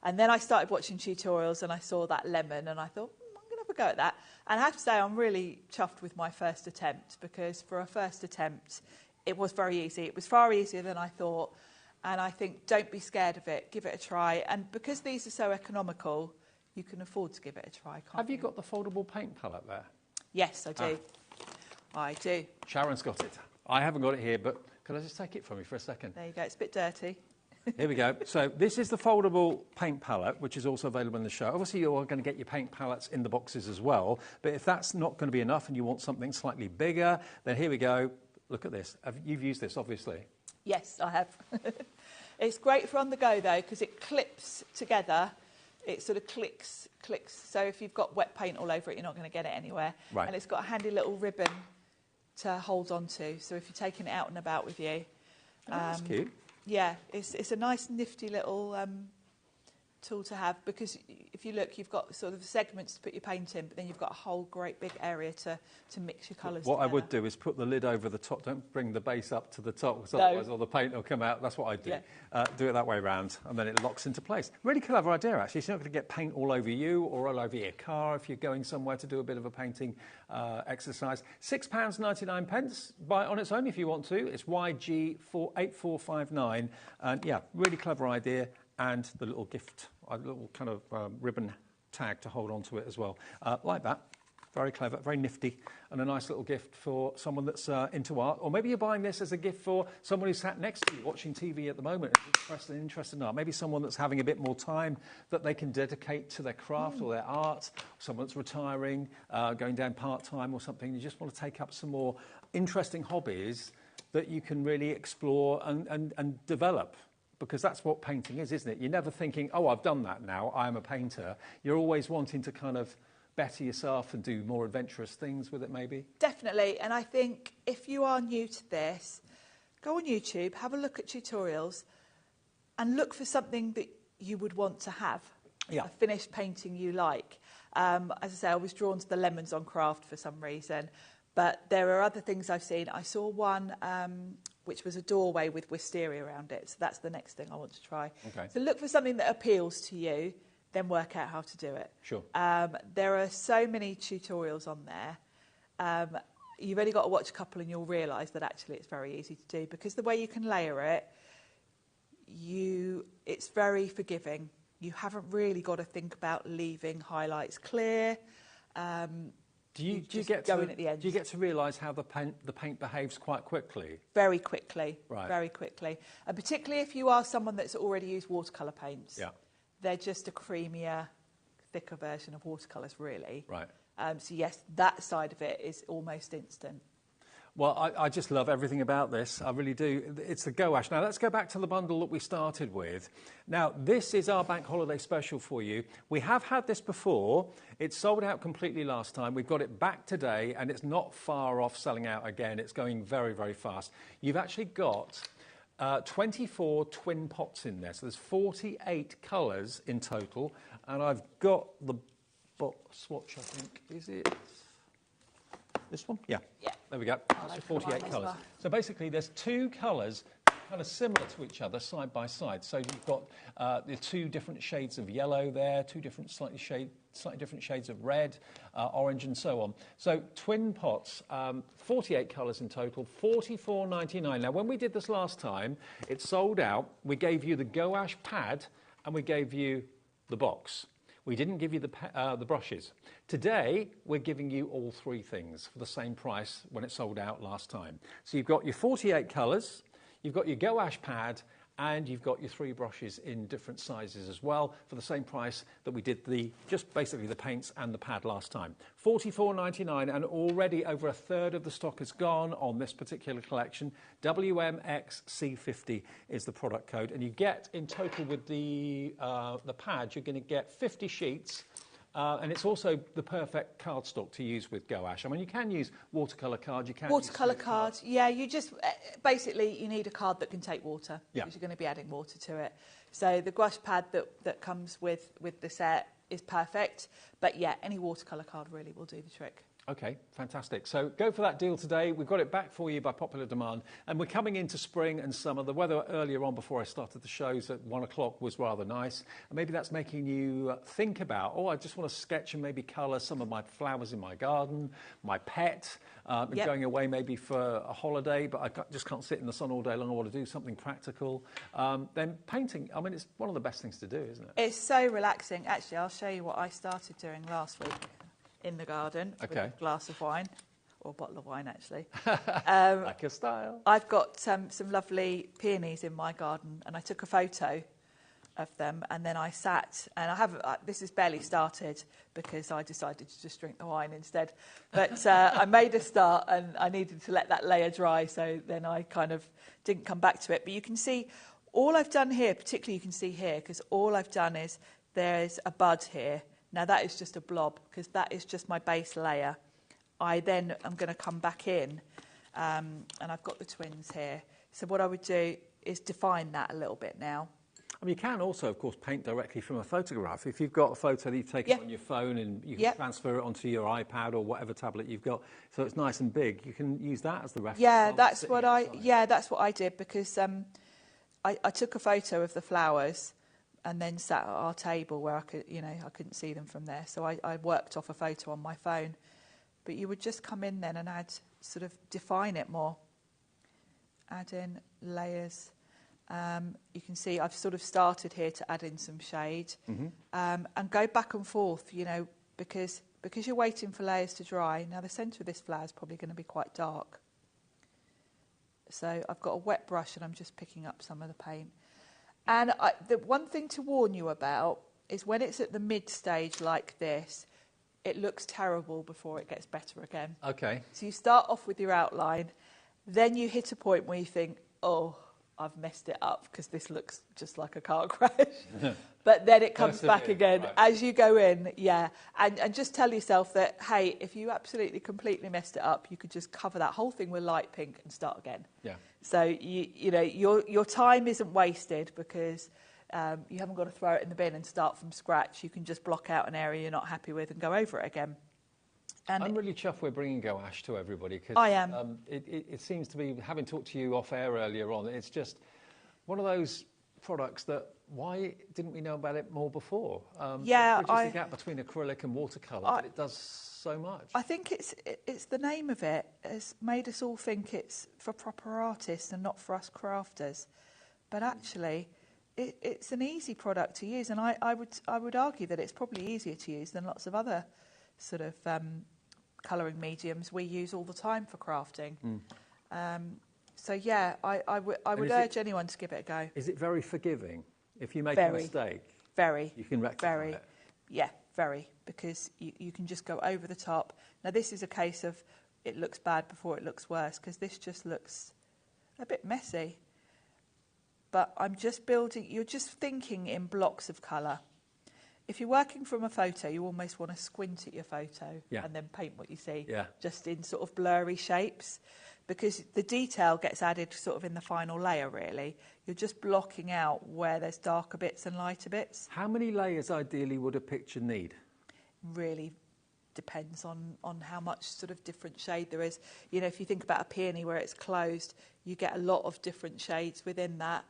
And then I started watching tutorials and I saw that lemon and I thought, I'm going to have a go at that. And I have to say, I'm really chuffed with my first attempt, because for a first attempt, it was very easy. It was far easier than I thought. And I think, don't be scared of it. Give it a try. And because these are so economical, you can afford to give it a try, can't you? Have you got the foldable paint palette there? Yes, I do. I do. Sharon's got it. I haven't got it here, but could I just take it from you for a second? There you go. It's a bit dirty. Here we go. So this is the foldable paint palette, which is also available in the show. Obviously, you're going to get your paint palettes in the boxes as well. But if that's not going to be enough and you want something slightly bigger, then here we go. Look at this. You've used this, obviously. Yes, I have. It's great for on the go, though, because it clips together. It sort of clicks. So if you've got wet paint all over it, you're not going to get it anywhere. Right. And it's got a handy little ribbon to hold on to. So if you're taking it out and about with you. That's cute. Yeah, it's a nice, nifty little tool to have, because if you look, you've got sort of segments to put your paint in, but then you've got a whole great big area to mix your colours What together. I would do is put the lid over the top. Don't bring the base up to the top, because No. otherwise all the paint will come out. That's what I do. Yeah. Do it that way around, and then it locks into place. Really clever idea, actually. You're not going to get paint all over you or all over your car if you're going somewhere to do a bit of a painting exercise. £6.99. Buy it on its own if you want to. It's YG8459. And yeah, really clever idea. And the little gift, a little kind of ribbon tag to hold on to it as well. Like that. Very clever, very nifty, and a nice little gift for someone that's into art. Or maybe you're buying this as a gift for someone who's sat next to you watching TV at the moment and interested in art. Maybe someone that's having a bit more time that they can dedicate to their craft or their art. Someone that's retiring, going down part-time or something. You just want to take up some more interesting hobbies that you can really explore and develop. Because that's what painting is, isn't it? You're never thinking, oh, I've done that now, I'm a painter. You're always wanting to kind of better yourself and do more adventurous things with it, maybe? Definitely. And I think if you are new to this, go on YouTube, have a look at tutorials, and look for something that you would want to have. Yeah. A finished painting you like. As I say, I was drawn to the lemons on craft for some reason. But there are other things I've seen. I saw one which was a doorway with wisteria around it. So that's the next thing I want to try. Okay. So look for something that appeals to you, then work out how to do it. Sure. There are so many tutorials on there. You've only got to watch a couple and you'll realise that actually it's very easy to do, because the way you can layer it, it's very forgiving. You haven't really got to think about leaving highlights clear. Do you get to realise how the paint behaves quite quickly? Very quickly. Right. Very quickly. And particularly if you are someone that's already used watercolour paints. Yeah. They're just a creamier, thicker version of watercolours, really. Right. So yes, that side of it is almost instant. Well, I just love everything about this. I really do. It's the Gouache. Now, let's go back to the bundle that we started with. Now, this is our bank holiday special for you. We have had this before. It sold out completely last time. We've got it back today, and it's not far off selling out again. It's going very, very fast. You've actually got 24 twin pots in there. So there's 48 colours in total. And I've got the swatch, I think. Is it this one? Yeah. Yeah. There we go. That's 48 colours. Well. So basically there's two colours kind of similar to each other side by side. So you've got the two different shades of yellow there, two different slightly different shades of red, orange and so on. So twin pots, 48 colours in total, $44.99. Now when we did this last time, it sold out. We gave you the Gouache pad and we gave you the box. We didn't give you the brushes. Today, we're giving you all three things for the same price when it sold out last time. So you've got your 48 colours, you've got your Gouache pad, and you've got your 3 brushes in different sizes as well for the same price that we did just basically the paints and the pad last time. $44.99, and already over a third of the stock is gone on this particular collection. WMXC50 is the product code, and you get in total with the pad, you're going to get 50 sheets. And it's also the perfect cardstock to use with Gouache. I mean, you can use watercolour cards. You can watercolour cards. Yeah, you just basically you need a card that can take water because you're going to be adding water to it. So the gouache pad that comes with the set is perfect. But yeah, any watercolour card really will do the trick. Okay, fantastic. So go for that deal today. We've got it back for you by popular demand. And we're coming into spring and summer. The weather earlier on before I started the shows at 1 o'clock was rather nice. And maybe that's making you think about, I just want to sketch and maybe colour some of my flowers in my garden, my pet, going away maybe for a holiday, but I just can't sit in the sun all day long. I want to do something practical. Then painting, I mean, it's one of the best things to do, isn't it? It's so relaxing. Actually, I'll show you what I started doing last week in the garden with a glass of wine, or a bottle of wine actually. Like your style. I've got some lovely peonies in my garden, and I took a photo of them, and then I sat, and I haven't, this is barely started because I decided to just drink the wine instead. But I made a start, and I needed to let that layer dry, so then I kind of didn't come back to it. But you can see all I've done here, particularly you can see here, because all I've done is there's a bud here. Now that is just a blob because that is just my base layer. I then am going to come back in and I've got the twins here. So what I would do is define that a little bit now. I mean, you can also, of course, paint directly from a photograph. If you've got a photo that you've taken on your phone and you can transfer it onto your iPad or whatever tablet you've got, so it's nice and big, you can use that as the reference. Yeah, that's what I did because I took a photo of the flowers and then sat at our table where I couldn't see them from there. So I worked off a photo on my phone. But you would just come in then and define it more. Add in layers. You can see I've sort of started here to add in some shade. And go back and forth, because you're waiting for layers to dry. Now the centre of this flower is probably going to be quite dark. So I've got a wet brush and I'm just picking up some of the paint. And the one thing to warn you about is when it's at the mid stage like this, it looks terrible before it gets better again. Okay. So you start off with your outline, then you hit a point where you think, oh, I've messed it up because this looks just like a car crash. But then it comes back again as you go in, And just tell yourself that, hey, if you absolutely completely messed it up, you could just cover that whole thing with light pink and start again. Yeah. So your time isn't wasted because you haven't got to throw it in the bin and start from scratch. You can just block out an area you're not happy with and go over it again. And I'm really chuffed we're bringing Gouache to everybody because I am. It seems to be, having talked to you off air earlier on, it's just one of those products that why didn't we know about it more before? Bridges the gap between acrylic and watercolour, but it does so much. I think it's the name of it has made us all think it's for proper artists and not for us crafters. But actually, it's an easy product to use, and I would argue that it's probably easier to use than lots of other sort of colouring mediums we use all the time for crafting. So yeah, I would urge anyone to give it a go. Is it very forgiving? If you make a mistake, you can rectify it. Yeah, very, because you can just go over the top. Now this is a case of it looks bad before it looks worse, because this just looks a bit messy. But I'm just building, you're just thinking in blocks of colour. If you're working from a photo, you almost want to squint at your photo and then paint what you see, just in sort of blurry shapes, because the detail gets added sort of in the final layer, really. You're just blocking out where there's darker bits and lighter bits. How many layers, ideally, would a picture need? Really depends on how much sort of different shade there is. If you think about a peony where it's closed, you get a lot of different shades within that.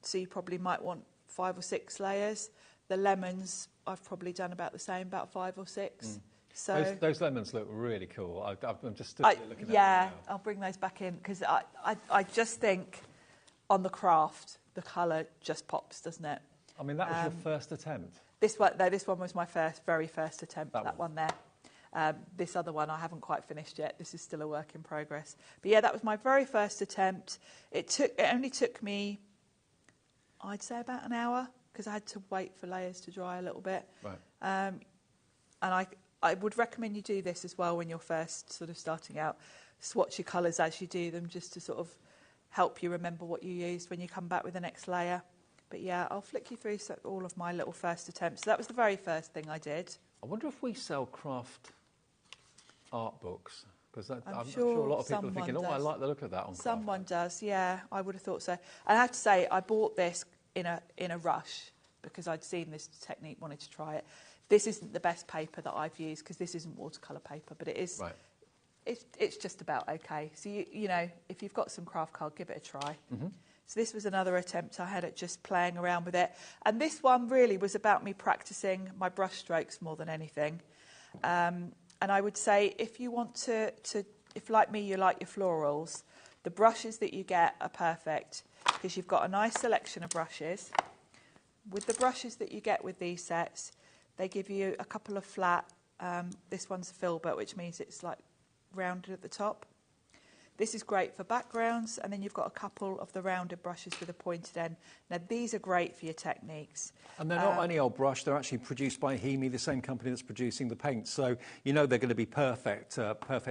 So you probably might want 5 or 6 layers. The lemons, I've probably done about the same, about 5 or 6. So those lemons look really cool. I'm just stood here looking at them now. I'll bring those back in because I just think on the craft, the colour just pops, doesn't it? I mean, that was your first attempt. This one was my very first attempt. That one there. This other one I haven't quite finished yet. This is still a work in progress. But yeah, that was my very first attempt. It only took me I'd say about an hour, because I had to wait for layers to dry a little bit. Right. And I would recommend you do this as well when you're first sort of starting out. Swatch your colours as you do them, just to sort of help you remember what you used when you come back with the next layer. But yeah, I'll flick you through all of my little first attempts. So that was the very first thing I did. I wonder if we sell craft art books. Because I'm sure sure a lot of people are thinking, someone I does. like the look of that on Someone craft. does, yeah. I would have thought so. And I have to say, I bought this in a rush because I'd seen this technique, wanted to try it. This isn't the best paper that I've used because this isn't watercolour paper, but it is. Right. It's just about okay. So you know, if you've got some craft card, give it a try. Mm-hmm. So this was another attempt I had at just playing around with it, and this one really was about me practicing my brush strokes more than anything. And I would say if you want to, if like me you like your florals, the brushes that you get are perfect because you've got a nice selection of brushes. With the brushes that you get with these sets, they give you a couple of flat, this one's a filbert, which means it's like rounded at the top. This is great for backgrounds, and then you've got a couple of the rounded brushes with a pointed end. Now, these are great for your techniques. And they're not any old brush, they're actually produced by HobbyMaker, the same company that's producing the paint. So you know they're going to be perfect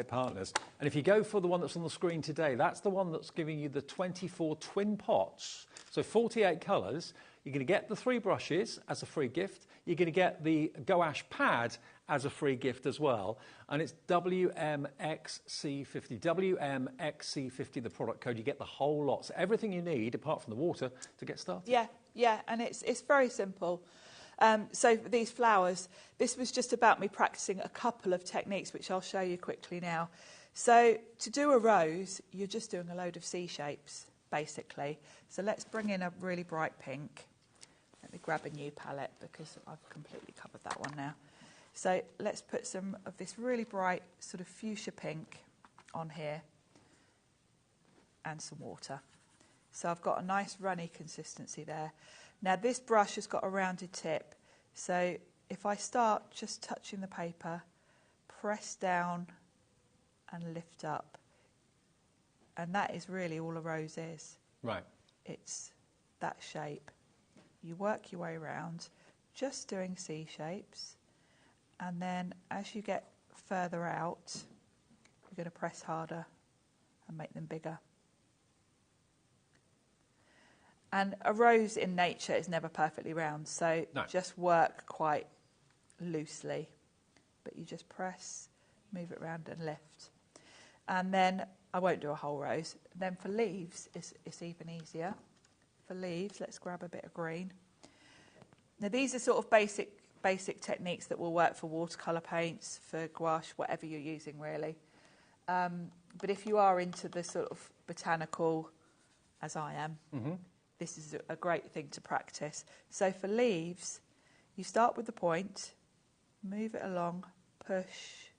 partners. And if you go for the one that's on the screen today, that's the one that's giving you the 24 twin pots. So 48 colours. You're going to get the 3 brushes as a free gift. You're going to get the gouache pad as a free gift as well. And it's WMXC50. WMXC50, the product code. You get the whole lot. So everything you need, apart from the water, to get started. Yeah, and it's very simple. So for these flowers, this was just about me practicing a couple of techniques, which I'll show you quickly now. So to do a rose, you're just doing a load of C shapes, basically. So let's bring in a really bright pink. Let me grab a new palette because I've completely covered that one now. So let's put some of this really bright sort of fuchsia pink on here and some water. So I've got a nice runny consistency there. Now this brush has got a rounded tip. So if I start just touching the paper, press down and lift up. And that is really all a rose is. Right. It's that shape. You work your way around, just doing C shapes, and then as you get further out, you're going to press harder and make them bigger. And a rose in nature is never perfectly round, so just work quite loosely, but you just press, move it around and lift. And then I won't do a whole rose. Then for leaves, it's even easier. For leaves, let's grab a bit of green. Now these are sort of basic techniques that will work for watercolour paints, for gouache, whatever you're using really. But if you are into the sort of botanical, as I am, this is a great thing to practice. So for leaves, you start with the point, move it along, push,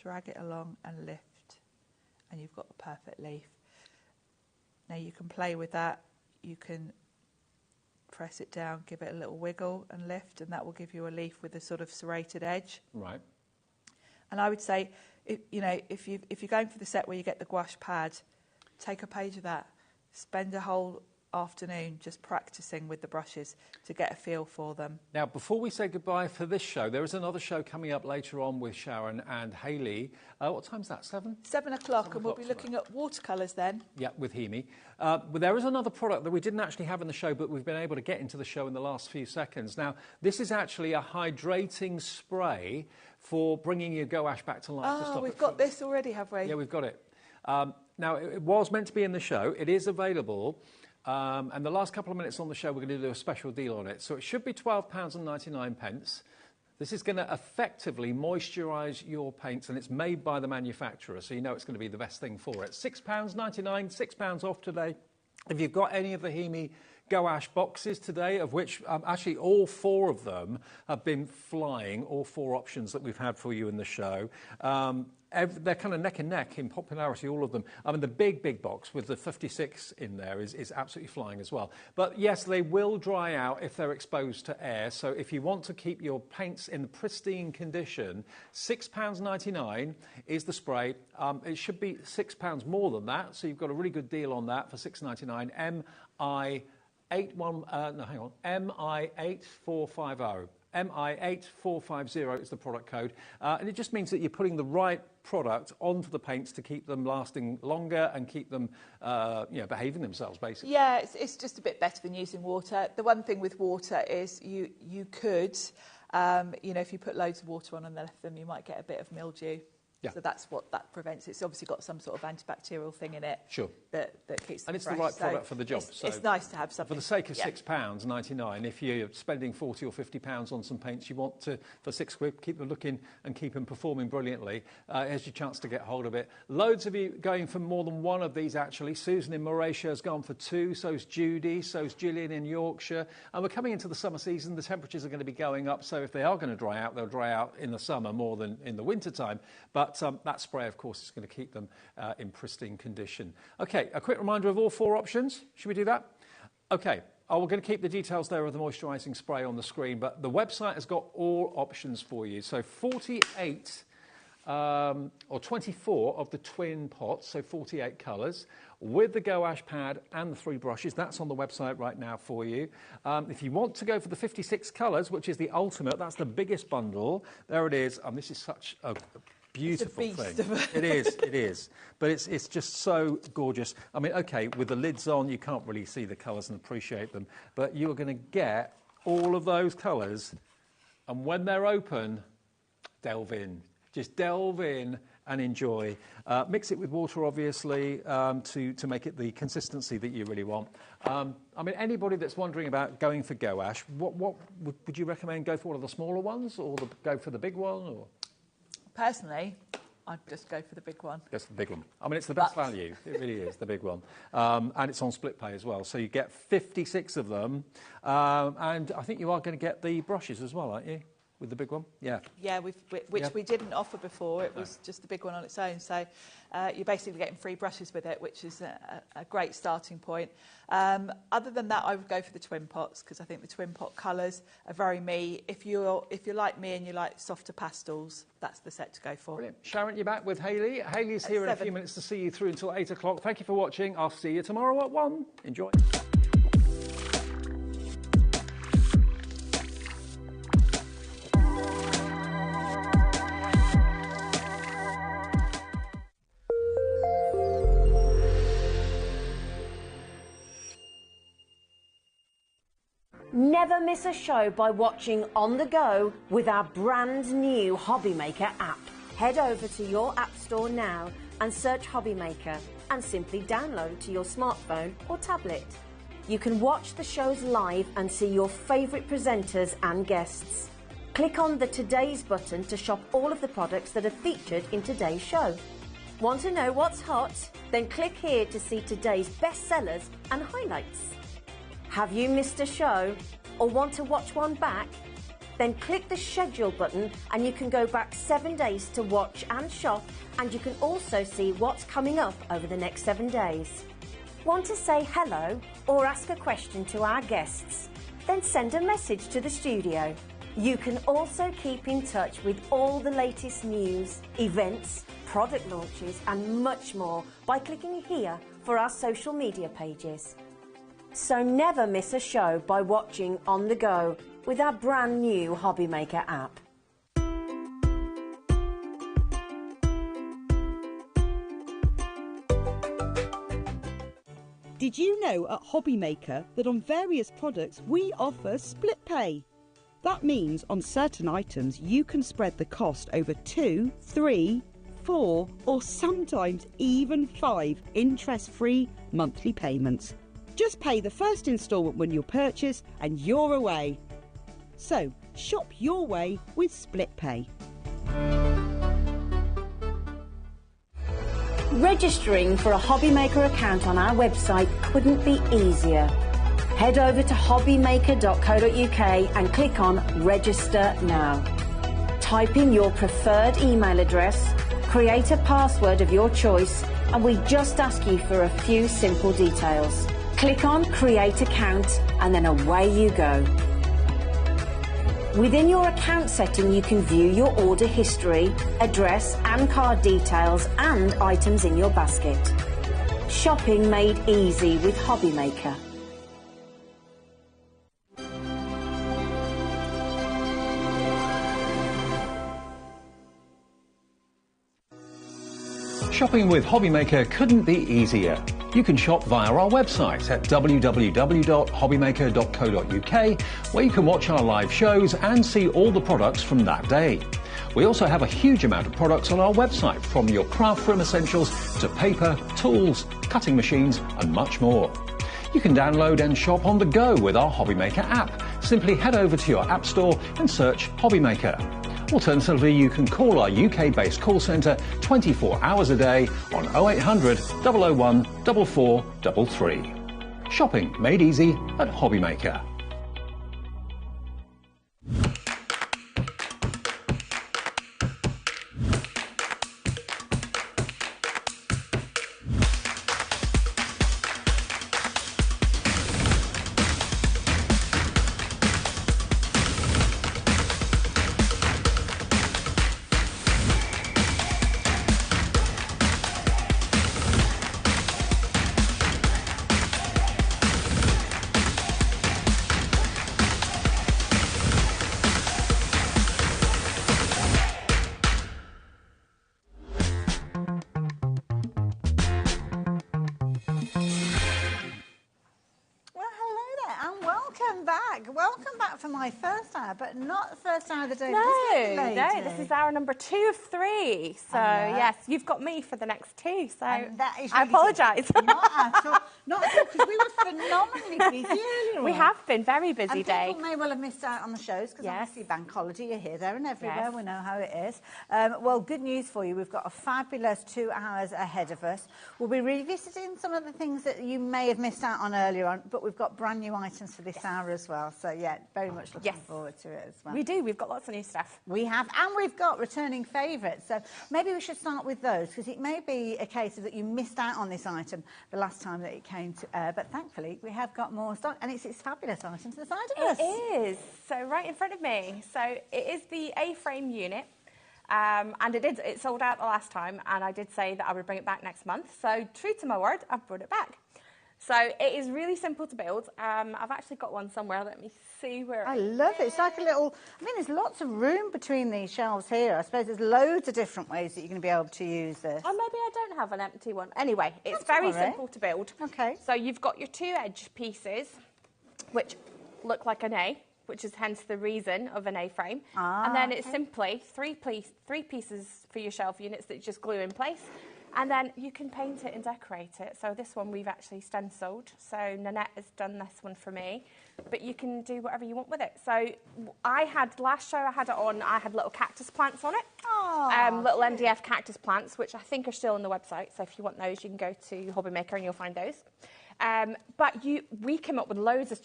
drag it along and lift, and you've got the perfect leaf. Now you can play with that. You can press it down, give it a little wiggle and lift, and that will give you a leaf with a sort of serrated edge. Right. And I would say, if you're going for the set where you get the gouache pad, take a page of that. Spend a whole afternoon just practicing with the brushes to get a feel for them. Now, before we say goodbye for this show, there is another show coming up later on with Sharon and Hayley. What time's that, 7? 7 o'clock, and we'll be looking at watercolours then. Yeah, with HobbyMaker. But there is another product that we didn't actually have in the show, but we've been able to get into the show in the last few seconds. Now, this is actually a hydrating spray for bringing your gouache back to life. Oh, we've got this already, have we? Yeah, we've got it. Now, it was meant to be in the show. It is available. And the last couple of minutes on the show, we're going to do a special deal on it. So it should be £12.99. This is going to effectively moisturise your paints, and it's made by the manufacturer, so you know it's going to be the best thing for it. £6.99, £6 off today. If you've got any of the HobbyMaker gouache boxes today, of which actually all 4 of them have been flying, all 4 options that we've had for you in the show. They're kind of neck and neck in popularity, all of them. I mean, the big box with the 56 in there is absolutely flying as well. But yes, they will dry out if they're exposed to air. So if you want to keep your paints in pristine condition, £6.99 is the spray. It should be £6 more than that. So you've got a really good deal on that for £6.99. MI8450. MI8450 is the product code, and it just means that you're putting the right product onto the paints to keep them lasting longer and keep them, behaving themselves, basically. Yeah, it's just a bit better than using water. The one thing with water is you could, if you put loads of water on and left them, you might get a bit of mildew. Yeah. So that's what that prevents. It's obviously got some sort of antibacterial thing in it. Sure. That keeps them and it's fresh. the right product for the job. It's nice to have something. For the sake of £6.99, if you're spending £40 or £50 on some paints, you want to, for £6, keep them looking and keep them performing brilliantly. Here's your chance to get hold of it. Loads of you going for more than one of these, actually. Susan in Mauritius has gone for 2, so's Judy, so's Gillian in Yorkshire. And we're coming into the summer season. The temperatures are going to be going up, so if they are going to dry out, they'll dry out in the summer more than in the winter time. But that spray, of course, is going to keep them in pristine condition. OK, a quick reminder of all 4 options. Should we do that? OK, we're going to keep the details there of the moisturising spray on the screen, but the website has got all options for you. So 48 or 24 of the twin pots, so 48 colours, with the Gouache pad and the 3 brushes. That's on the website right now for you. If you want to go for the 56 colours, which is the ultimate, that's the biggest bundle. There it is. This is such a beautiful thing. It is. But it's just so gorgeous. I mean, OK, with the lids on, you can't really see the colours and appreciate them, but you're going to get all of those colours, and when they're open, delve in. Just delve in and enjoy. Mix it with water, obviously, to make it the consistency that you really want. I mean, anybody that's wondering about going for Gouache, what would you recommend? Go for one of the smaller ones, or go for the big one? Or? Personally, I'd just go for the big one. Just the big one. I mean, it's the best value. It really is, the big one. And it's on split pay as well. So you get 56 of them. And I think you are going to get the brushes as well, aren't you? With the big one? Yeah. Yeah, which we didn't offer before. It was just the big one on its own. So you're basically getting 3 brushes with it, which is a great starting point. Other than that, I would go for the twin pots, because I think the twin pot colours are very me. If you're like me and you like softer pastels, that's the set to go for. Brilliant. Sharon, you're back with Hayley. Hayley's here in a few minutes to see you through until 8 o'clock. Thank you for watching. I'll see you tomorrow at 1. Enjoy. Never miss a show by watching on the go with our brand new HobbyMaker app. Head over to your app store now and search HobbyMaker and simply download to your smartphone or tablet. You can watch the shows live and see your favourite presenters and guests. Click on the Today's button to shop all of the products that are featured in today's show. Want to know what's hot? Then click here to see today's bestsellers and highlights. Have you missed a show or want to watch one back? Then click the schedule button and you can go back 7 days to watch and shop, and you can also see what's coming up over the next 7 days. Want to say hello or ask a question to our guests? Then send a message to the studio. You can also keep in touch with all the latest news, events, product launches and much more by clicking here for our social media pages. So never miss a show by watching on the go with our brand new HobbyMaker app. Did you know at HobbyMaker that on various products we offer split pay? That means on certain items you can spread the cost over 2, 3, 4 or sometimes even 5 interest-free monthly payments. Just pay the first instalment when you purchase and you're away. So, shop your way with split pay. Registering for a HobbyMaker account on our website couldn't be easier. Head over to hobbymaker.co.uk and click on Register Now. Type in your preferred email address, create a password of your choice, and we just ask you for a few simple details. Click on Create Account and then away you go. Within your account setting, you can view your order history, address and card details and items in your basket. Shopping made easy with HobbyMaker. Shopping with HobbyMaker couldn't be easier. You can shop via our website at www.hobbymaker.co.uk, where you can watch our live shows and see all the products from that day. We also have a huge amount of products on our website, from your craft room essentials to paper, tools, cutting machines and much more. You can download and shop on the go with our HobbyMaker app. Simply head over to your app store and search HobbyMaker. Alternatively, you can call our UK-based call centre 24 hours a day on 0800 001 4433. Shopping made easy at HobbyMaker. Welcome back for my first hour, but not the first hour of the day. No, this is hour number 2 of 3. So, yes, you've got me for the next 2. So, that is I really apologise. Not at all, because we were phenomenally busy earlier on. We have been, very busy and day. People may well have missed out on the shows, because obviously bank holiday, you're here, there and everywhere. Yes. We know how it is. Well, good news for you. We've got a fabulous 2 hours ahead of us. We'll be revisiting some of the things that you may have missed out on earlier on, but we've got brand new items for this hour as well. So, yeah, very much looking forward to it as well. We do. We've got lots of new stuff. We have, and we've got returning favourites. So maybe we should start with those, because it may be a case of that you missed out on this item the last time that it came to air. But thankfully, we have got more stock, and it's fabulous items to the side of us. It is. So right in front of me. So it is the A-frame unit. And it sold out the last time, and I did say that I would bring it back next month. So true to my word, I've brought it back. So it is really simple to build. I've actually got one somewhere. Let me see where I love it. It's like a little... I mean, there's lots of room between these shelves here. I suppose there's loads of different ways that you're going to be able to use this. Or maybe I don't have an empty one. Anyway, it's very simple to build. Okay. So you've got your 2 edge pieces, which look like an A, which is hence the reason of an A-frame. And then it's simply 3 pieces for your shelf units that you just glue in place. And then you can paint it and decorate it. So this one we've actually stenciled. So Nanette has done this one for me. But you can do whatever you want with it. So last show I had it on, I had little cactus plants on it. Little MDF cactus plants, which I think are still on the website. So if you want those, you can go to HobbyMaker and you'll find those. But we came up with loads of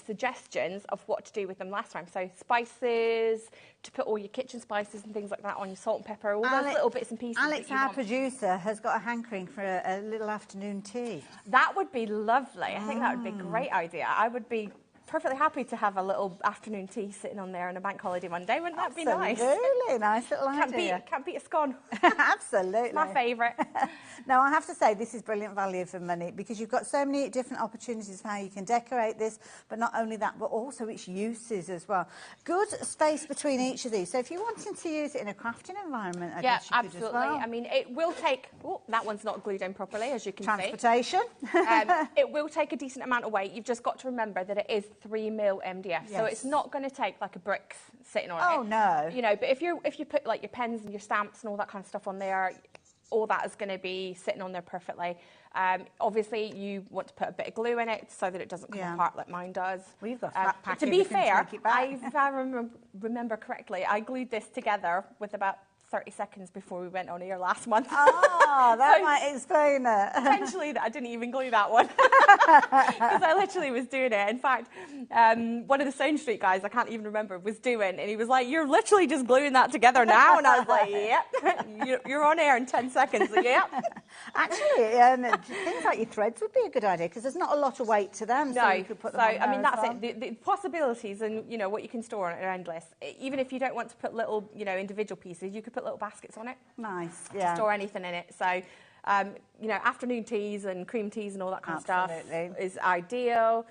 suggestions of what to do with them last time. So spices, to put all your kitchen spices and things like that on, your salt and pepper, all those little bits and pieces. Alex, our producer, has got a hankering for a little afternoon tea. That would be lovely. I think that would be a great idea. I would be perfectly happy to have a little afternoon tea sitting on there on a bank holiday Monday. Wouldn't that be nice? Absolutely, nice little idea. Can't beat a scone. Absolutely. It's my favourite. No, I have to say, this is brilliant value for money, because you've got so many different opportunities for how you can decorate this, but not only that, but also its uses as well. Good space between each of these. So if you're wanting to use it in a crafting environment, I guess you absolutely. could as well. I mean, it will take... Oh, that one's not glued in properly, as you can see. Transportation. It will take a decent amount of weight. You've just got to remember that it is 3mm MDF, so it's not going to take like a brick sitting on it. Oh no! You know, but if you put like your pens and your stamps and all that kind of stuff on there, all that is going to be sitting on there perfectly. Obviously, you want to put a bit of glue in it so that it doesn't come apart like mine does. We've got flat pack. To be fair, if I remember correctly, I glued this together with about 30 seconds before we went on air last month. Oh, that might explain it. Potentially that I didn't even glue that one. Because I literally was doing it. In fact, one of the Sound Street guys, I can't even remember, was doing, and he was like, "You're literally just gluing that together now." And I was like, "Yep." You're on air in 10 seconds. Yep. Actually, things like your threads would be a good idea, because there's not a lot of weight to them. No, so you could put them on there I mean, that's well. it. The possibilities and, you know, what you can store on it are endless. Even if you don't want to put little, you know, individual pieces, you could put little baskets on it. Nice, to store anything in it. So, you know, afternoon teas and cream teas and all that kind of stuff is ideal.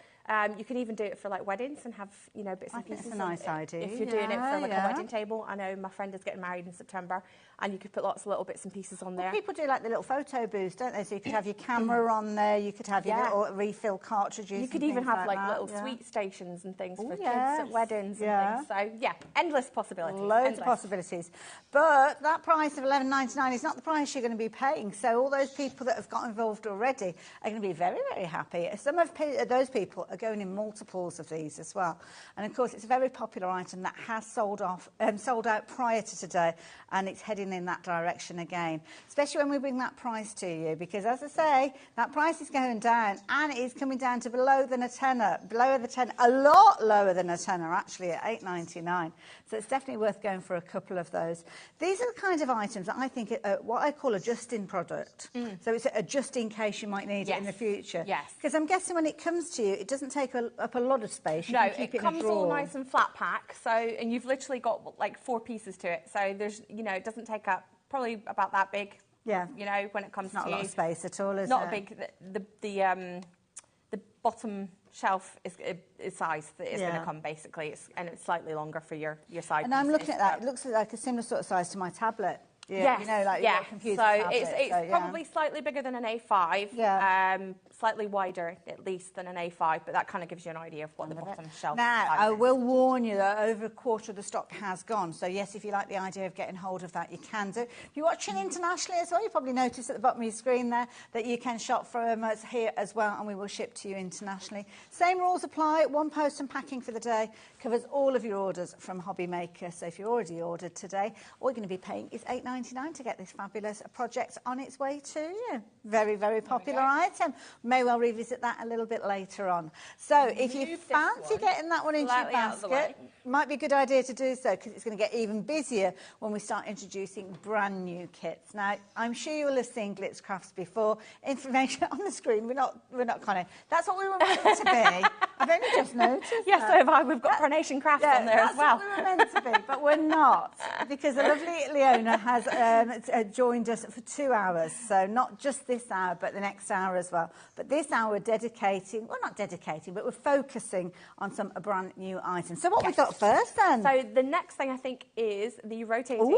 You can even do it for like weddings and have, you know, bits and pieces. That's a nice idea. If you're doing it for like a wedding table. I know my friend is getting married in September, and you could put lots of little bits and pieces on there. People do like the little photo booths, don't they? So you could have your camera on there, you could have your little refill cartridges. You could even have like little sweet stations and things for kids at weddings and things. So yeah, endless possibilities. Loads of possibilities. But that price of $11.99 is not the price you're going to be paying. So all those people that have got involved already are going to be very, very happy. Some of those people are going in multiples of these as well. And of course, it's a very popular item that has sold out prior to today, and it's heading in that direction again, especially when we bring that price to you, because as I say, that price is going down, and it is coming down to below than a tenner, a lot lower than a tenner actually, at $8.99. So it's definitely worth going for a couple of those. These are the kind of items that I think are what I call a just-in product. So it's a just in case you might need it in the future. Yes. Because I'm guessing when it comes to you, it doesn't take up a lot of space. You no, can keep it it in a comes drawer. all nice and flat pack. So, and you've literally got like 4 pieces to it. So there's, you know, it doesn't take up probably about that big. Yeah. You know, when it comes Not to a lot of space at all, is not it? a big. The bottom shelf is size that is going to come basically, and it's slightly longer for your side. And I'm looking at that. It looks like a similar sort of size to my tablet. Yes, you know, like your computer so tablet. it's probably slightly bigger than an A5, slightly wider at least than an A5, but that kind of gives you an idea of what the bottom shelf Now, size I is. will warn you that over a quarter of the stock has gone. So, yes, if you like the idea of getting hold of that, you can do. If you're watching internationally as well, you probably notice at the bottom of your screen there that you can shop from us here as well, and we will ship to you internationally. Same rules apply. 1 post and packing for the day covers all of your orders from HobbyMaker. So if you're already ordered today, all you're going to be paying is $8.99 to get this fabulous project on its way to you. Very, very popular item. May well revisit that a little bit later on. So if you fancy getting that one into your basket, might be a good idea to do so, because it's going to get even busier when we start introducing brand new kits. Now, I'm sure you will have seen Glitz Crafts before. Information on the screen. We're not kind of. That's what we were meant to be. I've only just noticed. Yes, so have I. We've got Carnation Crafts on there as well. That's what we were meant to be, but we're not, because the lovely Leona has joined us for 2 hours. So not just this hour, but the next hour as well. But this hour we're dedicating, well, not dedicating, but we're focusing on some brand new items. So what we got first then? So the next thing I think is the rotating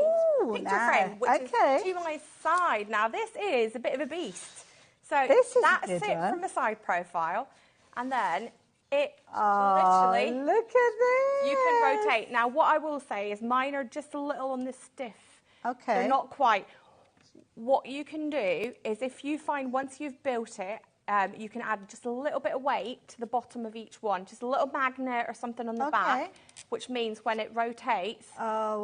picture frame, which is to my side. Now this is a bit of a beast. So that's it from the side profile, and then it literally, look at this. You can rotate. Now what I will say is mine are just a little on the stiff. Okay. They're not quite. What you can do is, if you find once you've built it, you can add just a little bit of weight to the bottom of each one, just a little magnet or something on the back, which means when it rotates,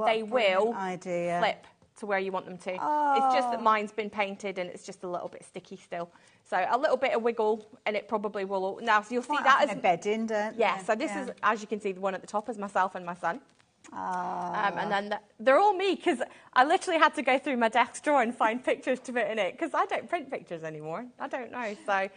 they will flip to where you want them to. It's just that mine's been painted and it's just a little bit sticky still. So a little bit of wiggle and it probably will. Now, so you'll see that as a bedding, don't yeah. So this is, as you can see, the one at the top is myself and my son. And then they're all me, because I literally had to go through my desk drawer and find pictures to put in it, because I don't print pictures anymore. I don't know. So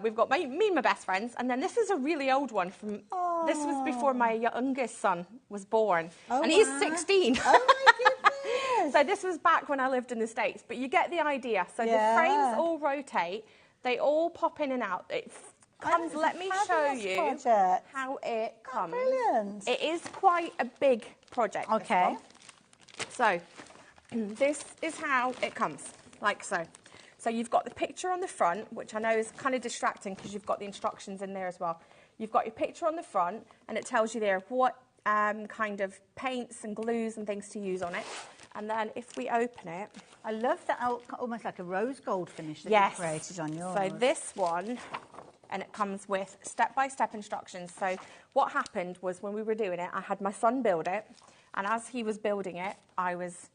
we've got me and my best friends, and then this is a really old one from. This was before my youngest son was born, and he's 16. Oh my goodness! So this was back when I lived in the States, but you get the idea. So the frames all rotate, they all pop in and out. It comes. Let me show you how it comes. Brilliant! It is quite a big project. Okay. So this is how it comes, like so. So you've got the picture on the front, which I know is kind of distracting because you've got the instructions in there as well. You've got your picture on the front, and it tells you there what kind of paints and glues and things to use on it. And then if we open it... I love that, almost like a rose gold finish that you created on yours. So this one, and it comes with step-by-step instructions. So what happened was when we were doing it, I had my son build it, and as he was building it, I was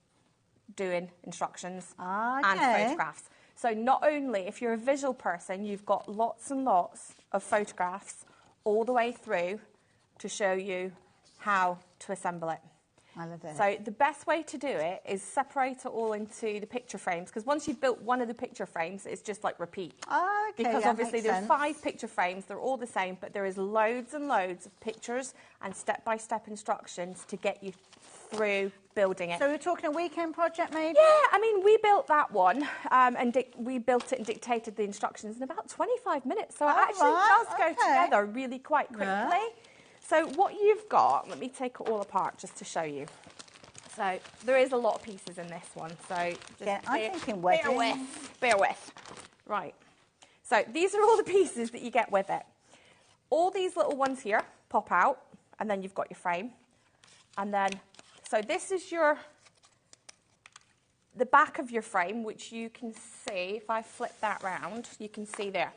doing instructions and photographs. So not only, if you're a visual person, you've got lots and lots of photographs all the way through to show you how to assemble it. I love it. So the best way to do it is separate it all into the picture frames, because once you've built one of the picture frames, it's just like repeat. Oh, okay. Because yeah, obviously makes there's sense. 5 picture frames, they're all the same, but there is loads and loads of pictures and step-by-step instructions to get you through building it. So we're talking a weekend project, maybe? Yeah, I mean, we built that one, and we built it and dictated the instructions in about 25 minutes. So it actually does go together really quite quickly. Yeah. So what you've got, let me take it all apart just to show you. So there is a lot of pieces in this one. So just I'm thinking wedding. Bear with. Right. So these are all the pieces that you get with it. All these little ones here pop out, and then you've got your frame. And then, so this is the back of your frame, which you can see, if I flip that round, you can see there.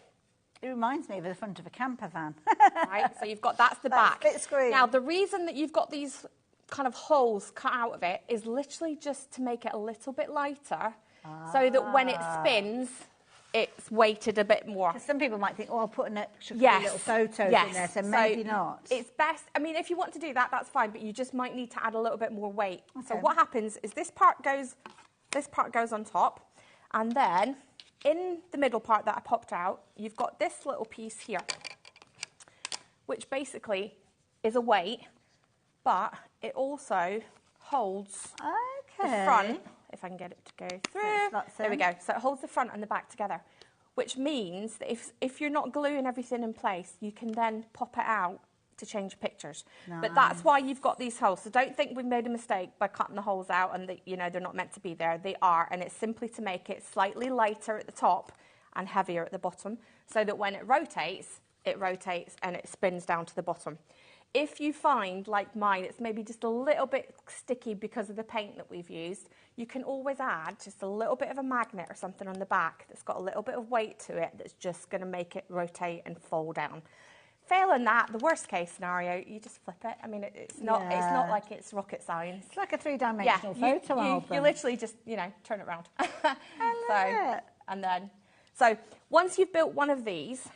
It reminds me of the front of a camper van. Right, so you've got, that's the back. Split screen. Now, the reason that you've got these kind of holes cut out of it is literally just to make it a little bit lighter, so that when it spins, it's weighted a bit more. Some people might think, oh, I'll put an extra little photos in there, so maybe not. It's best, I mean, if you want to do that, that's fine, but you just might need to add a little bit more weight. Okay. So what happens is this part goes on top, and then in the middle part that I popped out, you've got this little piece here, which basically is a weight, but it also holds the front, if I can get it to go through. There we go. So it holds the front and the back together, which means that if you're not gluing everything in place, you can then pop it out to change pictures. Nice. But that's why you've got these holes. So don't think we've made a mistake by cutting the holes out and that, you know, they're not meant to be there. They are, and it's simply to make it slightly lighter at the top and heavier at the bottom, so that when it rotates and it spins down to the bottom. If you find, like mine, it's maybe just a little bit sticky because of the paint that we've used, you can always add just a little bit of a magnet or something on the back that's got a little bit of weight to it that's just going to make it rotate and fold down. Failing that, the worst case scenario, you just flip it. I mean, it's not like it's rocket science. It's like a 3-dimensional photo album. You literally just, you know, turn it around. So once you've built one of these,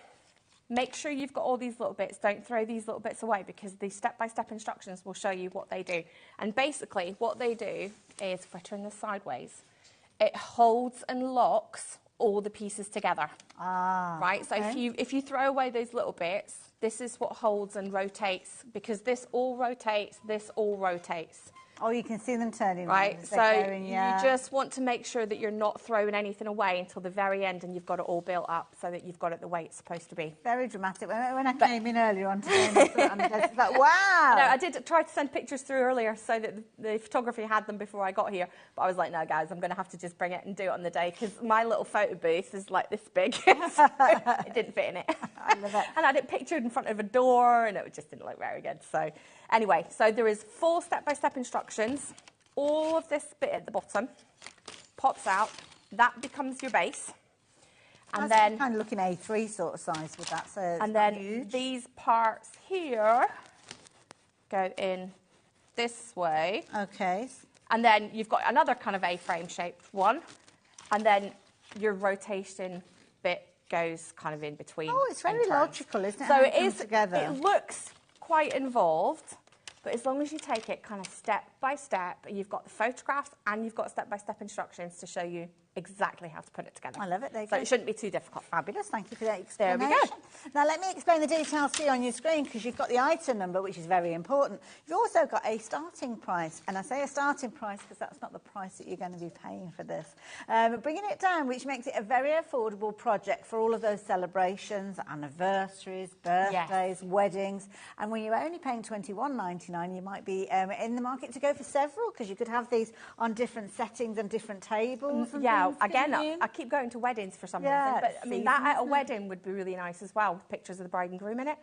make sure you've got all these little bits. Don't throw these little bits away, because the step-by-step instructions will show you what they do. And basically what they do is, if I turn this sideways, it holds and locks all the pieces together. Right? So if you throw away those little bits, this is what holds and rotates, because this all rotates, this all rotates. Oh, you can see them turning. Right, so you just want to make sure that you're not throwing anything away until the very end, and you've got it all built up so that you've got it the way it's supposed to be. Very dramatic. When I came in earlier on today, I was like, wow. No, I did try to send pictures through earlier so that the photography had them before I got here, but I was like, no, guys, I'm going to have to just bring it and do it on the day, because my little photo booth is like this big. So it didn't fit in it. I love it. And I had it pictured in front of a door, and it just didn't look very good. So anyway, so there is 4 step-by-step instructions. All of this bit at the bottom pops out. That becomes your base. And then kind of looking A3 sort of size with that. So and then these parts here go in this way. Okay. And then you've got another kind of A-frame shaped one. And then your rotation bit goes kind of in between. Oh, it's very logical, isn't it? So it is. Together. It looks quite involved. But as long as you take it kind of step by step, you've got the photographs and you've got step-by-step instructions to show you exactly how to put it together. I love it. So it shouldn't be too difficult. Fabulous. Thank you for that explanation. There we go. Now, let me explain the details to you on your screen, because you've got the item number, which is very important. You've also got a starting price. And I say a starting price because that's not the price that you're going to be paying for this. Bringing it down, which makes it a very affordable project for all of those celebrations, anniversaries, birthdays, weddings. And when you're only paying $21.99, you might be in the market to go for several, because you could have these on different settings and different tables. And again, I keep going to weddings for some reason, but I mean, that at a wedding would be really nice as well, with pictures of the bride and groom in it.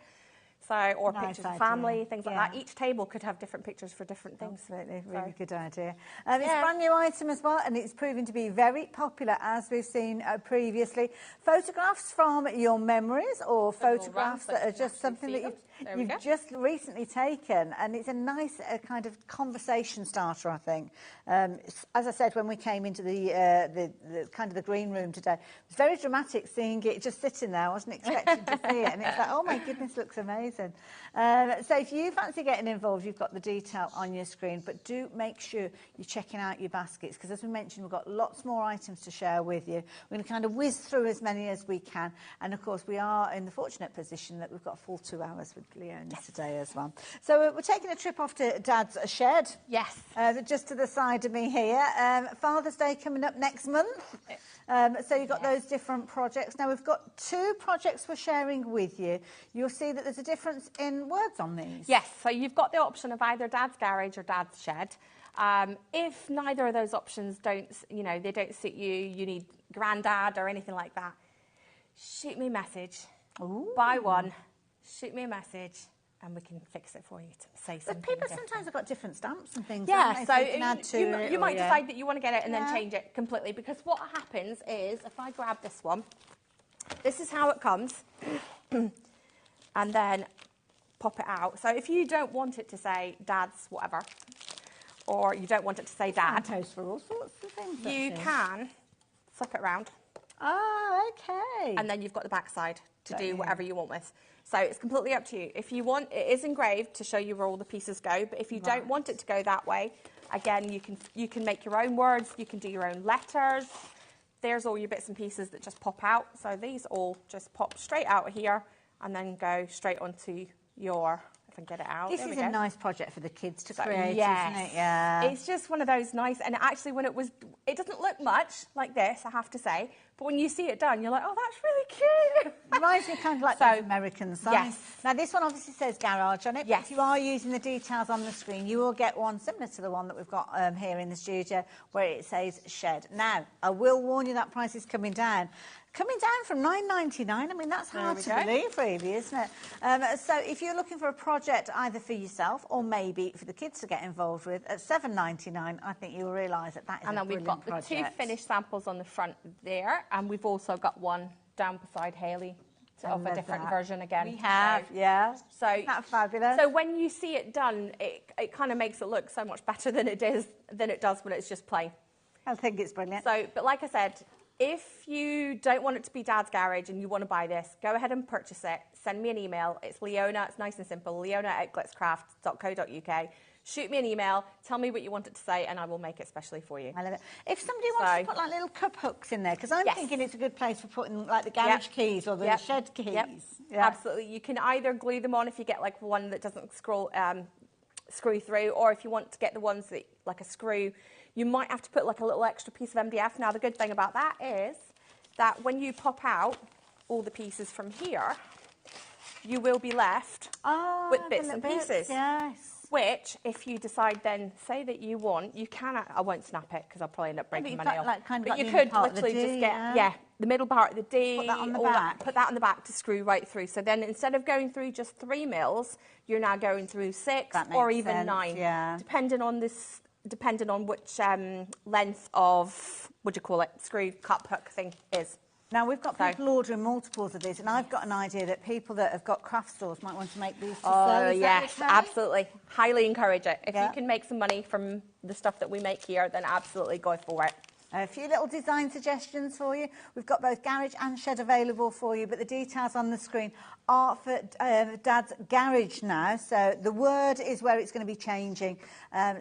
So, or pictures of family, things like that. Each table could have different pictures for different things. Absolutely, really good idea. It's a brand new item as well, and it's proven to be very popular, as we've seen previously. Photographs from your memories, or photographs that are just something that you've just recently taken, and it's a nice kind of conversation starter, I think. As I said, when we came into the kind of the green room today, it was very dramatic seeing it just sitting there. I wasn't expecting to see it, and it's like, oh my goodness, looks amazing. amazing. So if you fancy getting involved, you've got the detail on your screen, but do make sure you're checking out your baskets, because as we mentioned, we've got lots more items to share with you. We're going to kind of whiz through as many as we can, and of course we are in the fortunate position that we've got a full 2 hours with Leona today as well. So we're taking a trip off to Dad's shed. Yes. Just to the side of me here. Father's Day coming up next month. So you've got those different projects. Now we've got 2 projects we're sharing with you. You'll see that there's a difference in words on these. Yes, so you've got the option of either Dad's Garage or Dad's Shed. If neither of those options don't, they don't suit you, you need Grandad or anything like that, shoot me a message. Ooh. Buy one, shoot me a message, and we can fix it for you to say something. But people different. sometimes have got different stamps and things. Yeah, haven't so they? You can add to it, you or, might decide that you want to get it and Yeah. then change it completely, because what happens is, if I grab this one, this is how it comes, and then pop it out. So if you don't want it to say Dad's whatever, or you don't want it to say Dad, Toast for all sorts of things. you actually. can flip it around, Oh, okay. and then you've got the back side to Got do you. whatever you want with. So it's completely up to you. If you want, it is engraved to show you where all the pieces go, but if you don't want it to go that way, again, you can make your own words, you can do your own letters. There's all your bits and pieces that just pop out. So these all just pop straight out of here and then go straight onto your, if I can get it out. This There we is a go. nice project for the kids to So, create, yes. isn't it? Yeah. It's just one of those nice, and actually when it doesn't look much like this, I have to say, but when you see it done, you're like, oh, that's really cute. Reminds me kind of like those American signs. Yes. Now, this one obviously says garage on it, but Yes. if you are using the details on the screen, you will get one similar to the one that we've got here in the studio, where it says shed. Now, I will warn you that price is coming down. Coming down from $9.99. I mean, that's hard to believe, really, isn't it? So if you're looking for a project either for yourself or maybe for the kids to get involved with, at $7.99, I think you'll realise that that is And a then we've brilliant got the project. 2 finished samples on the front there, and we've also got one down beside Haley of a different version again. We have, yeah. So Isn't that fabulous? So when you see it done, it kind of makes it look so much better than it does when it's just plain. I think it's brilliant. So, but like I said, if you don't want it to be Dad's Garage and you want to buy this, go ahead and purchase it. Send me an email. It's Leona. It's nice and simple. leona@glitzcraft.co.uk. Shoot me an email. Tell me what you want it to say, and I will make it specially for you. I love it. If somebody wants to put like little cup hooks in there, because I'm thinking it's a good place for putting like the garage keys or the shed keys. Yep. Yeah. Absolutely. You can either glue them on if you get like one that doesn't screw through, or if you want to get the ones that like a screw, you might have to put like a little extra piece of MDF. Now the good thing about that is that when you pop out all the pieces from here, you will be left with bits and pieces. Yes. Which, if you decide then, say that you want, you can, I won't snap it because I'll probably end up breaking my nail. But you could literally just get, the middle part of the D, Put that on the all back. put that on the back to screw right through. So then instead of going through just 3 mils, you're now going through 6 That or makes even sense, 9, yeah. depending on which length of, screw, cup, hook thing is. Now, we've got people ordering multiples of these, and I've got an idea that people that have got craft stores might want to make these to sell. Oh, Is that yes, okay? absolutely. Highly encourage it. If Yeah. you can make some money from the stuff that we make here, then absolutely go for it. A few little design suggestions for you. We've got both garage and shed available for you, but the details on the screen are for Dad's Garage now. So the word is where it's going to be changing.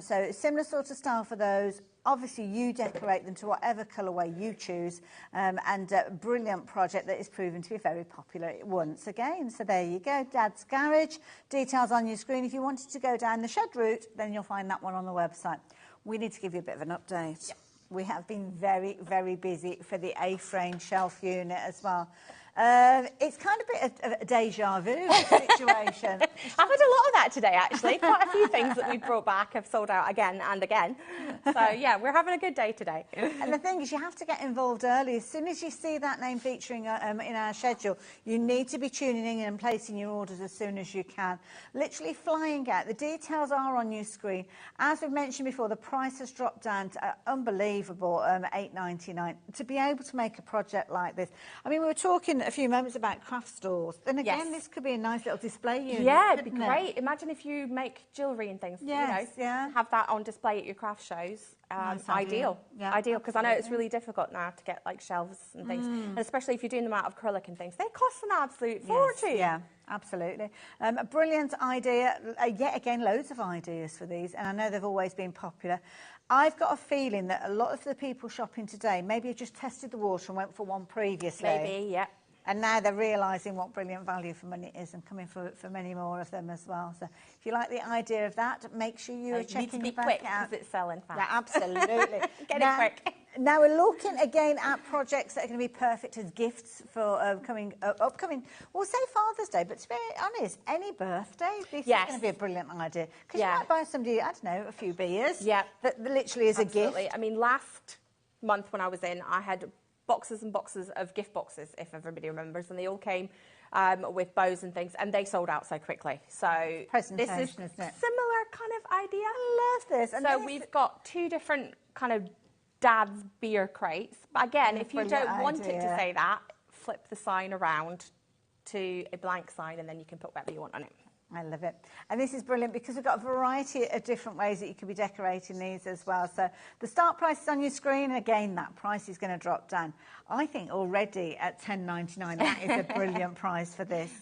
So similar sort of style for those. Obviously, you decorate them to whatever colourway you choose, and a brilliant project that is proven to be very popular once again. So there you go, Dad's Garage. Details on your screen. If you wanted to go down the shed route, then you'll find that one on the website. We need to give you a bit of an update. Yep. We have been very, very busy for the A-frame shelf unit as well. It's kind of a bit of a deja vu situation. I've had a lot of that today, actually. Quite a few things that we've brought back have sold out again and again. So, yeah, we're having a good day today. And the thing is, you have to get involved early. As soon as you see that name featuring in our schedule, you need to be tuning in and placing your orders as soon as you can. Literally flying out. The details are on your screen. As we've mentioned before, the price has dropped down to unbelievable $8.99. To be able to make a project like this. I mean, we were talking a few moments about craft stores. And again, this could be a nice little display unit. Yeah, it'd be great. Imagine if you make jewellery and things. Yes, have that on display at your craft shows. Nice Ideal. idea. Yeah, ideal, because I know it's really difficult now to get like shelves and things. And especially if you're doing them out of acrylic and things. They cost an absolute fortune. Yeah. Absolutely. A brilliant idea. Yet again, loads of ideas for these, and I know they've always been popular. I've got a feeling that a lot of the people shopping today maybe have just tested the water and went for one previously. Maybe, yeah. And now they're realising what brilliant value for money it is and coming for many more of them as well. So if you like the idea of that, make sure you are checking the back quick out. because it's selling fast. Yeah, absolutely. Get it quick. Now we're looking again at projects that are going to be perfect as gifts for upcoming. Well, say Father's Day, but to be honest, any birthday, this is going to be a brilliant idea because you might buy somebody, I don't know, a few beers. Yeah, that literally is a gift. I mean, last month when I was in, I had boxes and boxes of gift boxes, if everybody remembers, and they all came with bows and things, and they sold out so quickly. So this is isn't it? Similar kind of idea. I love this. And so we've got two different kind of dad's beer crates. But again, if you don't want it to say that, flip the sign around to a blank sign, and then you can put whatever you want on it. I love it. And this is brilliant because we've got a variety of different ways that you could be decorating these as well. So the start price is on your screen. And again, that price is going to drop down. I think already at $10.99, that is a brilliant price for this.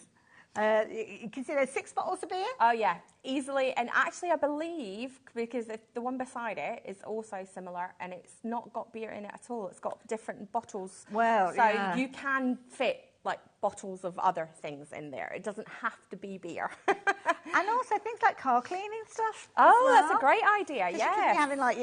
You can see there's 6 bottles of beer. Oh, yeah, easily. And actually, I believe, because the one beside it is also similar, and it's not got beer in it at all. It's got different bottles. Well, so you can fit like bottles of other things in there. It doesn't have to be beer. And also things like car cleaning stuff. Oh, that's a great idea. Yeah, you could be having like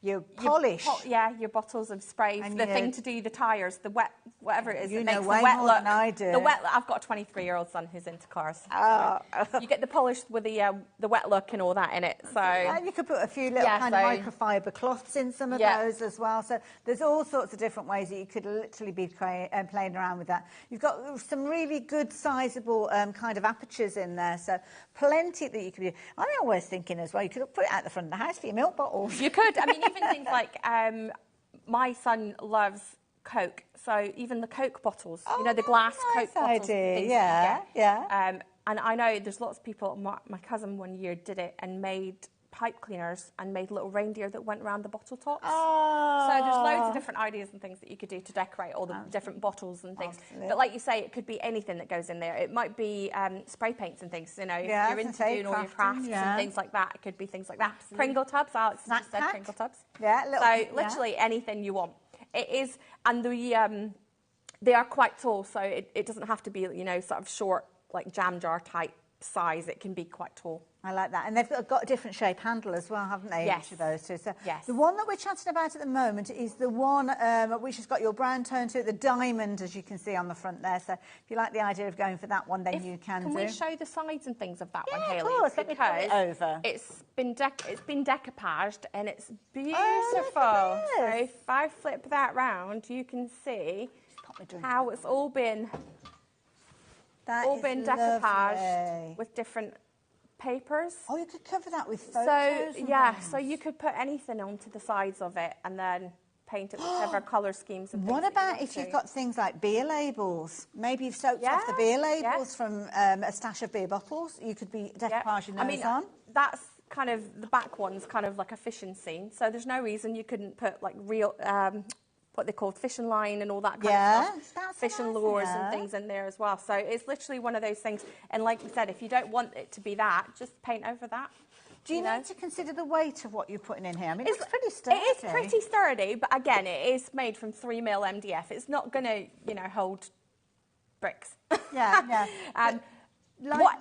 your polish. Your bottles of spray, the thing to do the tyres, the wet, whatever it is. You that know makes way the wet more look. than I do. The wet. I've got a 23-year-old son who's into cars. Oh. So you get the polish with the wet look and all that in it. So and you could put a few little kind of microfiber cloths in some of those as well. So there's all sorts of different ways that you could literally be playing around with that. You've got some really good sizable kind of apertures in there. So plenty that you could be. I'm always thinking as well, you could put it out the front of the house for your milk bottles. You could. I mean, even things like my son loves Coke, so even the Coke bottles, you know, the glass Coke bottles. Yeah. And I know there's lots of people. My cousin one year did it and made pipe cleaners and made little reindeer that went around the bottle tops. Oh. So there's loads of different ideas and things that you could do to decorate all the different bottles and things. Absolutely. But like you say, it could be anything that goes in there. It might be spray paints and things, you know, if you're into doing all your crafts and things like that. It could be things like that. Absolutely. Pringle tubs, Alex just said Pringle tubs. Yeah. So literally anything you want. It is, and they are quite tall, so it doesn't have to be, you know, sort of short, like jam jar type size. It can be quite tall. I like that. And they've got a different shape handle as well, haven't they? Yes. Each of those two. So yes. The one that we're chatting about at the moment is the one which has got your brown tone to it, the diamond, as you can see on the front there. So if you like the idea of going for that one, then you can do. Can we show the sides and things of that one, Hayley? Of course. Let me put it over. It's been decoupaged and it's beautiful. Oh, so if I flip that round, you can see how it's all been decoupaged with different papers. Oh, you could cover that with photos. So you could put anything onto the sides of it and then paint it whichever colour schemes. And what about if you've got things like beer labels? Maybe you've soaked off the beer labels from a stash of beer bottles. You could be decoupaging those on. That's kind of, the back one's kind of like a fishing scene. So there's no reason you couldn't put like real, what they call fishing line and all that kind of stuff. Fishing lures and things in there as well. So it's literally one of those things. And like we said, if you don't want it to be that, just paint over that. Do you need to consider the weight of what you're putting in here? I mean, it's pretty sturdy. It is pretty sturdy, but again, it is made from 3mm MDF. It's not going to, you know, hold bricks. What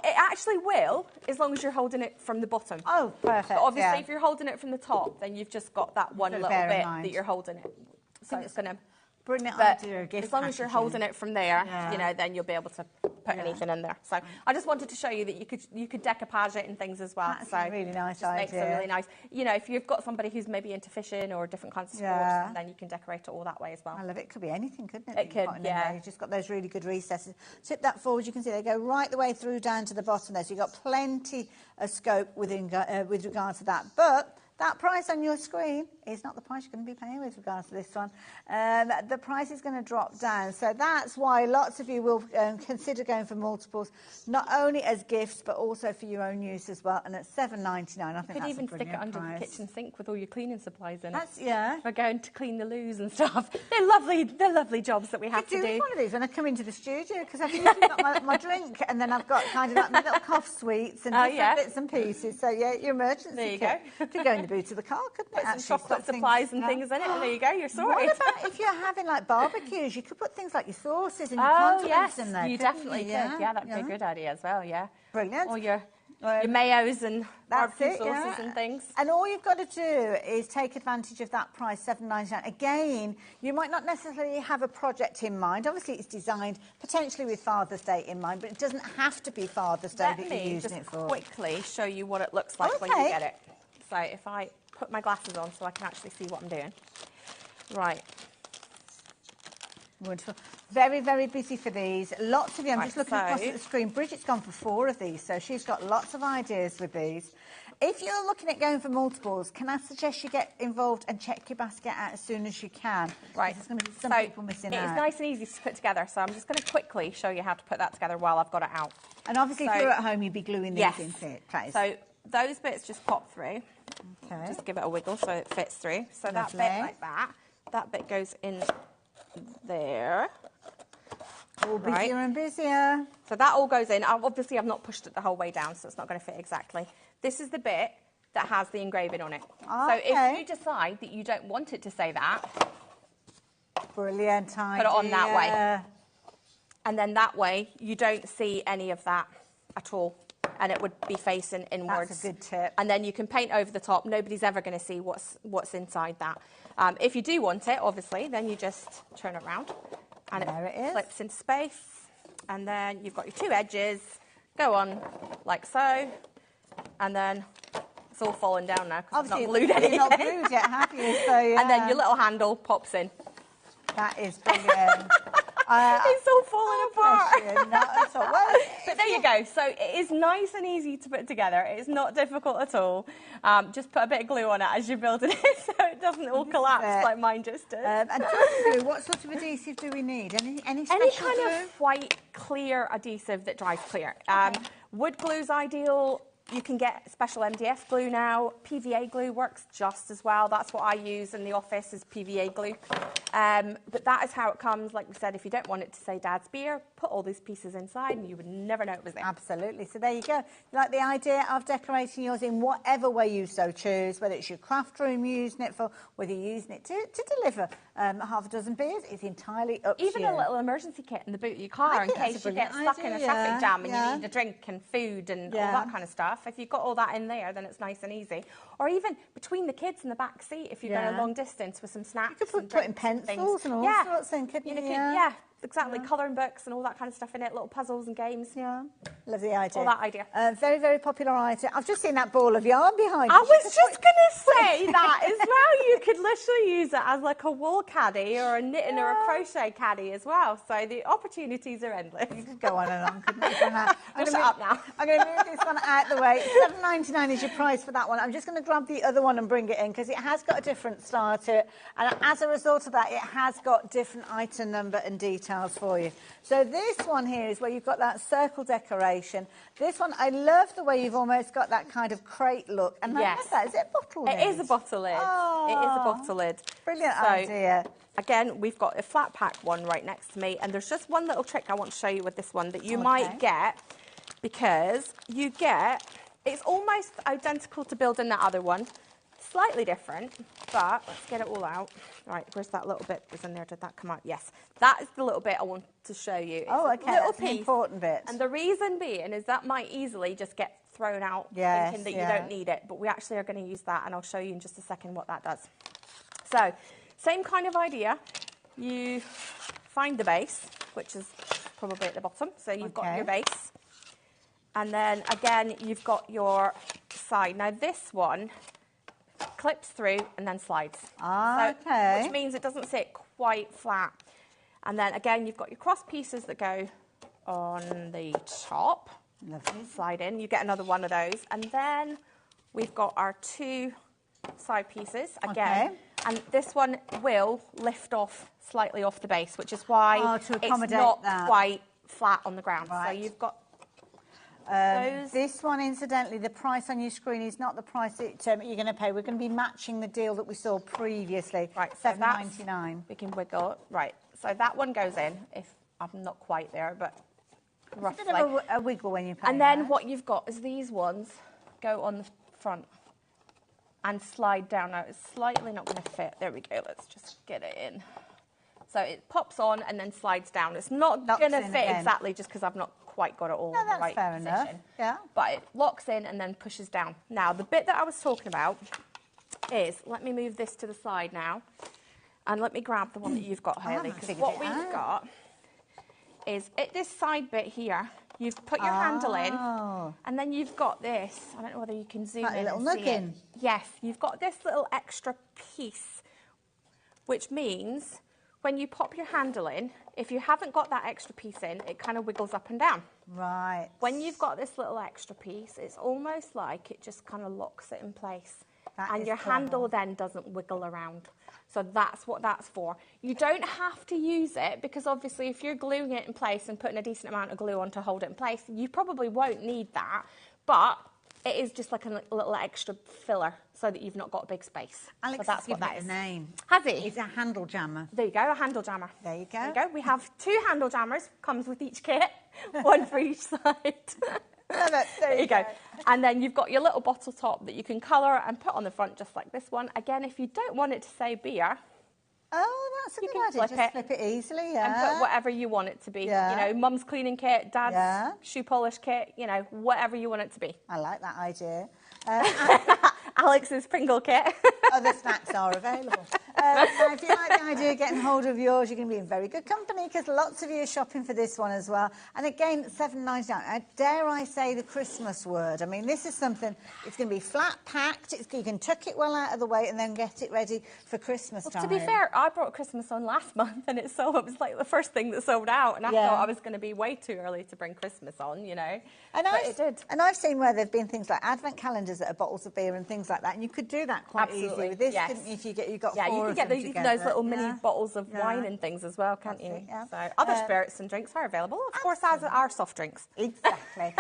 it actually will, as long as you're holding it from the bottom. Oh, perfect. But obviously, if you're holding it from the top, then you've just got that one little bit that you're holding it. So it's going to... Brilliant idea. As long as you're holding it from there, you know, then you'll be able to put anything in there. So I just wanted to show you that you could decoupage it and things as well. That's a really nice idea. Makes it really nice. You know, if you've got somebody who's maybe into fishing or different kinds of sports, then you can decorate it all that way as well. I love it. It could be anything, couldn't it? It could, You've just got those really good recesses. Tip that forward. You can see they go right the way through down to the bottom there. So you've got plenty of scope with regard to that. But That price on your screen is not the price you're going to be paying with regards to this one. The price is going to drop down. So that's why lots of you will consider going for multiples, not only as gifts, but also for your own use as well. And at $7.99, I think that's a brilliant price. You could even stick it under the kitchen sink with all your cleaning supplies in it. Yeah. For going to clean the loos and stuff. They're lovely jobs that we have to do. One of these when I come into the studio, because I've usually got my drink, and then I've got kind of like my little cough sweets and different bits and pieces. So yeah, your emergency kit. Could go in the boot of the car, couldn't it? Put some chocolate supplies and things in it, and there you go, you're sorted. What about if you're having like barbecues? You could put things like your sauces and your condiments in there. You definitely could. Yeah, that'd be a good idea as well. Yeah, brilliant. Or your mayos and barbecue sauces and things. And all you've got to do is take advantage of that price, $7.99. Again, you might not necessarily have a project in mind. Obviously, it's designed potentially with Father's Day in mind, but it doesn't have to be Father's Day that you're using it for. Let me just quickly show you what it looks like when you get it. So if I put my glasses on so I can actually see what I'm doing. Right. Wonderful. Very, very busy for these. Lots of you. I'm just looking across at the screen. Bridget's gone for 4 of these, so she's got lots of ideas with these. If you're looking at going for multiples, can I suggest you get involved and check your basket out as soon as you can? Right. There's going to be some people missing out. It's nice and easy to put together, so I'm just going to quickly show you how to put that together while I've got it out. And obviously, if you're at home, you'd be gluing these into place. So those bits just pop through. Okay. Just give it a wiggle so it fits through. So that bit like that. That bit goes in there. All busier and busier. So that all goes in. Obviously, I've not pushed it the whole way down, so it's not going to fit exactly. This is the bit that has the engraving on it. So if you decide that you don't want it to say that, brilliant idea. Put it on that way. And then that way, you don't see any of that at all. And it would be facing inwards. That's a good tip. And then you can paint over the top. Nobody's ever going to see what's inside that. If you do want it, obviously, then you just turn it around. And there it is. Flips into space. And then you've got your 2 edges. Go on like so. And then it's all fallen down now because I've not glued anything. You've not glued yet, have you? So, yeah. And then your little handle pops in. That is brilliant. It's all falling apart. Well, but there you go. So it is nice and easy to put together. It's not difficult at all. Just put a bit of glue on it as you're building it so it doesn't all collapse like mine just did. And glue, what sort of adhesive do we need? Any special kind glue? of white, clear adhesive that dries clear. Wood glue's ideal. You can get special MDF glue now. PVA glue works just as well. That's what I use in the office is PVA glue. But that is how it comes. Like we said, if you don't want it to say Dad's beer, put all these pieces inside and you would never know it was there. Absolutely. So there you go. You like the idea of decorating yours in whatever way you so choose, whether it's your craft room you're using it for, whether you're using it to deliver half a dozen beers, it's entirely up to you. Even a little emergency kit in the boot of your car in case you get stuck in a traffic jam and you need a drink and food and all that kind of stuff. If you've got all that in there, then it's nice and easy. Or even between the kids in the back seat, if you're going a long distance with some snacks. You could put in pencils and all sorts in, couldn't you? Exactly. Colouring books and all that kind of stuff in it, little puzzles and games. Yeah. Love the idea. All that idea. Very, very popular item. I've just seen that ball of yarn behind you. I was just going to say that as well. You could literally use it as like a wool caddy or a knitting or a crochet caddy as well. So the opportunities are endless. You could go on and on, couldn't you? I'm going to move this one out the way. $7.99 is your price for that one. I'm just going to grab the other one and bring it in because it has got a different style to it. And as a result of that, it has got different item number and details for you. So this one here is where you've got that circle decoration. This one, I love the way you've almost got that kind of crate look. And I love that. Is it a bottle lid? It is a bottle lid. Oh, it is a bottle lid. Brilliant idea. Again, we've got a flat pack one right next to me, and there's just one little trick I want to show you with this one that you might get, because you get, it's almost identical to building that other one. Slightly different, but let's get it all out. Right, where's that little bit was in there? Did that come out? Yes. That is the little bit I want to show you. It's that's an important bit. And the reason being is that might easily just get thrown out thinking that you don't need it, but we actually are going to use that, and I'll show you in just a second what that does. So, same kind of idea. You find the base, which is probably at the bottom. So you've got your base. And then, again, you've got your side. Now, this one clips through and then slides. Which means it doesn't sit quite flat. And then again, you've got your cross pieces that go on the top. Lovely. Slide in. You get another one of those. And then we've got our 2 side pieces again, and this one will lift off slightly off the base, which is why it's not quite flat on the ground. So you've got this one, incidentally, the price on your screen is not the price that you're going to pay. We're going to be matching the deal that we saw previously. Right, $7.99. We can wiggle. Right, so that one goes in. If I'm not quite there, but roughly. It's a bit of a wiggle when you pay. And then what you've got is these ones go on the front and slide down. Now, it's slightly not going to fit. There we go. Let's just get it in. So it pops on and then slides down. It's not going to fit exactly just because I've not quite got it all in the right position. Enough. Yeah. But it locks in and then pushes down. Now, the bit that I was talking about is, let me move this to the side now, and let me grab the one that you've got, Hayley, because what we've got is this side bit here. You've put your handle in, and then you've got this. I don't know whether you can zoom in and see it. Yes, you've got this little extra piece, which means when you pop your handle in, if you haven't got that extra piece in, it kind of wiggles up and down. Right. When you've got this little extra piece, it's almost like it just kind of locks it in place. And your handle then doesn't wiggle around. So that's what that's for. You don't have to use it, because obviously if you're gluing it in place and putting a decent amount of glue on to hold it in place, you probably won't need that. But it is just like a little extra filler so that you've not got a big space. Alex, so that's what that is. is. Name. Has he? It's a handle jammer. There you go, a handle jammer. There you go. There you go. We have 2 handle jammers, comes with each kit, one for each side. There you go. And then you've got your little bottle top that you can colour and put on the front just like this one. Again, if you don't want it to say beer, that's a good idea. Just flip it easily, and put whatever you want it to be. You know, mum's cleaning kit, dad's shoe polish kit, you know, whatever you want it to be. I like that idea. Alex's Pringle kit. Other snacks are available. Now, if you like the idea of getting hold of yours, you're going to be in very good company, because lots of you are shopping for this one as well. And again, $7.99. Dare I say the Christmas word? I mean, this is something, it's going to be flat packed. You can tuck it well out of the way and then get it ready for Christmas time. To be fair, I brought Christmas on last month, and it was like the first thing that sold out. And I thought I was going to be way too early to bring Christmas on, you know. And it did. And I've seen where there have been things like advent calendars that are bottles of beer and things like that. And you could do that quite easily with this, couldn't you? If you got 4 you can get those little mini bottles of wine and things as well, can't you? So other spirits and drinks are available, of course, as are soft drinks. Exactly.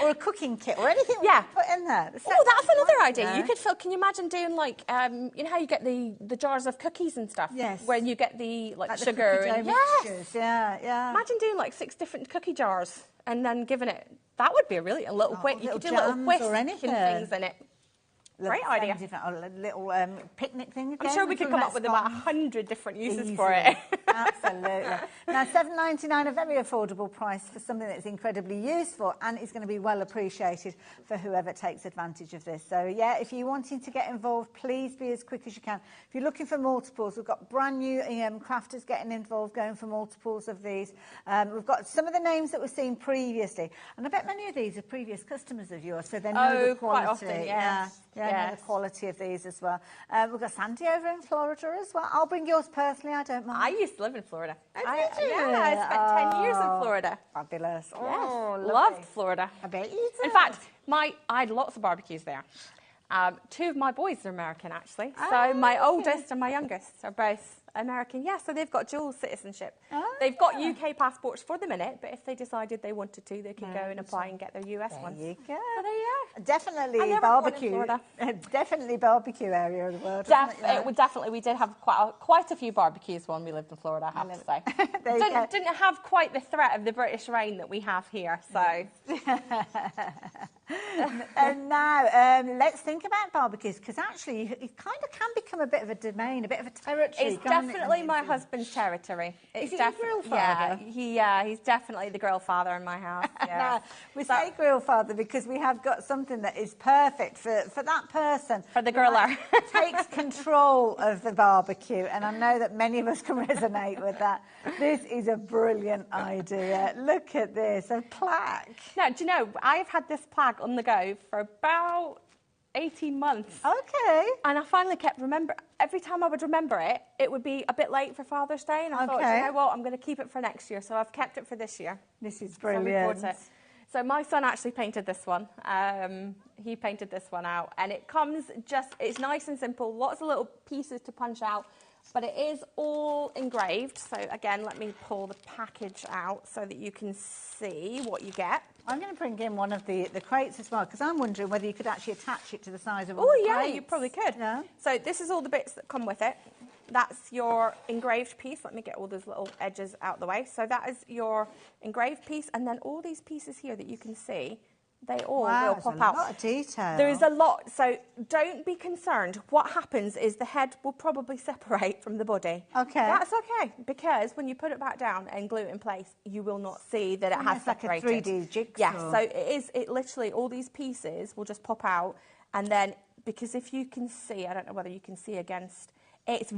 Or a cooking kit or anything we can put in there. Oh, that's another idea. You could fill. Can you imagine doing like you know how you get the jars of cookies and stuff? Yes. Where you get the sugar and mixtures. Yeah. Imagine doing like 6 different cookie jars and then giving it. That would be a little whisk. You could do little whisk or and things in it. Great idea. A little picnic thing. I'm sure we could come up with about 100 different uses for it. Absolutely. Now, $7.99, a very affordable price for something that's incredibly useful, and is going to be well appreciated for whoever takes advantage of this. So, yeah, if you're wanting to get involved, please be as quick as you can. If you're looking for multiples, we've got brand new crafters getting involved, going for multiples of these. We've got some of the names that we've seen previously, and I bet many of these are previous customers of yours, so they know the quality. Quite often, Yeah, the quality of these as well. We've got Sandy over in Florida as well. I'll bring yours personally, I don't mind. I used to live in Florida. I spent 10 years in Florida. Fabulous. Yes, loved Florida. I bet you did. In fact, I had lots of barbecues there. 2 of my boys are American, actually. So my oldest and my youngest are both American. Yeah, so they've got dual citizenship. They've got UK passports for the minute, but if they decided they wanted to, they could go and apply and get their US ones. There you go. So there you are. Definitely barbecue. Definitely barbecue area of the world. We did have quite a few barbecues when we lived in Florida, I have to say. Didn't have quite the threat of the British rain that we have here, so. And now, let's think about barbecues, because actually it kind of can become a bit of a domain, a bit of a territory. It's definitely my husband's territory. Is he the grill father? Yeah, he's definitely the grill father in my house. Yeah. We say grill father because we have got something that is perfect for that person. For the griller. Takes control of the barbecue, and I know that many of us can resonate with that. This is a brilliant idea. Look at this, a plaque. Now, do you know, I've had this plaque on the go for about 18 months. Okay. And I finally kept every time I would remember it, it would be a bit late for Father's Day. And I thought, you know what, I'm going to keep it for next year. So I've kept it for this year. This is brilliant. So So my son actually painted this one. He painted this one out, and it comes it's nice and simple, lots of little pieces to punch out, but it is all engraved. So again, let me pull the package out so that you can see what you get. I'm going to bring in one of the crates as well, because I'm wondering whether you could actually attach it to the size of one Oh of the yeah, crates. you probably could. Yeah. So this is all the bits that come with it. That's your engraved piece. Let me get all those little edges out the way. So that is your engraved piece, and then all these pieces here that you can see, they all will pop out. There's a lot of detail. There is a lot, so don't be concerned. What happens is the head will probably separate from the body. Okay. That's okay, because when you put it back down and glue it in place, you will not see that it has separated. Like a 3D jigsaw. Yes, so it literally, all these pieces will just pop out, and then, because if you can see, I don't know whether you can see against, it's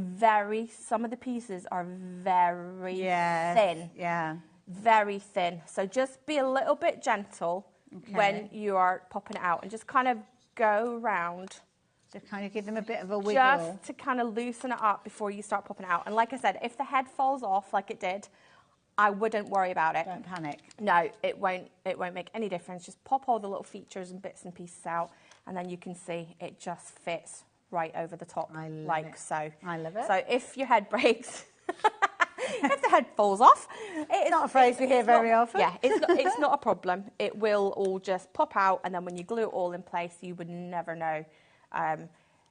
some of the pieces are very thin. Yeah. Very thin. So just be a little bit gentle when you are popping it out, and just kind of go around. To kind of give them a bit of a wiggle. Just to kind of loosen it up before you start popping it out. And like I said, if the head falls off like it did, I wouldn't worry about it. Don't panic. No, it won't make any difference. Just pop all the little features and bits and pieces out, and then you can see it just fits right over the top, like so. I love it. So if your head breaks, if the head falls off, it's not a phrase we hear very often. Yeah, it's not a problem. It will all just pop out, and then when you glue it all in place, you would never know.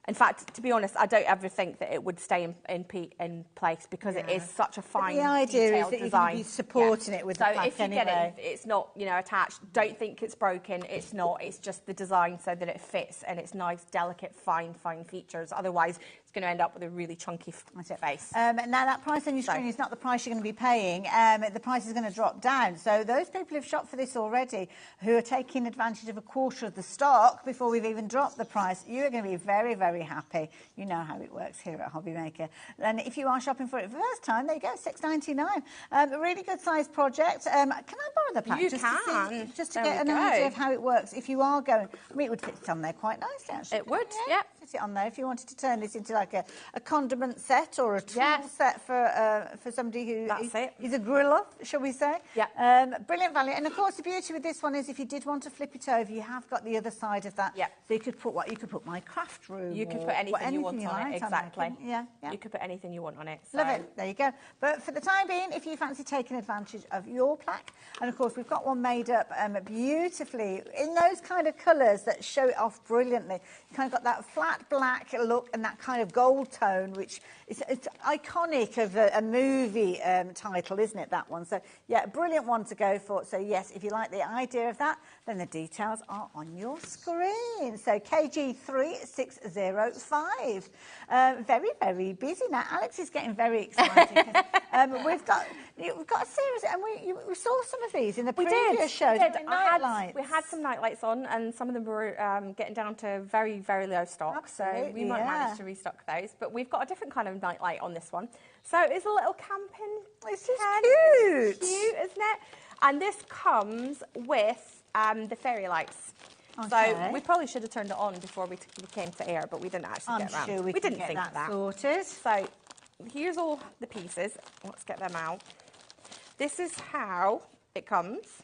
In fact, to be honest, I don't ever think that it would stay in place, because it is such a fine, the idea detailed is that design. You can be supporting it with the plaque if you anyway. get it, it's not attached. Don't think it's broken. It's not. It's just the design so that it fits, and it's nice, delicate, fine features. Otherwise, it's going to end up with a really chunky face. Now that price on your screen is not the price you're going to be paying. The price is going to drop down. So those people who've shopped for this already, who are taking advantage of a quarter of the stock before we've even dropped the price, you're going to be very, very happy. You know how it works here at HobbyMaker. And if you are shopping for it for the first time, there you go, $6.99. A really good sized project. Can I borrow the pack? You can. Just to get an idea of how it works. If you are going, I mean, it would fit on there quite nicely, actually. It would, yeah. Fit it on there if you wanted to turn this into like a condiment set or a tool set for somebody who is a griller, shall we say? Yeah. Brilliant value. And of course, the beauty with this one is if you did want to flip it over, you have got the other side of that. Yeah. So you could put you could put my craft room. You could put anything you want on it, exactly. Yeah. You could put anything you want on it. So. Love it. There you go. But for the time being, if you fancy taking advantage of your plaque, and of course we've got one made up beautifully in those kind of colours that show it off brilliantly. You kind of got that flat black look and that kind of gold tone, which is it's iconic of a movie title, isn't it, that one? So yeah, a brilliant one to go for. So yes, if you like the idea of that, then the details are on your screen. So KG3605. Very, very busy now. Alex is getting very excited. We've got a series, and we saw some of these in the previous shows. We had some nightlights on, and some of them were getting down to very, very low stock. Absolutely, so we might manage to restock those. But we've got a different kind of nightlight on this one. So it's a little camping. This is cute. Cute, isn't it? And this comes with the fairy lights. Okay. So we probably should have turned it on before we came to air, but we didn't actually get around. I'm sure we didn't get think that of that. sorted. So here's all the pieces. Let's get them out. This is how it comes,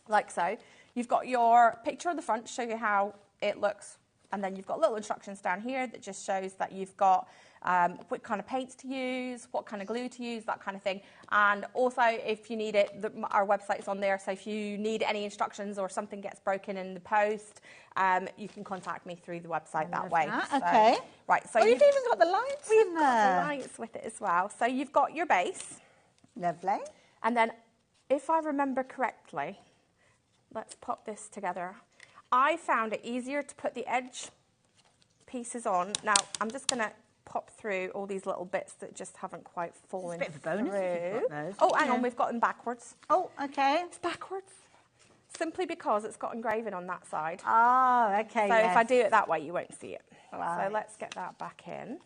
like so. You've got your picture on the front to show you how it looks, and then you've got little instructions down here that just shows that you've got what kind of paints to use, what kind of glue to use, that kind of thing. And also, if you need it, our website's on there, so if you need any instructions or something gets broken in the post, you can contact me through the website that way. Okay. So, right. So you've even got the lights in there. We've got the lights with it as well. So you've got your base. Lovely. And then, if I remember correctly, let's pop this together. I found it easier to put the edge pieces on. Now, I'm just going to pop through all these little bits that just haven't quite fallen It's a bit of a bonus through. if you've got those. Oh, hang on, we've got them backwards. Oh, okay. It's backwards. Simply because it's got engraving on that side. Oh, okay. So if I do it that way, you won't see it. Right. So let's get that back in.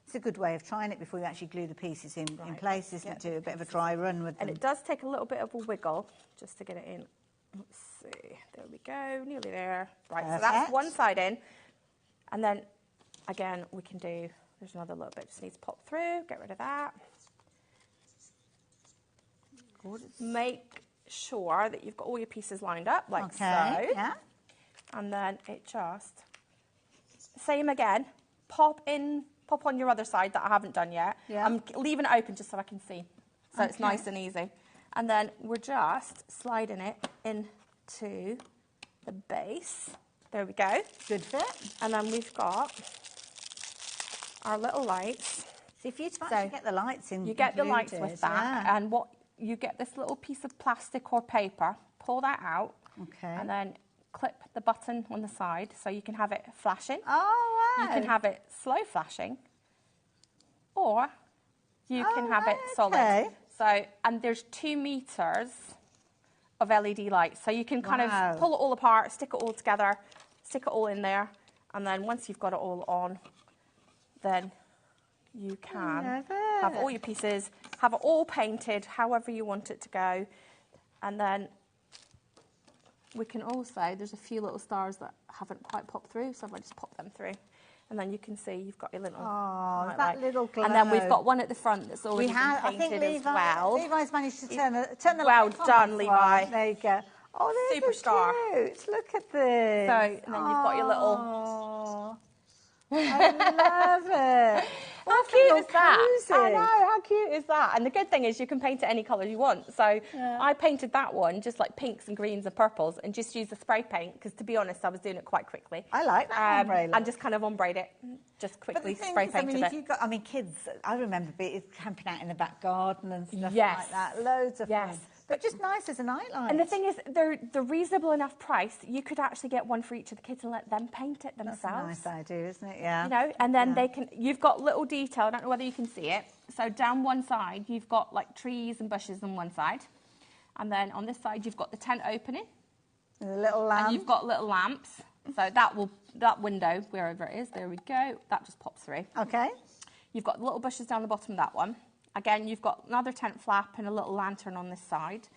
It's a good way of trying it before you actually glue the pieces in place, isn't it? Do a bit of a dry run with them. And it does take a little bit of a wiggle just to get it in. Let's see. There we go. Nearly there. Right, Perfect. so that's one side in. And then, again, we can do, there's another little bit just needs to pop through. Get rid of that. make sure that you've got all your pieces lined up, like so. Yeah. And then it just, same again, pop on your other side that I haven't done yet. Yeah. I'm leaving it open just so I can see. So it's nice and easy. And then we're just sliding it into the base. There we go. Good fit. And then we've got our little lights. So if you actually get the lights in, you get the lights with that, and what you get this little piece of plastic or paper, pull that out, and then clip the button on the side so you can have it flashing. Oh, wow. You can have it slow flashing, or you can have it solid. So, and there's 2 meters of LED lights, so you can kind of pull it all apart, stick it all together, stick it all in there, and then once you've got it all on, then you can have all your pieces, have it all painted however you want it to go. And then we can also, there's a few little stars that haven't quite popped through, so I just pop them through. And then you can see you've got your little that little glow. And then we've got one at the front that's already been painted I think as well. Levi's managed to turn the well lights on done, as Levi. well. There you go. Oh, they're Superstar. cute. Look at this. So, and then you've got your little... I love it. How cute is that? I know, how cute is that? And the good thing is you can paint it any colour you want. So I painted that one just like pinks and greens and purples and just used the spray paint because, to be honest, I was doing it quite quickly. I like that ombre look. And just kind of ombre it, just quickly spray painted it. Kids, I remember camping out in the back garden and stuff like that. Loads of fun. But just nice as a nightlight. And the thing is, they're reasonable enough price. You could actually get one for each of the kids and let them paint it themselves. That's a nice idea, isn't it? Yeah. You know, and then they can. You've got little detail. I don't know whether you can see it. So down one side, you've got like trees and bushes on one side, and then on this side, you've got the tent opening. And the little lamp. And you've got little lamps. So that window, wherever it is, there we go. That just pops through. Okay. You've got little bushes down the bottom of that one. Again, you've got another tent flap and a little lantern on this side.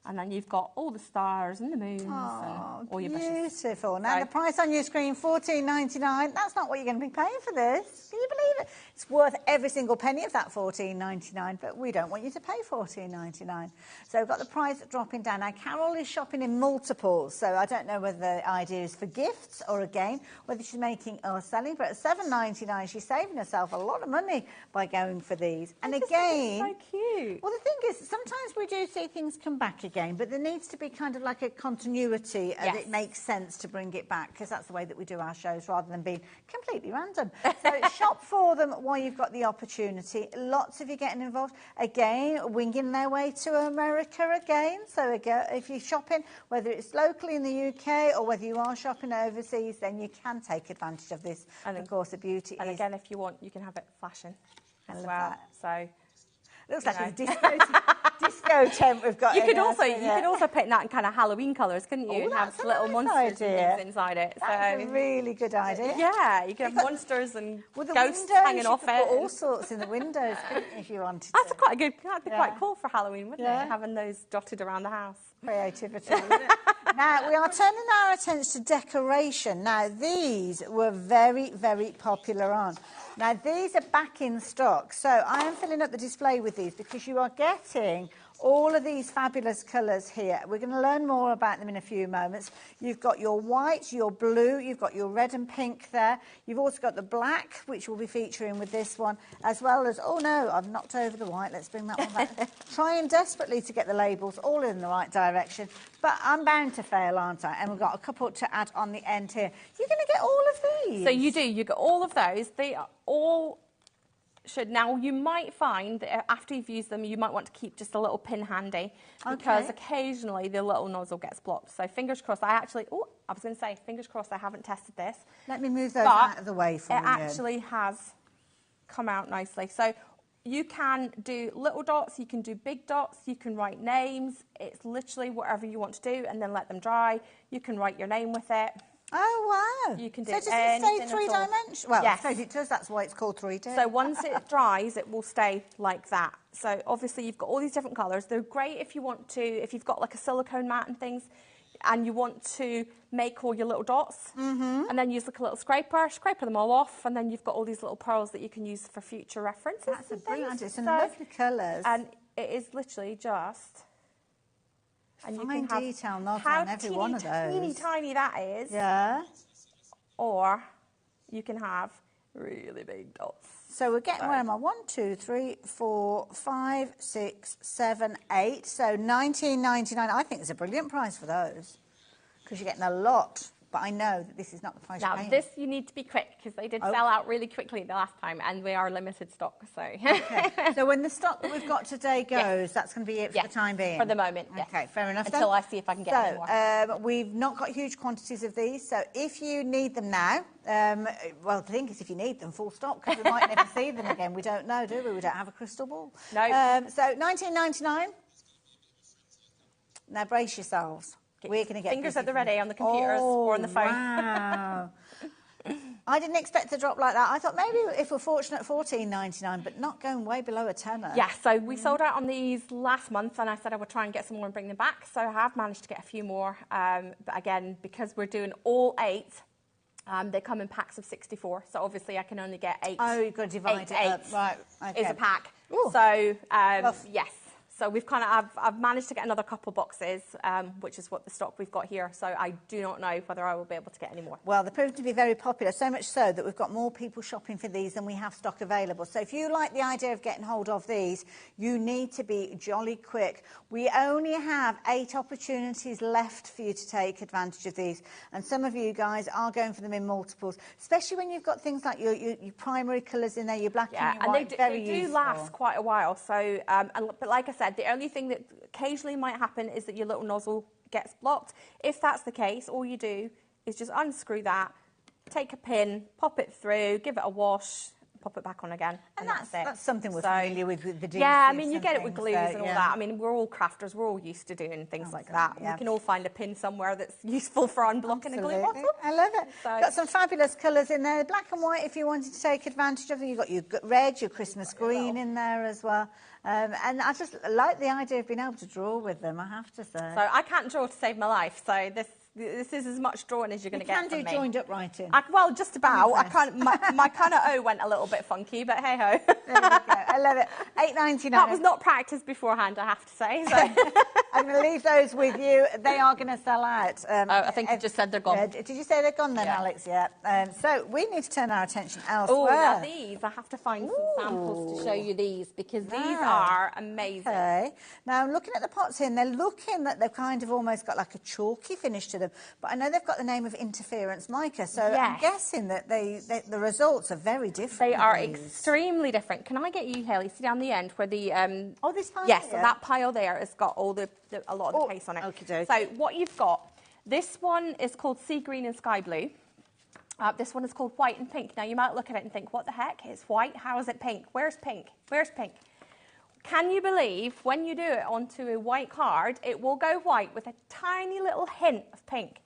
And then you've got all the stars and the moons and all your bushes. Beautiful. Now, the price on your screen, $14.99. That's not what you're going to be paying for this. Can you believe it? It's worth every single penny of that $14.99, but we don't want you to pay $14.99. So we've got the price dropping down. Now, Carol is shopping in multiples, so I don't know whether the idea is for gifts or, again, whether she's making or selling. But at $7.99, she's saving herself a lot of money by going for these. And again... so cute. Well, the thing is, sometimes we do see things come back again, but there needs to be kind of like a continuity and it makes sense to bring it back because that's the way that we do our shows rather than being completely random. So shop for them while you've got the opportunity. Lots of you getting involved. Again, winging their way to America again. So again, if you're shopping, whether it's locally in the UK or whether you are shopping overseas, then you can take advantage of this. And of course, the beauty and is... again, if you want, you can have it flashing as well. That. So... Looks like a disco tent we've got. You could also paint that in kind of Halloween colours, couldn't you? Oh, and have that's little a nice monsters idea. and things inside it. That's a really good idea. Yeah, you could have monsters and with the ghosts windows, hanging off you could it. Put all sorts in the windows, couldn't you, if you wanted That's to. quite a good. That'd be quite cool for Halloween, wouldn't Yeah. it? Having those dotted around the house. Creativity. Now, we are turning our attention to decoration. Now, these were very, very popular on. Now, these are back in stock. So I am filling up the display with these because you are getting all of these fabulous colours here. We're going to learn more about them in a few moments. You've got your white, your blue, you've got your red and pink there. You've also got the black, which we'll be featuring with this one, as well as, oh no, I've knocked over the white. Let's bring that one back. Trying desperately to get the labels all in the right direction. But I'm bound to fail, aren't I? And we've got a couple to add on the end here. You're going to get all of these. So you do. You get all of those. They are all... Now, you might find that after you've used them, you might want to keep just a little pin handy because occasionally the little nozzle gets blocked. So fingers crossed. Fingers crossed I haven't tested this. Let me move those out of the way for you. It actually has come out nicely. So you can do little dots, you can do big dots, you can write names. It's literally whatever you want to do and then let them dry. You can write your name with it. Oh, wow. You can do so does it stay three-dimensional? Well, yes. I suppose it does. That's why it's called 3D. So once it dries, it will stay like that. So obviously you've got all these different colours. They're great if you want to, if you've got like a silicone mat and things, and you want to make all your little dots, and then use like a little scraper them all off, and then you've got all these little pearls that you can use for future references. That's a brilliant idea. Some lovely colours. And it is literally just And you Fine can have detail, not how on every one of those. teeny tiny that is. Yeah. Or you can have really big dots. So we're getting, where am I? 1, 2, 3, 4, 5, 6, 7, 8. So $19.99. I think it's a brilliant price for those because you're getting a lot. But I know that this is not the price you're Now, paying. this you need to be quick because they did sell out really quickly the last time and we are limited stock. So, Okay. So when the stock that we've got today goes, that's going to be it for the time being? For the moment, yes. Okay, fair enough. Until I see if I can get any more. We've not got huge quantities of these, so if you need them now, well, the thing is if you need them, full stop, because we might never see them again. We don't know, do we? We don't have a crystal ball. No. So $19.99. Now brace yourselves. We're going to get fingers busy at the ready on the computers or on the phone. Wow. I didn't expect to drop like that. I thought maybe if we're fortunate, $14.99, but not going way below a tenner. Yeah, so we sold out on these last month and I said I would try and get some more and bring them back. So I have managed to get a few more. But again, because we're doing all 8, they come in packs of 64. So obviously I can only get 8. Oh, you've got to divide it up. Right, okay. Is a pack. Ooh. So, yes. So we've I've managed to get another couple boxes, which is what the stock we've got here. So I do not know whether I will be able to get any more. Well, they're proving to be very popular, so much so that we've got more people shopping for these than we have stock available. So if you like the idea of getting hold of these, you need to be jolly quick. We only have 8 opportunities left for you to take advantage of these. And some of you guys are going for them in multiples, especially when you've got things like your primary colours in there, your black and your white. And they do last quite a while. So, but like I said, the only thing that occasionally might happen is that your little nozzle gets blocked. If that's the case, all you do is just unscrew that, take a pin, pop it through, give it a wash, pop it back on again, and that's it. That's something we're familiar with the adhesives. Yeah, I mean, you get it with things, glues and all yeah. that. I mean, we're all crafters. We're all used to doing things like that. Yeah. We can all find a pin somewhere that's useful for unblocking a glue bottle. I love it. So, got some fabulous colours in there, black and white if you wanted to take advantage of them. You've got your red, your Christmas green in there as well. And I just like the idea of being able to draw with them, I have to say. So I can't draw to save my life, so this is as much drawing as you're going to get from me. You can do joined up writing. Well, just about. I can't. My kind of O went a little bit funky, but hey ho. There you go. I love it. $8.99. That was not practiced beforehand, I have to say. So. I'm going to leave those with you. They are going to sell out. I think you just said they're gone. Did you say they're gone then, Alex? Yeah. So we need to turn our attention elsewhere. Oh, now these. I have to find some samples to show you these because these are amazing. Okay. Now I'm looking at the pots here and they're looking that they've kind of almost got like a chalky finish to them. But I know they've got the name of interference mica, so I'm guessing that the results are very different. They are extremely different. Can I get you, Hayley, see down the end where the this pile? Yes, so that pile there has got all a lot of the paste on it. Okay. So what you've got, this one is called sea green and sky blue. This one is called white and pink. Now you might look at it and think, what the heck? It's white. How is it pink? Where's pink? Where's pink? Can you believe when you do it onto a white card, it will go white with a tiny little hint of pink.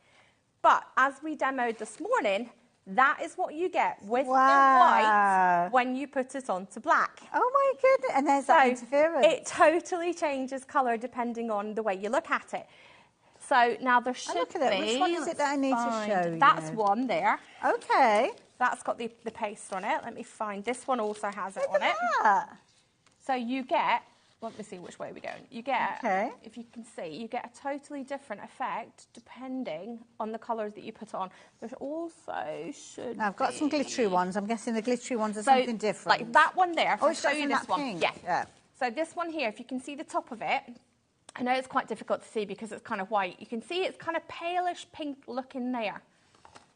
But as we demoed this morning, that is what you get with the white when you put it onto black. Oh my goodness, and there's that interference. It totally changes colour depending on the way you look at it. So now there should look at it. Which one is it that I need to show you? That's one there. Okay. That's got the paste on it. Let me find. This one also has it on it. That. So you get, let me see which way we're going. You get, if you can see, you get a totally different effect depending on the colours that you put on. There's also now I've got some glittery ones. I'm guessing the glittery ones are something different. Like that one there. I'll show you this one. Pink. Yeah. So this one here, if you can see the top of it, I know it's quite difficult to see because it's kind of white. You can see it's kind of palish pink looking there,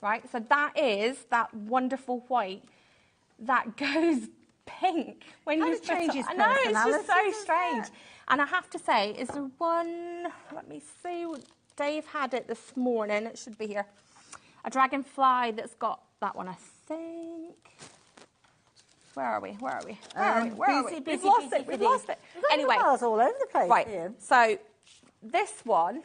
right? So that is that wonderful white that goes pink when you put it. I know, it's just so strange. And I have to say, is there one, let me see, Dave had it this morning, it should be here, a dragonfly that's got that one, I think. Where are we? Where are we? We've lost it. We've lost it. Anyway, all over the place. Right. So this one,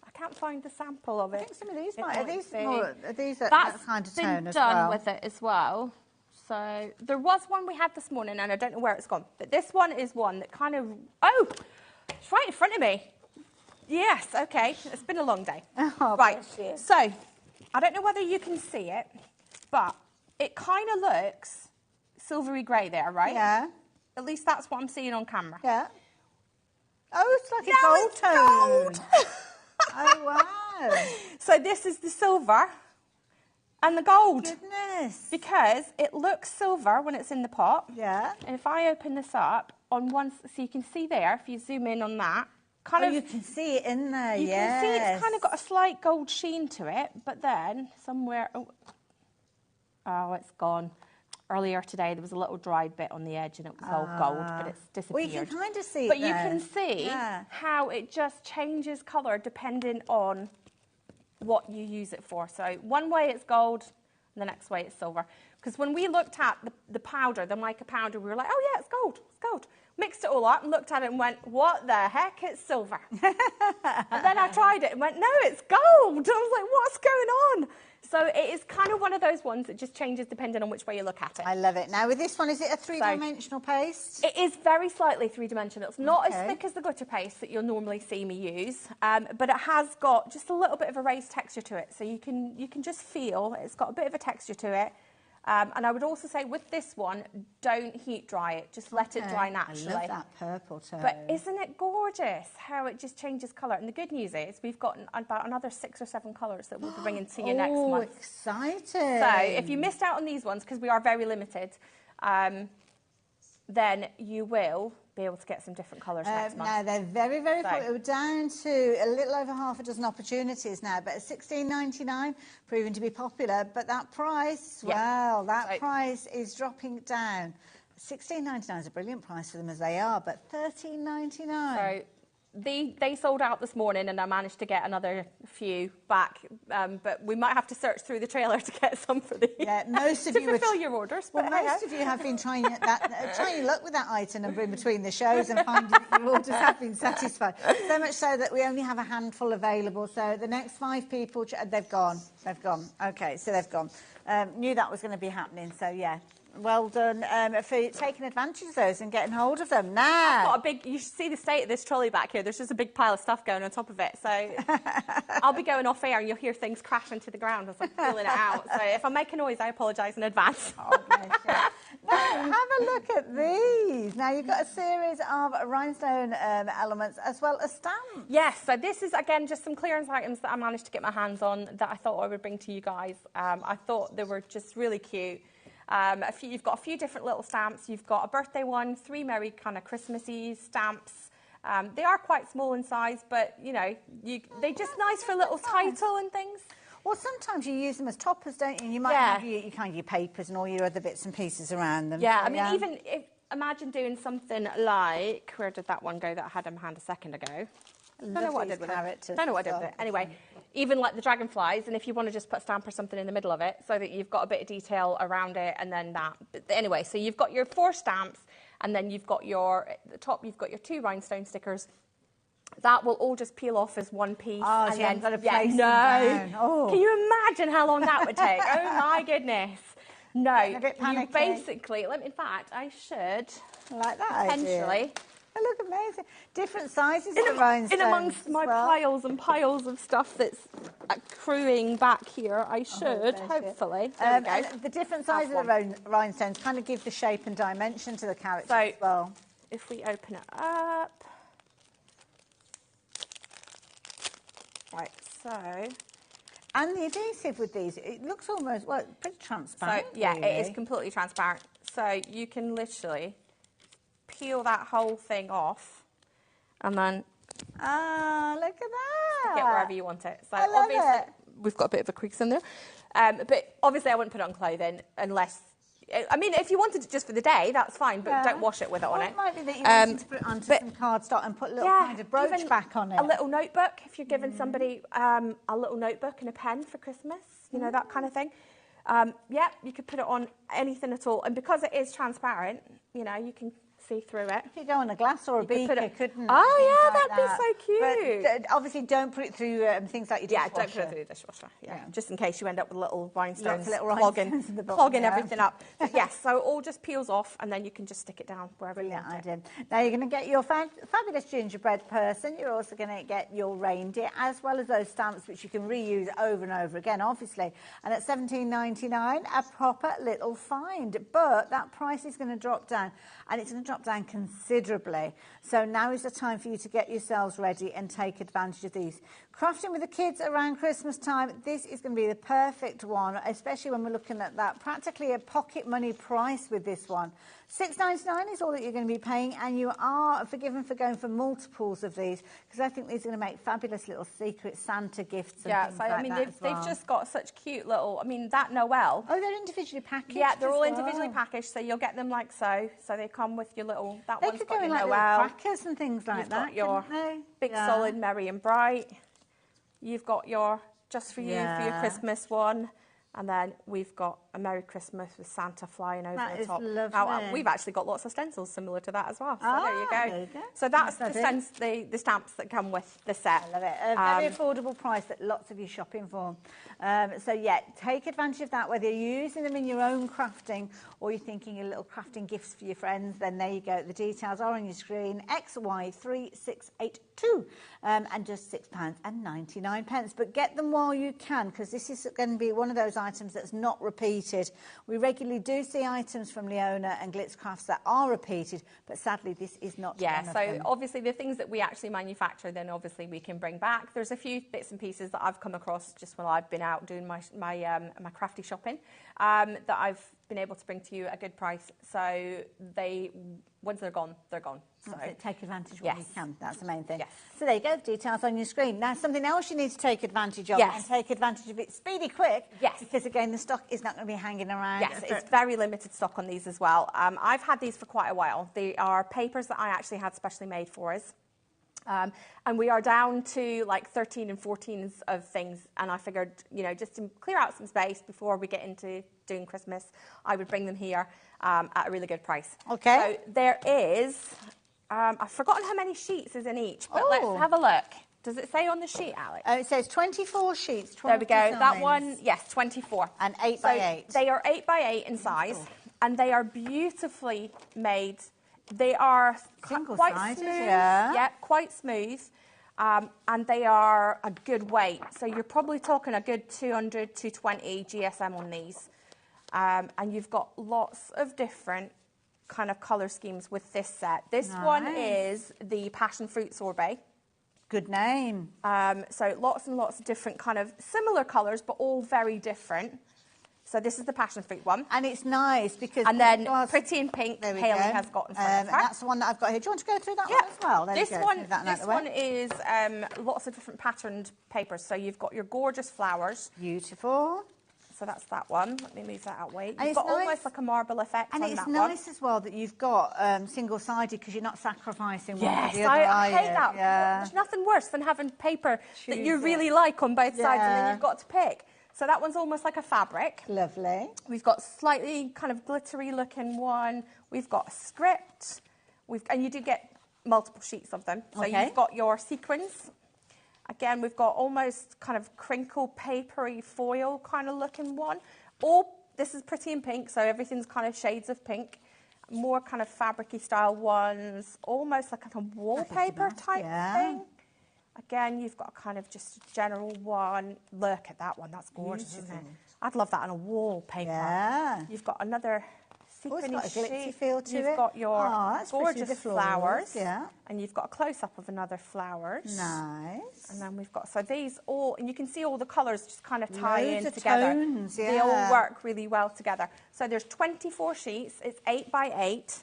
I can't find the sample of it. I think some of these might. Are these that kind of tone as well? That's been done with it as well. So there was one we had this morning, and I don't know where it's gone. But this one is one that kind of it's right in front of me. Yes. Okay. It's been a long day. Oh, right. So I don't know whether you can see it, but it kind of looks silvery grey there, right? Yeah. At least that's what I'm seeing on camera. Yeah. Oh, it's like a gold tone. Oh, wow. So this is the silver and the gold. Goodness. Because it looks silver when it's in the pot. Yeah. And if I open this up on one, so you can see there, if you zoom in on that, kind of, you can see it in there, you can see it's kind of got a slight gold sheen to it, but then somewhere, oh, it's gone. Earlier today, there was a little dried bit on the edge and it was all gold, but it's disappeared. Well, you can kind of see it But you there. can see how it just changes colour depending on what you use it for. So one way it's gold, and the next way it's silver. Because when we looked at the powder, the mica powder, we were like, oh yeah, it's gold, it's gold. Mixed it all up and looked at it and went, what the heck, it's silver. And then I tried it and went, no, it's gold. I was like, what's going on? So it is kind of one of those ones that just changes depending on which way you look at it. I love it. Now with this one, is it a three-dimensional paste? It is very slightly three-dimensional. It's not as thick as the glitter paste that you'll normally see me use, but it has got just a little bit of a raised texture to it. So you can just feel it's got a bit of a texture to it. And I would also say with this one, don't heat dry it. Just let it dry naturally. I love that purple tone. But isn't it gorgeous how it just changes colour? And the good news is we've got about another 6 or 7 colours that we'll be bringing to you next month. Oh, exciting. So if you missed out on these ones, because we are very limited, then you will be able to get some different colours next month. Now, they're very, very popular. We're down to a little over half a dozen opportunities now, but at $16.99, proving to be popular. But that price, well, that price is dropping down. $16.99 is a brilliant price for them as they are, but $13.99. So they sold out this morning, and I managed to get another few back. But we might have to search through the trailer to get some for the most of to you fulfill your orders. Well, most of you have been trying your luck with that item number in between the shows and finding that your orders have been satisfied. So much so that we only have a handful available. So the next 5 people, they've gone. They've gone. Okay, so they've gone. Knew that was going to be happening. So yeah. Well done for taking advantage of those and getting hold of them. Now, I've got a big, you should see the state of this trolley back here. There's just a big pile of stuff going on top of it. So I'll be going off air and you'll hear things crashing to the ground as I'm pulling it out. So if I make a noise, I apologise in advance. Oh, bless you. Now, have a look at these. Now, you've got a series of rhinestone elements as well as stamps. Yes, so this is, again, just some clearance items that I managed to get my hands on that I thought I would bring to you guys. I thought they were just really cute. You've got a few different little stamps. You've got a birthday one, 3 merry kind of Christmassy stamps. They are quite small in size, but, you know, they're just nice for a little title and things. Well, sometimes you use them as toppers, don't you? And you might have your kind of your papers and all your other bits and pieces around them. Yeah, so, I mean, even imagine doing something like, where did that one go that I had in my hand a second ago? I don't know what I did with it. Don't know what I did with it. Anyway, even like the dragonflies, and if you want to just put a stamp or something in the middle of it so that you've got a bit of detail around it, and then that. But anyway, so you've got your 4 stamps, and then you've got at the top, you've got your 2 rhinestone stickers. That will all just peel off as one piece. Oh, and so then, you've got to place them down. Oh. Can you imagine how long that would take? Oh my goodness. No, a bit you basically, in fact, I should like that potentially. They look amazing. Different sizes of rhinestones. In amongst my piles and piles of stuff that's accruing back here, I should, hopefully. There we go. The different sizes of the rhinestones kind of give the shape and dimension to the character as well. If we open it up. Right, so. And the adhesive with these, it looks almost, well, pretty transparent. So, yeah, really. it is completely transparent. So you can literally peel that whole thing off and then look at that, get wherever you want it. So obviously we've got a bit of a crease in there, but obviously I wouldn't put it on clothing unless, I mean, if you wanted it just for the day, that's fine, but don't wash it with it on it. It might be that you wanted to put it onto some cardstock and put a little kind of brooch back on it. A little notebook, if you're giving somebody a little notebook and a pen for Christmas, you know, that kind of thing. Yeah, you could put it on anything at all, and because it is transparent, you know, you can see through it. You could go on a glass or a beaker, couldn't? Oh yeah, that'd be so cute. But obviously, don't put it through things like your dishwasher. Yeah, don't put it through the dishwasher. Yeah, just in case you end up with little rhinestones clogging everything up. But yes, so it all just peels off, and then you can just stick it down wherever you want it. Now you're going to get your fabulous gingerbread person. You're also going to get your reindeer, as well as those stamps which you can reuse over and over again, obviously. And at $17.99, a proper little find. But that price is going to drop down, and it's going to drop dropped down considerably. So now is the time for you to get yourselves ready and take advantage of these. Crafting with the kids around Christmas time, this is going to be the perfect one, especially when we're looking at that practically a pocket money price with this one. $6.99 is all that you're going to be paying, and you are forgiven for going for multiples of these, because I think these are going to make fabulous little secret Santa gifts and things so like I mean, that they've just got such cute little, I mean, that Noel. Oh, they're individually packaged. Yeah, they're all as individually well. packaged, so you'll get them like so. So they come with your little, that They one's could got go in your like Noel. little crackers and things like You've that. got your couldn't they? big solid Merry and Bright. You've got your Just For You for your Christmas one. And then we've got a Merry Christmas with Santa flying over the top. Lovely. Now, we've actually got lots of stencils similar to that as well. So there you go. There you go. So that's That's the stamps that come with the set. I love it. A very affordable price that lots of you shopping for. So yeah, take advantage of that, whether you're using them in your own crafting or you're thinking of little crafting gifts for your friends, then there you go. The details are on your screen, XY3682, and just £6.99. But get them while you can, because this is going to be one of those items that's not repeated. We regularly do see items from Leona and Glitz Crafts that are repeated, but sadly this is not one of them. Obviously the things that we actually manufacture, then obviously we can bring back. There's a few bits and pieces that I've come across just when I've been out doing my crafty shopping that I've been able to bring to you at a good price. So once they're gone, they're gone. So take advantage when you can. That's the main thing. Yes. So there you go, details on your screen. Now, something else you need to take advantage of, and take advantage of it speedy quick, because again, the stock is not going to be hanging around. Yes, it's very limited stock on these as well. I've had these for quite a while. They are papers that I actually had specially made for us. And we are down to like 13 and 14s of things, and I figured, just to clear out some space before we get into doing Christmas, I would bring them here at a really good price. Okay. So there is, I've forgotten how many sheets is in each, but let's have a look. Does it say on the sheet, Alex? It says 24 sheets. 12 there we go. designs. That one, yes, 24. And 8 by 8. They are 8 by 8 in size, and they are beautifully made. They are quite smooth, quite smooth, and they are a good weight. So you're probably talking a good 200, 220 GSM on these. And you've got lots of different kind of colour schemes with this set. This one is the Passion Fruit Sorbet. Good name. So lots and lots of different kind of similar colours, but all very different. So this is the passion fruit one. And it's nice because... And then Pretty in Pink, Hayley has got in front of her. That's the one that I've got here. Do you want to go through that one as well? There this one is lots of different patterned papers. So you've got your gorgeous flowers. Beautiful. So that's that one. Let me move that out way. And you've got almost like a marble effect on that one. And it's nice as well that you've got single-sided because you're not sacrificing one or the other. I hate that. There's nothing worse than having paper that you really like on both sides and then you've got to pick. So that one's almost like a fabric. Lovely. We've got slightly kind of glittery looking one. We've got a script. And you do get multiple sheets of them. So you've got your sequins. Again, we've got almost kind of crinkle papery foil kind of looking one. This is Pretty in Pink, so everything's kind of shades of pink. More kind of fabric-y style ones, almost like a wallpaper type thing. Again, you've got kind of just a general one. Look at that one. That's gorgeous, isn't it? I'd love that on a wallpaper. Yeah. You've got another it's got a glitzy feel to You've it. got your gorgeous flowers. Yeah. And you've got a close-up of another flowers. Nice. And then we've got, so these all, and you can see all the colours just kind of tie in together. Tones, They all work really well together. So there's 24 sheets. It's 8 by 8.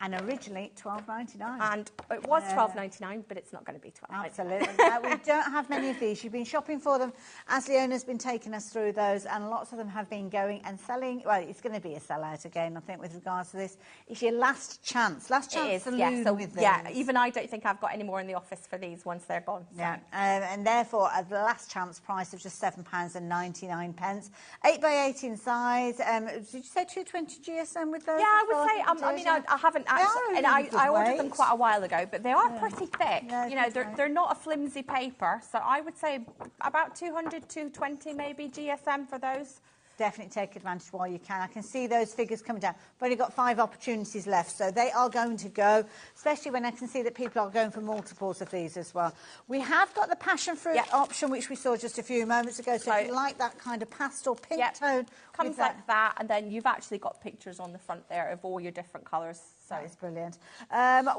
And originally $12.99. And it was $12.99, but it's not going to be $12.99. Absolutely. We don't have many of these. You've been shopping for them as Leona's been taking us through those, and lots of them have been going and selling. Well, it's going to be a sellout again, I think, with regards to this. It's your last chance. Last chance saloon with them. Yeah, even I don't think I've got any more in the office for these once they're gone. So. Yeah, and therefore, at the last chance price of just £7.99. 8 by 8 in size. Did you say 220 GSM with those? Yeah, I would say, I mean, I haven't actually, and I ordered them quite a while ago, but they are pretty thick. Yeah, they're not a flimsy paper, so I would say about 200, 220 maybe GSM for those. Definitely take advantage while you can. I can see those figures coming down. We've only got 5 opportunities left, so they are going to go, especially when I can see that people are going for multiples of these as well. We have got the passion fruit option, which we saw just a few moments ago, so if you like that kind of pastel pink tone. Comes like that, and then you've actually got pictures on the front there of all your different colours. So it's brilliant.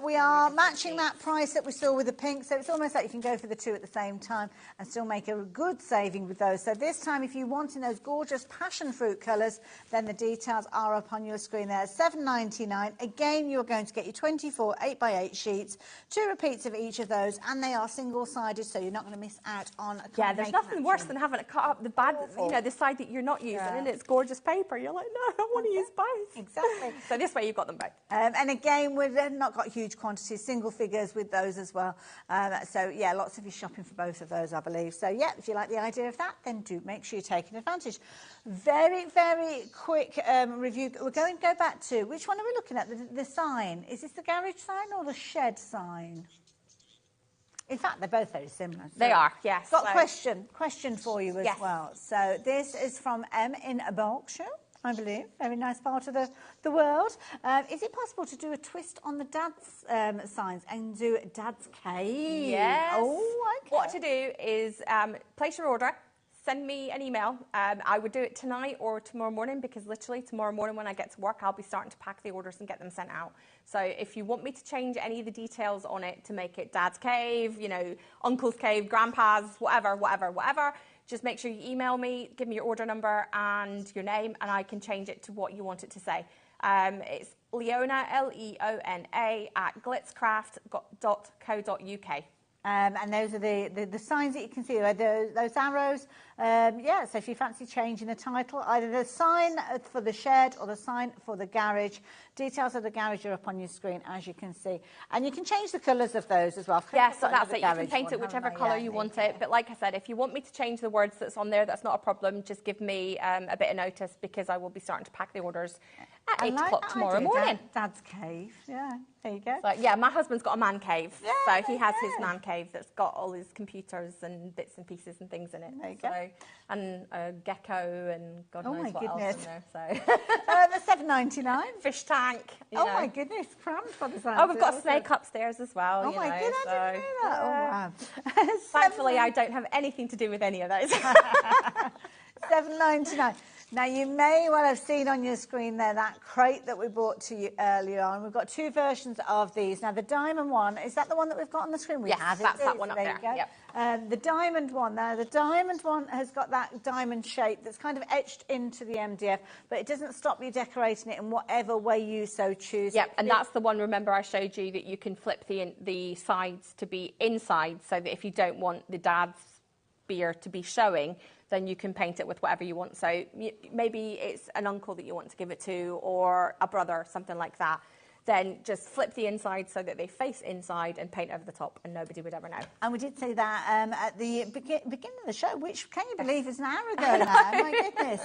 We are matching that price that we saw with the pink, so it's almost like you can go for the two at the same time and still make a good saving with those. So this time, if you want in those gorgeous passion fruit colours, then the details are up on your screen there. $7.99. Again, you're going to get your 24 8x8 sheets, 2 repeats of each of those, and they are single-sided, so you're not going to miss out on a Yeah, there's nothing worse than having to cut up the bad, you know, the side that you're not using, and it's gorgeous paper. You're like, no, I want to use both. Exactly. So this way you've got them both. And again, we've not got huge quantities, single figures with those as well. So, yeah, lots of you shopping for both of those, I believe. So, yeah, if you like the idea of that, then do make sure you're taking advantage. Very, very quick review. We're going to go back to, which one are we looking at? The sign. Is this the garage sign or the shed sign? In fact, they're both very similar. So they are, yes. Got a question for you as well. So this is from M in Berkshire, I believe. Very nice part of the world. Is it possible to do a twist on the dad's signs and do Dad's Cave? Yes. Oh, okay. What to do is place your order. Send me an email. I would do it tonight or tomorrow morning, because literally tomorrow morning when I get to work, I'll be starting to pack the orders and get them sent out. So if you want me to change any of the details on it to make it Dad's Cave, you know, Uncle's Cave, Grandpa's, whatever, just make sure you email me, give me your order number and your name, and I can change it to what you want it to say. It's Leona, Leona, at glitzcraft.co.uk. And those are the signs that you can see, those arrows. Yeah, so if you fancy changing the title, either the sign for the shed or the sign for the garage, details of the garage are up on your screen, as you can see. And you can change the colours of those as well. Yes, so that's it. You can paint it whichever colour you want it. But like I said, if you want me to change the words that's on there, that's not a problem. Just give me a bit of notice, because I will be starting to pack the orders at 8 o'clock tomorrow morning. Dad's Cave, yeah, there you go. So, yeah, my husband's got a man cave, so he has his man cave that's got all his computers and bits and pieces and things in it. There you go. And a gecko and God knows what else in there. So. The $7.99. Fish tank. My goodness, crammed for the sign. Oh, we've got a snake upstairs as well. Oh my goodness, I didn't know that. Oh, wow. Thankfully, I don't have anything to do with any of those. $7.99. Now, you may well have seen on your screen there that crate that we brought to you earlier on. We've got 2 versions of these. Now, the diamond one, is that the one that we've got on the screen? We have it. That's that one up there. You go. Yep. The diamond one, now, the diamond one has got that diamond shape that's kind of etched into the MDF, but it doesn't stop you decorating it in whatever way you so choose. Yep, and that's the one, remember, I showed you that you can flip the sides to be inside, so that if you don't want the dad's beer to be showing, then you can paint it with whatever you want. So maybe it's an uncle that you want to give it to, or a brother, something like that. Then just flip the inside so that they face inside and paint over the top, and nobody would ever know. And we did say that at the beginning of the show, which, can you believe, is an hour ago now? My goodness.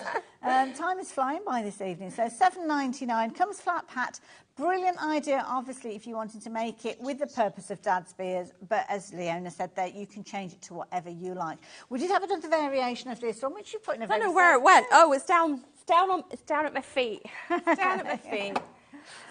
Time is flying by this evening. So $7.99, comes flat pat. Brilliant idea, obviously, if you wanted to make it with the purpose of Dad's beers, but as Leona said there, you can change it to whatever you like. We did have another variation of this one, which you put in a I don't know where it went. Oh, it's down at my feet. It's down at my feet.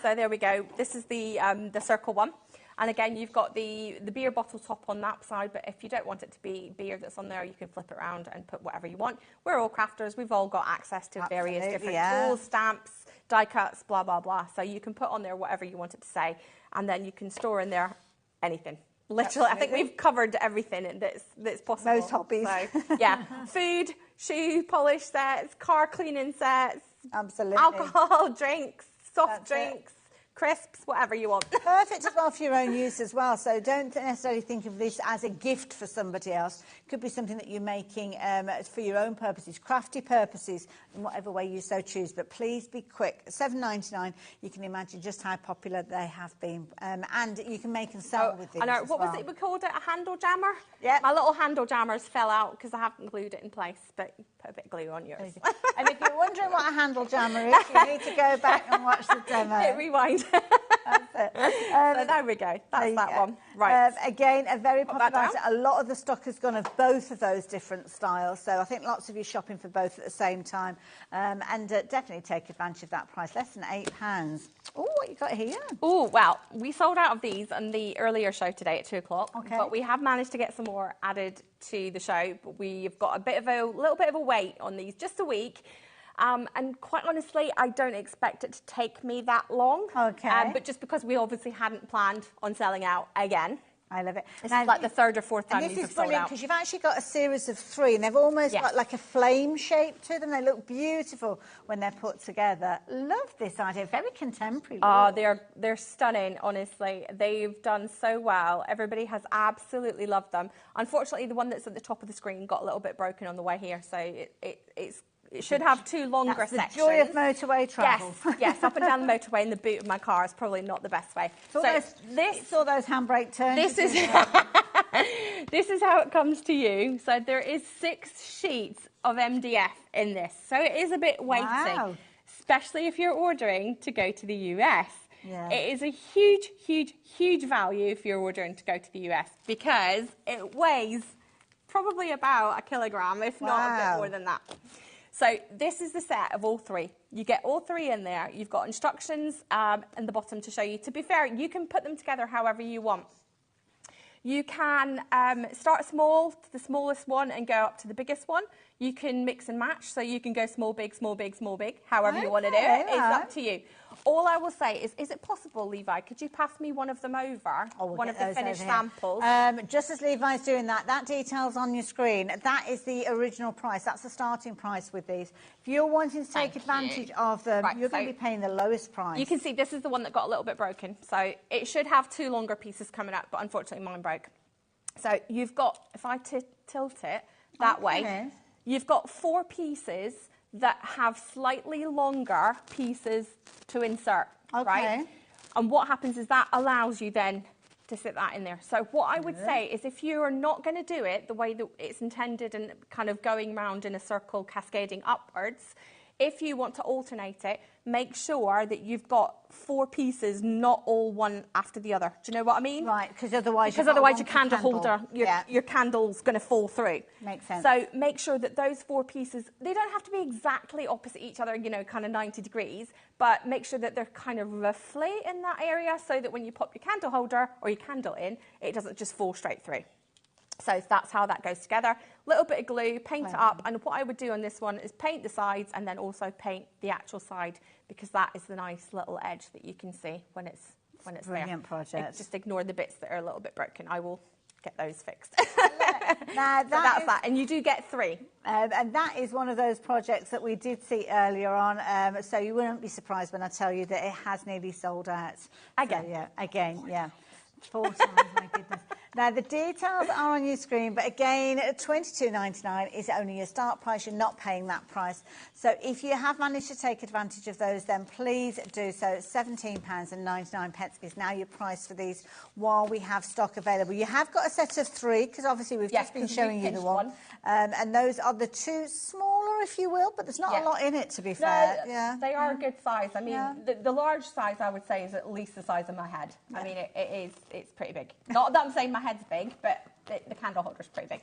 So there we go. This is the circle one. And again, you've got the beer bottle top on that side, but if you don't want it to be beer that's on there, you can flip it around and put whatever you want. We're all crafters. We've all got access to various different tools, stamps, die cuts, blah, blah, blah. So you can put on there whatever you want it to say, and then you can store in there anything. Literally, I think we've covered everything that's possible. Most hobbies. So, yeah, food, shoe polish sets, car cleaning sets, absolutely, alcohol, drinks, soft drinks, crisps, whatever you want. Perfect as well for your own use as well. So don't necessarily think of this as a gift for somebody else. It could be something that you're making for your own purposes, crafty purposes, in whatever way you so choose. But please be quick. $7.99. You can imagine just how popular they have been, and you can make and sell with these. I know. What was it? We called it a handle jammer. Yeah. My little handle jammers fell out because I haven't glued it in place, but put a bit of glue on yours. And if you're wondering what a handle jammer is, you need to go back and watch the demo. Hit rewind. That's it. So there we go. That's that one. Right. Again, a very popular item. A lot of the stock has gone of both of those different styles. So I think lots of you shopping for both at the same time. And definitely take advantage of that price. Less than £8. Oh, what you got here? Oh, well, we sold out of these on the earlier show today at 2 o'clock. Okay. But we have managed to get some more added to the show. But we've got a little bit of a wait on these, just a week. And quite honestly, I don't expect it to take me that long. Okay. But just because we obviously hadn't planned on selling out again. I love it. This is like the third or fourth time and these this have is sold brilliant out. because you've actually got a series of 3 and they've almost Yes. got like a flame shape to them. They look beautiful when they're put together. Love this idea. Very contemporary. Oh, they're stunning, honestly. They've done so well. Everybody has absolutely loved them. Unfortunately, the one that's at the top of the screen got a little bit broken on the way here, so it should have 2 longer sections. The joy of motorway travel. Yes, up and down the motorway in the boot of my car is probably not the best way. It's all those handbrake turns. This is this is how it comes to you. So there is 6 sheets of MDF in this. So it is a bit weighty, especially if you're ordering to go to the US. Yeah. It is a huge, huge, huge value if you're ordering to go to the US because it weighs probably about 1 kilogram, if not a bit more than that. So this is the set of all 3. You get all 3 in there. You've got instructions in the bottom to show you. To be fair, you can put them together however you want. You can start small to the smallest one and go up to the biggest one. You can mix and match, so you can go small, big, small, big, small, big, however you want to do it. It's up to you. All I will say is it possible, Levi, could you pass me one of them over? One of the finished samples? Just as Levi's doing that detail's on your screen. That is the original price. That's the starting price with these. If you're wanting to take advantage of them, you're going to be paying the lowest price. You can see this is the one that got a little bit broken. So it should have 2 longer pieces coming up, but unfortunately mine broke. So you've got, if I tilt it that way, you've got 4 pieces that have slightly longer pieces to insert, right? And what happens is that allows you then to sit that in there. So what I would say is if you are not going to do it the way that it's intended and kind of going round in a circle cascading upwards, if you want to alternate it, make sure that you've got 4 pieces, not all one after the other. Do you know what I mean? Right, because otherwise your candle holder, your candle's going to fall through. Makes sense. So make sure that those 4 pieces, they don't have to be exactly opposite each other, you know, kind of 90 degrees, but make sure that they're kind of roughly in that area so that when you pop your candle holder or your candle in, it doesn't just fall straight through. So that's how that goes together. A little bit of glue, paint it up, and what I would do on this one is paint the sides and then also paint the actual side because that is the nice little edge that you can see when it's Brilliant project. Just ignore the bits that are a little bit broken. I will get those fixed. Now, that's that, and you do get 3. And that is one of those projects that we did see earlier on, so you wouldn't be surprised when I tell you that it has nearly sold out. Again. So, again. 4 times, my goodness. Now, the details are on your screen, but again, $22.99 is only your start price. You're not paying that price. So if you have managed to take advantage of those, then please do so. £17.99 is now your price for these while we have stock available. You have got a set of 3, because obviously we've just been showing you the one. And those are the 2 smaller, if you will, but there's not a lot in it, to be fair. They are a good size. I mean, the large size, I would say, is at least the size of my head. I mean, it's pretty big. Not that I'm saying my head's big, but the candle holder's pretty big.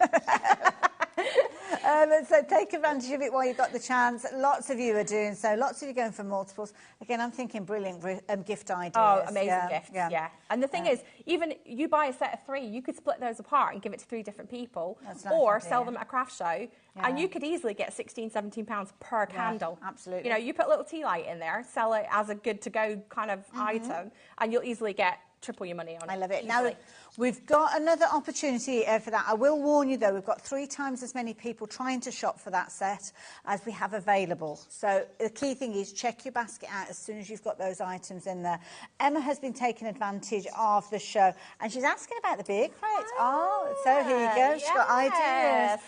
So take advantage of it while you've got the chance. Lots of you are doing so. Lots of you going for multiples. Again, I'm thinking brilliant gift ideas. Oh, amazing gifts, yeah. And the thing is, even you buy a set of 3, you could split those apart and give it to 3 different people, or sell them at a craft show, and you could easily get £16, £17 per candle. Absolutely. You know, you put a little tea light in there, sell it as a good-to-go kind of item, and you'll easily get triple your money on it. I love it. Easily. Now, we've got another opportunity for that. I will warn you, though, we've got 3 times as many people trying to shop for that set as we have available. So the key thing is check your basket out as soon as you've got those items in there. Emma has been taking advantage of the show, and she's asking about the beer crate. So here you go. She's got ideas.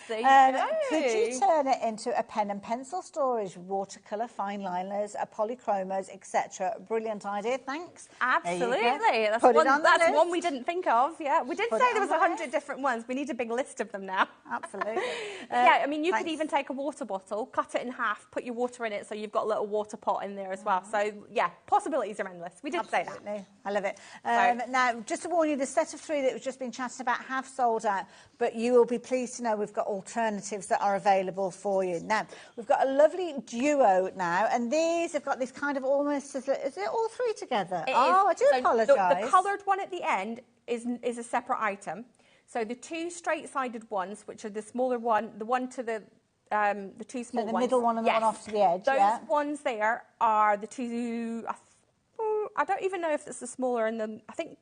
Could you turn it into a pen and pencil storage, watercolour, fine liners, polychromos, etc.? Brilliant idea. Thanks. Absolutely. That's one we didn't think of. Yeah, we did say there was 100 different ones. We need a big list of them now. Absolutely. I mean, you could even take a water bottle, cut it in half, put your water in it, so you've got a little water pot in there as well. So yeah, possibilities are endless. We did say that. I love it. Now, just to warn you, the set of 3 that we've just been chatting about have sold out, but you will be pleased to know we've got alternatives that are available for you. Now, we've got a lovely duo now, and these have got this kind of almost, is it all 3 together? I do apologise. The coloured one at the end is a separate item. So the 2 straight-sided ones, which are the smaller one, the one to the the two small So the ones. middle one and the one off to the edge, Those ones there are the two, I don't even know if it's the smaller and the, I think,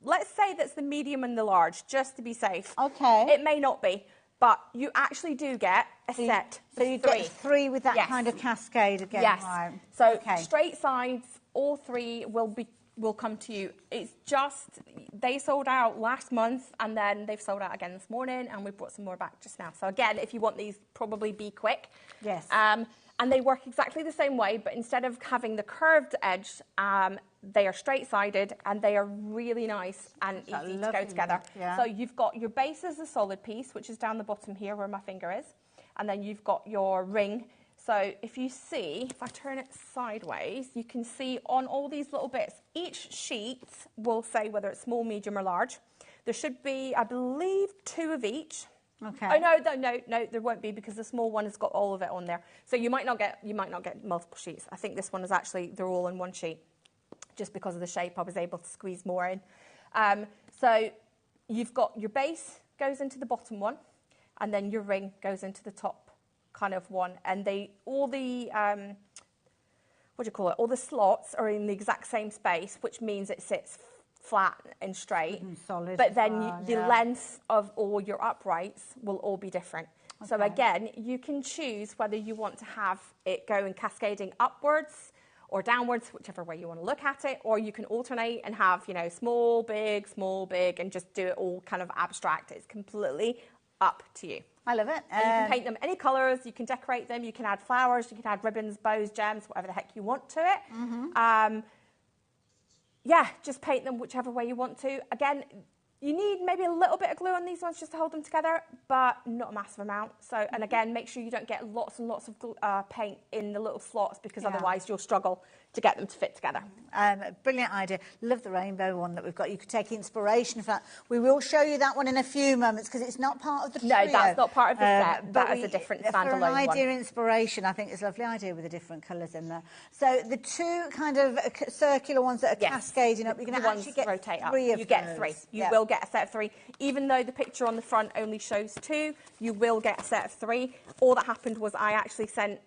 let's say that's the medium and the large, just to be safe. Okay. It may not be, but you actually do get a set So you of three. get 3 with that kind of cascade again. Yes. Right. So straight sides, all 3 will come to you. It's just, they sold out last month and then they've sold out again this morning and we brought some more back just now. So again, if you want these, probably be quick. Yes. And they work exactly the same way, but instead of having the curved edge, they are straight-sided and they are really nice and easy to go together. Yeah. So you've got your base as a solid piece, which is down the bottom here where my finger is, and then you've got your ring. So if you see, if I turn it sideways, you can see on all these little bits, each sheet will say whether it's small, medium or large. There should be, I believe, 2 of each. Okay. Oh no, there won't be because the small one has got all of it on there. So you might not get multiple sheets. I think this one is actually, they're all in one sheet. Just because of the shape, I was able to squeeze more in. So you've got your base goes into the bottom one, and then your ring goes into the top kind of one. And all the all the slots are in the exact same space, which means it sits flat and straight. Solid. But then the length of all your uprights will all be different. Okay. So again, you can choose whether you want to have it going cascading upwards or downwards, whichever way you want to look at it, or you can alternate and have, you know, small, big, and just do it all kind of abstract. It's completely up to you. I love it. And you can paint them any colours, you can decorate them, you can add flowers, you can add ribbons, bows, gems, whatever the heck you want to it. Mm-hmm. Yeah, just paint them whichever way you want to. Again, you need maybe a little bit of glue on these ones just to hold them together, but not a massive amount. So, and again, make sure you don't get lots and lots of paint in the little slots because otherwise you'll struggle to get them to fit together. Brilliant idea. Love the rainbow one that we've got. You could take inspiration from that. We will show you that one in a few moments because it's not part of the trio. No, that's not part of the set. That is a different standalone one. For an idea inspiration, I think it's a lovely idea with the different colours in there. So the 2 kind of circular ones that are cascading up, you can actually get rotate 3 up. of You get 3. You will get a set of 3. Even though the picture on the front only shows 2, you will get a set of 3. All that happened was I actually sent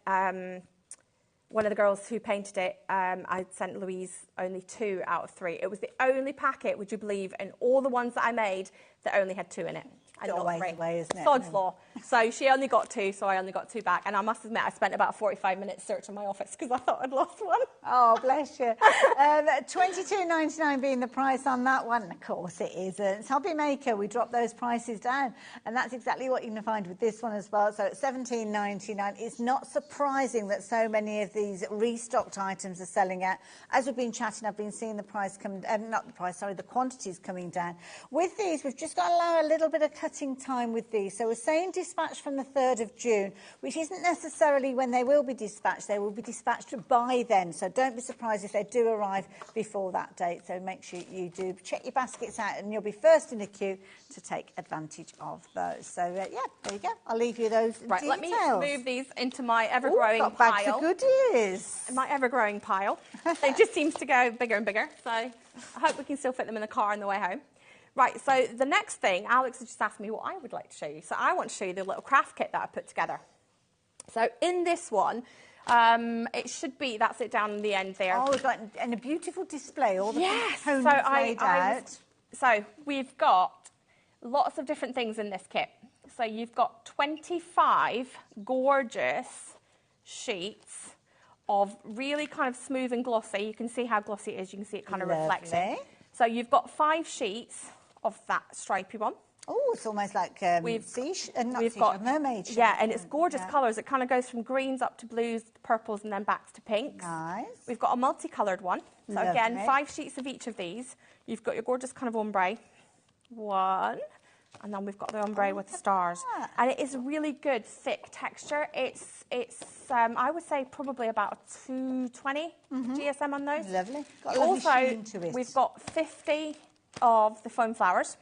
one of the girls who painted it, I sent Louise only 2 out of 3. It was the only packet, would you believe, and all the ones that I made that only had 2 in it. And not 3. The way, isn't it? Sod's law. So she only got 2, so I only got 2 back. And I must admit, I spent about 45 minutes searching my office because I thought I'd lost one. Oh, bless you. $22.99 being the price on that one. Of course it isn't. It's HobbyMaker. We dropped those prices down. And that's exactly what you're going to find with this one as well. So at $17.99, it's not surprising that so many of these restocked items are selling out. As we've been chatting, I've been seeing the price come, the quantities coming down. With these, we've just got to allow a little bit of cutting time with these. So we're saying dispatch from the 3rd of June, which isn't necessarily when they will be dispatched. They will be dispatched by then. So don't be surprised if they do arrive before that date. So make sure you do check your baskets out and you'll be first in the queue to take advantage of those. So, yeah, there you go. I'll leave you those details. Let me move these into my ever-growing pile. Bags of goodies. My ever-growing pile. It just seems to go bigger and bigger. So I hope we can still fit them in the car on the way home. Right, so the next thing, Alex has just asked me what I would like to show you. So I want to show you the little craft kit that I put together. So in this one, it should be, that's it down the end there. Oh, we've got a beautiful display, all the components laid out. So we've got lots of different things in this kit. So you've got 25 gorgeous sheets of really kind of smooth and glossy. You can see how glossy it is. You can see it kind of reflecting. So you've got 5 sheets of that stripy one. Oh, it's almost like mermaid. Yeah, and it's gorgeous colours. It kind of goes from greens up to blues, purples, and then back to pinks. Nice. We've got a multicoloured one. So again, 5 sheets of each of these. You've got your gorgeous kind of ombre. 1. And then we've got the ombre with the stars. And it is really good, thick texture. It's I would say probably about 220 GSM on those. Lovely. Got also, we've got 50 of the foam flowers.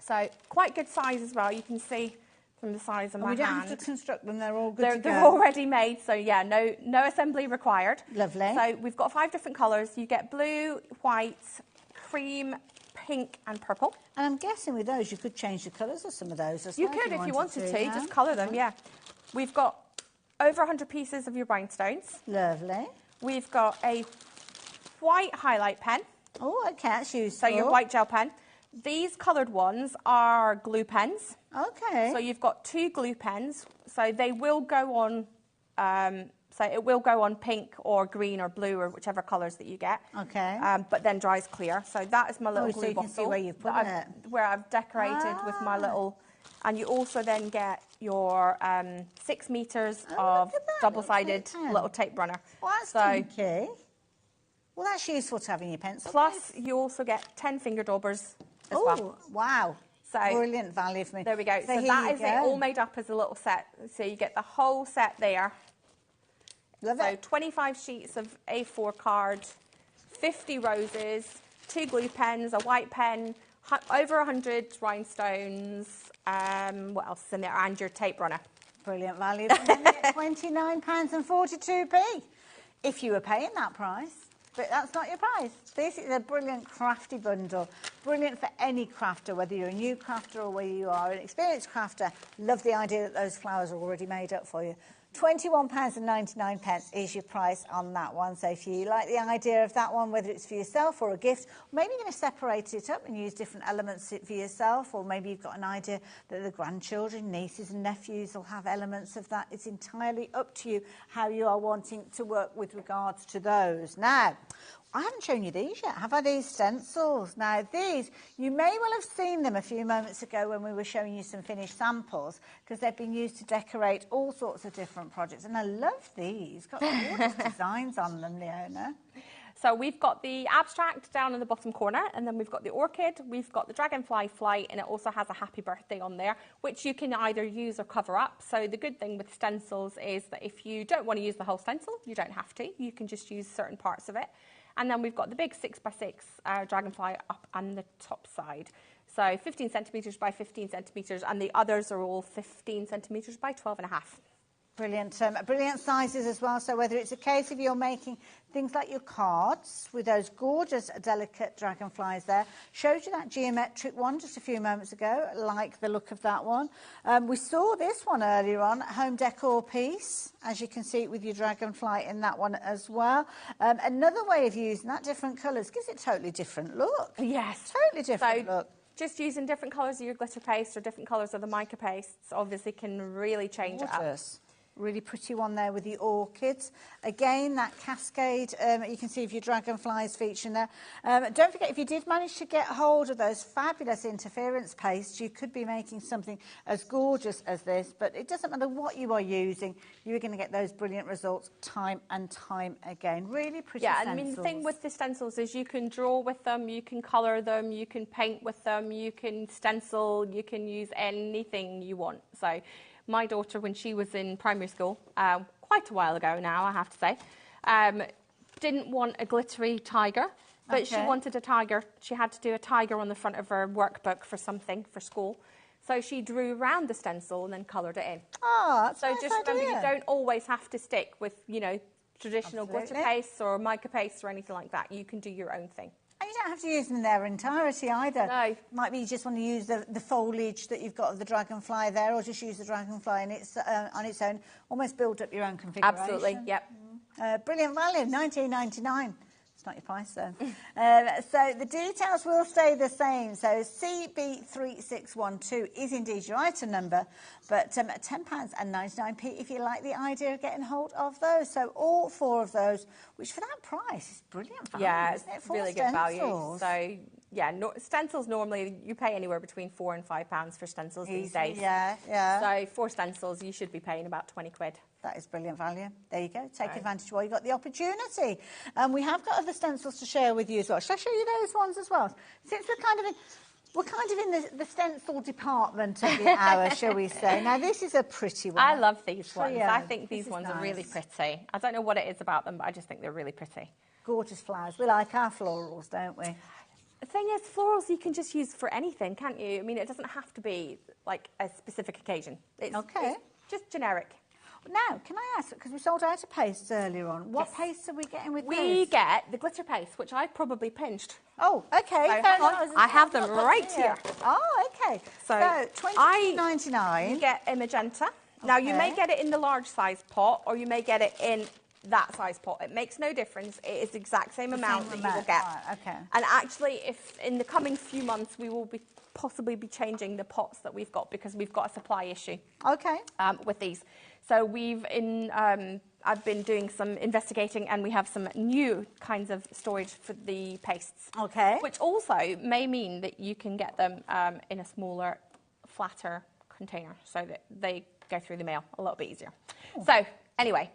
So quite good size as well. You can see from the size of my hand. We don't have to construct them. They're all good to go. They're already made. So yeah, no assembly required. Lovely. So we've got 5 different colours. You get blue, white, cream, pink and purple. And I'm guessing with those you could change the colours of some of those as well. You could if you wanted to, just colour them, yeah. We've got over 100 pieces of your rhinestones. Lovely. We've got a white highlight pen. Oh, okay, that's useful. So your white gel pen. These coloured ones are glue pens. Okay. So you've got 2 glue pens. So they will go on, so it will go on pink or green or blue or whichever colours that you get. Okay. But then dries clear. So that is my little glue so you bottle. can see where you've put it. Where I've decorated with my little... And you also then get your 6 metres of double-sided little tape runner. Well, that's stinky. Well, that's useful to have in your pencil. Plus, you also get 10 finger daubers as well. Wow. So, brilliant value for me. There we go. So that is it, all made up as a little set. So you get the whole set there. Love so it. 25 sheets of A4 card, 50 roses, 2 glue pens, a white pen, over 100 rhinestones. What else is in there? And your tape runner. Brilliant value for me at £29.42p. If you were paying that price. But that's not your price. This is a brilliant crafty bundle. Brilliant for any crafter, whether you're a new crafter or whether you are an experienced crafter. Love the idea that those flowers are already made up for you. £21.99 is your price on that one. So if you like the idea of that one, whether it's for yourself or a gift, maybe you're going to separate it up and use different elements for yourself, or maybe you've got an idea that the grandchildren, nieces and nephews will have elements of that. It's entirely up to you how you are wanting to work with regards to those. Now, I haven't shown you these yet, have I, these stencils? Now, these, you may well have seen them a few moments ago when we were showing you some finished samples, because they've been used to decorate all sorts of different projects. And I love these. Got gorgeous designs on them, Leona. So we've got the abstract down in the bottom corner, and then we've got the orchid, we've got the dragonfly flight, and it also has a happy birthday on there, which you can either use or cover up. So the good thing with stencils is that if you don't want to use the whole stencil, you don't have to. You can just use certain parts of it. And then we've got the big 6x6 dragonfly up on the top side. So 15 centimetres by 15 centimetres, and the others are all 15 centimetres by 12.5. Brilliant, brilliant sizes as well. So whether it's a case of you're making things like your cards with those gorgeous, delicate dragonflies there, showed you that geometric one just a few moments ago. Like the look of that one. We saw this one earlier on, home decor piece, as you can see with your dragonfly in that one as well. Another way of using that, different colours, gives it a totally different look. Yes, totally different look. Just using different colours of your glitter paste or different colours of the mica pastes obviously can really change it up. Really pretty one there with the orchids. Again, that cascade, you can see if your dragonflies featuring there. Don't forget, if you did manage to get hold of those fabulous interference pastes, you could be making something as gorgeous as this, but it doesn't matter what you are using, you're going to get those brilliant results time and time again. Really pretty stencils. I mean, the thing with the stencils is you can draw with them, you can colour them, you can paint with them, you can stencil, you can use anything you want. So my daughter, when she was in primary school, quite a while ago now, I have to say, didn't want a glittery tiger, but she wanted a tiger. She had to do a tiger on the front of her workbook for something, for school. So she drew around the stencil and then coloured it in. Oh, that's so nice just remember, idea. you don't always have to stick with, you know, traditional glitter paste or mica paste or anything like that. You can do your own thing. And you don't have to use them in their entirety either. No. Might be you just want to use the foliage that you've got of the dragonfly there, or just use the dragonfly on its own. Almost build up your own configuration. Absolutely, yep. Brilliant value, £19.99. It's not your price though. So the details will stay the same. So CB3612 is indeed your item number, but £10.99 if you like the idea of getting hold of those. So all 4 of those, which for that price is brilliant value. Yeah, isn't it? it's 4 really good value. stencils. So yeah, stencils normally you pay anywhere between £4 and £5 for stencils these days. Yeah, yeah. So 4 stencils, you should be paying about 20 quid. That is brilliant value. There you go. Take advantage while you've got the opportunity. We have got other stencils to share with you as well. Shall I show you those ones as well? Since we're kind of in the stencil department of the hour, shall we say. Now, this is a pretty one. I love these ones. Yeah, I think these ones are really pretty. I don't know what it is about them, but I just think they're really pretty. Gorgeous flowers. We like our florals, don't we? The thing is, florals you can just use for anything, can't you? I mean, it doesn't have to be like a specific occasion. It's just generic. Now, can I ask, because we sold out of pastes earlier on, what pastes are we getting with those? We get the glitter paste, which I probably pinched. Oh, okay. So I have them right here. Oh, okay. So £22.99. You get a magenta, Now, you may get it in the large size pot, or you may get it in that size pot. It makes no difference. It is the exact same amount that you will get. Right, okay. And actually, if in the coming few months, we will possibly be changing the pots that we've got, because we've got a supply issue. Okay. With these. So I've been doing some investigating, and we have some new kinds of storage for the pastes. Okay. Which also may mean that you can get them in a smaller, flatter container, so that they go through the mail a little bit easier. Oh. So anyway,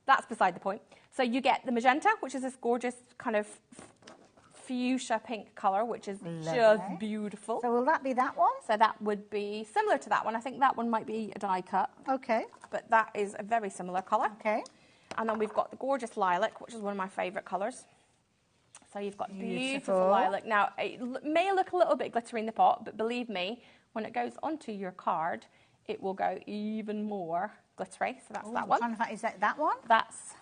that's beside the point. So you get the magenta, which is this gorgeous kind of fuchsia pink colour, which is just beautiful. So will that be that one? So that would be similar to that one. I think that one might be a die cut. Okay. But that is a very similar colour. Okay. And then we've got the gorgeous lilac, which is one of my favourite colours. So you've got beautiful lilac. Now, it may look a little bit glittery in the pot, but believe me, when it goes onto your card, it will go even more glittery. So that's that one. Is that one? That's...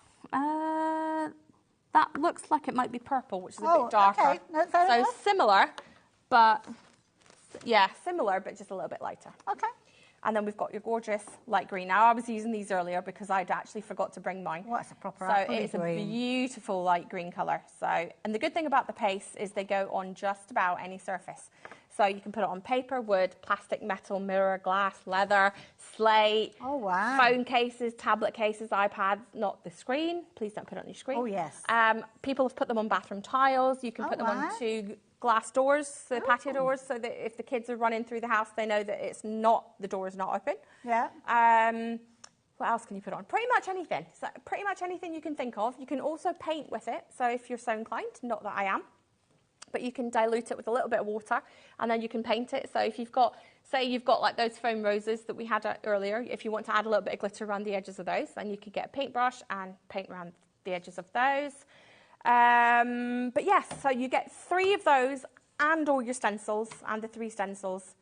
that looks like it might be purple, which is a bit darker. Okay. No, fair enough. Similar, but... Yeah, similar, but just a little bit lighter. Okay. And then we've got your gorgeous light green. Now, I was using these earlier because I'd actually forgot to bring mine. What's a proper So it's a beautiful light green colour. So, and the good thing about the pastes is they go on just about any surface. So you can put it on paper, wood, plastic, metal, mirror, glass, leather, slate, phone cases, tablet cases, iPads, not the screen. Please don't put it on your screen. Oh, yes. People have put them on bathroom tiles. You can put them onto glass doors, so patio doors, so that if the kids are running through the house, they know that the door is not open. Yeah. What else can you put on? Pretty much anything. So pretty much anything you can think of. You can also paint with it. So if you're so inclined, not that I am, but you can dilute it with a little bit of water, and then you can paint it. So if you've got, say you've got like those foam roses that we had earlier, if you want to add a little bit of glitter around the edges of those, then you could get a paintbrush and paint around the edges of those. But yes, so you get 3 of those and all your stencils, and the 3 stencils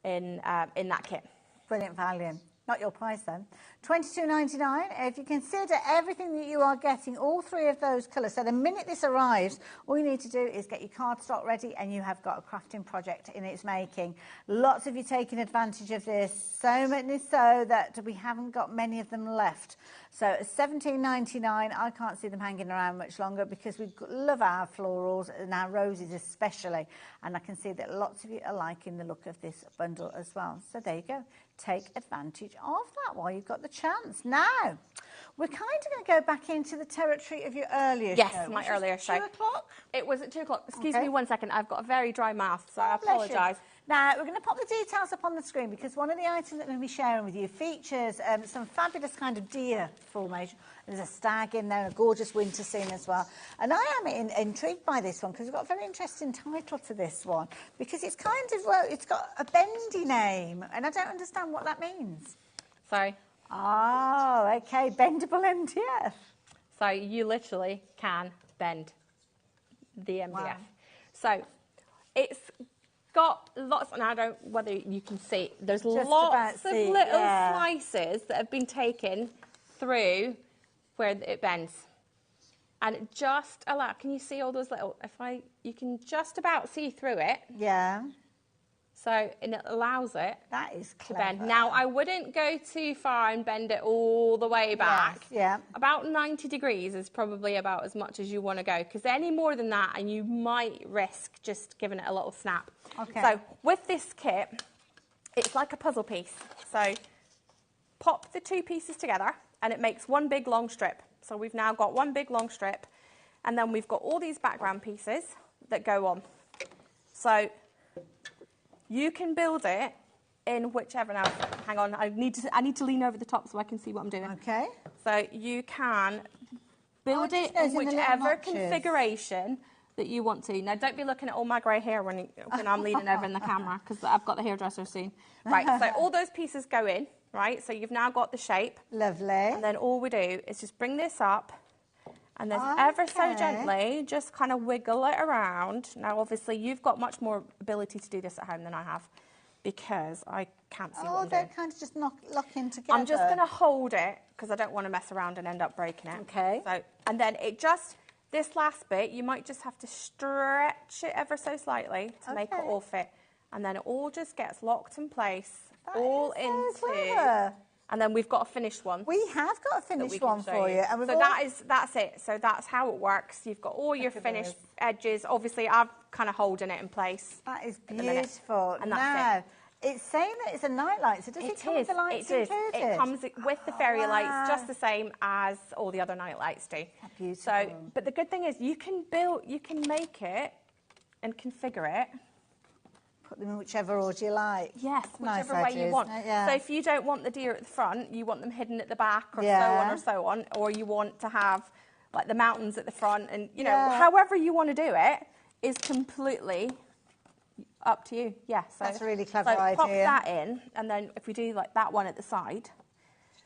in that kit. Brilliant value. Not your price then. $22.99. If you consider everything that you are getting, all 3 of those colours. So the minute this arrives, all you need to do is get your cardstock ready, and you have got a crafting project in its making. Lots of you taking advantage of this. So many so that we haven't got many of them left. So $17.99. I can't see them hanging around much longer, because we love our florals and our roses especially. And I can see that lots of you are liking the look of this bundle as well. So there you go. Take advantage of that while you've got the chance. Now, we're kind of going to go back into the territory of your earlier show. Yes, my earlier show. 2 o'clock? It was at 2 o'clock. Excuse me 1 second. I've got a very dry mouth, so I apologise. Now, we're going to pop the details up on the screen, because one of the items that I'm going to be sharing with you features some fabulous kind of deer formation. There's a stag in there, a gorgeous winter scene as well. And I am intrigued by this one, because we've got a very interesting title to this one, because it's kind of, well, it's got a bendy name, and I don't understand what that means. Sorry. Oh, okay, Bendable MDF. So you literally can bend the MDF. Wow. So it's got lots, and I don't know whether you can see, there's Just lots of about see, little yeah. slices that have been taken through where it bends. And it just allow, can you see all those little, you can just about see through it. Yeah. So, and it allows it that is to bend. Now, I wouldn't go too far and bend it all the way back. Yes, yeah. About 90 degrees is probably about as much as you want to go, because any more than that, and you might risk just giving it a little snap. Okay. So, with this kit, it's like a puzzle piece. So, pop the 2 pieces together, and it makes one big long strip. So, we've now got one big long strip, and then we've got all these background pieces that go on. So, you can build it in whichever, now, hang on, I need to lean over the top so I can see what I'm doing. Okay. So you can build it in whichever configuration that you want to. Now, don't be looking at all my grey hair when I'm leaning over in the camera, because I've got the hairdresser soon. Right, so all those pieces go in, right? So you've now got the shape. Lovely. And then all we do is just bring this up, and then ever so gently, just kind of wiggle it around. Now, obviously, you've got much more ability to do this at home than I have, because I can't see what I'm doing. They kind of just lock in together. I'm just going to hold it, because I don't want to mess around and end up breaking it. Okay. So, and then this last bit, you might just have to stretch it ever so slightly to make it all fit. And then it all just gets locked in place, all into... And then we've got a finished one. We have got a finished one for you. And so that's it. So that's how it works. You've got all your finished edges. Obviously, I'm kind of holding it in place. That is beautiful. And that's it. It's saying that it's a nightlight, so does it come with the lights included? It comes with the fairy lights, just the same as all the other nightlights do. Beautiful. So, but the good thing is you can make it and configure it. Put them in whichever order you like. Yes, whichever nice way you want. Yeah. So if you don't want the deer at the front, you want them hidden at the back, or so on, or you want to have like the mountains at the front, and you know, however you want to do it is completely up to you. Yeah, so that's a really clever idea. Pop that in, and then if we do like that one at the side,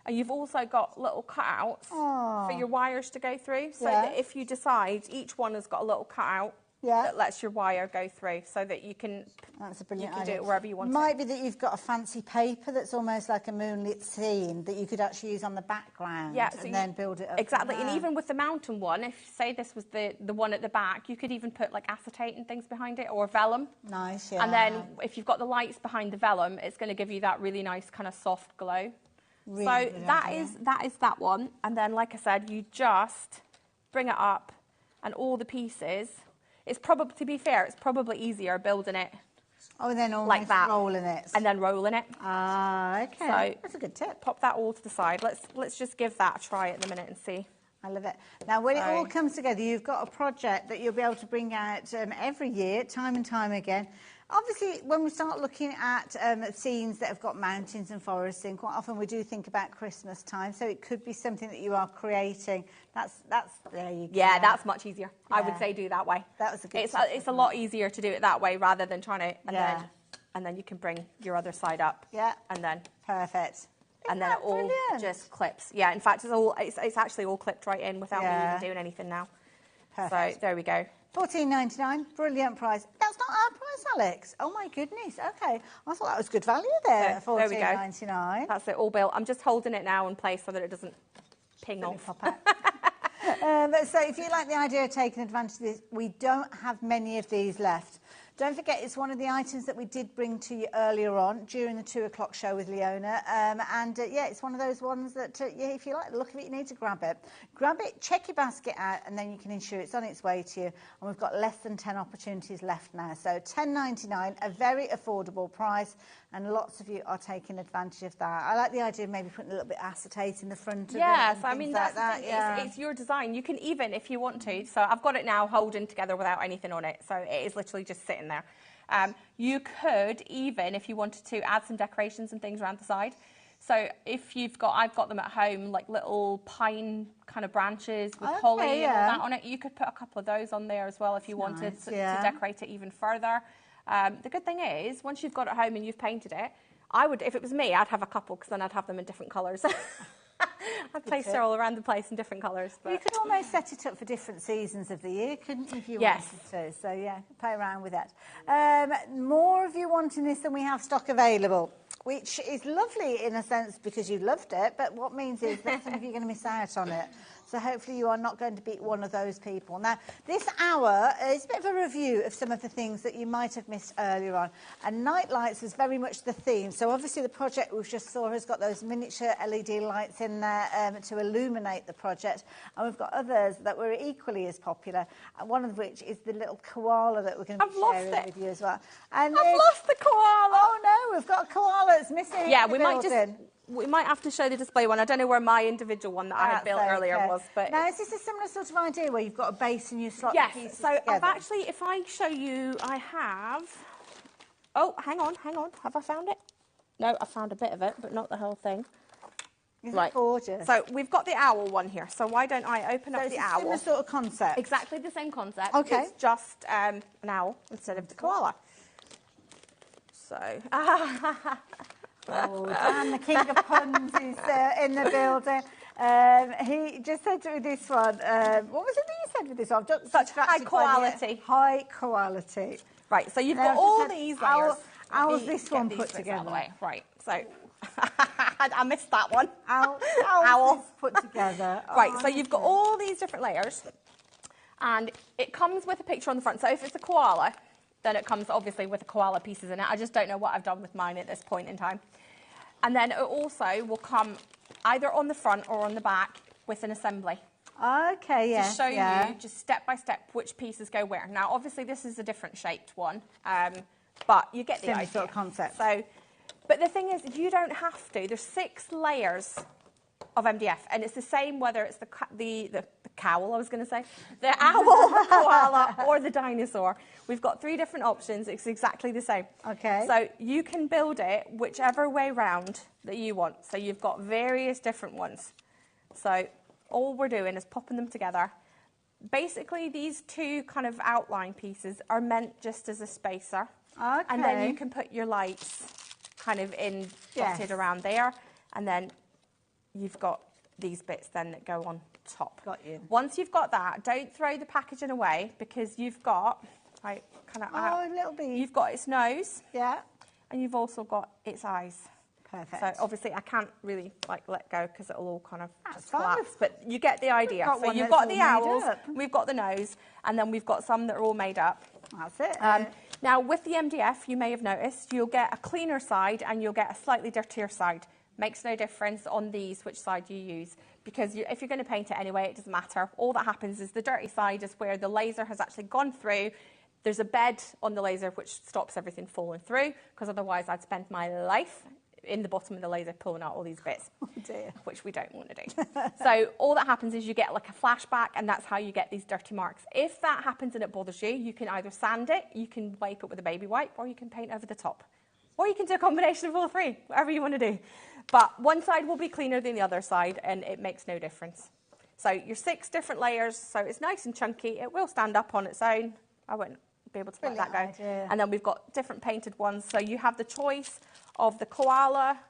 and you've also got little cutouts for your wires to go through, so that if you decide, each one has got a little cutout that lets your wire go through, so that you can. That's a brilliant idea. Do it wherever you want. Might be that you've got a fancy paper that's almost like a moonlit scene that you could actually use on the background, and then build it up. Exactly, and even with the mountain one, if say this was the one at the back, you could even put like acetate and things behind it, or vellum. Nice, yeah. And then if you've got the lights behind the vellum, it's going to give you that really nice kind of soft glow. Really so that is that one, and then like I said, you just bring it up, and all the pieces. It's probably, to be fair, it's probably easier building it. Oh, and then almost like that, rolling it. and then rolling it. Ah, okay. So that's a good tip. Pop that all to the side. Let's just give that a try at the minute and see. I love it. Now, when it all comes together, you've got a project that you'll be able to bring out every year, time and time again. Obviously, when we start looking at scenes that have got mountains and forests in, quite often we do think about Christmas time, so it could be something that you are creating. That's there you go. Yeah, that's much easier. I would say do that way. That was a good It's a lot easier to do it that way rather than trying to, and then you can bring your other side up. Yeah. And then. Perfect. And then it all just clips. Yeah, in fact, it's actually all clipped right in without me even doing anything now. Perfect. So there we go. $14.99, brilliant price. That's not our price, Alex. Oh my goodness. Okay, I thought that was good value there. So, there we go. $14.99. That's it, all built. I'm just holding it now in place so that it doesn't ping off. Pop out. So if you like the idea of taking advantage of this, we don't have many of these left. Don't forget, it's one of the items that we did bring to you earlier on during the 2 o'clock show with Leona. It's one of those ones that, if you like the look of it, you need to grab it. Grab it, check your basket out, and then you can ensure it's on its way to you. And we've got less than 10 opportunities left now. So $10.99, a very affordable price, and lots of you are taking advantage of that. I like the idea of maybe putting a little bit of acetate in the front of it. Yes, I mean, that's the thing. It's your design. You can even, if you want to. So I've got it now holding together without anything on it. So it is literally just sitting there. You could even, if you wanted to, add some decorations and things around the side. So if I've got them at home, like little pine kind of branches with holly and all that on it. You could put a couple of those on there as well if you wanted to decorate it even further. The good thing is, once you've got it home and you've painted it, if it was me, I'd have a couple because then I'd have them in different colours. I'd place it all around the place in different colours. But you could almost set it up for different seasons of the year, couldn't you, if you wanted to? So, yeah, play around with that. More of you wanting this than we have stock available, which is lovely in a sense because you loved it, but what means is that some of you are going to miss out on it. So hopefully you are not going to be one of those people. Now, this hour is a bit of a review of some of the things that you might have missed earlier on. And night lights is very much the theme. So obviously the project we just saw has got those miniature LED lights in there to illuminate the project. And we've got others that were equally as popular, one of which is the little koala that we're going to be sharing with you as well. And I've lost the koala. Oh, no, we've got a koala that's missing. Yeah, we might have to show the display one. I don't know where my individual one that I had built earlier was. But now, is this a similar sort of idea where you've got a base and you slot the pieces together? Yes, so I've actually, if I show you, I have... Oh, hang on. Have I found it? No, I found a bit of it, but not the whole thing. Isn't it gorgeous? So we've got the owl one here. So why don't I open up the owl? Similar sort of concept. Exactly the same concept. Okay. It's just an owl instead of the koala. So... Oh, Dan, the king of puns, is in the building. He just said to me this one. What was it that you said with this one? Such high quality. High quality. Right, so you've got all these layers. How's this one put together? Right, so I missed that one. Owl put together. Right, so you've got all these different layers, and it comes with a picture on the front. So if it's a koala, then it comes obviously with the koala pieces in it. I just don't know what I've done with mine at this point in time. And then it also will come either on the front or on the back with an assembly. Okay, yeah. To show you just step by step which pieces go where. Now, obviously, this is a different shaped one, but you get the idea. Sort of concept. So, but the thing is, you don't have to. There's 6 layers of MDF, and it's the same whether it's the cowl, I was going to say, the owl, the koala, or the dinosaur. We've got 3 different options. It's exactly the same. Okay. So you can build it whichever way round that you want. So you've got various different ones. So all we're doing is popping them together. Basically, these 2 kind of outline pieces are meant just as a spacer. Okay. And then you can put your lights kind of in dotted around there. And then you've got these bits then that go on top. Got you. Once you've got that, don't throw the packaging away, because you've got, like, kind of, a little bit. You've got its nose. Yeah. And you've also got its eyes. Perfect. So obviously I can't really let go because it'll all kind of just fine. collapse. But you get the idea. So you've got the owls, we've got the nose, and then we've got some that are all made up. That's it. Now with the MDF, you may have noticed, you'll get a cleaner side and you'll get a slightly dirtier side. Makes no difference on these which side you use, because if you're going to paint it anyway, it doesn't matter. All that happens is the dirty side is where the laser has actually gone through. There's a bed on the laser which stops everything falling through, because otherwise I'd spend my life in the bottom of the laser pulling out all these bits, which we don't want to do. So all that happens is you get like a flashback, and that's how you get these dirty marks. If that happens and it bothers you, you can either sand it, you can wipe it with a baby wipe, or you can paint over the top. Or you can do a combination of all 3, whatever you want to do. But one side will be cleaner than the other side, and it makes no difference. So your 6 different layers, so it's nice and chunky. It will stand up on its own. I wouldn't be able to let that go. Idea. And then we've got different painted ones. So you have the choice of the koala,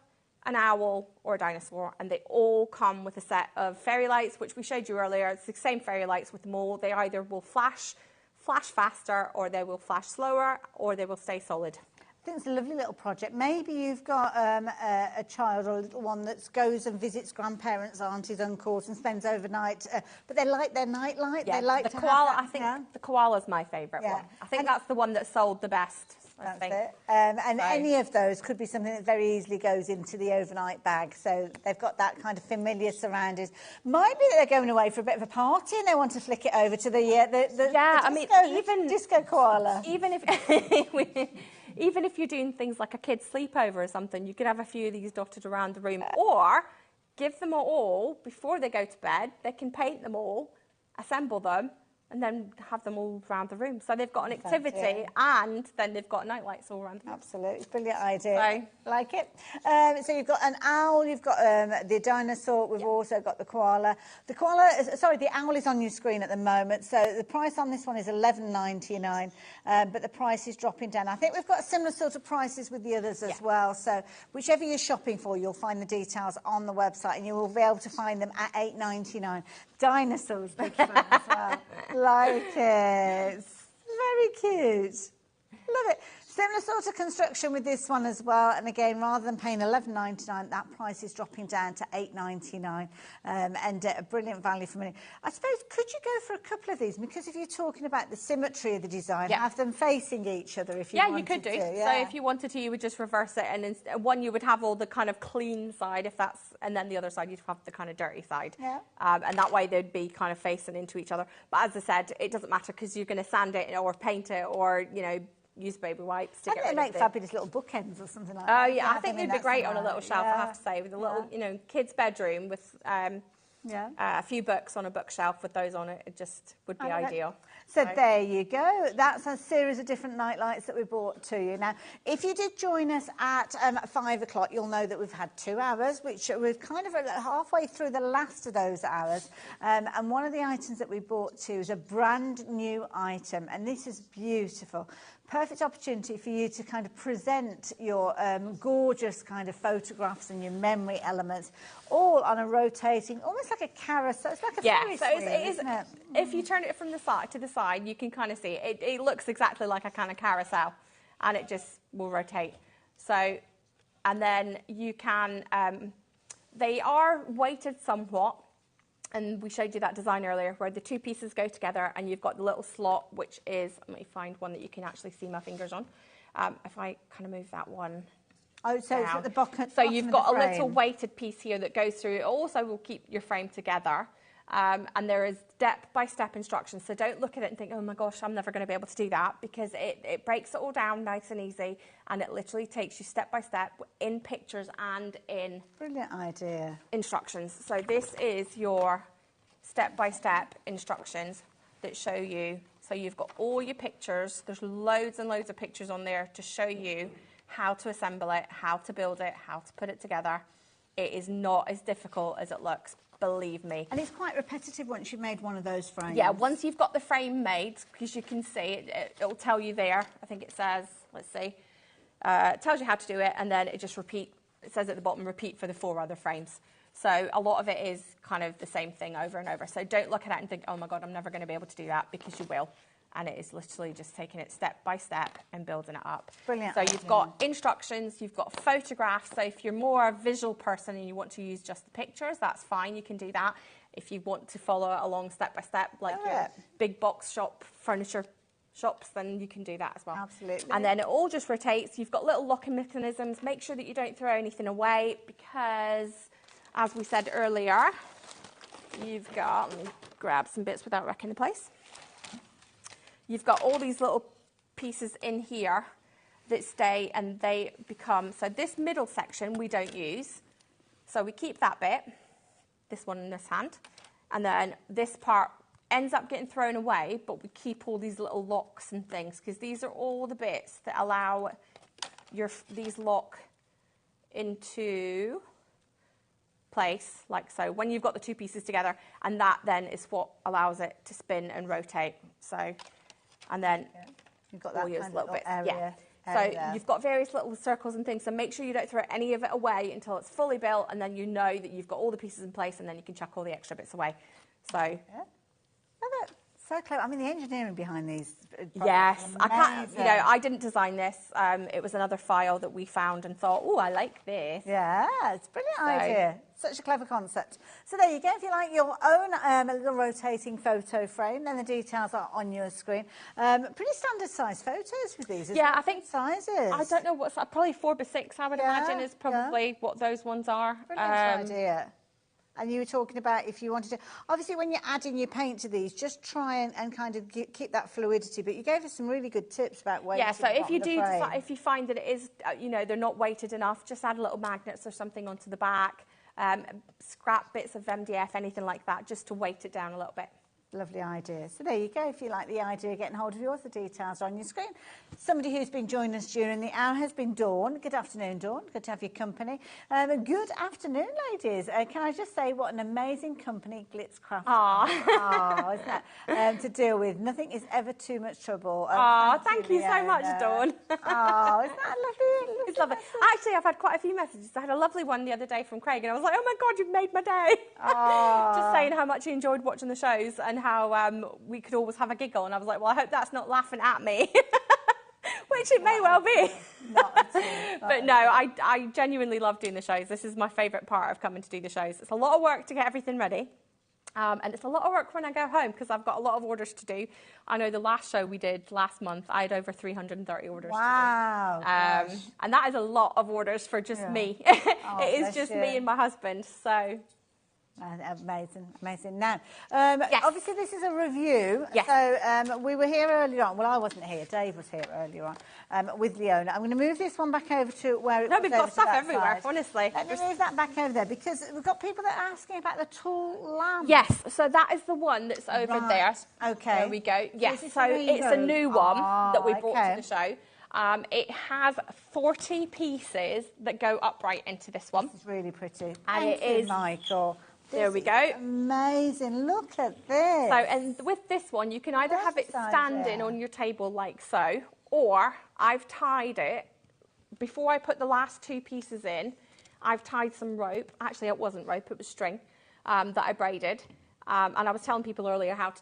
an owl, or a dinosaur, and they all come with a set of fairy lights, which we showed you earlier. It's the same fairy lights with them all. They either will flash faster, or they will flash slower, or they will stay solid. I think it's a lovely little project. Maybe you've got a child or a little one that goes and visits grandparents, aunties, uncles, and spends overnight. But they like their nightlight. Yeah, they like the to koala. have that, I think the koala's my favourite one. I think that's the one that sold the best. That's it. And any of those could be something that very easily goes into the overnight bag. So they've got that kind of familiar surroundings. Might be that they're going away for a bit of a party and they want to flick it over to the disco koala. Even if you're doing things like a kid's sleepover or something, you could have a few of these dotted around the room, or give them all before they go to bed. They can paint them all, assemble them, and then have them all around the room. So they've got an activity, and then they've got night lights all around the room. Absolutely, brilliant idea. Like it. So you've got an owl, you've got the dinosaur, we've also got the koala. The owl is on your screen at the moment. So the price on this one is $11.99, but the price is dropping down. I think we've got similar sort of prices with the others as well. So whichever you're shopping for, you'll find the details on the website, and you will be able to find them at $8.99. Dinosaurs, big fan as well. Like it. Very cute. Love it. Similar sort of construction with this one as well. And again, rather than paying $11.99, that price is dropping down to $8.99, and a brilliant value for money. I suppose, could you go for a couple of these? Because if you're talking about the symmetry of the design, have them facing each other if you wanted to. You could do. So if you wanted to, you would just reverse it, and one you would have all the kind of clean side, and then the other side you'd have the kind of dirty side. Yeah. And that way they'd be kind of facing into each other. But as I said, it doesn't matter, because you're going to sand it or paint it, or, use baby wipes to get rid of it. They make fabulous little bookends or something like that. Oh, yeah, I think they'd be great on a little shelf, I have to say, with a little, kid's bedroom with a few books on a bookshelf with those on it. It just would be ideal. So there you go. That's a series of different night lights that we brought to you. Now, if you did join us at 5 o'clock, you'll know that we've had 2 hours, which we've kind of halfway through the last of those hours. And one of the items that we brought to you is a brand new item, and this is beautiful. Perfect opportunity for you to kind of present your gorgeous kind of photographs and your memory elements, all on a rotating, almost like a carousel. It's like a Ferris wheel, isn't it? If you turn it from the side to the side, you can kind of see it. It looks exactly like a kind of carousel, and it just will rotate. So, and then you can, they are weighted somewhat. And we showed you that design earlier where the 2 pieces go together, and you've got the little slot, which is, let me find one that you can actually see my fingers on. If I kind of move that one Oh, so it's at the bottom. So you've got of the a little frame. weighted piece here that goes through. It also will keep your frame together. And there is step-by-step instructions. So don't look at it and think, oh my gosh, I'm never going to be able to do that, because it breaks it all down nice and easy, and it literally takes you step by step in pictures and in Brilliant idea. instructions. So this is your step-by-step instructions that show you. So you've got all your pictures. There's loads and loads of pictures on there to show you how to assemble it, how to build it, how to put it together. It is not as difficult as it looks, believe me. And it's quite repetitive once you've made one of those frames. Yeah, once you've got the frame made, because you can see, it'll tell you there, I think it says, let's see, it tells you how to do it, and then it just it says at the bottom, repeat for the 4 other frames. So a lot of it is kind of the same thing over and over. So don't look at it and think, oh my God, I'm never going to be able to do that, because you will. And it is literally just taking it step by step and building it up. Brilliant. So you've got instructions, you've got photographs. So if you're more a visual person and you want to use just the pictures, that's fine, you can do that. If you want to follow along step by step, like your big box shop, furniture shops, then you can do that as well. Absolutely. And then it all just rotates. You've got little locking mechanisms. Make sure that you don't throw anything away, because, as we said earlier, you've got, let me grab some bits without wrecking the place. You've got all these little pieces in here that stay, and they become, so this middle section we don't use. So we keep that bit, this one in this hand, and then this part ends up getting thrown away, but we keep all these little locks and things, because these are all the bits that allow these lock into place, like so, when you've got the 2 pieces together, and that then is what allows it to spin and rotate. So, and then you've got that kind of little bits. Area. So you've got various little circles and things, so make sure you don't throw any of it away until it's fully built, and then you know that you've got all the pieces in place, and then you can chuck all the extra bits away. So love it. So clever. I mean, the engineering behind these. Yes, I can't. You know, I didn't design this. It was another file that we found and thought, oh, I like this. Yeah, it's a brilliant idea. Such a clever concept. So there you go. If you like your own little rotating photo frame, then the details are on your screen. Pretty standard size photos with these. Yeah, I think sizes. I don't know what's probably 4x6. I would imagine is probably what those ones are. Brilliant idea. And you were talking about if you wanted to, obviously when you're adding your paint to these, just try and kind of keep that fluidity. But you gave us some really good tips about weighting. Yeah, so if you do, if you find that it is, you know, they're not weighted enough, just add little magnets or something onto the back, scrap bits of MDF, anything like that, just to weight it down a little bit. Lovely idea. So there you go. If you like the idea of getting hold of yours, the details are on your screen. Somebody who's been joining us during the hour has been Dawn. Good afternoon, Dawn. Good to have your company. Good afternoon, ladies. Can I just say what an amazing company Glitzcraft is, isn't it? To deal with. Nothing is ever too much trouble. Thank you so much, Dawn. Isn't that lovely? It's lovely. Actually, I've had quite a few messages. I had a lovely one the other day from Craig, and I was like, oh my God, you've made my day. Just saying how much he enjoyed watching the shows and how we could always have a giggle. And I was like, well, I hope that's not laughing at me. Which it may well be. But no, I genuinely love doing the shows. This is my favourite part of coming to do the shows. It's a lot of work to get everything ready. And it's a lot of work when I go home, because I've got a lot of orders to do. I know the last show we did last month, I had over 330 orders to do. And that is a lot of orders for just me. It is just me and my husband. So amazing, amazing. Now, obviously this is a review. So we were here earlier on. Well, I wasn't here. Dave was here earlier on with Leona. I'm going to move this one back over to where it was. No, we've got stuff everywhere, honestly. Let me move that back over there, because we've got people that are asking about the tall lamp. Yes, so that is the one that's over there. Okay. There we go. Yes, so it's a new one that we brought to the show. It has 40 pieces that go upright into this one. This is really pretty. And it is, Michael. There we go. Amazing. Look at this. So, and with this one, you can either have it standing on your table like so, or I've tied it, before I put the last 2 pieces in, I've tied some rope. Actually, it wasn't rope, it was string that I braided. And I was telling people earlier how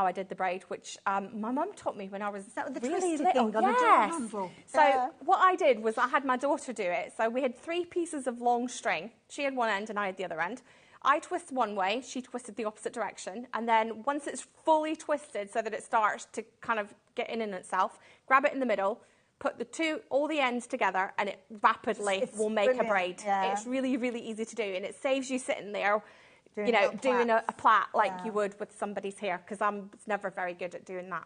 I did the braid, which my mum taught me when I was really little. Yes. So what I did was I had my daughter do it. So we had 3 pieces of long string. She had one end and I had the other end. I twist one way, she twisted the opposite direction, and then once it's fully twisted so that it starts to kind of get in itself, grab it in the middle, put all the ends together, and it rapidly will make a braid. Yeah. It's really, really easy to do, and it saves you sitting there, doing a plait like you would with somebody's hair, because I'm never very good at doing that.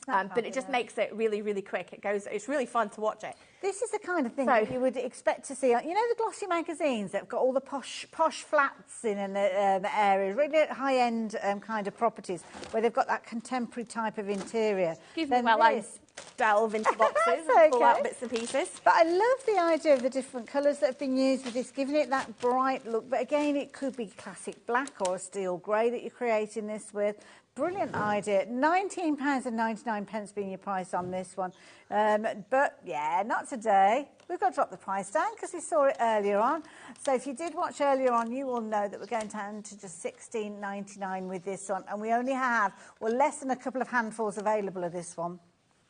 But it just makes it really, really quick. It's really fun to watch it. This is the kind of thing that you would expect to see. You know the glossy magazines that have got all the posh flats in areas, really high-end kind of properties, where they've got that contemporary type of interior. Excuse me while I delve into boxes and pull out bits and pieces. But I love the idea of the different colours that have been used with this, giving it that bright look. But again, it could be classic black or a steel grey that you're creating this with. Brilliant idea. £19.99 being your price on this one. But yeah, not today. We've got to drop the price down because we saw it earlier on. So if you did watch earlier on, you will know that we're going down to just £16.99 with this one. And we only have, less than a couple of handfuls available of this one.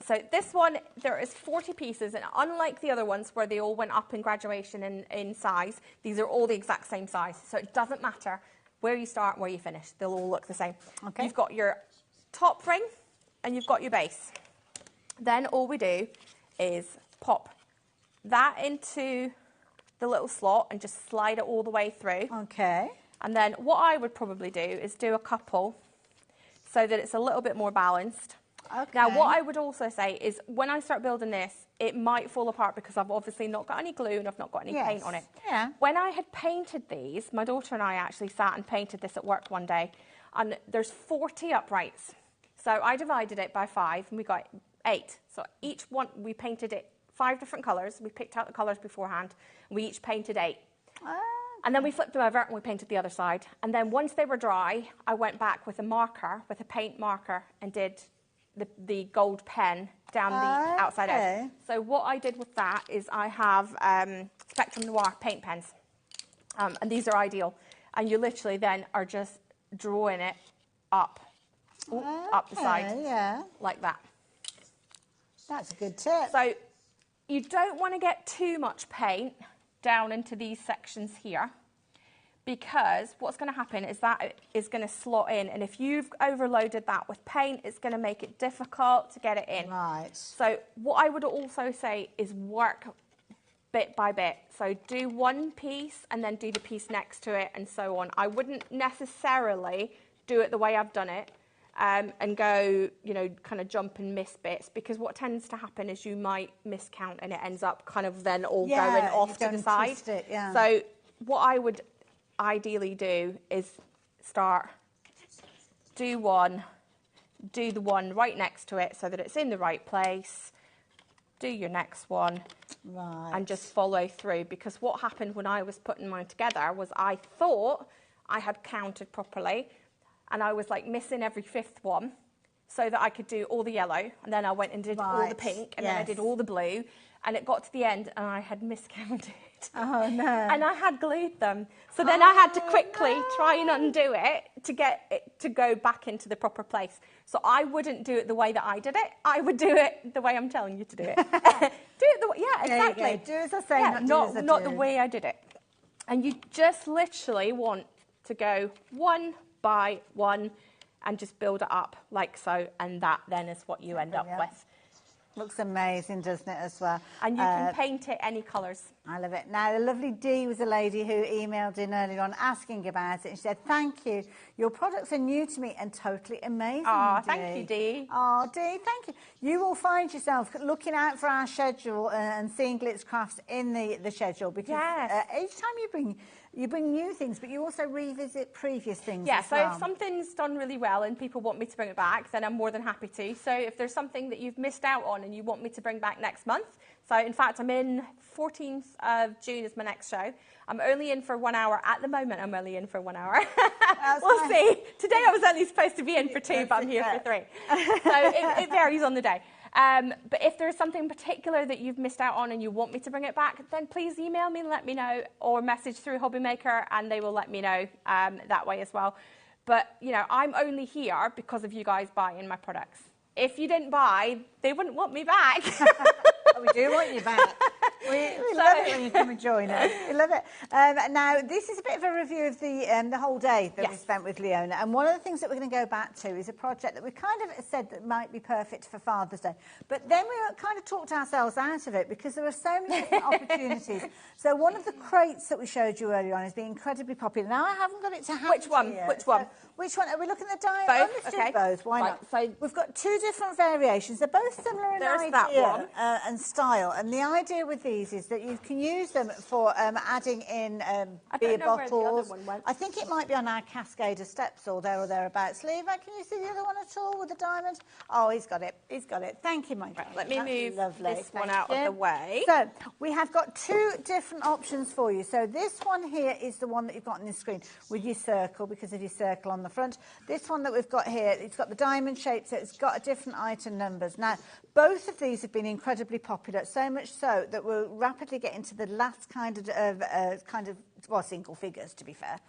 So this one, there is 40 pieces, and unlike the other ones where they all went up in graduation in size, these are all the exact same size. So it doesn't matter where you start, where you finish. They'll all look the same. Okay. You've got your top ring and you've got your base. Then all we do is pop that into the little slot and just slide it all the way through. Okay. And then what I would probably do is do a couple so that it's a little bit more balanced. Okay. Now, what I would also say is when I start building this, it might fall apart because I've obviously not got any glue and I've not got any paint on it. Yeah. When I had painted these, my daughter and I actually sat and painted this at work one day, and there's 40 uprights. So I divided it by 5 and we got 8. So each one, we painted it 5 different colours. We picked out the colours beforehand and we each painted 8. And then we flipped them over and we painted the other side. And then once they were dry, I went back with a marker, with a paint marker, and did the gold pen down the outside edge. So what I did with that is I have Spectrum Noir paint pens, and these are ideal. And you literally then are just drawing it up the side, like that. That's a good tip. So you don't want to get too much paint down into these sections here, because what's going to happen is that is going to slot in, and if you've overloaded that with paint, it's going to make it difficult to get it in. Right. So what I would also say is work bit by bit. So do one piece and then do the piece next to it and so on. I wouldn't necessarily do it the way I've done it and go, kind of jump and miss bits, because what tends to happen is you might miscount and it ends up kind of then all going off to the side. So what I would ideally do is do one, do the one right next to it so that it's in the right place, do your next one, and just follow through. Because what happened when I was putting mine together was I thought I had counted properly, and I was like missing every 5th one so that I could do all the yellow, and then I went and did all the pink, and then I did all the blue, and it got to the end and I had miscounted. Oh no. And I had glued them. So then I had to quickly try and undo it to get it to go back into the proper place. So I wouldn't do it the way that I did it. I would do it the way I'm telling you to do it. Do it the way, exactly. Do as I say, not the way I did it. And you just literally want to go one by one and just build it up like so, and that then is what you end up with. Looks amazing, doesn't it, as well? And you can paint it any colours. I love it. Now, the lovely Dee was a lady who emailed in earlier on asking about it. And she said, thank you. Your products are new to me and totally amazing, Oh, thank you, Dee. Oh, Dee, thank you. You will find yourself looking out for our schedule and seeing Glitz Crafts in the schedule, because each time you bring new things, but you also revisit previous things. Yeah, so if something's done really well and people want me to bring it back, then I'm more than happy to. So if there's something that you've missed out on and you want me to bring back next month, so in fact I'm in 14th of June is my next show. I'm only in for 1 hour. At the moment, I'm only in for 1 hour. We'll see. Today I was only supposed to be in for 2, but I'm here for 3. So it varies on the day. But if there's something particular that you've missed out on and you want me to bring it back, then please email me and let me know, or message through HobbyMaker and they will let me know that way as well. But, I'm only here because of you guys buying my products. If you didn't buy, they wouldn't want me back. We do want you back. We love it when you come and join us. We love it. Now, this is a bit of a review of the whole day that we spent with Leona. And one of the things that we're going to go back to is a project that we kind of said that might be perfect for Father's Day. But then we kind of talked ourselves out of it because there are so many different opportunities. So one of the crates that we showed you earlier on is being incredibly popular. Now, I haven't got it to hand. Which one? Here. Which one? So, which one? Are we looking at the diamond? Both? Let's Okay. do both. Why Right, not? so we've got two different variations. They're both similar in There's idea that one. And style. And the idea with these is that you can use them for adding in beer know where the other bottles. one went. I think it might be on our Cascade of Steps or thereabouts. Levi, can you see the other one at all with the diamonds? Oh, he's got it. He's got it. Thank you, Mike. Right, let me That's move lovely. this one Thank out of you. the way. So we have got two different options for you. So this one here is the one that you've got on the screen with your circle because of your circle on the front. This one that we've got here, it's got the diamond shape, so it's got a different item numbers. Now, both of these have been incredibly popular, so much so that we'll rapidly get into the last kind of well, single figures, to be fair,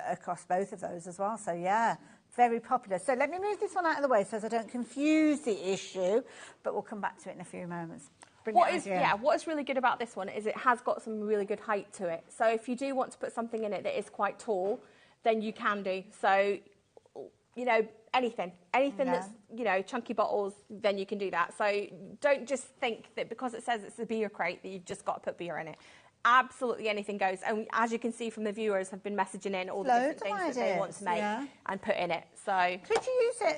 across both of those as well. So, yeah, very popular. So let me move this one out of the way so as I don't confuse the issue, but we'll come back to it in a few moments. What is really good about this one is it has got some really good height to it. So if you do want to put something in it that is quite tall, then you can do. So, you know, anything that's, you know, chunky bottles, then you can do that. So don't just think that because it says it's a beer crate that you've just got to put beer in it. Absolutely anything goes. And as you can see from the viewers have been messaging in all the different things that they want to make and put in it. So could you use it,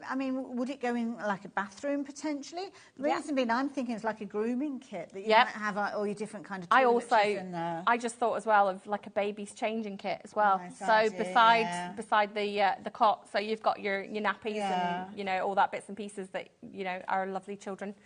I mean, would it go in like a bathroom potentially? The reason being I'm thinking it's like a grooming kit that you might have all your different kind of toiletries in there. I just thought as well of like a baby's changing kit as well. Nice so idea, beside the cot, so you've got your nappies and, you know, all that bits and pieces that, you know, our lovely children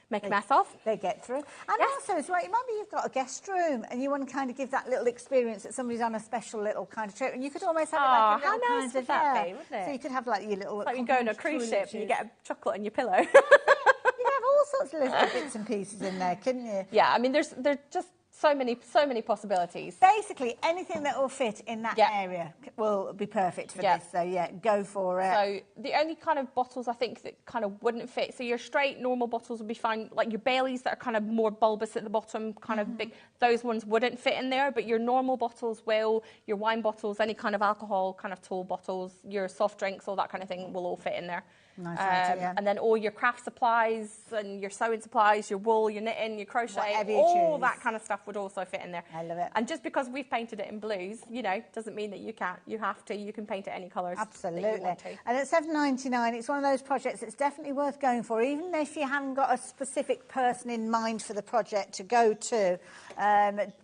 make a mess of. They get through. And also as well, maybe you've got a guest room and you want to kind of give that little experience that somebody's on a special little kind of trip, and you could almost have it like a little how nice would that be, wouldn't it? So you could have like your little... It's like you go on a cruise ship and you get a chocolate on your pillow. You could have all sorts of little bits and pieces in there, couldn't you? Yeah, I mean, there's just so many possibilities. Basically, anything that will fit in that area will be perfect for this. So, yeah, go for it. So the only kind of bottles I think that kind of wouldn't fit, so your straight, normal bottles would be fine. Like your Baileys that are kind of more bulbous at the bottom, kind of big, those ones wouldn't fit in there, but your normal bottles will, your wine bottles, any kind of alcohol, kind of tall bottles, your soft drinks, all that kind of thing will all fit in there. Nice idea. And then all your craft supplies and your sewing supplies, your wool, your knitting, your crochet, Whatever you all choose. that kind of stuff would also fit in there. I love it. And just because we've painted it in blues, you know, doesn't mean that you can't. You have to. You can paint it any colours. Absolutely. That you want to. And at $7.99, it's one of those projects that's definitely worth going for, even if you haven't got a specific person in mind for the project to go to.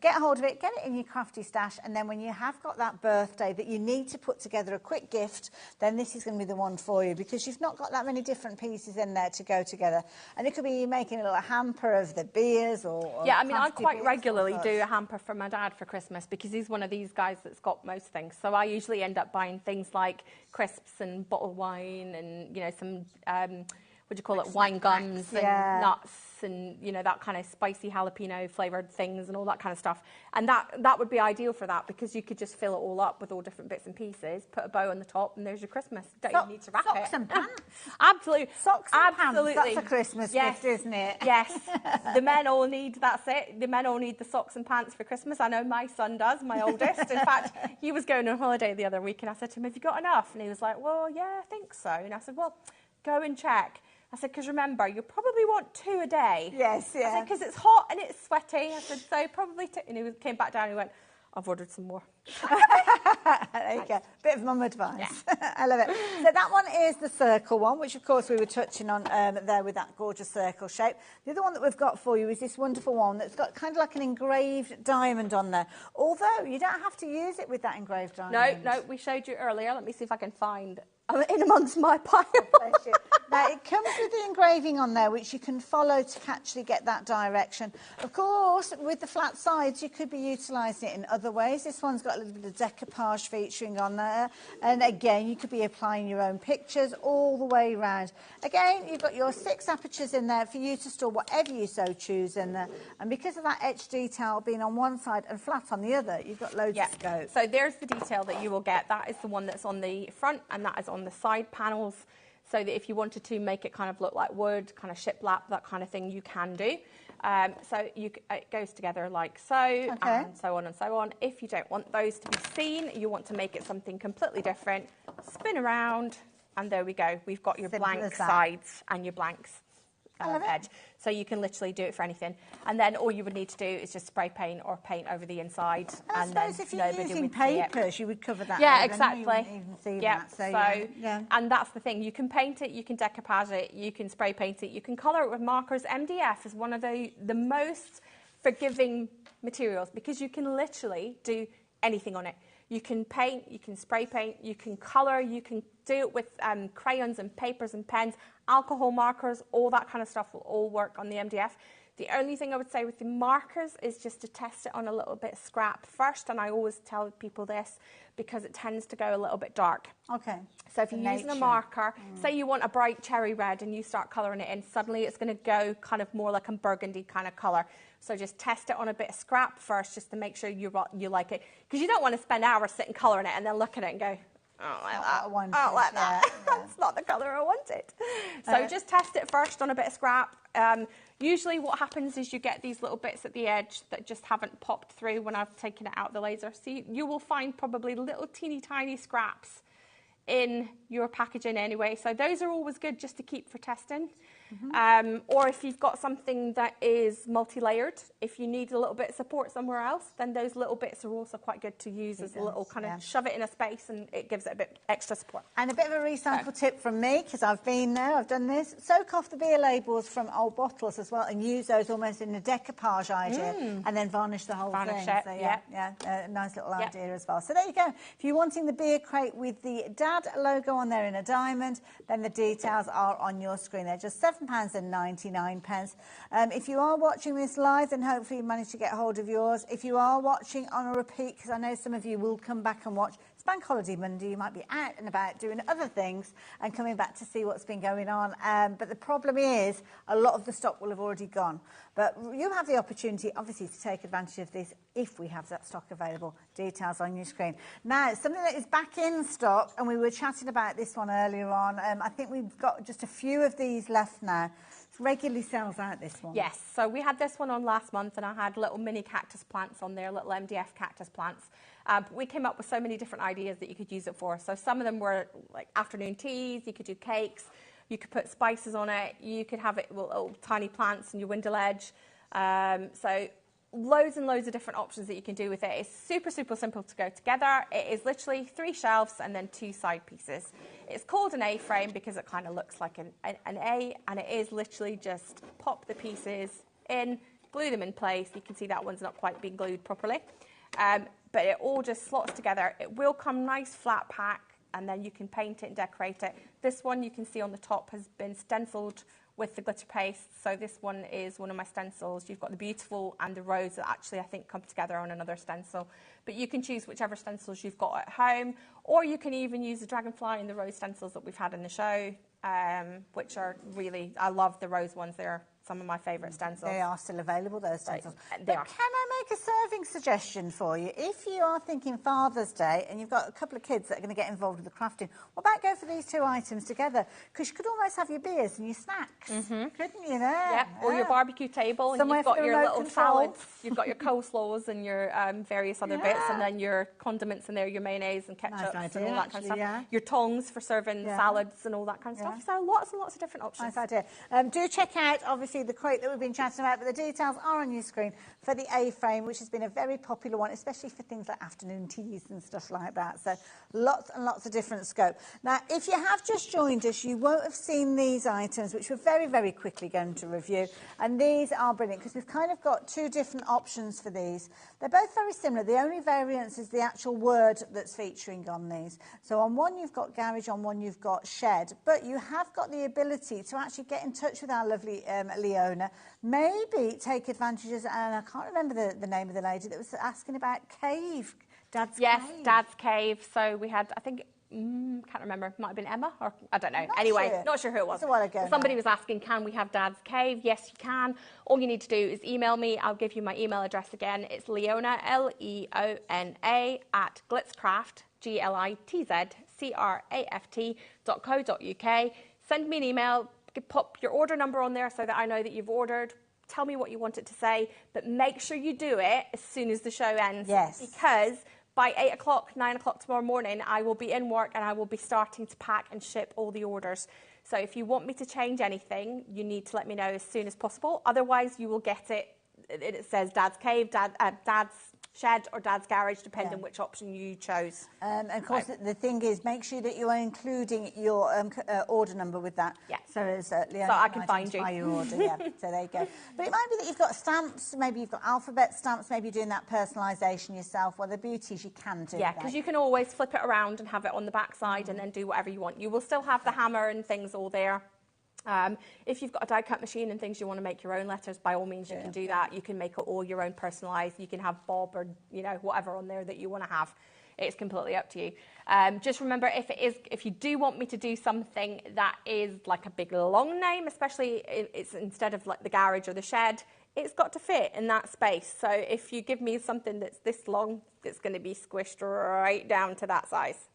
Get hold of it, get it in your crafty stash, and then when you have got that birthday that you need to put together a quick gift, then this is going to be the one for you, because you've not got that many different pieces in there to go together. And it could be making a little hamper of the beers or yeah, I mean, I quite bits regularly do a hamper for my dad for Christmas because he's one of these guys that's got most things. So I usually end up buying things like crisps and bottled wine and, you know, some, what do you call it, wine gums and nuts and, you know, that kind of spicy jalapeno flavoured things and all that kind of stuff. And that would be ideal for that because you could just fill it all up with all different bits and pieces, put a bow on the top, and there's your Christmas. Don't even need to wrap it. Socks and pants. Absolutely. Socks and Absolutely. pants. That's a Christmas gift, isn't it? Yes. The men all need, that's it. The men all need the socks and pants for Christmas. I know my son does, my oldest. In fact, he was going on holiday the other week and I said to him, have you got enough? And he was like, well, yeah, I think so. And I said, well, go and check. I said, because remember, you probably want 2 a day. Yes, yeah. I said, because it's hot and it's sweaty. I said, so probably 2. And he came back down and he went, I've ordered some more. There you go. Bit of mum advice. Yeah. I love it. So that one is the circle one, which of course we were touching on there with that gorgeous circle shape. The other one that we've got for you is this wonderful one that's got kind of like an engraved diamond on there. Although you don't have to use it with that engraved diamond. No, we showed you earlier. Let me see if I can find in amongst my pile. Now, it comes with the engraving on there, which you can follow to actually get that direction. Of course, with the flat sides, you could be utilising it in other ways. This one's got a little bit of decoupage featuring on there. And again, you could be applying your own pictures all the way around. Again, you've got your 6 apertures in there for you to store whatever you so choose in there. And because of that etched detail being on one side and flat on the other, you've got loads of scope. So there's the detail that you will get. That is the one that's on the front and that is on the side panels. so that if you wanted to make it kind of look like wood, kind of shiplap, that kind of thing, you can do. So it goes together like so, and so on and so on. If you don't want those to be seen, you want to make it something completely different, spin around, and there we go. We've got your blank sides and your blanks edge. So you can literally do it for anything. And then all you would need to do is just spray paint or paint over the inside. And I suppose if you're using papers, you would cover that. Yeah, over, exactly. You wouldn't even see that. So, and that's the thing. You can paint it, you can decoupage it, you can spray paint it, you can colour it with markers. MDF is one of the most forgiving materials because you can literally do anything on it. You can paint, you can spray paint, you can colour, you can do it with crayons and papers and pens, alcohol markers, all that kind of stuff will all work on the MDF. The only thing I would say with the markers is just to test it on a little bit of scrap first, and I always tell people this because it tends to go a little bit dark. Okay. So if you're using a marker, say you want a bright cherry red and you start colouring it in, suddenly it's going to go kind of more like a burgundy kind of colour. So just test it on a bit of scrap first just to make sure you like it. Because you don't want to spend hours sitting colouring it and then look at it and go, I don't like that. That's not the colour I wanted. So just test it first on a bit of scrap. Usually what happens is you get these little bits at the edge that just haven't popped through when I've taken it out of the laser. So you will find probably little teeny tiny scraps in your packaging anyway. So those are always good just to keep for testing. Or if you've got something that is multi-layered, if you need a little bit of support somewhere else, then those little bits are also quite good to use as a little kind of shove it in a space and it gives it a bit extra support. And a bit of a recycle tip from me, because I've been there, I've done this. Soak off the beer labels from old bottles as well and use those almost in a decoupage idea and then varnish the whole thing. It, so a nice little idea as well. So there you go. If you're wanting the beer crate with the Dad logo on there in a diamond, then the details are on your screen. They're just £7.99. If you are watching this live, then hopefully you managed to get hold of yours. If you are watching on a repeat, because I know some of you will come back and watch, it's Bank Holiday Monday, you might be out and about doing other things and coming back to see what's been going on. But the problem is a lot of the stock will have already gone. But you have the opportunity, obviously, to take advantage of this if we have that stock available. Details on your screen. Now, something that is back in stock, and we were chatting about this one earlier on. I think we've got just a few of these left now. It regularly sells out, this one. Yes, so we had this one on last month, and I had little mini cactus plants on there, little MDF cactus plants. We came up with so many different ideas that you could use it for. So some of them were like afternoon teas, you could do cakes, you could put spices on it, you could have it with little tiny plants in your window ledge. So loads and loads of different options that you can do with it. It's super, super simple to go together. It is literally 3 shelves and then 2 side pieces. It's called an A-frame because it kind of looks like an A, and it is literally just pop the pieces in, glue them in place. You can see that one's not quite being glued properly. But it all just slots together. It will come nice flat pack, and then you can paint it and decorate it. This one you can see on the top has been stenciled with the glitter paste. So this one is one of my stencils. You've got the beautiful and the rose that actually I think come together on another stencil. But you can choose whichever stencils you've got at home, or you can even use the dragonfly and the rose stencils that we've had in the show, which are really, I love the rose ones. They're some of my favourite stencils. They are still available, those stencils. They are. Can I make a serving suggestion for you? If you are thinking Father's Day and you've got a couple of kids that are going to get involved with the crafting, what about go for these 2 items together? Because you could almost have your beers and your snacks, couldn't you? Yeah, or your barbecue table, and somewhere you've got your little control. salads, you've got your coleslaws and your various other bits, and then your condiments in there, your mayonnaise and ketchup and all that kind of stuff. Your tongs for serving salads and all that kind of stuff. So lots and lots of different options. Nice idea. Do check out, obviously, the crate that we've been chatting about, but the details are on your screen for the A-frame, which has been a very popular one, especially for things like afternoon teas and stuff like that. So lots and lots of different scope. Now, if you have just joined us, you won't have seen these items, which we're very, very quickly going to review. And these are brilliant because we've kind of got 2 different options for these. They're both very similar. The only variance is the actual word that's featuring on these. So on one, you've got garage, on one, you've got shed. But you have got the ability to actually get in touch with our lovely Leona, maybe take advantages, and I can't remember the name of the lady that was asking about cave, Dad's cave. Yes, Dad's cave. So we had, I think, can't remember, might have been Emma, or I don't know. Not sure who it was. It's a while ago. Somebody was asking, can we have Dad's cave? Yes, you can. All you need to do is email me. I'll give you my email address again. It's Leona, Leona, at glitzcraft, GLITZCRAFT.co.uk. send me an email, pop your order number on there so that I know that you've ordered. Tell me what you want it to say, but make sure you do it as soon as the show ends. Yes. Because by 8 o'clock, 9 o'clock tomorrow morning, I will be in work and I will be starting to pack and ship all the orders. So if you want me to change anything, you need to let me know as soon as possible. Otherwise, you will get it. It says Dad's Cave, Dad's Shed or Dad's Garage, depending on which option you chose. And of course, the thing is, make sure that you are including your order number with that. Yeah. So as Leanne so I can find you. Your order. Yeah. So there you go. But it might be that you've got stamps, maybe you've got alphabet stamps, maybe you're doing that personalisation yourself. Well, the beauty is you can do Yeah, that. because you can always flip it around and have it on the back side and then do whatever you want. You will still have the hammer and things all there. If you've got a die cut machine and things you want to make your own letters, by all means you can do that. You can make it all your own personalised. You can have Bob or whatever on there that you want to have. It's completely up to you. Just remember, if you do want me to do something that is like a big long name, especially it's instead of like the garage or the shed, it's got to fit in that space. So if you give me something that's this long, it's going to be squished right down to that size.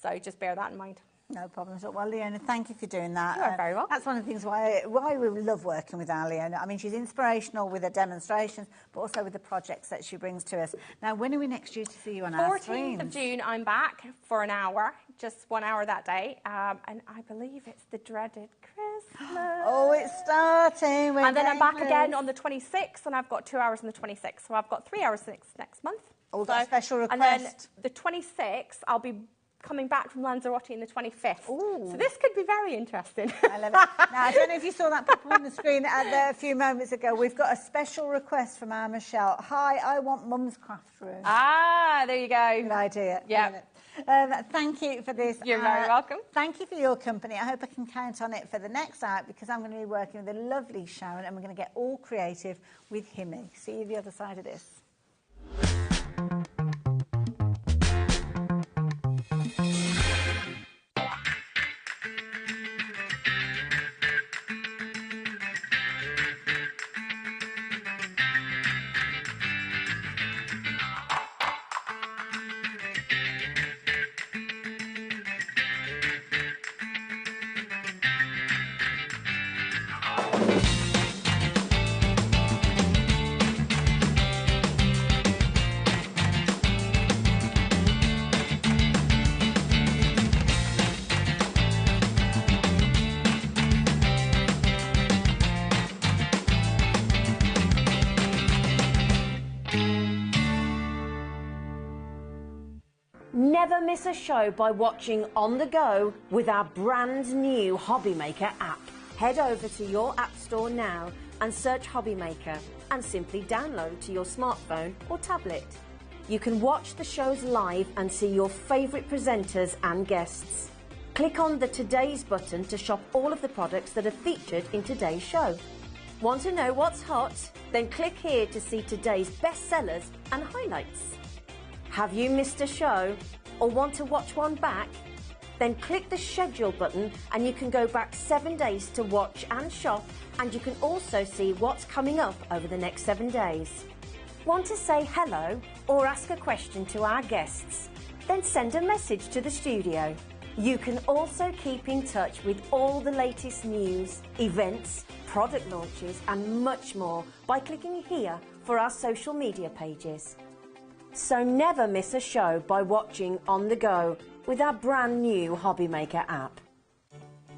So just bear that in mind. No problem at all. Well, Leona, thank you for doing that. You're very welcome. That's one of the things why we love working with our Leona. I mean, she's inspirational with her demonstrations, but also with the projects that she brings to us. Now, when are we next due to see you on our streams? 14th of June, I'm back for an hour, just 1 hour that day. And I believe it's the dreaded Christmas. Oh, it's starting. And then I'm back again on the 26th, and I've got 2 hours on the 26th. So I've got 3 hours next month. Oh, we've got a special request. And then the 26th, I'll be coming back from Lanzarote on the 25th. Ooh. So this could be very interesting. I love it. Now, I don't know if you saw that pop up on the screen a few moments ago. We've got a special request from our Michelle. Hi, I want Mum's craft room. Ah, there you go. Good idea. Yeah. Thank you for this. You're very welcome. Thank you for your company. I hope I can count on it for the next hour because I'm going to be working with the lovely Sharon and we're going to get all creative with Himmy. See you the other side of this. Never miss a show by watching on the go with our brand new HobbyMaker app. Head over to your app store now and search HobbyMaker and simply download to your smartphone or tablet. You can watch the shows live and see your favourite presenters and guests. Click on the Today's button to shop all of the products that are featured in today's show. Want to know what's hot? Then click here to see today's bestsellers and highlights. Have you missed a show or want to watch one back? Then click the schedule button and you can go back 7 days to watch and shop, and you can also see what's coming up over the next 7 days. Want to say hello or ask a question to our guests? Then send a message to the studio. You can also keep in touch with all the latest news, events, product launches and much more by clicking here for our social media pages. So never miss a show by watching on the go with our brand new HobbyMaker app.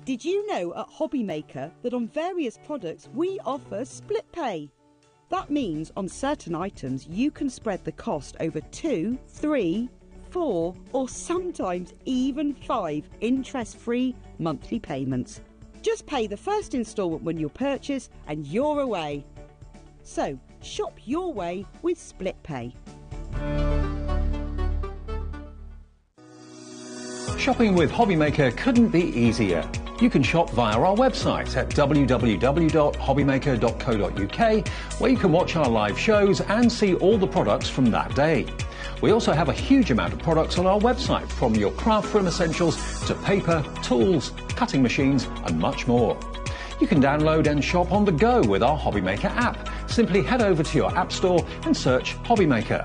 Did you know at HobbyMaker that on various products we offer split pay? That means on certain items you can spread the cost over 2, 3, 4 or sometimes even 5 interest-free monthly payments. Just pay the first instalment when you purchase and you're away. So shop your way with split pay. Shopping with HobbyMaker couldn't be easier. You can shop via our website at www.hobbymaker.co.uk, where you can watch our live shows and see all the products from that day. We also have a huge amount of products on our website, from your craft room essentials to paper, tools, cutting machines and much more. You can download and shop on the go with our HobbyMaker app. Simply head over to your app store and search HobbyMaker.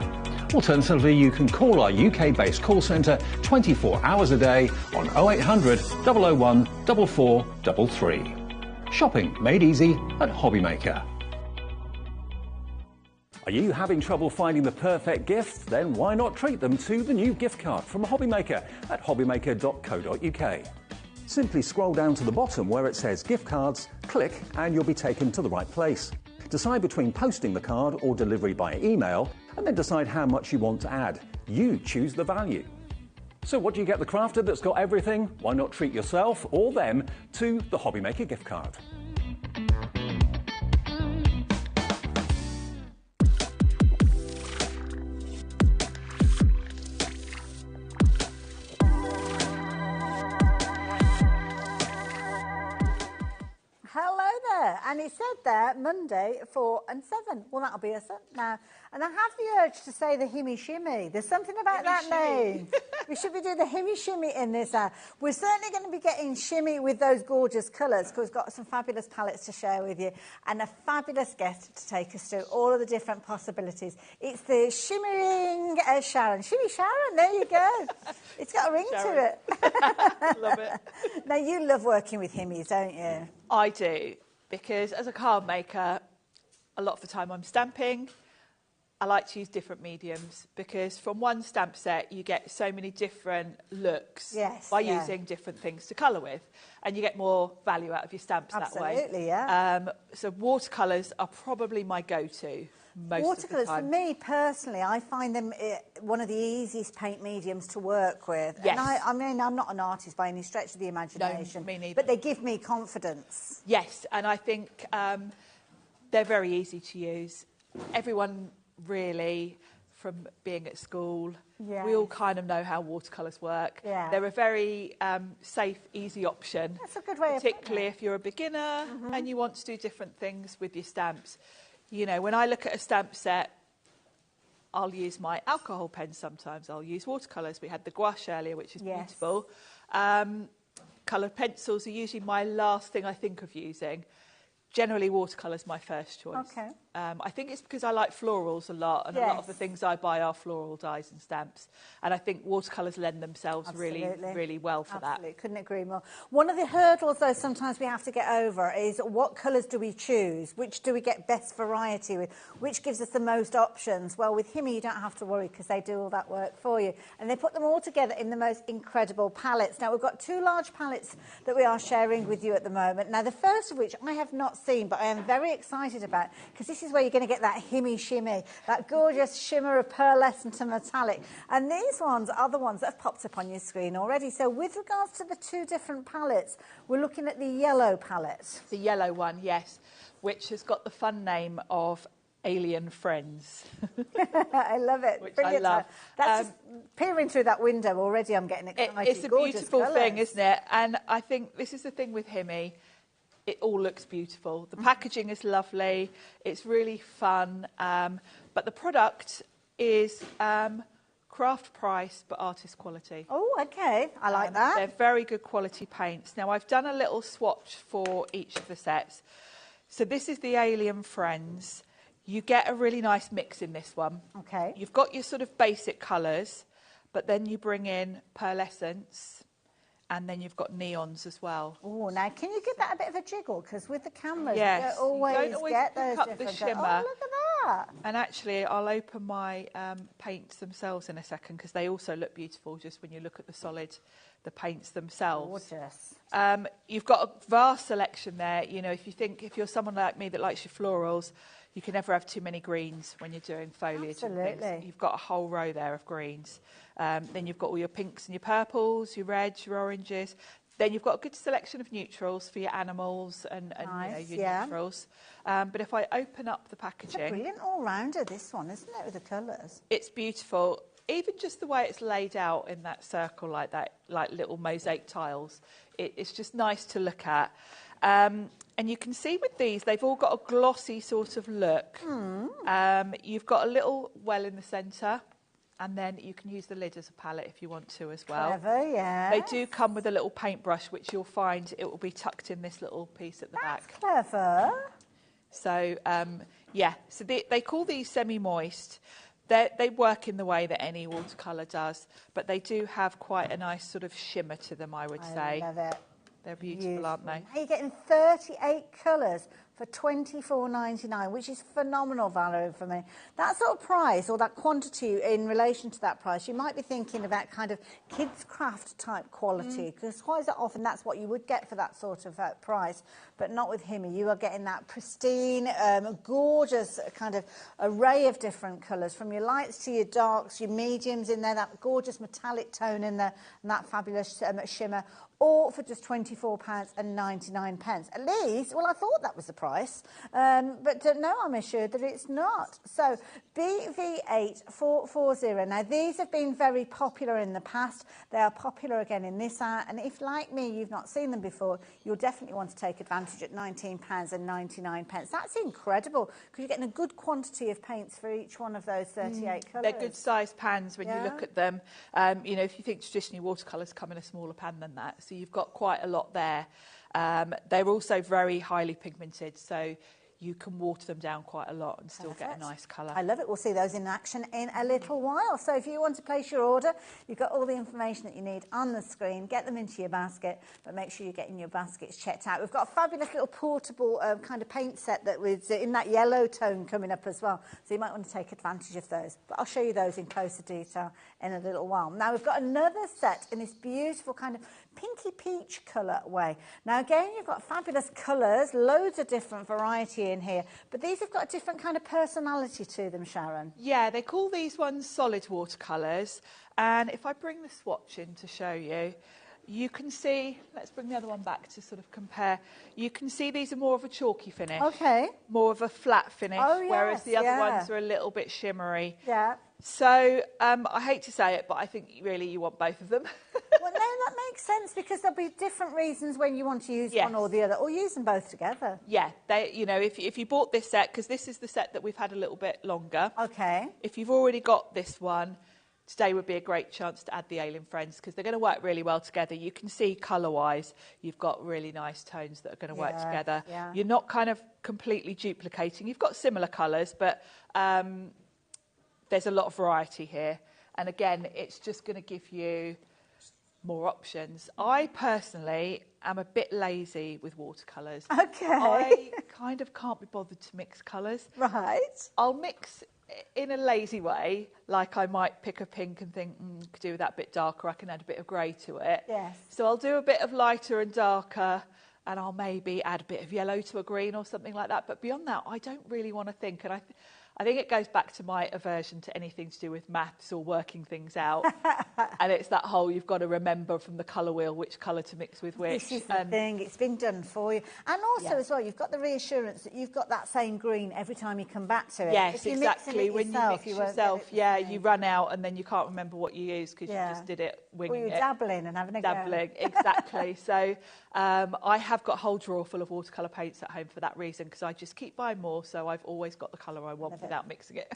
Alternatively, you can call our UK-based call centre 24 hours a day on 0800 001 4433. Shopping made easy at HobbyMaker. Are you having trouble finding the perfect gift? Then why not treat them to the new gift card from HobbyMaker at hobbymaker.co.uk. Simply scroll down to the bottom where it says gift cards, click and you'll be taken to the right place. Decide between posting the card or delivery by email and then decide how much you want to add. You choose the value. So what do you get the crafter that's got everything? Why not treat yourself or them to the HobbyMaker gift card? Hello there, and it said there Monday 4 and 7. Well, that'll be us now. And I have the urge to say the Himmy Shimmy. There's something about that name. We should be doing the Himmy Shimmy in this. We're certainly going to be getting shimmy with those gorgeous colours because we've got some fabulous palettes to share with you and a fabulous guest to take us through all of the different possibilities. It's the Shimmering Sharon. Shimmy Sharon, there you go. It's got a ring to it. Love it. Now, you love working with Himmies, don't you? I do, because as a card maker, a lot of the time I'm stamping. I like to use different mediums because from one stamp set you get so many different looks by using different things to colour with, and you get more value out of your stamps that way. Absolutely, yeah. So watercolours are probably my go-to most Watercolours, of the time. for me personally, I find them one of the easiest paint mediums to work with. Yes. And I mean, I'm not an artist by any stretch of the imagination, No, me neither. but they give me confidence. Yes, and I think they're very easy to use. Everyone really, from being at school, we all kind of know how watercolours work. Yeah. They're a very safe, easy option. That's a good way of putting it. Particularly if you're a beginner and you want to do different things with your stamps. You know, when I look at a stamp set, I'll use my alcohol pens sometimes. I'll use watercolours. We had the gouache earlier, which is beautiful. Coloured pencils are usually my last thing I think of using. Generally, watercolour's my first choice. Okay. I think it's because I like florals a lot, and a lot of the things I buy are floral dies and stamps. And I think watercolours lend themselves really, really well for that. Couldn't agree more. One of the hurdles, though, sometimes we have to get over is what colours do we choose? Which do we get best variety with? Which gives us the most options? Well, with Himmy, you don't have to worry because they do all that work for you. And they put them all together in the most incredible palettes. Now, we've got two large palettes that we are sharing with you at the moment. Now, the first of which I have not seen, but I am very excited about, because this is where you're going to get that Himmy shimmy, that gorgeous shimmer of pearlescent and metallic. And these ones are the ones that have popped up on your screen already. So with regards to the two different palettes, we're looking at the yellow palette. The yellow one, yes, which has got the fun name of Alien Friends. I love it. Which Brilliant. I love. That's just peering through that window already. I'm getting excited. It's a beautiful thing, isn't it? And I think this is the thing with Himmy. It all looks beautiful. The packaging is lovely. It's really fun. But the product is craft price but artist quality. Oh, okay. I like that. They're very good quality paints. Now, I've done a little swatch for each of the sets. So this is the Alien Friends. You get a really nice mix in this one. Okay. You've got your sort of basic colours, but then you bring in pearlescence, and then you've got neons as well. Oh, now can you give that a bit of a jiggle? Because with the cameras, yes, you don't always get pick those up different... the shimmer. Oh, look at that. And actually, I'll open my paints themselves in a second because they also look beautiful just when you look at the paints themselves. Gorgeous. You've got a vast selection there. You know, if you're someone like me that likes your florals, you can never have too many greens when you're doing foliage. Absolutely. And things. You've got a whole row there of greens. Then you've got all your pinks and your purples, your reds, your oranges. Then you've got a good selection of neutrals for your animals and nice, your neutrals. But if I open up the packaging... It's a brilliant all-rounder, this one, isn't it, with the colours? It's beautiful. Even just the way it's laid out in that circle like that, like little mosaic tiles, it's just nice to look at. And you can see with these, they've all got a glossy sort of look. You've got a little well in the centre. And then you can use the lid as a palette if you want to as well. Clever, yeah. They do come with a little paintbrush, which you'll find it will be tucked in this little piece at the back. Clever. So, yeah. So they call these semi-moist. They work in the way that any watercolour does, but they do have quite a nice sort of shimmer to them, I would say. I love it. They're beautiful, aren't they? Now you're getting 38 colours for £24.99, which is phenomenal value for me. That sort of price, or that quantity in relation to that price, you might be thinking about kind of kids' craft type quality, because quite often that's what you would get for that sort of price, but not with Himi. You are getting that pristine, gorgeous kind of array of different colours, from your lights to your darks, your mediums in there, that gorgeous metallic tone in there, and that fabulous shimmer, all for just £24.99. At least, well, I thought that was the price, but no, I'm assured that it's not. So BV8440. Now, these have been very popular in the past. They are popular again in this hour, and if, like me, you've not seen them before, you'll definitely want to take advantage at £19.99. That's incredible, because you're getting a good quantity of paints for each one of those 38 colours. They're good sized pans when you look at them. You know, if you think traditionally watercolours come in a smaller pan than that, so you've got quite a lot there. They're also very highly pigmented, so you can water them down quite a lot and still get a nice colour. I love it. We'll see those in action in a little while. So if you want to place your order, you've got all the information that you need on the screen. Get them into your basket, but make sure you're getting your baskets checked out. We've got a fabulous little portable kind of paint set that was in that yellow tone coming up as well. So you might want to take advantage of those. But I'll show you those in closer detail in a little while. Now we've got another set in this beautiful kind of pinky peach colour way. Now again, you've got fabulous colours, loads of different variety in here, but these have got a different kind of personality to them, Sharon. Yeah, they call these ones solid watercolours, and if I bring the swatch in to show you, you can see, let's bring the other one back to sort of compare, you can see these are more of a chalky finish, more of a flat finish, whereas the other ones are a little bit shimmery. Yeah. So I hate to say it, but I think really you want both of them. Well, no, that makes sense, because there'll be different reasons when you want to use one or the other, or use them both together. Yeah, you know, if you bought this set, because this is the set that we've had a little bit longer. Okay. If you've already got this one, today would be a great chance to add the Alien Friends, because they're going to work really well together. You can see colour-wise, you've got really nice tones that are going to work together. Yeah. You're not kind of completely duplicating. You've got similar colours, but there's a lot of variety here. And again, it's just going to give you more options. I personally am a bit lazy with watercolours. Okay. I kind of can't be bothered to mix colours. Right. I'll mix in a lazy way, like I might pick a pink and think, could do with that a bit darker, I can add a bit of grey to it. Yes. So I'll do a bit of lighter and darker, and I'll maybe add a bit of yellow to a green or something like that. But beyond that, I don't really want to think. And I think it goes back to my aversion to anything to do with maths or working things out. And it's that whole, you've got to remember from the colour wheel which colour to mix with which. This is the thing, it's been done for you. And also as well, you've got the reassurance that you've got that same green every time you come back to it. Yes, exactly. When you mix yourself, you run out and then you can't remember what you used because you just did it winging it. Or you're dabbling and having a go. Dabbling, exactly. So I have got a whole drawer full of watercolour paints at home for that reason, because I just keep buying more, so I've always got the colour I want without mixing it.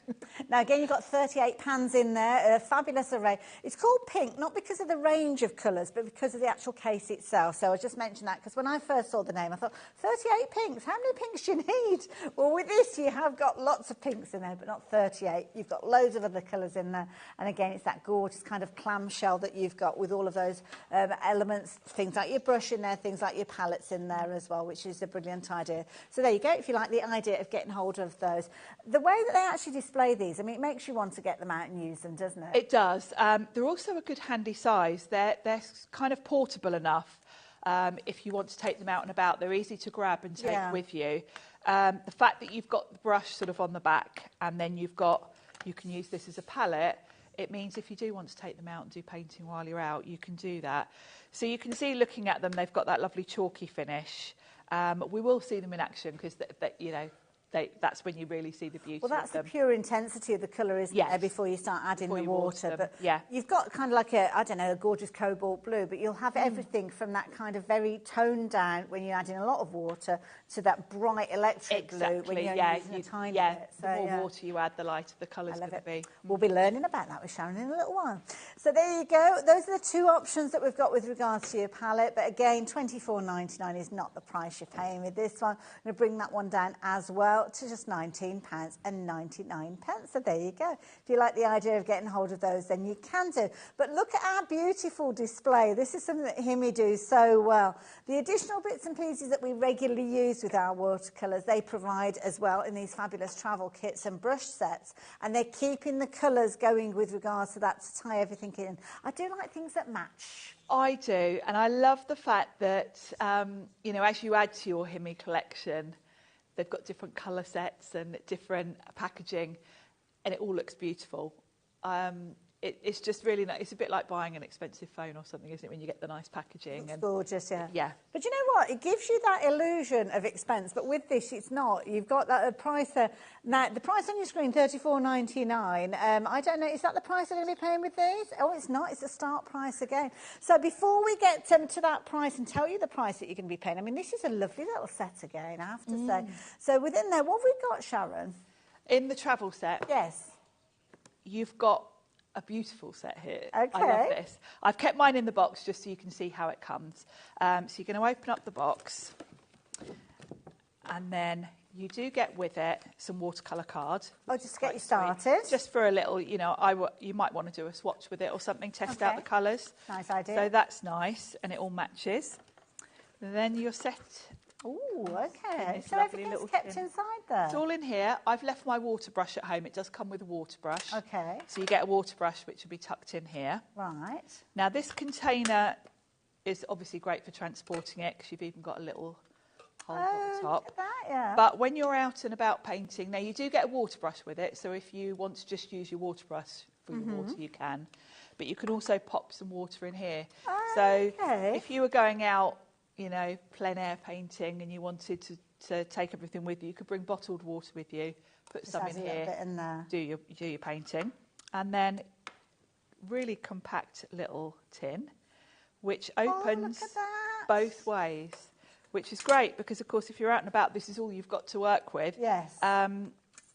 Now again, you've got 38 pans in there, a fabulous array. It's called pink, not because of the range of colours, but because of the actual case itself. So I just mentioned that because when I first saw the name, I thought, 38 pinks, how many pinks do you need? Well, with this, you have got lots of pinks in there, but not 38. You've got loads of other colours in there. And again, it's that gorgeous kind of clamshell that you've got with all of those elements, things like your brush in there, things like your palettes in there as well, which is a brilliant idea. So there you go, if you like the idea of getting hold of those. The way that they actually display these, I mean, it makes you want to get them out and use them, doesn't it? It does. They're also a good handy size. They're kind of portable enough. If you want to take them out and about, they're easy to grab and take with you. The fact that you've got the brush sort of on the back and then you can use this as a palette, it means if you do want to take them out and do painting while you're out, you can do that. So you can see, looking at them, they've got that lovely chalky finish. We will see them in action because, you know, that's when you really see the beauty of them. Well, that's the pure intensity of the colour, isn't it, before you start adding the water. But you've got kind of like a gorgeous cobalt blue, but you'll have everything from that kind of very toned down when you're adding a lot of water to that bright electric blue when you're using a tiny bit. So, the more water you add, the lighter the colour's going to be. We'll be learning about that with Sharon in a little while. So there you go. Those are the two options that we've got with regards to your palette. But again, £24.99 is not the price you're paying with this one. I'm going to bring that one down as well. well to just £19.99. So there you go. If you like the idea of getting hold of those, then you can do. But look at our beautiful display. This is something that Himi do so well. The additional bits and pieces that we regularly use with our watercolours, they provide as well in these fabulous travel kits and brush sets. And they're keeping the colours going with regards to that to tie everything in. I do like things that match. I do, and I love the fact that, you know, as you add to your Himi collection, they've got different colour sets and different packaging, and it all looks beautiful. It's just really nice. It's a bit like buying an expensive phone or something, isn't it, when you get the nice packaging? It's gorgeous, yeah. Yeah. But you know what? It gives you that illusion of expense, but with this, it's not. You've got that price there. Now, the price on your screen, $34.99. I don't know, is that the price I'm going to be paying with these? Oh, it's not. It's a start price again. So before we get to that price and tell you the price that you're going to be paying, I mean, this is a lovely little set again, I have to say. So within there, what have we got, Sharon? In the travel set, Yes. you've got a beautiful set here. Okay. I love this. I've kept mine in the box just so you can see how it comes. So you're going to open up the box, and then you do get with it some watercolour cards. Oh, just to get you started. Just for a little, you know, you might want to do a swatch with it or something, test out the colours. Nice idea. So that's nice, and it all matches. Then you're set. Oh, okay. this So lovely everything's little kept tin. inside there. It's all in here. I've left my water brush at home. It does come with a water brush. Okay. So you get a water brush, which will be tucked in here. Right. Now, this container is obviously great for transporting it because you've even got a little hole at the top. Look at that, yeah. But when you're out and about painting, now you do get a water brush with it. So if you want to just use your water brush for your water, you can. But you can also pop some water in here. So if you were going out, you know, plein air painting and you wanted to take everything with you, you could bring bottled water with you, put Just some adds in a little here, bit in there. do your painting. And then really compact little tin, which opens look at that. both ways, which is great because, of course, if you're out and about, this is all you've got to work with. Yes.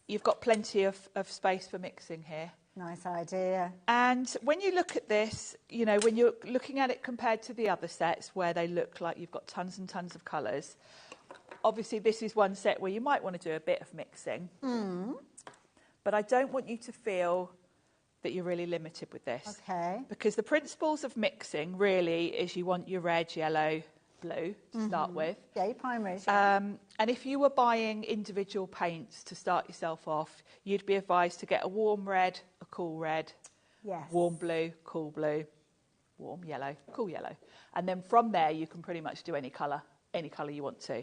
You've got plenty of space for mixing here. Nice idea. And when you look at this, you know, when you're looking at it compared to the other sets where they look like you've got tons and tons of colours, obviously this is one set where you might want to do a bit of mixing. But I don't want you to feel that you're really limited with this. Okay. Because the principles of mixing really is you want your red, yellow, blue to start with. Yeah, your primaries. And if you were buying individual paints to start yourself off, you'd be advised to get a warm red, a cool red, yes. warm blue, cool blue, warm yellow, cool yellow. And then from there, you can pretty much do any colour you want to.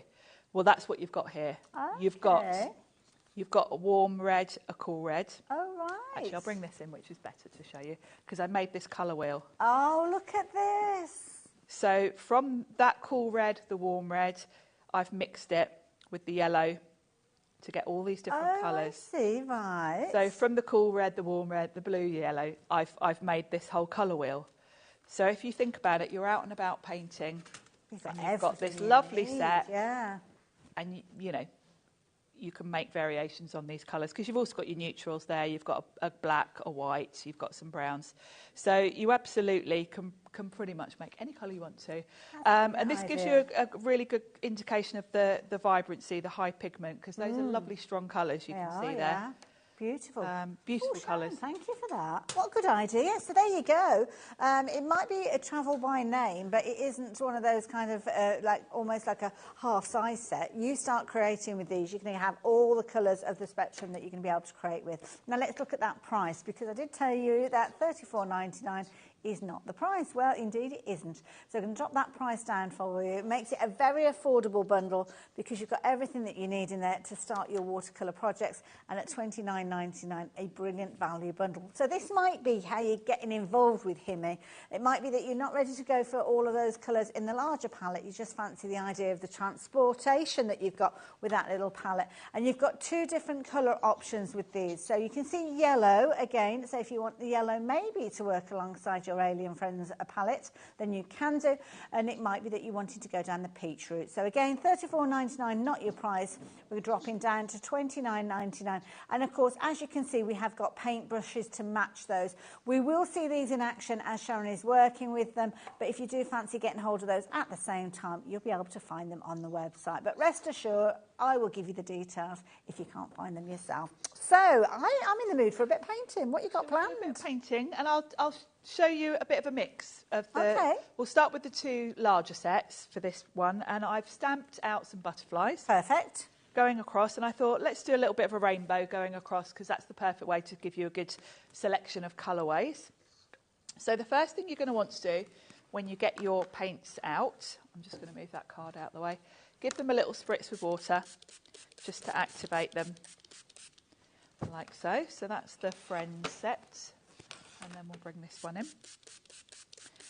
Well, that's what you've got here. Okay. You've got a warm red, a cool red. Oh, right. Actually, I'll bring this in, which is better to show you, because I made this colour wheel. Oh, look at this. So from that cool red, the warm red, I've mixed it with the yellow to get all these different colours. I see, right. So from the cool red, the warm red, the blue, yellow, I've made this whole colour wheel. So if you think about it, you're out and about painting, and you've got this lovely set, and you know, you can make variations on these colours because you've also got your neutrals there. You've got a black, a white, you've got some browns. So you absolutely can pretty much make any colour you want to. And this gives you a really good indication of the vibrancy, the high pigment, because those are lovely strong colours you can see there. Beautiful. Beautiful colours. Thank you for that. What a good idea. So there you go. It might be a travel by name, but it isn't one of those kind of like almost like a half-size set. You start creating with these, you're going to have all the colours of the spectrum that you're going to be able to create with. Now let's look at that price, because I did tell you that $34.99 is not the price. Well, indeed it isn't. So I'm going to drop that price down for you. It makes it a very affordable bundle because you've got everything that you need in there to start your watercolour projects, and at $29.99, a brilliant value bundle. So this might be how you're getting involved with Himi. It might be that you're not ready to go for all of those colours in the larger palette. You just fancy the idea of the transportation that you've got with that little palette. And you've got two different colour options with these. So you can see yellow again. So if you want the yellow maybe to work alongside your your Alien Friends palette, then you can do. And it might be that you wanted to go down the peach route. So again, $34.99, not your price. We're dropping down to $29.99. And of course, as you can see, we have got paint brushes to match those. We will see these in action as Sharon is working with them. But if you do fancy getting hold of those at the same time, you'll be able to find them on the website. But rest assured, I will give you the details if you can't find them yourself. So I'm in the mood for a bit of painting. What you got planned? A bit of painting, and I'll show you a bit of a mix of the. Okay. We'll start with the two larger sets for this one, and I've stamped out some butterflies. Perfect. Going across, and I thought let's do a little bit of a rainbow going across because that's the perfect way to give you a good selection of colourways. So the first thing you're going to want to do when you get your paints out, I'm just going to move that card out of the way, give them a little spritz with water just to activate them like so. So that's the Friends set, and then we'll bring this one in.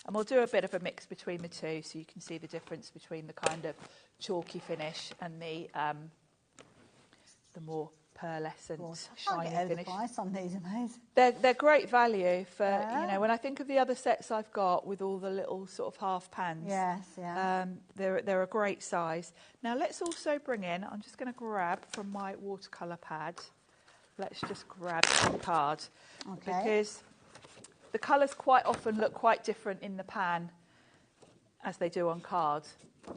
And we'll do a bit of a mix between the two so you can see the difference between the kind of chalky finish and the more pearlescent, shiny finish. Price on these, amazing. They're great value for, you know, when I think of the other sets I've got with all the little sort of half pans. Yes, yeah. They're a great size. Now let's also bring in, I'm just going to grab from my watercolour pad, let's just grab some card. Okay. Because the colours quite often look quite different in the pan as they do on card.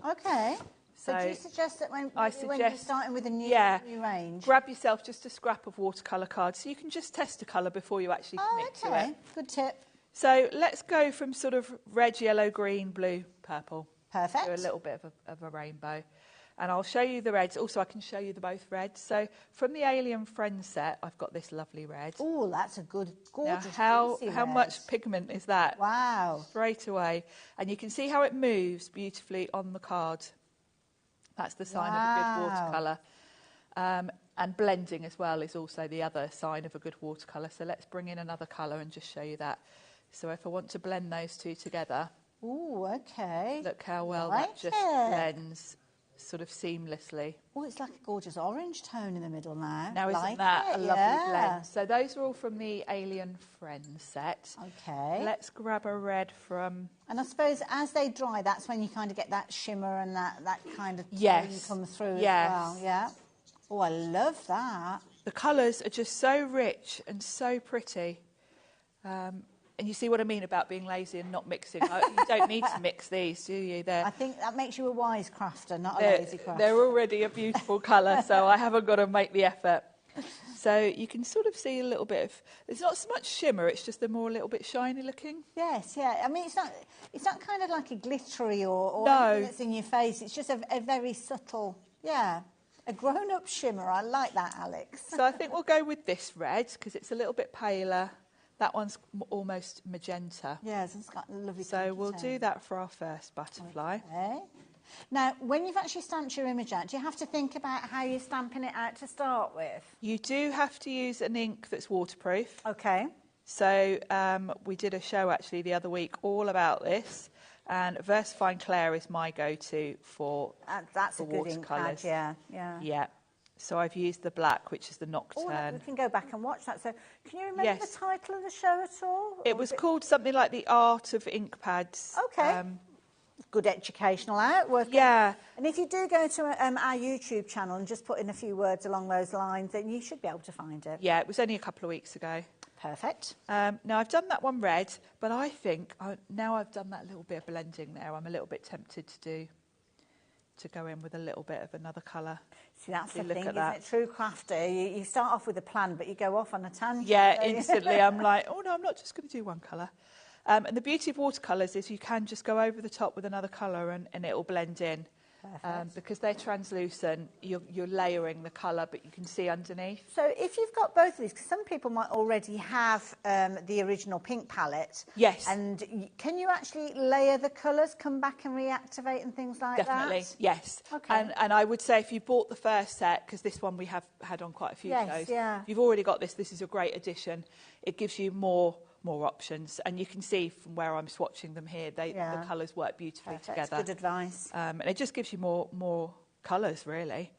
Okay. So do you suggest that when you're starting with a new range? Grab yourself just a scrap of watercolour card so you can just test a colour before you actually commit to it. Good tip. So let's go from sort of red, yellow, green, blue, purple. Perfect. Do a little bit of a rainbow. And I'll show you the reds. Also, I can show you the both reds. So from the Alien Friends set, I've got this lovely red. Oh, that's a good, gorgeous, now, juicy how red. much pigment is that? Wow. Straight away. And you can see how it moves beautifully on the card. That's the sign of a good watercolour. And blending as well is also the other sign of a good watercolour. So let's bring in another colour and just show you that. So if I want to blend those two together. Oh, okay. Look how well that just blends sort of seamlessly. Oh, it's like a gorgeous orange tone in the middle now. Now, isn't that a lovely blend? So those are all from the Alien Friends set. Okay. Let's grab a red from... And I suppose as they dry, that's when you kind of get that shimmer and that kind of tone come through as well. Yeah. Oh, I love that. The colours are just so rich and so pretty. And you see what I mean about being lazy and not mixing. You don't need to mix these, do you? I think that makes you a wise crafter, not a lazy crafter. They're already a beautiful colour, so I haven't got to make the effort. So you can sort of see a little bit of... It's not so much shimmer, it's just they're more a little bit shiny looking. Yes, yeah. I mean, it's not kind of like a glittery or no. anything that's in your face. It's just a very subtle, a grown-up shimmer. I like that, Alex. So I think we'll go with this red because it's a little bit paler. That one's almost magenta. Yes, it's got a lovely So we'll do that for our first butterfly. Okay. Now, when you've actually stamped your image out, do you have to think about how you're stamping it out to start with? You do have to use an ink that's waterproof. Okay. So we did a show actually the other week all about this, and VersaFine Clair is my go-to for that's a good ink pad, yeah. So I've used the black, which is the Nocturne. We can go back and watch that. So can you remember the title of the show at all? It was called something like The Art of Ink Pads. Okay. Good educational outwork. Yeah. And if you do go to our YouTube channel and just put in a few words along those lines, then you should be able to find it. Yeah, it was only a couple of weeks ago. Perfect. Now, I've done that one red, but I think now I've done that little bit of blending there, I'm a little bit tempted to go in with a little bit of another colour. See, that's the thing, isn't it? True crafter. You start off with a plan, but you go off on a tangent. Yeah, instantly I'm like, oh no, I'm not just going to do one colour. And the beauty of watercolours is you can just go over the top with another colour and it'll blend in. Because they're translucent, you're layering the colour, but you can see underneath. So if you've got both of these, because some people might already have the original pink palette. Yes. And can you actually layer the colours, come back and reactivate and things like that? Definitely, yes. Okay. And I would say if you bought the first set, because this one we have had on quite a few shows, if you've already got this is a great addition. It gives you more options, and you can see from where I'm swatching them here, the colours work beautifully together. Good advice. And it just gives you more colours, really.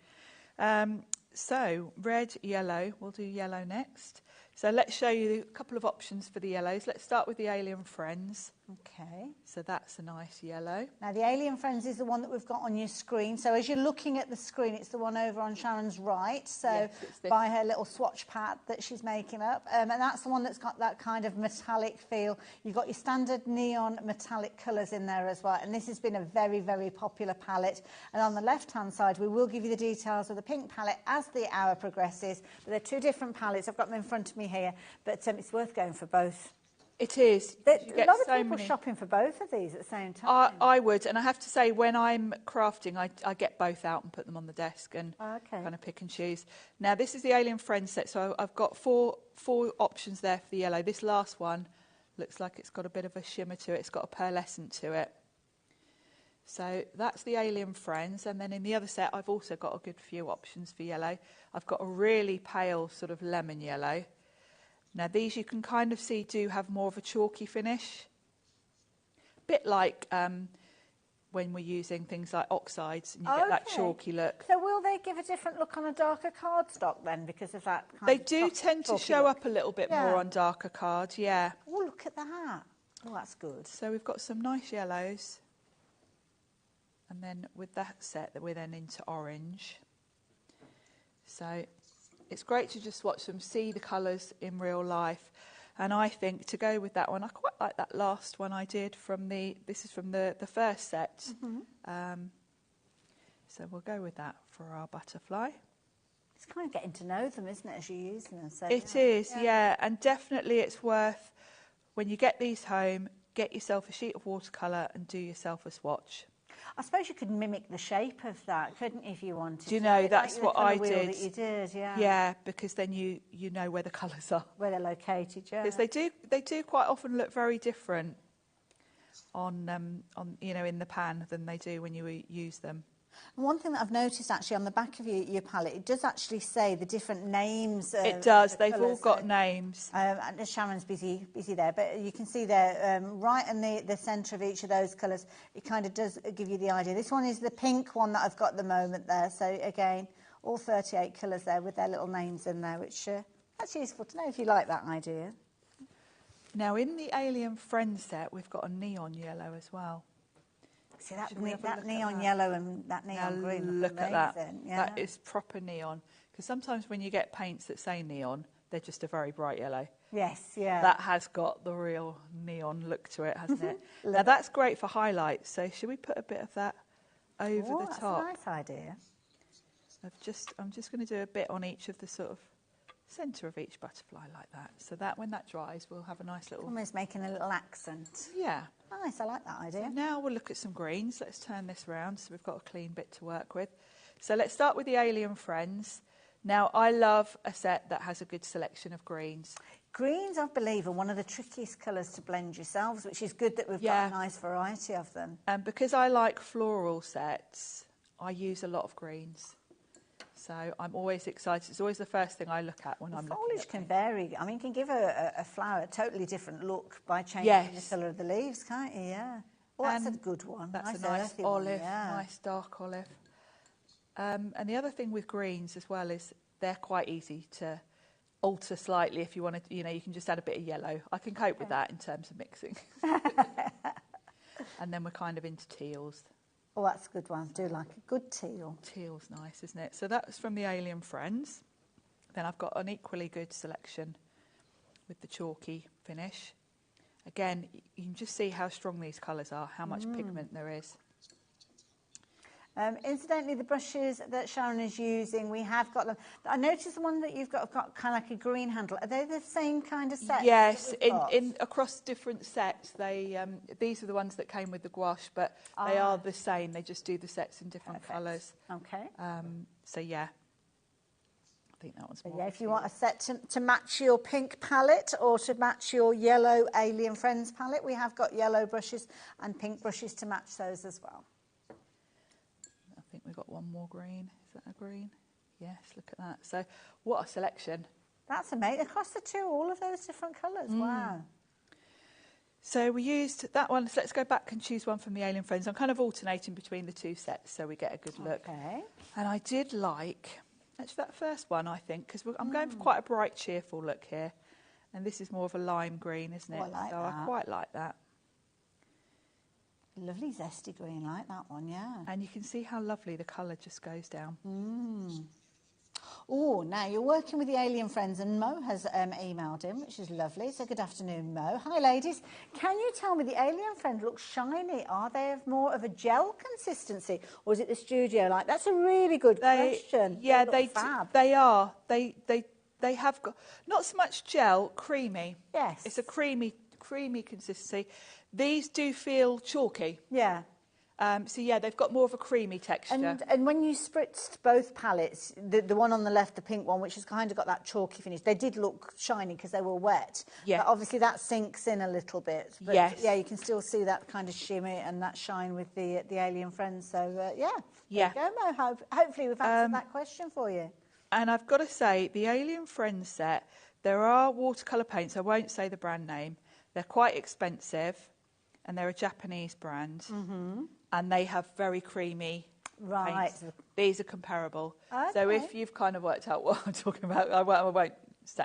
So red, yellow, we'll do yellow next. So let's show you a couple of options for the yellows. Let's start with the Alien Friends. Okay. So that's a nice yellow. Now, the Alien Friends is the one that we've got on your screen. So as you're looking at the screen, it's the one over on Sharon's right. So Yes, it's this. by her little swatch pad that she's making up. And that's the one that's got that kind of metallic feel. You've got your standard neon metallic colours in there as well. And this has been a very, very popular palette. And on the left-hand side, we will give you the details of the pink palette as the hour progresses. But they're two different palettes. I've got them in front of me here. But it's worth going for both. It is. A lot of people shopping for both of these at the same time. I would, and I have to say, when I'm crafting, I get both out and put them on the desk and kind of pick and choose. Now, this is the Alien Friends set, so I've got four options there for the yellow. This last one looks like it's got a bit of a shimmer to it. It's got a pearlescent to it. So that's the Alien Friends, and then in the other set, I've also got a good few options for yellow. I've got a really pale sort of lemon yellow. Now, these you can kind of see do have more of a chalky finish. A bit like when we're using things like oxides and you get that chalky look. So will they give a different look on a darker cardstock then because of that kind They of do tend to show look? up a little bit more on darker cards, yeah. Oh, look at that. Oh, that's good. So we've got some nice yellows. And then with that set, that we're then into orange. So it's great to just watch them, see the colours in real life. And I think to go with that one, I quite like that last one I did from this is from the first set. So we'll go with that for our butterfly. It's kind of getting to know them, isn't it, as you're using them? So, It is, yeah. And definitely it's worth, when you get these home, get yourself a sheet of watercolour and do yourself a swatch. I suppose you could mimic the shape of that, couldn't you, if you wanted to? Do you know, that's like what I did. That you did, yeah. Yeah, because then you know where the colours are. Where they're located, yeah. Because they do quite often look very different on in the pan than they do when you use them. And one thing that I've noticed actually on the back of your palette, it does actually say the different names. It does. They've all got names. And Sharon's busy there, but you can see there, right in the centre of each of those colours, it kind of does give you the idea. This one is the pink one that I've got at the moment there. So again, all 38 colours there with their little names in there, which that's useful to know if you like that idea. Now in the Alien Friends set, we've got a neon yellow as well. See that neon yellow and that neon green. Look at that. Yeah. That is proper neon. Because sometimes when you get paints that say neon, they're just a very bright yellow. Yes, yeah. That has got the real neon look to it, hasn't it? Now that's great for highlights. So should we put a bit of that over the top? That's a nice idea. I'm just going to do a bit on each of the sort of centre of each butterfly like that. So that when that dries, we'll have a nice little... Almost making a little accent. Yeah. Nice, I like that idea. So now we'll look at some greens. Let's turn this round so we've got a clean bit to work with. So let's start with the Alien Friends. Now, I love a set that has a good selection of greens. Greens, I believe, are one of the trickiest colours to blend yourselves, which is good that we've got a nice variety of them. And because I like floral sets, I use a lot of greens. So I'm always excited. It's always the first thing I look at when I'm looking at foliage can vary. I mean, you can give a flower a totally different look by changing the colour of the leaves, can't you? Yeah. Oh, that's a good one. That's a nice olive, nice dark olive. And the other thing with greens as well is they're quite easy to alter slightly if you want to, you can just add a bit of yellow. I can cope with that in terms of mixing. And then we're kind of into teals. Oh, that's a good one. I do like a good teal. Teal's nice, isn't it? So that's from the Alien Friends. Then I've got an equally good selection with the chalky finish. Again, you can just see how strong these colours are, how much pigment there is. Incidentally, the brushes that Sharon is using, we have got them. I noticed the one that you've got kind of like a green handle. Are they the same kind of set? Yes, in across different sets. They these are the ones that came with the gouache, but they are the same. They just do the sets in different colours. Okay. So yeah, I think that one's more. Yeah, if you want a set to match your pink palette or to match your yellow Alien Friends palette, we have got yellow brushes and pink brushes to match those as well. I think we've got one more green. Is that a green? Yes, look at that. So what a selection. That's amazing. Across the two, all of those different colours. Wow. So we used that one. So let's go back and choose one from the Alien Friends. I'm kind of alternating between the two sets so we get a good look. Okay. And I did like, actually that first one, I think, because I'm going for quite a bright, cheerful look here. And this is more of a lime green, isn't it? Oh, I like so that. I quite like that. Lovely zesty green, like that one, yeah. And you can see how lovely the colour just goes down. Oh, now you're working with the Alien Friends, and Mo has emailed in, which is lovely. So good afternoon, Mo. Hi, ladies. Can you tell me, the Alien Friends look shiny. Are they of more of a gel consistency, or is it the studio like? That's a really good question. Yeah, they look fab. they are. They have got not so much gel, creamy. Yes. It's a creamy consistency. These do feel chalky. Yeah. So yeah, they've got more of a creamy texture. And when you spritzed both palettes, the one on the left, the pink one, which has kind of got that chalky finish, they did look shiny because they were wet. Yeah. But obviously that sinks in a little bit. But yes. Yeah, you can still see that kind of shimmy and that shine with the Alien Friends. So yeah. Yeah. There you go, Mo. Hopefully we've answered that question for you. And I've got to say, the Alien Friends set, there are watercolour paints. I won't say the brand name. They're quite expensive, and they're a Japanese brand. And they have very creamy paints. These are comparable. Okay. So if you've kind of worked out what I'm talking about, I won't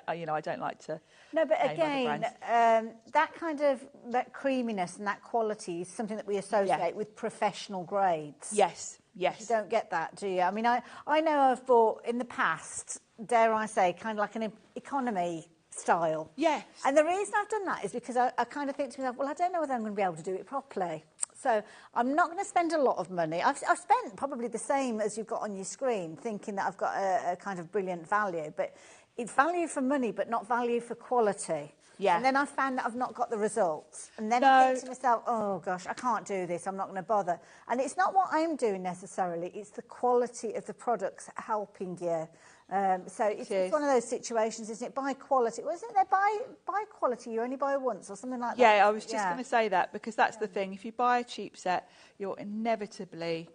I don't like to. No, but name again, that kind of that creaminess and that quality is something that we associate with professional grades. Yes. You don't get that, do you? I mean, I know I've bought in the past, dare I say, kind of like an economy style. Yes. And the reason I've done that is because I kind of think to myself, well, I don't know whether I'm going to be able to do it properly. So I'm not going to spend a lot of money. I've spent probably the same as you've got on your screen, thinking that I've got a kind of brilliant value. But it's value for money, but not value for quality. Yeah. And then I found that I've not got the results. And then I think to myself, oh, gosh, I can't do this. I'm not going to bother. And it's not what I'm doing necessarily. It's the quality of the products helping you. So it's one of those situations, isn't it? Buy quality. Wasn't it? Buy quality, you only buy once or something like that. Yeah, I was just going to say that, because that's the thing. If you buy a cheap set, you're inevitably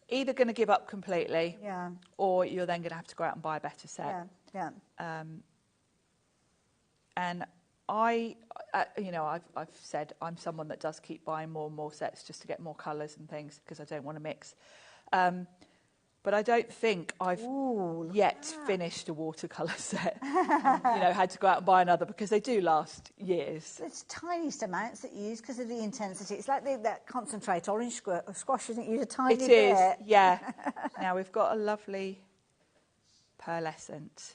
either going to give up completely, or you're then going to have to go out and buy a better set. And I've said I'm someone that does keep buying more and more sets just to get more colours and things, because I don't want to mix. But I don't think I've yet finished a watercolour set. Had to go out and buy another, because they do last years. It's tiniest amounts that you use because of the intensity. It's like that concentrate orange squash, isn't it? You use a tiny bit. It is, yeah. Now we've got a lovely pearlescent.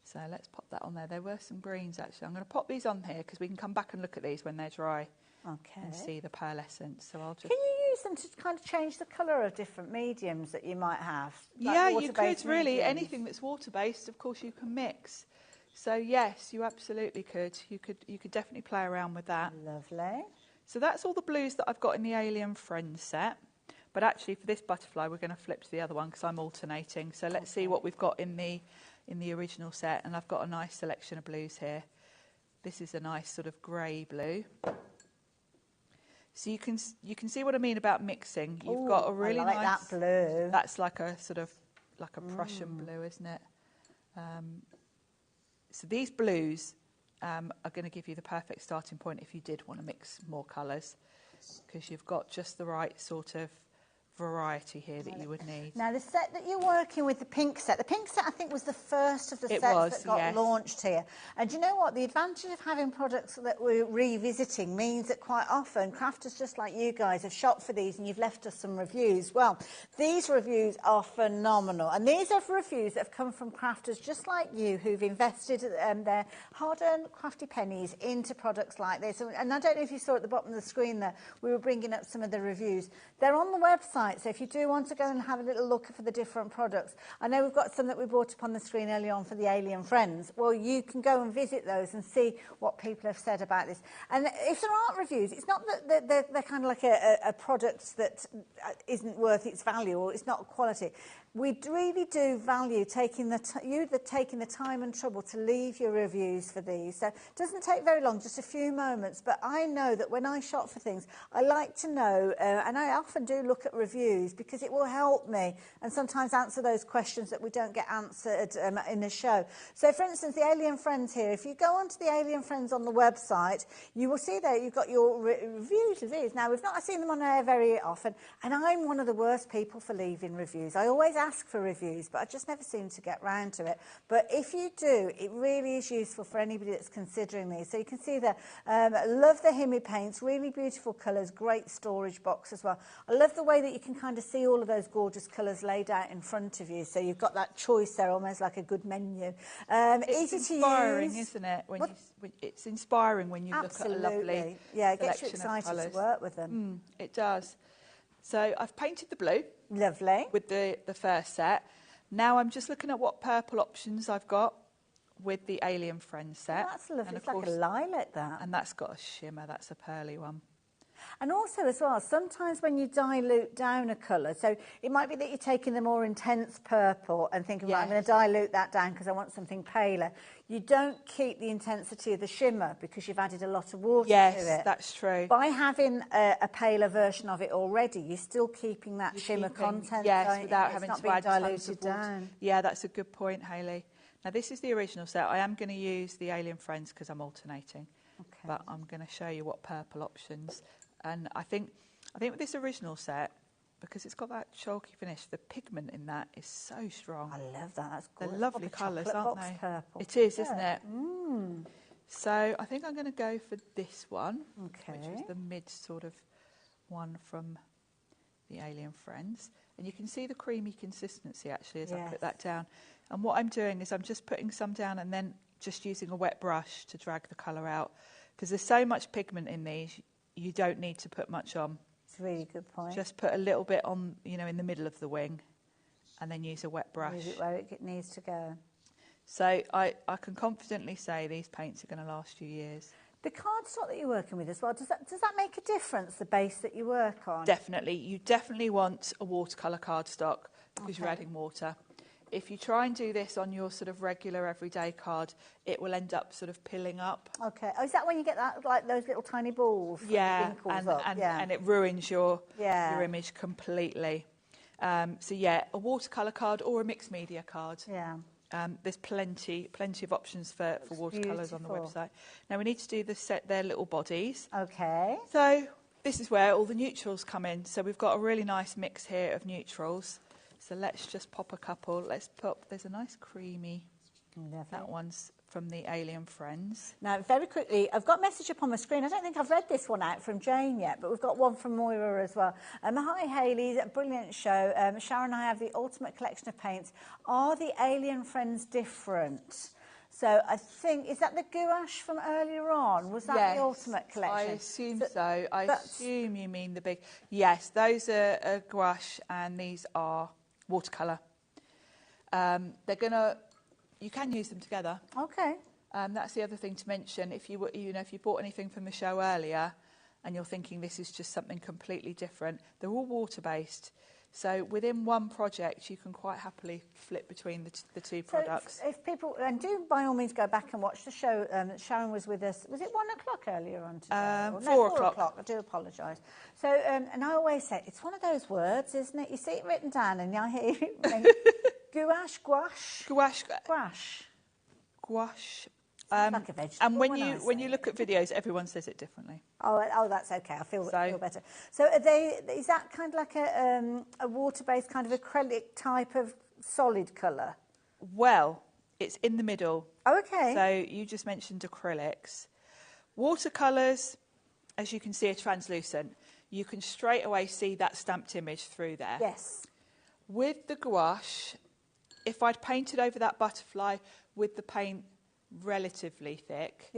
So let's pop that on there. There were some greens, actually. I'm going to pop these on here because we can come back and look at these when they're dry. Okay. And see the pearlescent. So I'll just... Can you use them to kind of change the colour of different mediums that you might have? Like yeah, you could really. Mediums? Anything that's water-based, of course, you can mix. So yes, you absolutely could. You could definitely play around with that. Lovely. So that's all the blues that I've got in the Alien Friends set. But actually, for this butterfly, we're going to flip to the other one because I'm alternating. So let's see what we've got in the original set. And I've got a nice selection of blues here. This is a nice sort of grey blue. So you can see what I mean about mixing. You've got a really I like nice... that blue. That's like a sort of, like a Prussian blue, isn't it? So these blues are going to give you the perfect starting point if you did want to mix more colours, because you've got just the right sort of variety here that you would need. Now, the set that you're working with, the pink set I think was the first of the sets that got launched here. And do you know what? The advantage of having products that we're revisiting means that quite often crafters just like you guys have shopped for these and you've left us some reviews. Well, these reviews are phenomenal. And these are reviews that have come from crafters just like you who've invested their hard-earned crafty pennies into products like this. And I don't know if you saw at the bottom of the screen there, we were bringing up some of the reviews. They're on the website. So if you do want to go and have a little look for the different products, I know we've got some that we brought up on the screen early on for the Alien Friends. Well, you can go and visit those and see what people have said about this. And if there aren't reviews, it's not that they're kind of like a product that isn't worth its value or it's not quality. We really do value taking the time and trouble to leave your reviews for these. So it doesn't take very long, just a few moments. But I know that when I shop for things, I like to know, and I often do look at reviews reviews, because it will help me and sometimes answer those questions that we don't get answered in a show. So, for instance, the Alien Friends here, if you go onto the Alien Friends on the website, you will see there you've got your reviews. Now, we've not seen them on air very often, and I'm one of the worst people for leaving reviews. I always ask for reviews, but I just never seem to get round to it. But if you do, it really is useful for anybody that's considering these. So you can see there, love the Himi paints, really beautiful colours, great storage box as well. I love the way that you can kind of see all of those gorgeous colours laid out in front of you. So you've got that choice there, almost like a good menu. It's easy inspiring, to use, isn't it? It's inspiring when you absolutely. look at a lovely it gets you selection of excited colours. to work with them. It does. So I've painted the blue. Lovely. With the first set. Now I'm just looking at what purple options I've got with the Alien Friends set. Oh, that's lovely. And It's like a lilac, that. And that's got a shimmer. That's a pearly one. And also as well, sometimes when you dilute down a colour, so it might be that you're taking the more intense purple and thinking, right, I'm going to dilute that down because I want something paler. You don't keep the intensity of the shimmer because you've added a lot of water to it. Yes, that's true. By having a paler version of it already, you're still keeping that shimmer content. Yes, without having to add diluted down. Yeah, that's a good point, Hayley. Now, this is the original set. I am going to use the Alien Friends because I'm alternating. Okay. But I'm going to show you what purple options. And I think with this original set, because it's got that chalky finish, the pigment in that is so strong. I love that. That's gorgeous. They're lovely colours, aren't they? Purple. It is, isn't it? So I think I'm going to go for this one, which is the mid sort of one from the Alien Friends. And you can see the creamy consistency, actually, as I put that down. And what I'm doing is I'm just putting some down and then just using a wet brush to drag the colour out. Because there's so much pigment in these, you don't need to put much on. It's a really good point. Just put a little bit on, in the middle of the wing and then use a wet brush. Use it where it needs to go. So I can confidently say these paints are going to last you years. The cardstock that you're working with as well, does that make a difference, the base that you work on? Definitely. You definitely want a watercolour cardstock because you're adding water. If you try and do this on your sort of regular everyday card, it will end up sort of pilling up. Okay. Oh, is that when you get that, like those little tiny balls? Yeah, and it ruins your image completely. So yeah, a watercolour card or a mixed media card. Yeah. There's plenty of options for watercolours on the website. Now we need to do their little bodies. Okay. So this is where all the neutrals come in. So we've got a really nice mix here of neutrals. So let's just pop a couple. There's a nice creamy, that one's from the Alien Friends. Now, very quickly, I've got a message up on my screen. I don't think I've read this one out from Jane yet, but we've got one from Moira as well. Hi, Hayley, brilliant show. Sharon and I have the ultimate collection of paints. Are the Alien Friends different? So I think, is that the gouache from earlier on? Was that the ultimate collection? I assume so. I assume you mean the big... Yes, those are gouache and these are watercolour. They're going to... You can use them together. Okay. That's the other thing to mention. If you bought anything from the show earlier and you're thinking this is just something completely different, they're all water-based. So within one project, you can quite happily flip between the two products. If people, and do by all means go back and watch the show. Sharon was with us. Was it 1 o'clock earlier on today? 4 o'clock. 4 o'clock. I do apologise. So, and I always say it's one of those words, isn't it? You see it written down, and I hear it. Gouache, gouache. Gouache. Gouache. Gouache. Like a vegetable, and when you look at videos, everyone says it differently. Oh, that's okay. I feel better. So is that kind of like a water-based kind of acrylic type of solid colour? Well, it's in the middle. Oh, okay. So you just mentioned acrylics. Watercolours, as you can see, are translucent. You can straight away see that stamped image through there. Yes. With the gouache, if I'd painted over that butterfly with the paint relatively thick,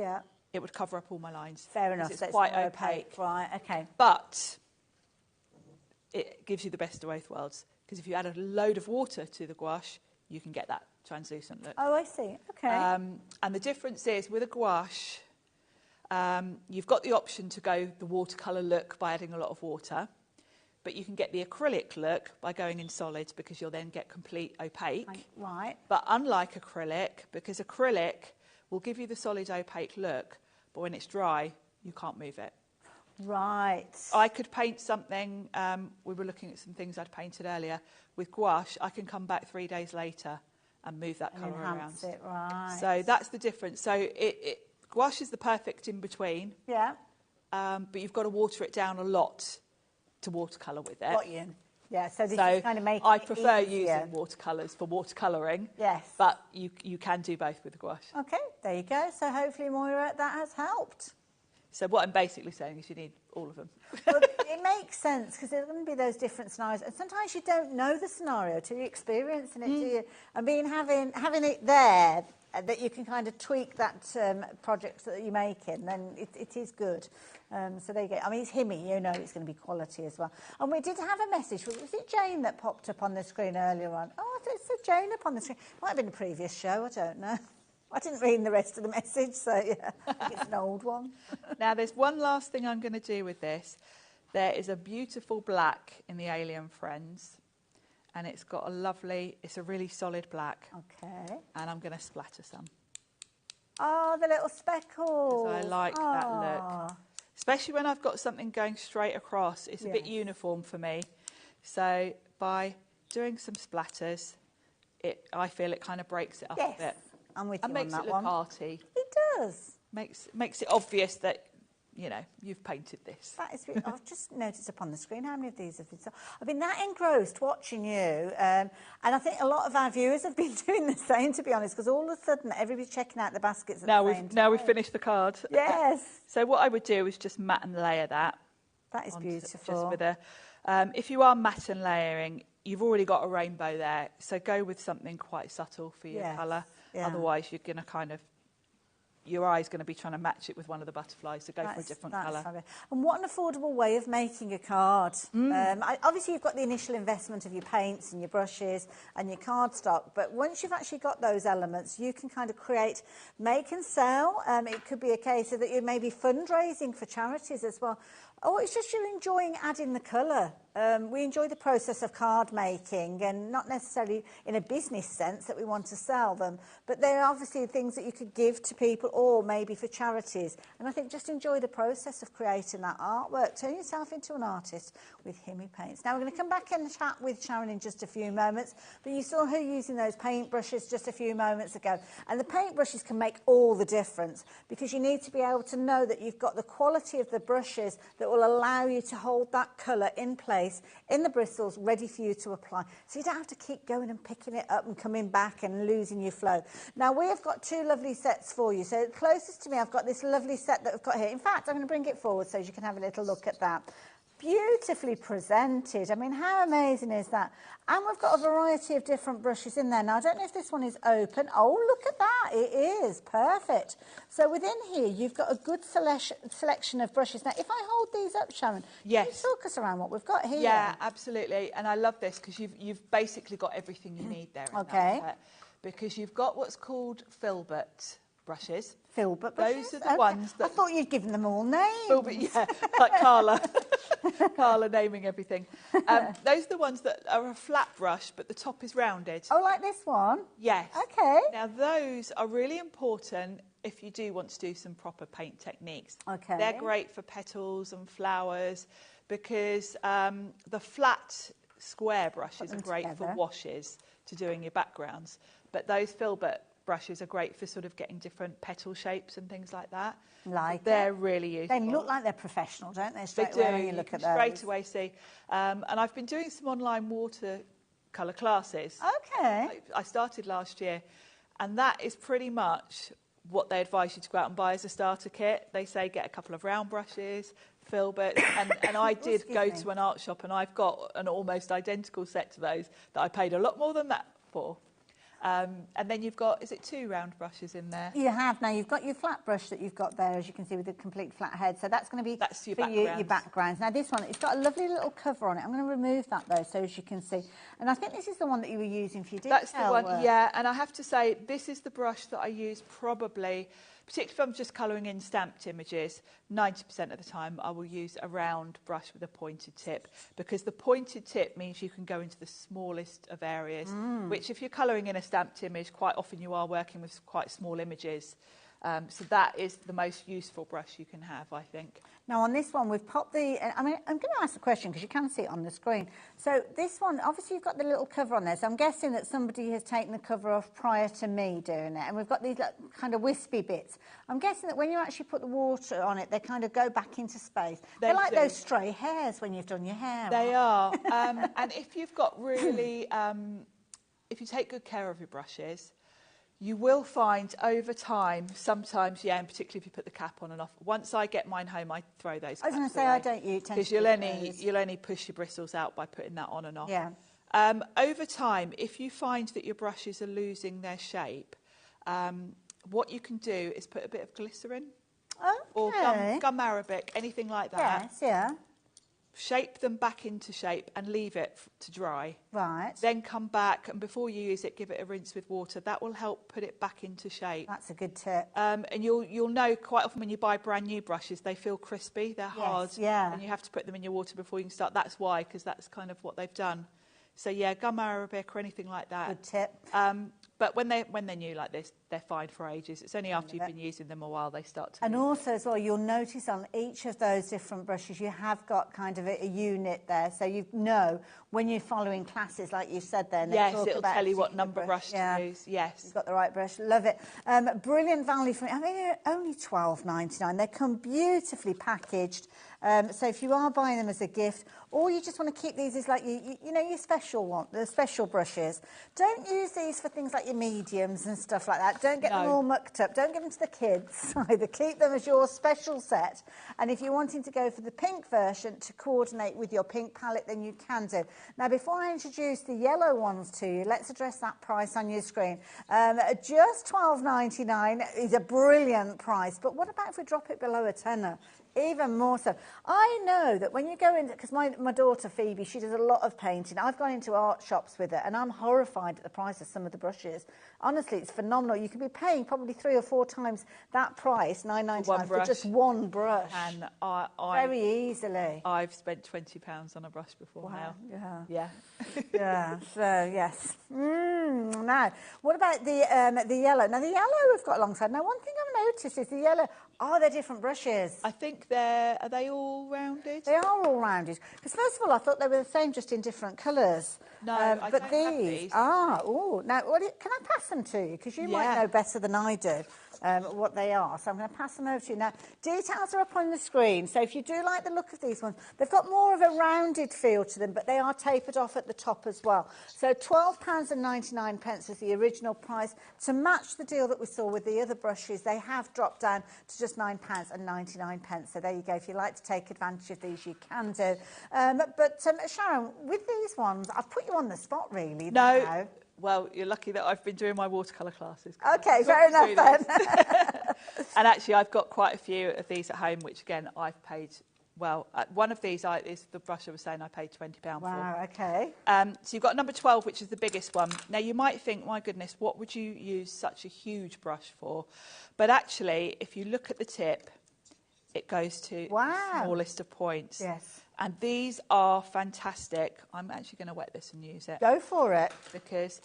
it would cover up all my lines. Fair enough. It's quite opaque. Right, okay. But it gives you the best of both worlds, because if you add a load of water to the gouache, you can get that translucent look. Oh, I see. Okay. And the difference is, with a gouache, you've got the option to go the watercolour look by adding a lot of water, but you can get the acrylic look by going in solids, because you'll then get complete opaque. Right. But unlike acrylic, because acrylic will give you the solid opaque look, but when it's dry, you can't move it. Right. I could paint something, we were looking at some things I'd painted earlier, with gouache, I can come back 3 days later and move that colour around. Enhance it, right. So that's the difference. So gouache is the perfect in between. Yeah. But you've got to water it down a lot to watercolour with it. Got you. Yeah, so this is kind of making I it prefer easier. using watercolours for watercolouring. Yes. But you can do both with the gouache. Okay, there you go. So hopefully, Moira, that has helped. So what I'm basically saying is you need all of them. Well, it makes sense because there are going to be those different scenarios, and sometimes you don't know the scenario till you're experiencing it, do you? And having it there that you can kind of tweak that project that you're making, then it is good. So there you go. I mean, it's Himmy, you know it's going to be quality as well. And we did have a message. Was it Jane that popped up on the screen earlier on? Oh, I thought it said Jane up on the screen. Might have been a previous show, I don't know. I didn't read the rest of the message, so yeah, I think it's an old one. Now, there's one last thing I'm going to do with this. There is a beautiful black in the Alien Friends, and it's got a lovely, it's a really solid black. Okay. And I'm going to splatter some. Oh, the little speckles. I like that look. Especially when I've got something going straight across. It's a bit uniform for me. So by doing some splatters, I feel it kind of breaks it up a bit. I'm with you and makes on that it look one. arty. It does. Makes it obvious that, you know, you've painted this. That is, I've just noticed up on the screen how many of these have been. I've been that engrossed watching you, and I think a lot of our viewers have been doing the same, to be honest, because all of a sudden everybody's checking out the baskets at the same time. Now we've finished the card. Yes. So what I would do is just matte and layer that. That is beautiful. Just with a, if you are matte and layering, you've already got a rainbow there, so go with something quite subtle for your colour. Yeah. Otherwise, you're going to kind of, your eye's going to be trying to match it with one of the butterflies, so go for a different colour. Fabulous. And what an affordable way of making a card. Obviously, you've got the initial investment of your paints and your brushes and your cardstock, but once you've actually got those elements, you can kind of create, make and sell. It could be a case of that you're maybe fundraising for charities as well. Or it's just you're enjoying adding the colour. We enjoy the process of card making, and not necessarily in a business sense that we want to sell them, but they're obviously things that you could give to people or maybe for charities. And I think just enjoy the process of creating that artwork. Turn yourself into an artist with Himmy Paints. Now we're going to come back and chat with Sharon in just a few moments, but you saw her using those paint brushes just a few moments ago. And the paint brushes can make all the difference, because you need to be able to know that you've got the quality of the brushes that will allow you to hold that colour in place in the bristles, ready for you to apply. So you don't have to keep going and picking it up and coming back and losing your flow. Now, we have got two lovely sets for you. So closest to me, I've got this lovely set that I've got here. In fact, I'm going to bring it forward so you can have a little look at that. Beautifully presented. I mean, how amazing is that? And we've got a variety of different brushes in there. Now, I don't know if this one is open. Oh, look at that. It is. Perfect. So within here, you've got a good selection of brushes. Now, if I hold these up, Sharon, can you talk us around what we've got here? Yeah, absolutely. And I love this because you've basically got everything you need there. Okay. Because you've got what's called filbert brushes. Filbert brushes? Those are the ones that... I thought you'd given them all names. Filbert, yeah, like Carla. Carla naming everything. Those are the ones that are a flat brush, but the top is rounded. Oh, like this one? Yes. Okay. Now, those are really important if you do want to do some proper paint techniques. Okay. They're great for petals and flowers, because the flat square brushes are great for washes, to doing your backgrounds. But those filbert brushes are great for sort of getting different petal shapes and things like that. They're really useful. They look like they're professional, don't they? Straight away when you look at those. Straight away see. And I've been doing some online watercolour classes. Okay. I started last year, and that is pretty much what they advise you to go out and buy as a starter kit. They say get a couple of round brushes, filbert, and I did go to an art shop, and I've got an almost identical set to those that I paid a lot more than that for. And then you've got, is it 2 round brushes in there? You have. Now, you've got your flat brush that you've got there, as you can see, with the complete flat head. So that's going to be your backgrounds. Now, this one, it's got a lovely little cover on it. I'm going to remove that, though, so as you can see. And I think this is the one that you were using for your detail That's the one, yeah. And I have to say, this is the brush that I use probably, particularly if I'm just colouring in stamped images, 90% of the time I will use a round brush with a pointed tip, because the pointed tip means you can go into the smallest of areas, which if you're colouring in a stamped image, quite often you are working with quite small images. So that is the most useful brush you can have, I think. Now on this one, we've popped the, I mean, I'm going to ask a question because you can see it on the screen. So this one, obviously you've got the little cover on there, so I'm guessing that somebody has taken the cover off prior to me doing it, and we've got these like, kind of wispy bits. I'm guessing that when you actually put the water on it, they kind of go back into space. They're like those stray hairs when you've done your hair. They are. And if you've got really, if you take good care of your brushes, you will find over time, sometimes, yeah, and particularly if you put the cap on and off. Once I get mine home, I throw those caps away. I was going to say, I don't use because you'll only push your bristles out by putting that on and off. Yeah. Over time, if you find that your brushes are losing their shape, what you can do is put a bit of glycerin or gum arabic, anything like that. Yes, yeah. Shape them back into shape and leave it to dry. Right. Then come back, and before you use it, give it a rinse with water. That will help put it back into shape. That's a good tip. And you'll know quite often when you buy brand new brushes, they feel crispy, they're hard, yeah. and you have to put them in your water before you can start. That's why, because that's kind of what they've done. So yeah, gum arabic or anything like that. Good tip. But when they're new like this, they're fine for ages. It's only after you've been using them a while they start to. And also as well, you'll notice on each of those different brushes, you have got kind of a unit there, so you know when you're following classes, like you said there. Yes, it'll tell you what number brush to use. Yes, you've got the right brush. Love it. Brilliant value for me. I mean, they're only $12.99. They come beautifully packaged. So if you are buying them as a gift, or you just want to keep these as like you know your special one, the special brushes. Don't use these for things like your mediums and stuff like that. Don't get them all mucked up. Don't give them to the kids either. Keep them as your special set. And if you're wanting to go for the pink version to coordinate with your pink palette, then you can do. Now, before I introduce the yellow ones to you, let's address that price on your screen. Just $12.99 is a brilliant price. But what about if we drop it below a tenner? Even more so. I know that when you go in, because my daughter Phoebe, she does a lot of painting. I've gone into art shops with her, and I'm horrified at the price of some of the brushes. Honestly, it's phenomenal. You could be paying probably 3 or 4 times that price, $9.99, for just one brush. And very easily. I've spent £20 on a brush before now. Yeah. Yeah. So yes. Now, what about the yellow? Now the yellow we've got alongside. Now, one thing I've noticed is the yellow. Oh, they're different brushes. I think are they all rounded? They are all rounded. Because first of all, I thought they were the same, just in different colours. No, I but don't have these. Now can I pass them to you? Because you might know better than I do what they are. So I'm going to pass them over to you now. Details are up on the screen. So if you do like the look of these ones, they've got more of a rounded feel to them, but they are tapered off at the top as well. So £12.99 is the original price. To match the deal that we saw with the other brushes, they have dropped down to just £9.99. So there you go. If you like to take advantage of these, you can do. But Sharon, with these ones, I've put you on the spot, really. No. Now. Well, you're lucky that I've been doing my watercolour classes. Okay, fair enough then. And actually, I've got quite a few of these at home, which again, I've paid. Well, one of these is the brush I was saying I paid £20 for. Wow, okay. So you've got number 12, which is the biggest one. Now, you might think, my goodness, what would you use such a huge brush for? But actually, if you look at the tip, it goes to the smallest of points. Yes. And these are fantastic. I'm actually going to wet this and use it. Go for it. Because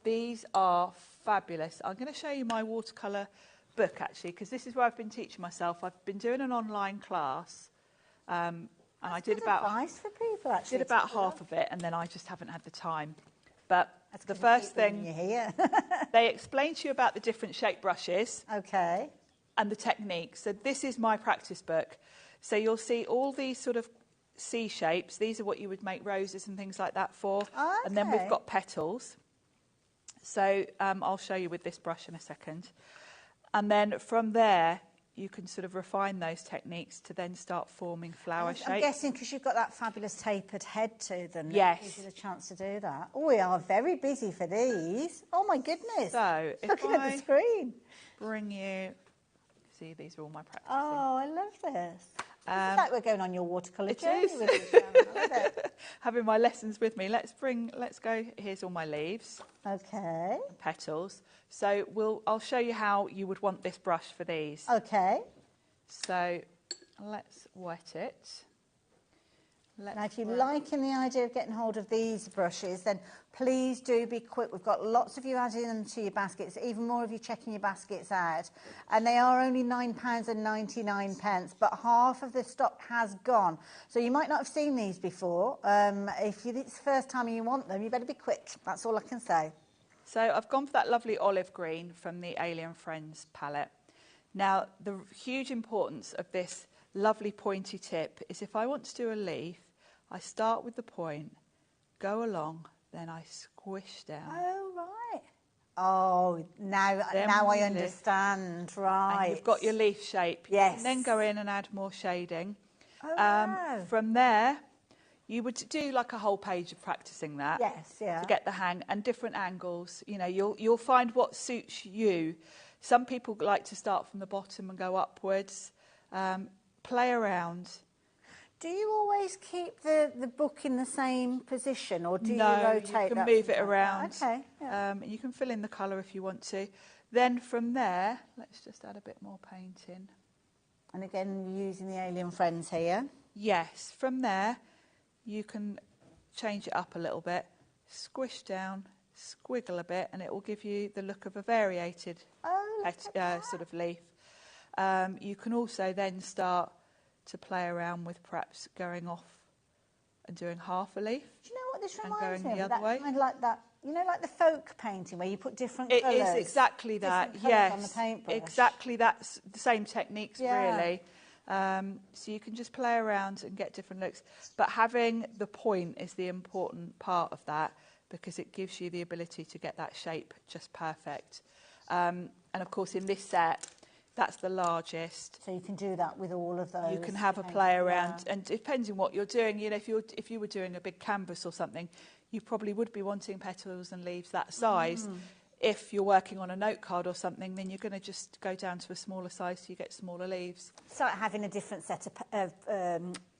these are fabulous. I'm going to show you my watercolour book, actually, because this is where I've been teaching myself. I've been doing an online class. And I did about advice for people, actually. Did about half of it, and then I just haven't had the time. But the first thing, they explain to you about the different shape brushes. Okay. And the techniques. So this is my practice book. So you'll see all these sort of C shapes. These are what you would make roses and things like that for. Okay. And then we've got petals. So I'll show you with this brush in a second. And then from there, you can sort of refine those techniques to then start forming flower shapes. I'm guessing because you've got that fabulous tapered head to them. Yes. It gives you the chance to do that. Oh, we are very busy for these. Oh, my goodness. So looking at the screen. Bring you... See, these are all my practices. Oh, I love this. It's like we're going on your watercolour journey is. with us, Sharon. I love it. Having my lessons with me. Let's go. Here's all my leaves. Okay. And petals. So I'll show you how you would want this brush for these. Okay. So let's wet it. Now, if you're liking the idea of getting hold of these brushes, then please do be quick. We've got lots of you adding them to your baskets, even more of you checking your baskets out. And they are only £9.99, but half of the stock has gone. So you might not have seen these before. If it's the first time you want them, you better be quick. That's all I can say. So I've gone for that lovely olive green from the Alien Friends palette. Now, the huge importance of this lovely pointy tip is if I want to do a leaf, I start with the point, go along, then I squish down. Oh, right. Oh, now I understand, right. And you've got your leaf shape. Yes. And then go in and add more shading. Oh, wow. From there, you would do like a whole page of practicing that. Yes, yeah. To get the hang, and different angles. You know, you'll find what suits you. Some people like to start from the bottom and go upwards. Play around. Do you always keep the book in the same position, or do you No, rotate you can that move it sometimes? around. Okay. Yeah. You can fill in the colour if you want to. Then from there, let's just add a bit more paint in. And again, you're using the Alien Friends here. Yes, from there, you can change it up a little bit, squish down, squiggle a bit, and it will give you the look of a variated sort of leaf. You can also then start to play around with perhaps going off and doing half a leaf. Do you know what this and reminds going me of? the other way. Kind of like that, you know, like the folk painting where you put different It colours. is exactly that, Different colours on the yes. paintbrush. Exactly, that's the same techniques, Yeah. really. So you can just play around and get different looks. But having the point is the important part of that, because it gives you the ability to get that shape just perfect. And of course, in this set, that's the largest. So you can do that with all of those. You can have a play around, and depending on what you're doing, you know, if you were doing a big canvas or something, you probably would be wanting petals and leaves that size. If you're working on a note card or something, then you're going to just go down to a smaller size so you get smaller leaves. It's like having a different set of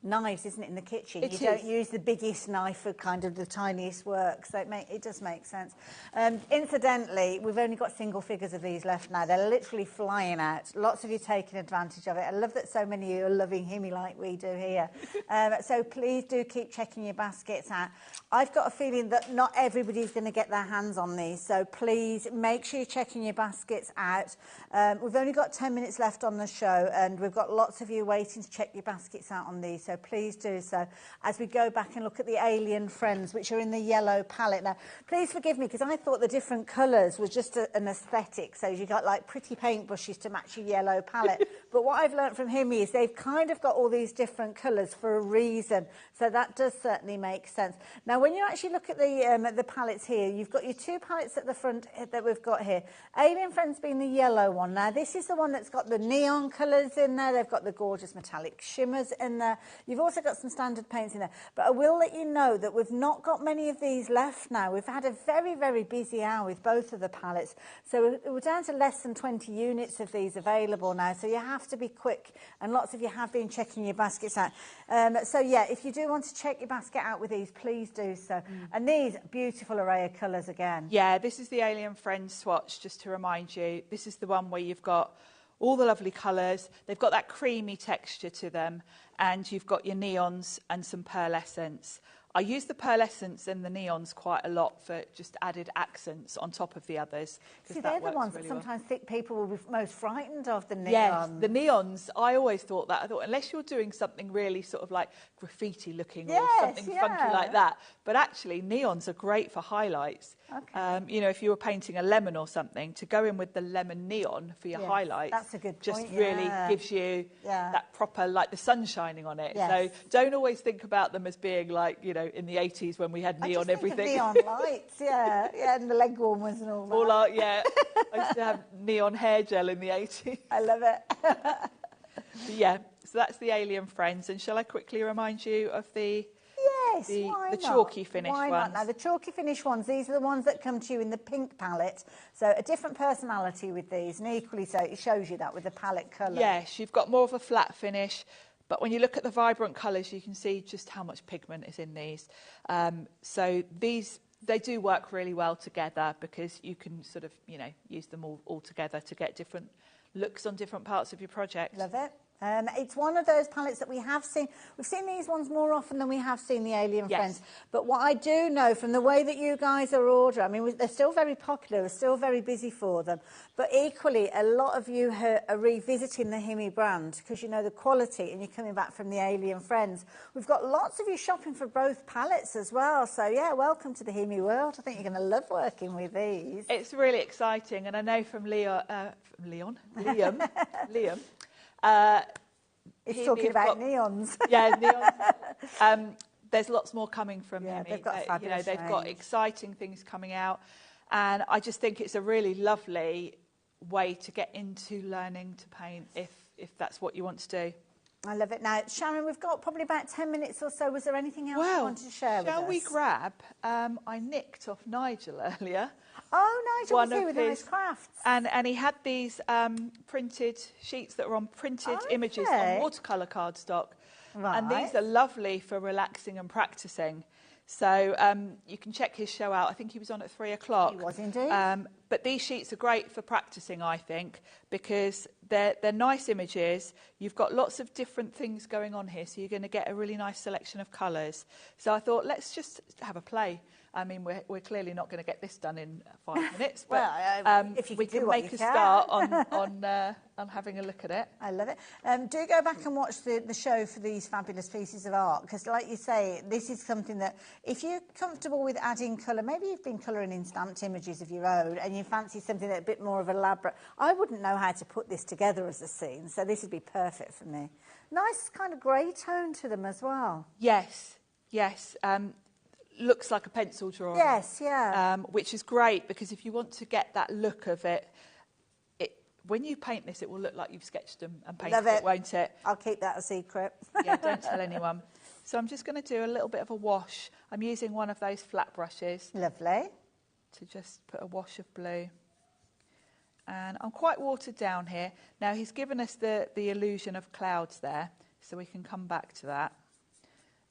knives, isn't it, in the kitchen? It you don't is. use the biggest knife for kind of the tiniest work, so it does make sense. Incidentally, we've only got single figures of these left now. They're literally flying out. Lots of you taking advantage of it. I love that so many of you are loving Himmy like we do here. So please do keep checking your baskets out. I've got a feeling that not everybody's going to get their hands on these, so please make sure you're checking your baskets out. We've only got 10 minutes left on the show, and we've got lots of you waiting to check your baskets out on these, so please do so as we go back and look at the Alien Friends, which are in the yellow palette. Now, please forgive me, because I thought the different colours was just an aesthetic, so you got like pretty paintbrushes to match your yellow palette. But what I've learnt from him is they've kind of got all these different colours for a reason, so that does certainly make sense. Now, when you actually look at the palettes here, you've got your two palettes at the front that we've got here. Alien Friends being the yellow one. Now, this is the one that's got the neon colours in there. They've got the gorgeous metallic shimmers in there. You've also got some standard paints in there. But I will let you know that we've not got many of these left now. We've had a very, very busy hour with both of the palettes. So we're down to less than 20 units of these available now. So you have to be quick. And lots of you have been checking your baskets out. So, yeah, if you do want to check your basket out with these, please do so. And these, beautiful array of colours again. Yeah, this is the Alien Friends swatch, just to remind you. This is the one where you've got all the lovely colours. They've got that creamy texture to them, and you've got your neons and some pearlescence. I use the pearlescence and the neons quite a lot for just added accents on top of the others. See, they're the ones that sometimes think people will be most frightened of, the neons. Yes, the neons, I always thought that. I thought, unless you're doing something really sort of like graffiti looking or something funky like that. But actually, neons are great for highlights. Okay. You know, if you were painting a lemon or something, to go in with the lemon neon for your highlights. That's a good point, just really gives you that proper, like the sun shining on it. Yes. So don't always think about them as being like, you know, in the 80s when we had neon everything. Neon lights, and the leg warmers and all that. All our, I used to have neon hair gel in the 80s. I love it. Yeah, so that's the Alien Friends. And shall I quickly remind you of the chalky finish ones? Not? Now, the chalky finish ones, these are the ones that come to you in the pink palette. So a different personality with these, and equally so, it shows you that with the palette colour. Yes, you've got more of a flat finish. But when you look at the vibrant colours, you can see just how much pigment is in these. So these, they do work really well together, because you can sort of, you know, use them all together to get different looks on different parts of your project. Love it. It's one of those palettes that we have seen. We've seen these ones more often than we have seen the Alien Friends. But what I do know from the way that you guys are ordering, I mean, they're still very popular, we're still very busy for them. But equally, a lot of you are revisiting the Himi brand because you know the quality and you're coming back from the Alien Friends. We've got lots of you shopping for both palettes as well. So, yeah, welcome to the Himi world. I think you're going to love working with these. It's really exciting. And I know from Liam, he's talking about neons. Yeah, neons. There's lots more coming from him. They've got fabulous they've got exciting things coming out, and I just think it's a really lovely way to get into learning to paint if that's what you want to do. I love it. Now, Sharon, we've got probably about 10 minutes or so. Was there anything else you wanted to share with us? Shall we grab? I nicked off Nigel earlier. Oh, Nigel was here with Nice Crafts. And he had these printed sheets that were on printed images on watercolour cardstock. Right. And these are lovely for relaxing and practising. So you can check his show out. I think he was on at 3 o'clock. He was indeed. But these sheets are great for practising, I think, because they're nice images. You've got lots of different things going on here, so you're going to get a really nice selection of colours. So I thought, let's just have a play. I mean, we're clearly not going to get this done in 5 minutes, but if you we can make a can. start on having a look at it. I love it. Do go back and watch the show for these fabulous pieces of art, because like you say, this is something that if you're comfortable with adding colour, maybe you've been colouring in stamped images of your own and you fancy something that's a bit more of elaborate. I wouldn't know how to put this together as a scene, so this would be perfect for me. Nice kind of grey tone to them as well. Yes. Looks like a pencil drawing. Yes, yeah. Which is great, because if you want to get that look of it, when you paint this, it will look like you've sketched them and painted it, won't it? I'll keep that a secret. Yeah, don't tell anyone. So I'm just going to do a little bit of a wash. I'm using one of those flat brushes. Lovely. To just put a wash of blue. And I'm quite watered down here. Now, he's given us the illusion of clouds there, so we can come back to that.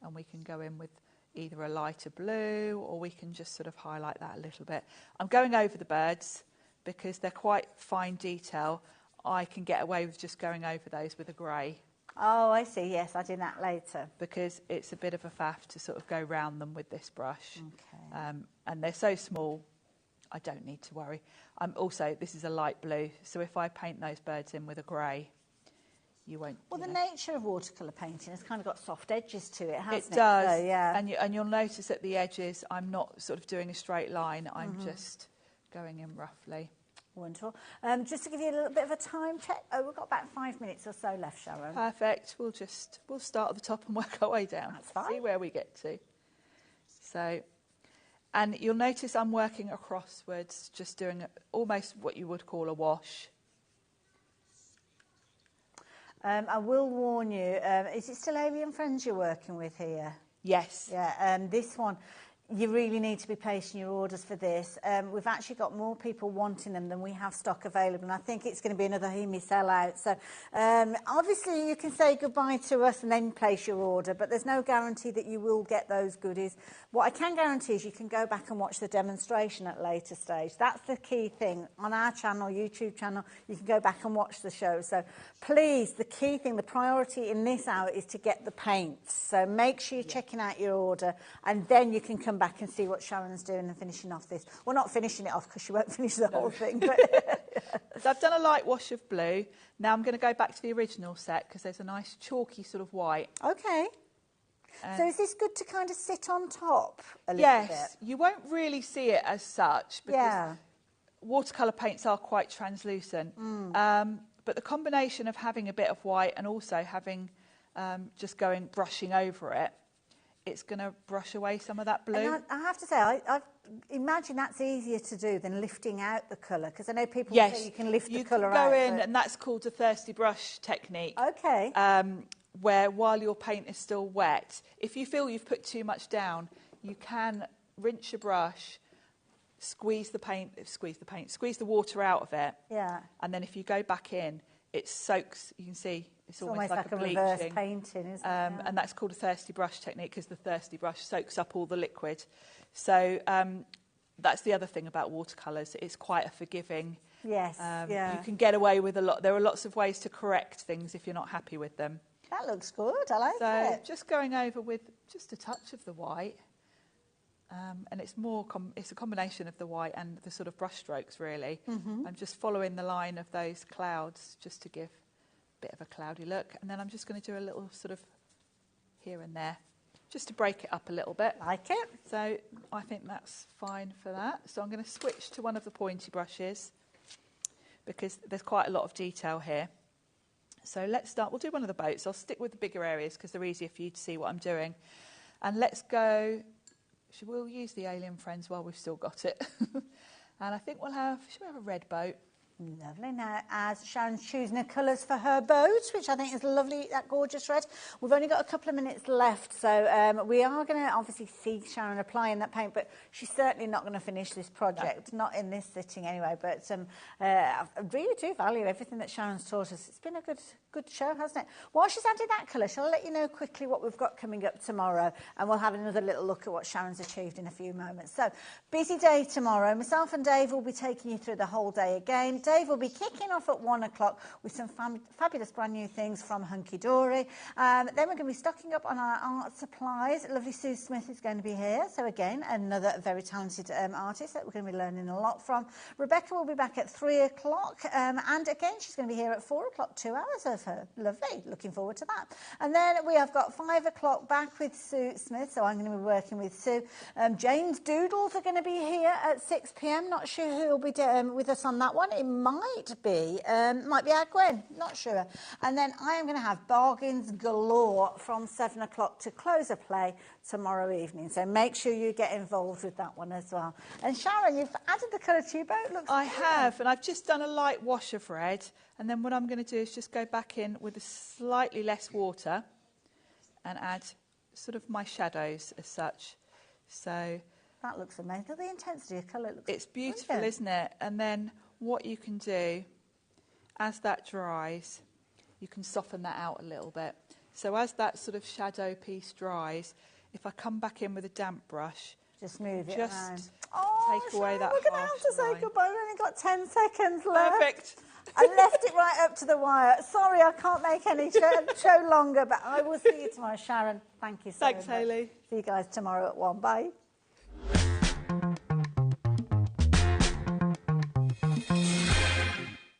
And we can go in with either a lighter blue, or we can just sort of highlight that a little bit. I'm going over the birds because they're quite fine detail. I can get away with just going over those with a grey. Oh, I see. Yes, I'll do that later. Because it's a bit of a faff to sort of go round them with this brush. Okay. And they're so small, I don't need to worry. Also, this is a light blue, so if I paint those birds in with a grey, you won't. Well, the nature of watercolour painting has kind of got soft edges to it, hasn't it? It does, so, yeah. And you'll notice at the edges, I'm not sort of doing a straight line. I'm just going in roughly. Wonderful. Just to give you a little bit of a time check. Oh, we've got about 5 minutes or so left, Sharon. Perfect. We'll start at the top and work our way down. That's fine. See where we get to. So, and you'll notice I'm working acrosswards, just doing almost what you would call a wash. I will warn you, is it still Alien Friends you're working with here? Yes. Yeah, this one, you really need to be placing your orders for this. We've actually got more people wanting them than we have stock available, and I think it's going to be another Himi sellout. So obviously you can say goodbye to us and then place your order, but there's no guarantee that you will get those goodies. What I can guarantee is you can go back and watch the demonstration at a later stage. That's the key thing. On our channel, YouTube channel, you can go back and watch the show. So please, the key thing, the priority in this hour is to get the paints. So make sure you're checking out your order, and then you can come back and see what Sharon's doing and finishing off this. Well, not finishing it off because she won't finish the whole thing. But So I've done a light wash of blue. Now I'm going to go back to the original set because there's a nice chalky sort of white. Okay. So is this good to kind of sit on top a little bit? Yes, you won't really see it as such because watercolour paints are quite translucent. But the combination of having a bit of white and also having just brushing over it, it's going to brush away some of that blue. And I have to say, I imagine that's easier to do than lifting out the colour, because I know people say you can lift the colour out. You can go in, and that's called a thirsty brush technique. Okay. Where while your paint is still wet, if you feel you've put too much down, you can rinse your brush, squeeze the water out of it. Yeah. And then if you go back in, it soaks, you can see, it's almost like a bleaching. Reverse painting, isn't it? And that's called a thirsty brush technique because the thirsty brush soaks up all the liquid. So that's the other thing about watercolours. It's quite a forgiving Yes, yeah. You can get away with a lot. There are lots of ways to correct things if you're not happy with them. That looks good. I like So it. just going over with just a touch of the white. And it's it's a combination of the white and the sort of brush strokes, really. I'm just following the line of those clouds just to give a bit of a cloudy look. And then I'm just going to do a little sort of here and there, just to break it up a little bit. Like it. So I think that's fine for that. So I'm going to switch to one of the pointy brushes because there's quite a lot of detail here. So let's start. We'll do one of the boats. I'll stick with the bigger areas because they're easier for you to see what I'm doing. And let's go. We'll use the Alien Friends while we've still got it. And I think should we have a red boat? Lovely. Now, as Sharon's choosing her colours for her boat, which I think is lovely, that gorgeous red, we've only got a couple of minutes left, so we are going to obviously see Sharon applying that paint, but she's certainly not going to finish this project, not in this sitting anyway, but I really do value everything that Sharon's taught us. It's been a good show, hasn't it? While she's added that colour, shall I let you know quickly what we've got coming up tomorrow, and we'll have another little look at what Sharon's achieved in a few moments. So, busy day tomorrow. Myself and Dave will be taking you through the whole day again. Dave will be kicking off at 1 o'clock with some fabulous brand new things from Hunky Dory. Then we're going to be stocking up on our art supplies. Lovely Sue Smith is going to be here. So again, another very talented artist that we're going to be learning a lot from. Rebecca will be back at 3 o'clock. And again, she's going to be here at 4 o'clock, 2 hours of her. Lovely. Looking forward to that. And then we have got 5 o'clock back with Sue Smith. So I'm going to be working with Sue. Jane's Doodles are going to be here at 6 p.m. Not sure who will be with us on that one. It might be our Gwen, not sure. And then I am going to have bargains galore from 7 o'clock to close a play tomorrow evening. So make sure you get involved with that one as well. And Sharon, you've added the colour to your boat. Looks I have, and I've just done a light wash of red. And then what I'm going to do is just go back in with a slightly less water and add sort of my shadows as such. So that looks amazing. The intensity of colour looks. It's beautiful, isn't it? And then what you can do, as that dries, you can soften that out a little bit. So as that sort of shadow piece dries, if I come back in with a damp brush, just move it around. Take away that we're going to have to say goodbye. We've only got 10 seconds left. Perfect. I left it right up to the wire. Sorry, I can't make any show longer, but I will see you tomorrow. Sharon, thank you so much. Thanks, Hayley. See you guys tomorrow at 1. Bye.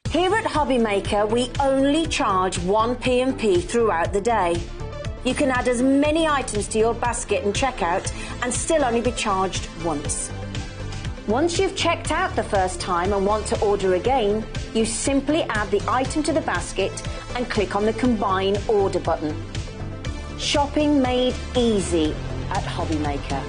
Here at HobbyMaker, we only charge one P&P throughout the day. You can add as many items to your basket and checkout and still only be charged once. Once you've checked out the first time and want to order again, you simply add the item to the basket and click on the Combine Order button. Shopping made easy at HobbyMaker.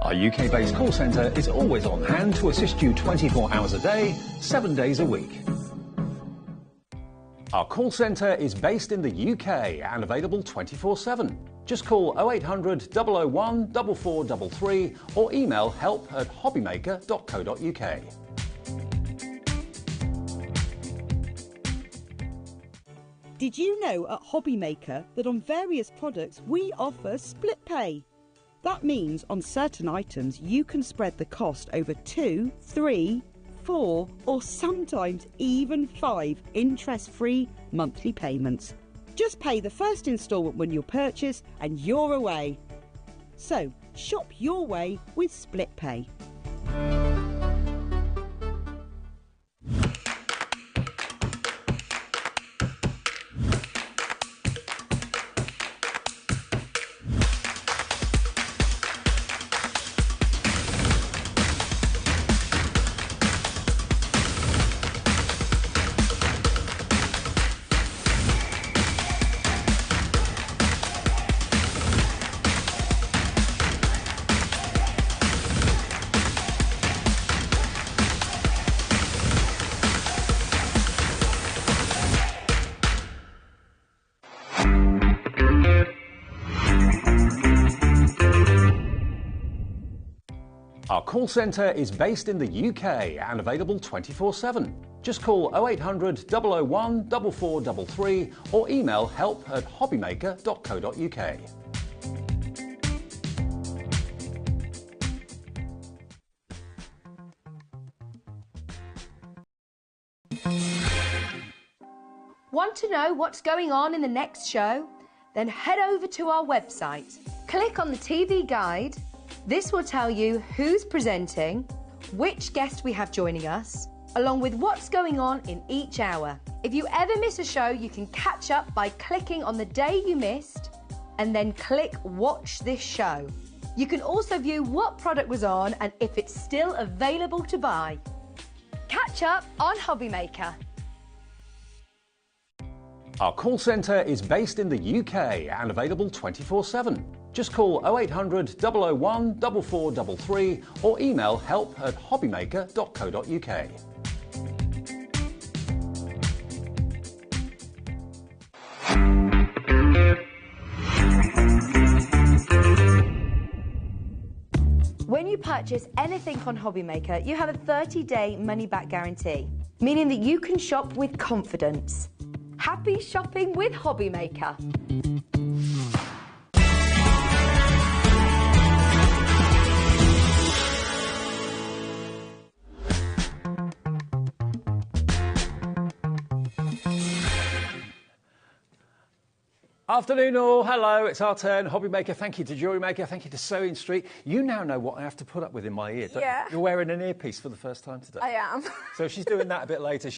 Our UK-based call centre is always on hand to assist you 24 hours a day, 7 days a week. Our call centre is based in the UK and available 24/7. Just call 0800 001 4433 or email help@hobbymaker.co.uk. Did you know at HobbyMaker that on various products we offer split pay? That means on certain items you can spread the cost over 2, 3, 4 or sometimes even 5 interest-free monthly payments. Just pay the first instalment when you purchase and you're away. So shop your way with split pay. Our call centre is based in the UK and available 24/7. Just call 0800 001 4433 or email help@hobbymaker.co.uk. Want to know what's going on in the next show? Then head over to our website. Click on the TV guide. This will tell you who's presenting, which guest we have joining us, along with what's going on in each hour. If you ever miss a show, you can catch up by clicking on the day you missed and then click Watch This Show. You can also view what product was on and if it's still available to buy. Catch up on HobbyMaker. Our call centre is based in the UK and available 24/7. Just call 0800 001 4433 or email help@hobbymaker.co.uk. When you purchase anything on HobbyMaker, you have a 30-day money-back guarantee, meaning that you can shop with confidence. Happy shopping with HobbyMaker. Afternoon all, hello, it's our turn. HobbyMaker, thank you to Jewellery Maker, thank you to Sewing Street. You now know what I have to put up with in my ear. Yeah. You're wearing an earpiece for the first time today. I am. So she's doing that a bit later.